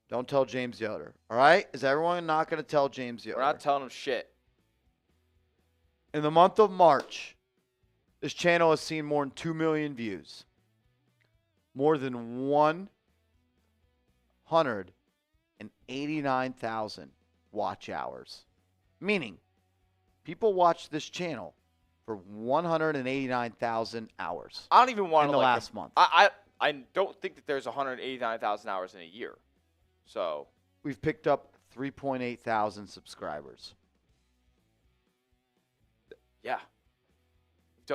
Speaker 1: Don't tell James Yoder. All right? Is everyone not going to tell James Yoder?
Speaker 2: We're not telling him shit.
Speaker 1: In the month of March, this channel has seen more than 2 million views. More than 189,000 watch hours. Meaning, people watch this channel for 189,000 hours
Speaker 2: I don't even want
Speaker 1: in
Speaker 2: to
Speaker 1: the last month.
Speaker 2: I don't think that there's 189,000 hours in a year. So
Speaker 1: We've picked up 3.8 thousand subscribers.
Speaker 2: yeah,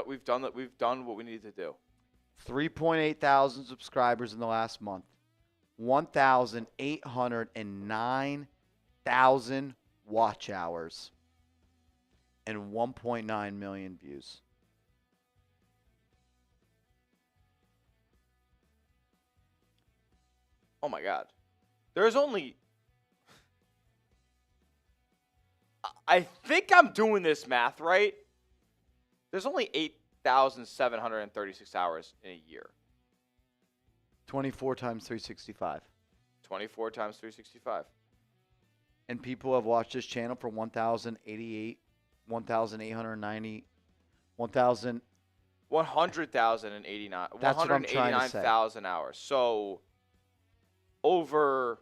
Speaker 2: we've done that. We've done what we needed to do.
Speaker 1: 3.8 thousand subscribers in the last month. 1,809,000 watch hours. And 1.9 million views.
Speaker 2: Oh my God, there's only. I think I'm doing this math right. There's only 8,736 hours in a year.
Speaker 1: 24 times 365.
Speaker 2: 24 times 365.
Speaker 1: And people have watched this channel for 1,088, 1,890, 1,000.
Speaker 2: 100,089.
Speaker 1: That's what I'm trying to say.
Speaker 2: 189,000 hours. So over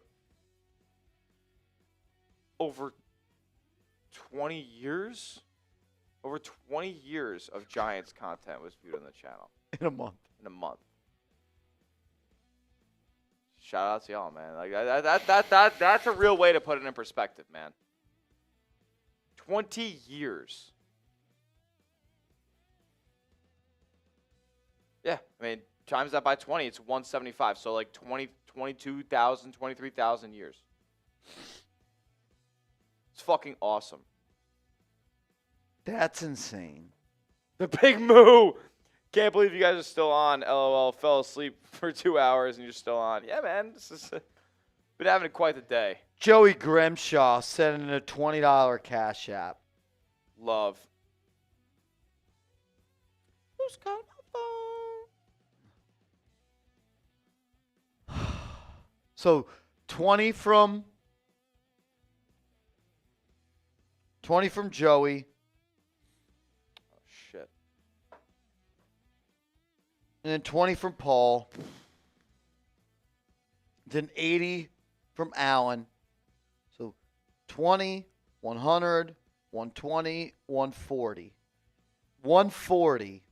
Speaker 2: 20 years? Over 20 years of Giants content was viewed on the channel
Speaker 1: In a month.
Speaker 2: in a month. Shout out to y'all, man. Like that's a real way to put it in perspective, man. 20 years. Yeah, I mean, times that by 20, it's 175. So like 22,000, 23,000 years. It's fucking awesome.
Speaker 1: That's insane.
Speaker 2: The big moo. Can't believe you guys are still on. LOL. Fell asleep for 2 hours and you're still on. Yeah, man. This is been having quite the day.
Speaker 1: Joey Grimshaw sending a $20 cash app.
Speaker 2: Love. Who's got my phone?
Speaker 1: So 20 from Joey.
Speaker 2: Oh, shit.
Speaker 1: And then 20 from Paul. Then 80 from Allen. So 20, 100, 120, 140. 140.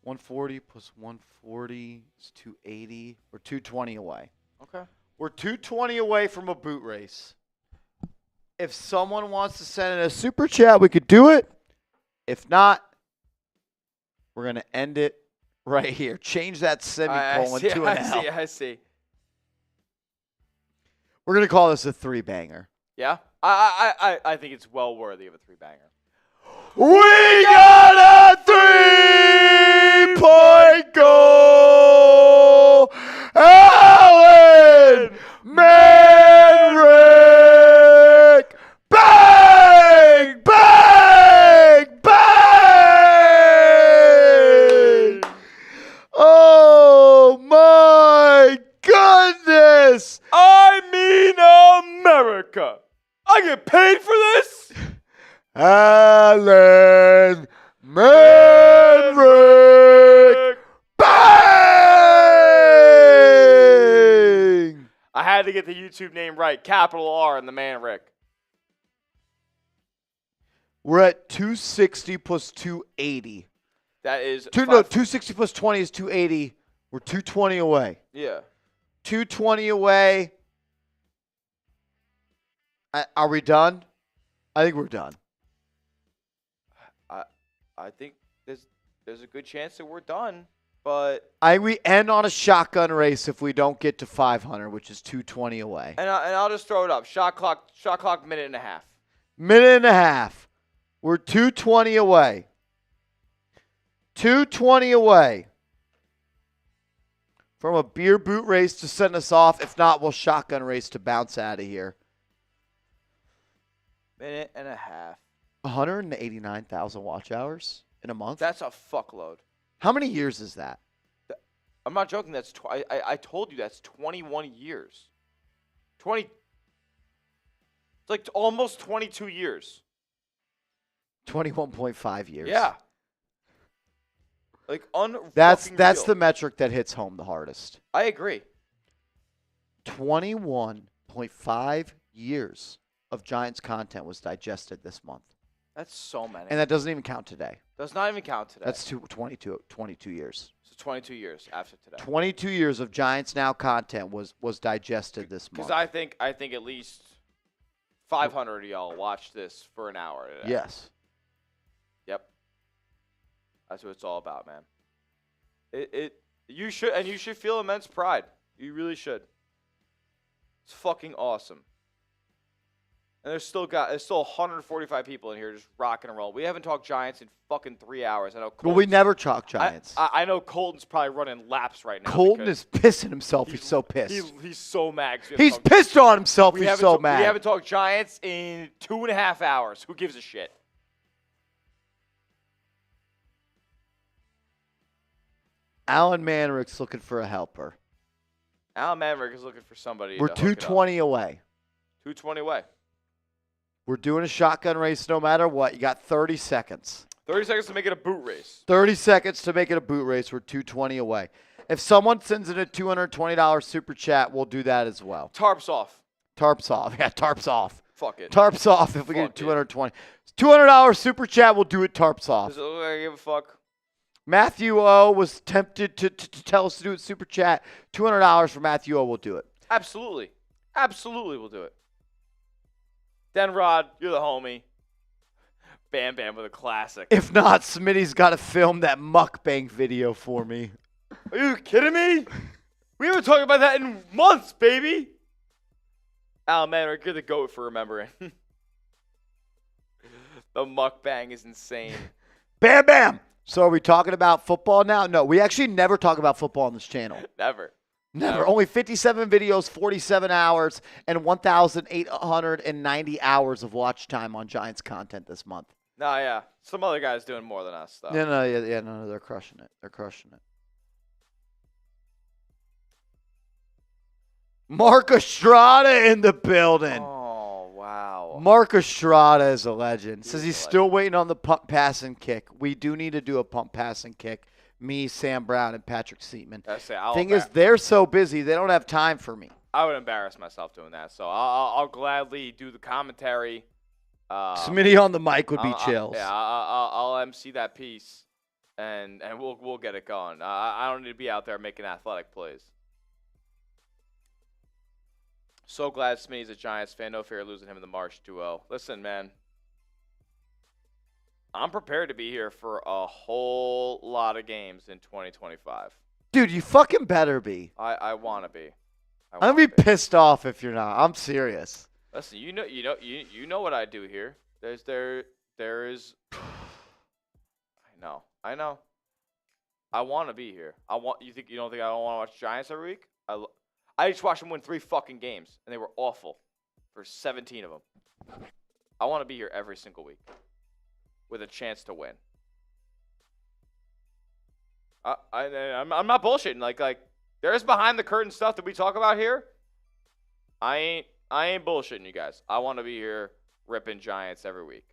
Speaker 1: 140 plus 140 is 280. We're 220 away.
Speaker 2: Okay.
Speaker 1: We're 220 away from a boot race. If someone wants to send in a super chat, we could do it. If not, we're going to end it right here. Change that semicolon to an L.
Speaker 2: I see.
Speaker 1: We're going to call this a three-banger.
Speaker 2: Yeah? I think it's well worthy of a three-banger.
Speaker 1: We got a three-point goal! Allen Manrick! Bang! Bang! Bang! Oh, my goodness!
Speaker 2: I mean America! I get paid for this?
Speaker 1: Allen Manrick! Bang!
Speaker 2: I had to get the YouTube name right. Capital R in the Manrick.
Speaker 1: We're at 260 plus 280.
Speaker 2: That is
Speaker 1: 260 plus 20 is 280. We're 220 away.
Speaker 2: Yeah.
Speaker 1: 220 away. Are we done? I think we're done.
Speaker 2: I think there's a good chance that we're done, but
Speaker 1: We end on a shotgun race if we don't get to 500, which is 220 away.
Speaker 2: and I'll just throw it up. Shot clock minute and a half.
Speaker 1: Minute and a half. We're 220 away. 220 away from a beer boot race to send us off. If not, we'll shotgun race to bounce out of here.
Speaker 2: Minute and a half.
Speaker 1: 189,000 watch hours in a month.
Speaker 2: That's a fuckload.
Speaker 1: How many years is that?
Speaker 2: I'm not joking. That's I told you that's 21 years. 20. It's like almost 22 years.
Speaker 1: 21.5 years.
Speaker 2: Yeah. Like
Speaker 1: That's
Speaker 2: real.
Speaker 1: the metric that hits home the hardest.
Speaker 2: I agree.
Speaker 1: 21.5 years of Giants content was digested this month.
Speaker 2: That's so many.
Speaker 1: And that doesn't even count today.
Speaker 2: Does not even count today.
Speaker 1: That's 22 years.
Speaker 2: So 22 years after today.
Speaker 1: 22 years of Giants Now content was digested this month.
Speaker 2: Because I think at least 500 of y'all watched this for an hour today.
Speaker 1: Yes.
Speaker 2: Yep. That's what it's all about, man. You should feel immense pride. You really should. It's fucking awesome. And there's still 145 people in here just rocking and rolling. We haven't talked Giants in fucking 3 hours. I know.
Speaker 1: Well, we never talk Giants.
Speaker 2: I know Colton's probably running laps right now.
Speaker 1: Colton is pissing himself. He's so pissed.
Speaker 2: He's so mad.
Speaker 1: He's pissed on himself. He's so mad.
Speaker 2: We haven't talked Giants in 2.5 hours. Who gives a shit?
Speaker 1: Alan Manrick's looking for a helper.
Speaker 2: Alan Manrick is looking for somebody.
Speaker 1: We're
Speaker 2: to hook it up.
Speaker 1: 220 away.
Speaker 2: 220 away.
Speaker 1: We're doing a shotgun race no matter what. You got 30 seconds.
Speaker 2: 30 seconds to make it a boot race.
Speaker 1: 30 seconds to make it a boot race. We're 220 away. If someone sends in a $220 super chat, we'll do that as well.
Speaker 2: Tarps off.
Speaker 1: Tarps off. Yeah, tarps off.
Speaker 2: Fuck it.
Speaker 1: Tarps off if we get
Speaker 2: Fuck it.
Speaker 1: 220. $200 super chat, we'll do it tarps off.
Speaker 2: Does it look like I give a fuck?
Speaker 1: Matthew O was tempted to tell us to do it super chat. $200 for Matthew O, we'll do it.
Speaker 2: Absolutely. Absolutely we'll do it. Denrod, you're the homie. Bam Bam with a classic.
Speaker 1: If not, Smitty's got to film that mukbang video for me.
Speaker 2: Are you kidding me? We haven't talked about that in months, baby. Al Manrick, you're the GOAT for remembering. The mukbang is insane.
Speaker 1: Bam Bam! So are we talking about football now? No, we actually never talk about football on this channel.
Speaker 2: Never.
Speaker 1: Never. Only 57 videos, 47 hours, and 1,890 hours of watch time on Giants content this month.
Speaker 2: No, yeah. Some other guys doing more than us, though.
Speaker 1: No, they're crushing it. They're crushing it. Mark Estrada in the building.
Speaker 2: Oh, wow.
Speaker 1: Mark Estrada is a legend. Says
Speaker 2: He
Speaker 1: he's
Speaker 2: is a
Speaker 1: still waiting on the pump, pass, and kick. We do need to do a pump, pass, and kick. Me, Sam Brown, and Patrick Seatman. Thing is, they're so busy, they don't have time for me.
Speaker 2: I would embarrass myself doing that, so I'll gladly do the commentary.
Speaker 1: Smitty on the mic would be chills.
Speaker 2: Yeah, I'll MC that piece, and we'll get it going. I don't need to be out there making athletic plays. So glad Smitty's a Giants fan. No fear of losing him in the March 2-0. Listen, man. I'm prepared to be here for a whole lot of games in 2025.
Speaker 1: Dude, you fucking better be.
Speaker 2: I want to be.
Speaker 1: I'm gonna be pissed off if you're not. I'm serious.
Speaker 2: Listen, you know what I do here. There is. I know. I want to be here. You don't think I don't want to watch Giants every week? I just watched them win 3 fucking games, and they were awful for 17 of them. I want to be here every single week with a chance to win. I'm not bullshitting. Like there's behind the curtain stuff that we talk about here. I ain't bullshitting you guys. I want to be here ripping Giants every week.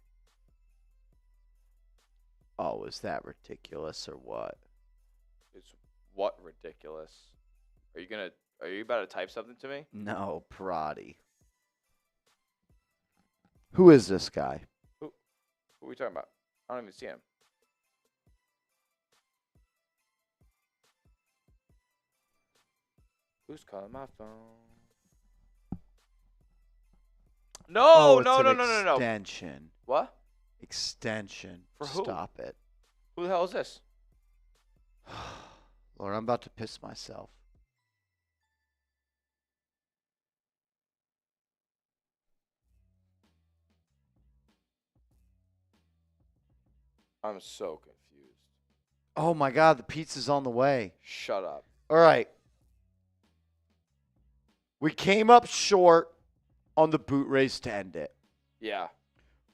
Speaker 1: Oh, is that ridiculous or what?
Speaker 2: It's what ridiculous? Are you about to type something to me?
Speaker 1: No, Parati. Who is this guy?
Speaker 2: Who are we talking about? I don't even see him. Who's calling my phone? No.
Speaker 1: Extension.
Speaker 2: What?
Speaker 1: Extension.
Speaker 2: For who?
Speaker 1: Stop it.
Speaker 2: Who the hell is this?
Speaker 1: Lord, I'm about to piss myself.
Speaker 2: I'm so confused.
Speaker 1: Oh, my God. The pizza's on the way.
Speaker 2: Shut up.
Speaker 1: All right. We came up short on the boot race to end it.
Speaker 2: Yeah.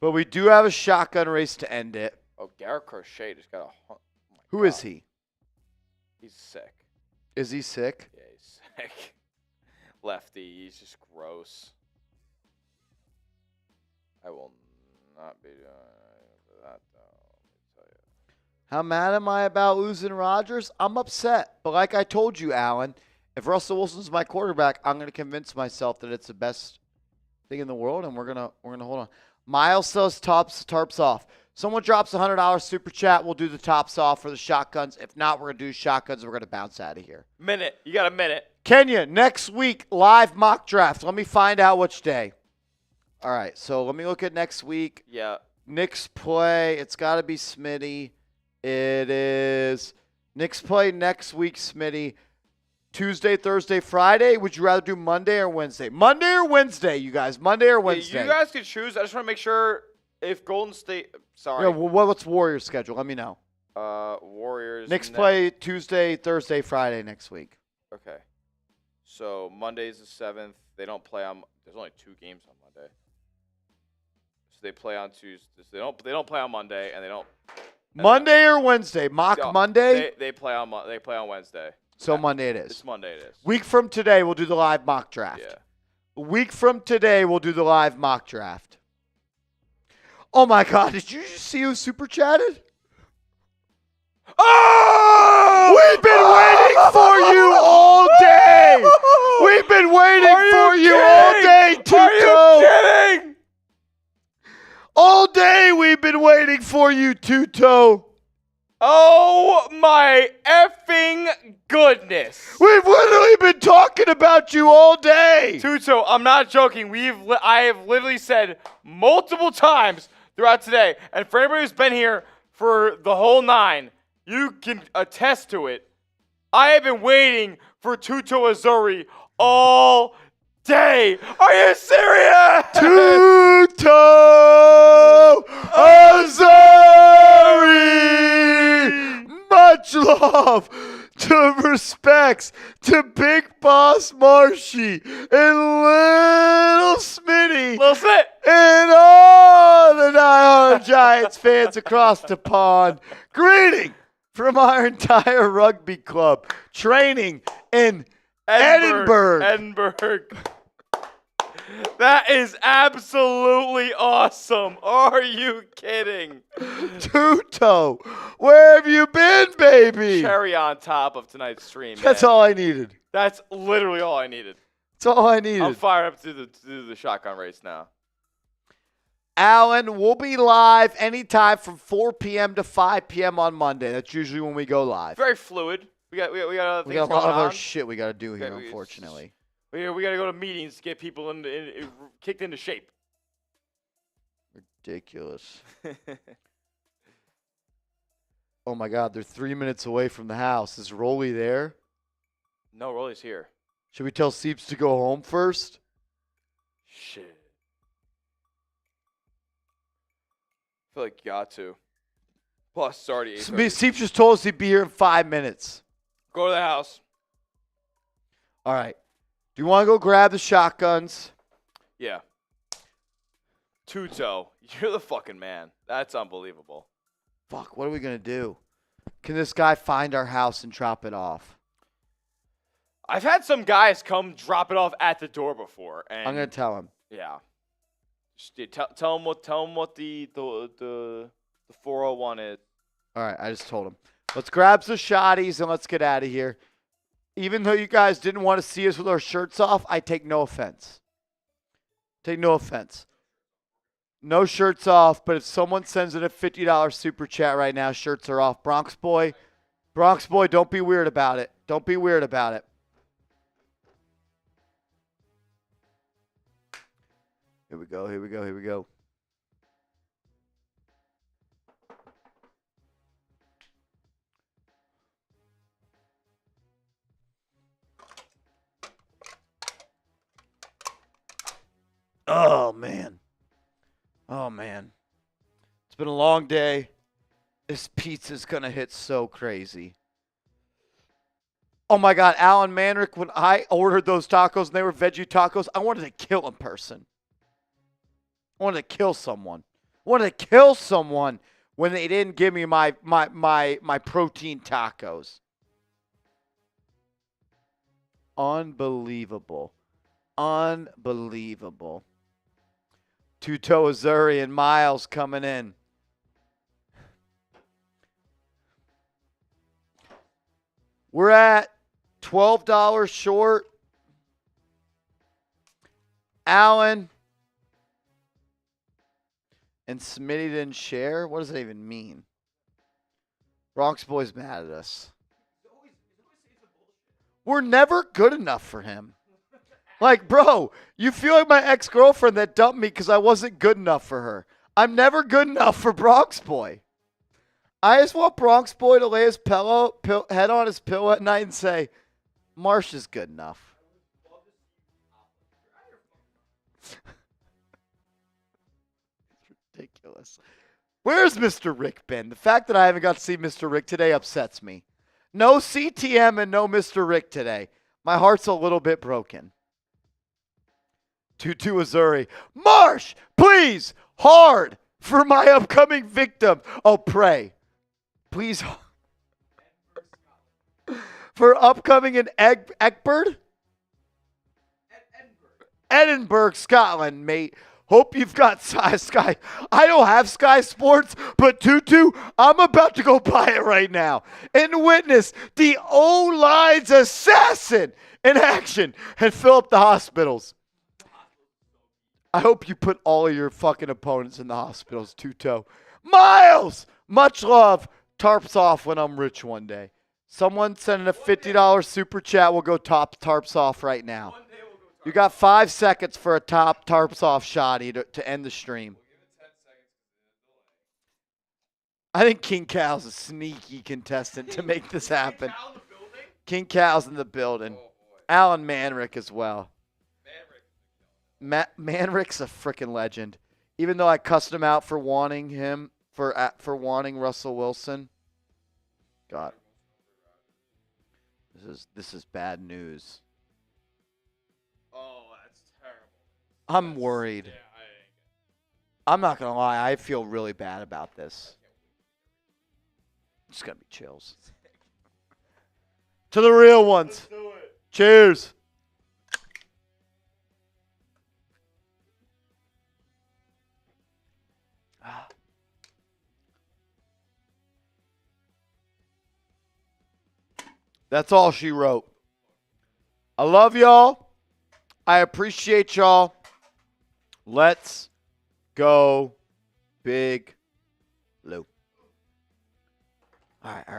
Speaker 1: But we do have a shotgun race to end it.
Speaker 2: Oh, Garrett Crochet just got a. Oh
Speaker 1: Who is he?
Speaker 2: He's sick.
Speaker 1: Is he sick?
Speaker 2: Yeah, he's sick. Lefty. He's just gross. I will not be doing that, though. Let me tell you.
Speaker 1: How mad am I about losing Rodgers? I'm upset. But like I told you, Alan, if Russell Wilson's my quarterback, I'm going to convince myself that it's the best thing in the world, and we're gonna hold on. Miles says tarps off. Someone drops $100 super chat. We'll do the tops off for the shotguns. If not, we're gonna do shotguns. We're gonna bounce out of here.
Speaker 2: Minute. You got a minute.
Speaker 1: Kenya, next week live mock draft. Let me find out which day. All right, so let me look at next week.
Speaker 2: Yeah.
Speaker 1: Knicks play. It's got to be Smitty. It is Knicks play next week, Smitty. Tuesday, Thursday, Friday. Would you rather do Monday or Wednesday? Monday or Wednesday, you guys? Monday or Wednesday?
Speaker 2: You guys can choose. I just want to make sure if Golden State. Sorry.
Speaker 1: Yeah, well, what's Warriors' schedule? Let me know.
Speaker 2: Warriors.
Speaker 1: Knicks play Tuesday, Thursday, Friday next week.
Speaker 2: Okay. So Monday's the 7th. They don't play on. There's only 2 games on Monday. So they play on Tuesday. They don't play on Monday, and they don't.
Speaker 1: Monday or Wednesday? Mock
Speaker 2: No,
Speaker 1: Monday?
Speaker 2: They play on Wednesday.
Speaker 1: So
Speaker 2: Yeah.
Speaker 1: Monday it is.
Speaker 2: It's Monday it is.
Speaker 1: Week from today, we'll do the live mock draft.
Speaker 2: Yeah.
Speaker 1: A week from today, we'll do the live mock draft. Oh, my God. Did you just see who super chatted?
Speaker 2: Oh!
Speaker 1: We've been waiting for you all day. We've been waiting for you all day, Tuto.
Speaker 2: Are you kidding?
Speaker 1: All day we've been waiting for you, Tuto.
Speaker 2: Oh my effing goodness.
Speaker 1: We've literally been talking about you all day.
Speaker 2: Tuto, I'm not joking. I have literally said multiple times throughout today, and for anybody who's been here for the whole 9, you can attest to it. I have been waiting for Tuto Azuri all day. Are you serious?
Speaker 1: Tuto Azari. Much love to respects to Big Boss Marshy and Little Smitty
Speaker 2: Little Smith.
Speaker 1: and all the diehard Giants fans across the pond. Greeting from our entire rugby club training in Edinburgh.
Speaker 2: Edinburgh. That is absolutely awesome. Are you kidding?
Speaker 1: Tuto, where have you been, baby?
Speaker 2: Cherry on top of tonight's stream.
Speaker 1: That's
Speaker 2: man.
Speaker 1: all I needed.
Speaker 2: That's literally all I needed.
Speaker 1: That's all I needed.
Speaker 2: I'm fired up to do the shotgun race now.
Speaker 1: Alan, we'll be live anytime from 4 p.m. to 5 p.m. on Monday. That's usually when we go live.
Speaker 2: Very fluid. We got other things
Speaker 1: We got a lot
Speaker 2: going
Speaker 1: of other
Speaker 2: on.
Speaker 1: shit we got to do here,
Speaker 2: Okay,
Speaker 1: unfortunately.
Speaker 2: We got to go to meetings to get people kicked into shape.
Speaker 1: Ridiculous. Oh, my God. They're 3 minutes away from the house. Is Rolly there?
Speaker 2: No, Rolly's here.
Speaker 1: Should we tell Seeps to go home first?
Speaker 2: Shit. I feel like you got to. Plus, it's already 8:30.
Speaker 1: Seeps just told us he'd be here in 5 minutes.
Speaker 2: Go to the house.
Speaker 1: All right. Do you want to go grab the shotguns?
Speaker 2: Yeah. Tuto, you're the fucking man. That's unbelievable.
Speaker 1: Fuck, what are we going to do? Can this guy find our house and drop it off?
Speaker 2: I've had some guys come drop it off at the door before, and
Speaker 1: I'm going to tell him.
Speaker 2: yeah. Just tell him what the 401 is.
Speaker 1: All right, I just told him. Let's grab some shotties and let's get out of here. Even though you guys didn't want to see us with our shirts off, I take no offense. Take no offense. No shirts off, but if someone sends in a $50 super chat right now, shirts are off. Bronx boy, don't be weird about it. Don't be weird about it. Here we go, here we go, here we go. Oh, man. Oh, man. It's been a long day. This pizza's going to hit so crazy. Oh, my God. Alan Manrick, when I ordered those tacos and they were veggie tacos, I wanted to kill a person. I wanted to kill someone. I wanted to kill someone when they didn't give me my protein tacos. Unbelievable. Unbelievable. Tuto Azuri and Miles coming in. We're at $12 short. Allen and Smitty didn't share? What does that even mean? Bronx Boy's mad at us. We're never good enough for him. Like, bro, you feel like my ex-girlfriend that dumped me because I wasn't good enough for her. I'm never good enough for Bronx Boy. I just want Bronx Boy to lay his head on his pillow at night and say, Marsh is good enough. Ridiculous. Where's Mr. Rick been? The fact that I haven't got to see Mr. Rick today upsets me. No CTM and no Mr. Rick today. My heart's a little bit broken. Tutu Azuri. Marsh, please, hard for my upcoming victim. Oh, pray. Please. For upcoming in Egbert? Edinburgh, Scotland, mate. Hope you've got Sky. I don't have Sky Sports, but Tutu, I'm about to go buy it right now and witness the O-line's assassin in action and fill up the hospitals. I hope you put all of your fucking opponents in the hospitals, Tuto. Miles, much love. Tarps off when I'm rich one day. Someone sending a $50 super chat. We'll go tarps off right now. You got 5 seconds for a tarps off shoddy to end the stream. I think King Cal's a sneaky contestant to make this happen. King Cal's in the building. Alan Manrick as well. Manrick's a freaking legend. Even though I cussed him out for wanting him for wanting Russell Wilson. God, this is bad news.
Speaker 4: Oh, that's terrible.
Speaker 1: I'm worried.
Speaker 4: Yeah,
Speaker 1: I'm not gonna lie. I feel really bad about this. It's gonna be chills. To the real ones.
Speaker 4: Let's do it.
Speaker 1: Cheers. That's all she wrote. I love y'all. I appreciate y'all. Let's go Big Lou. All right.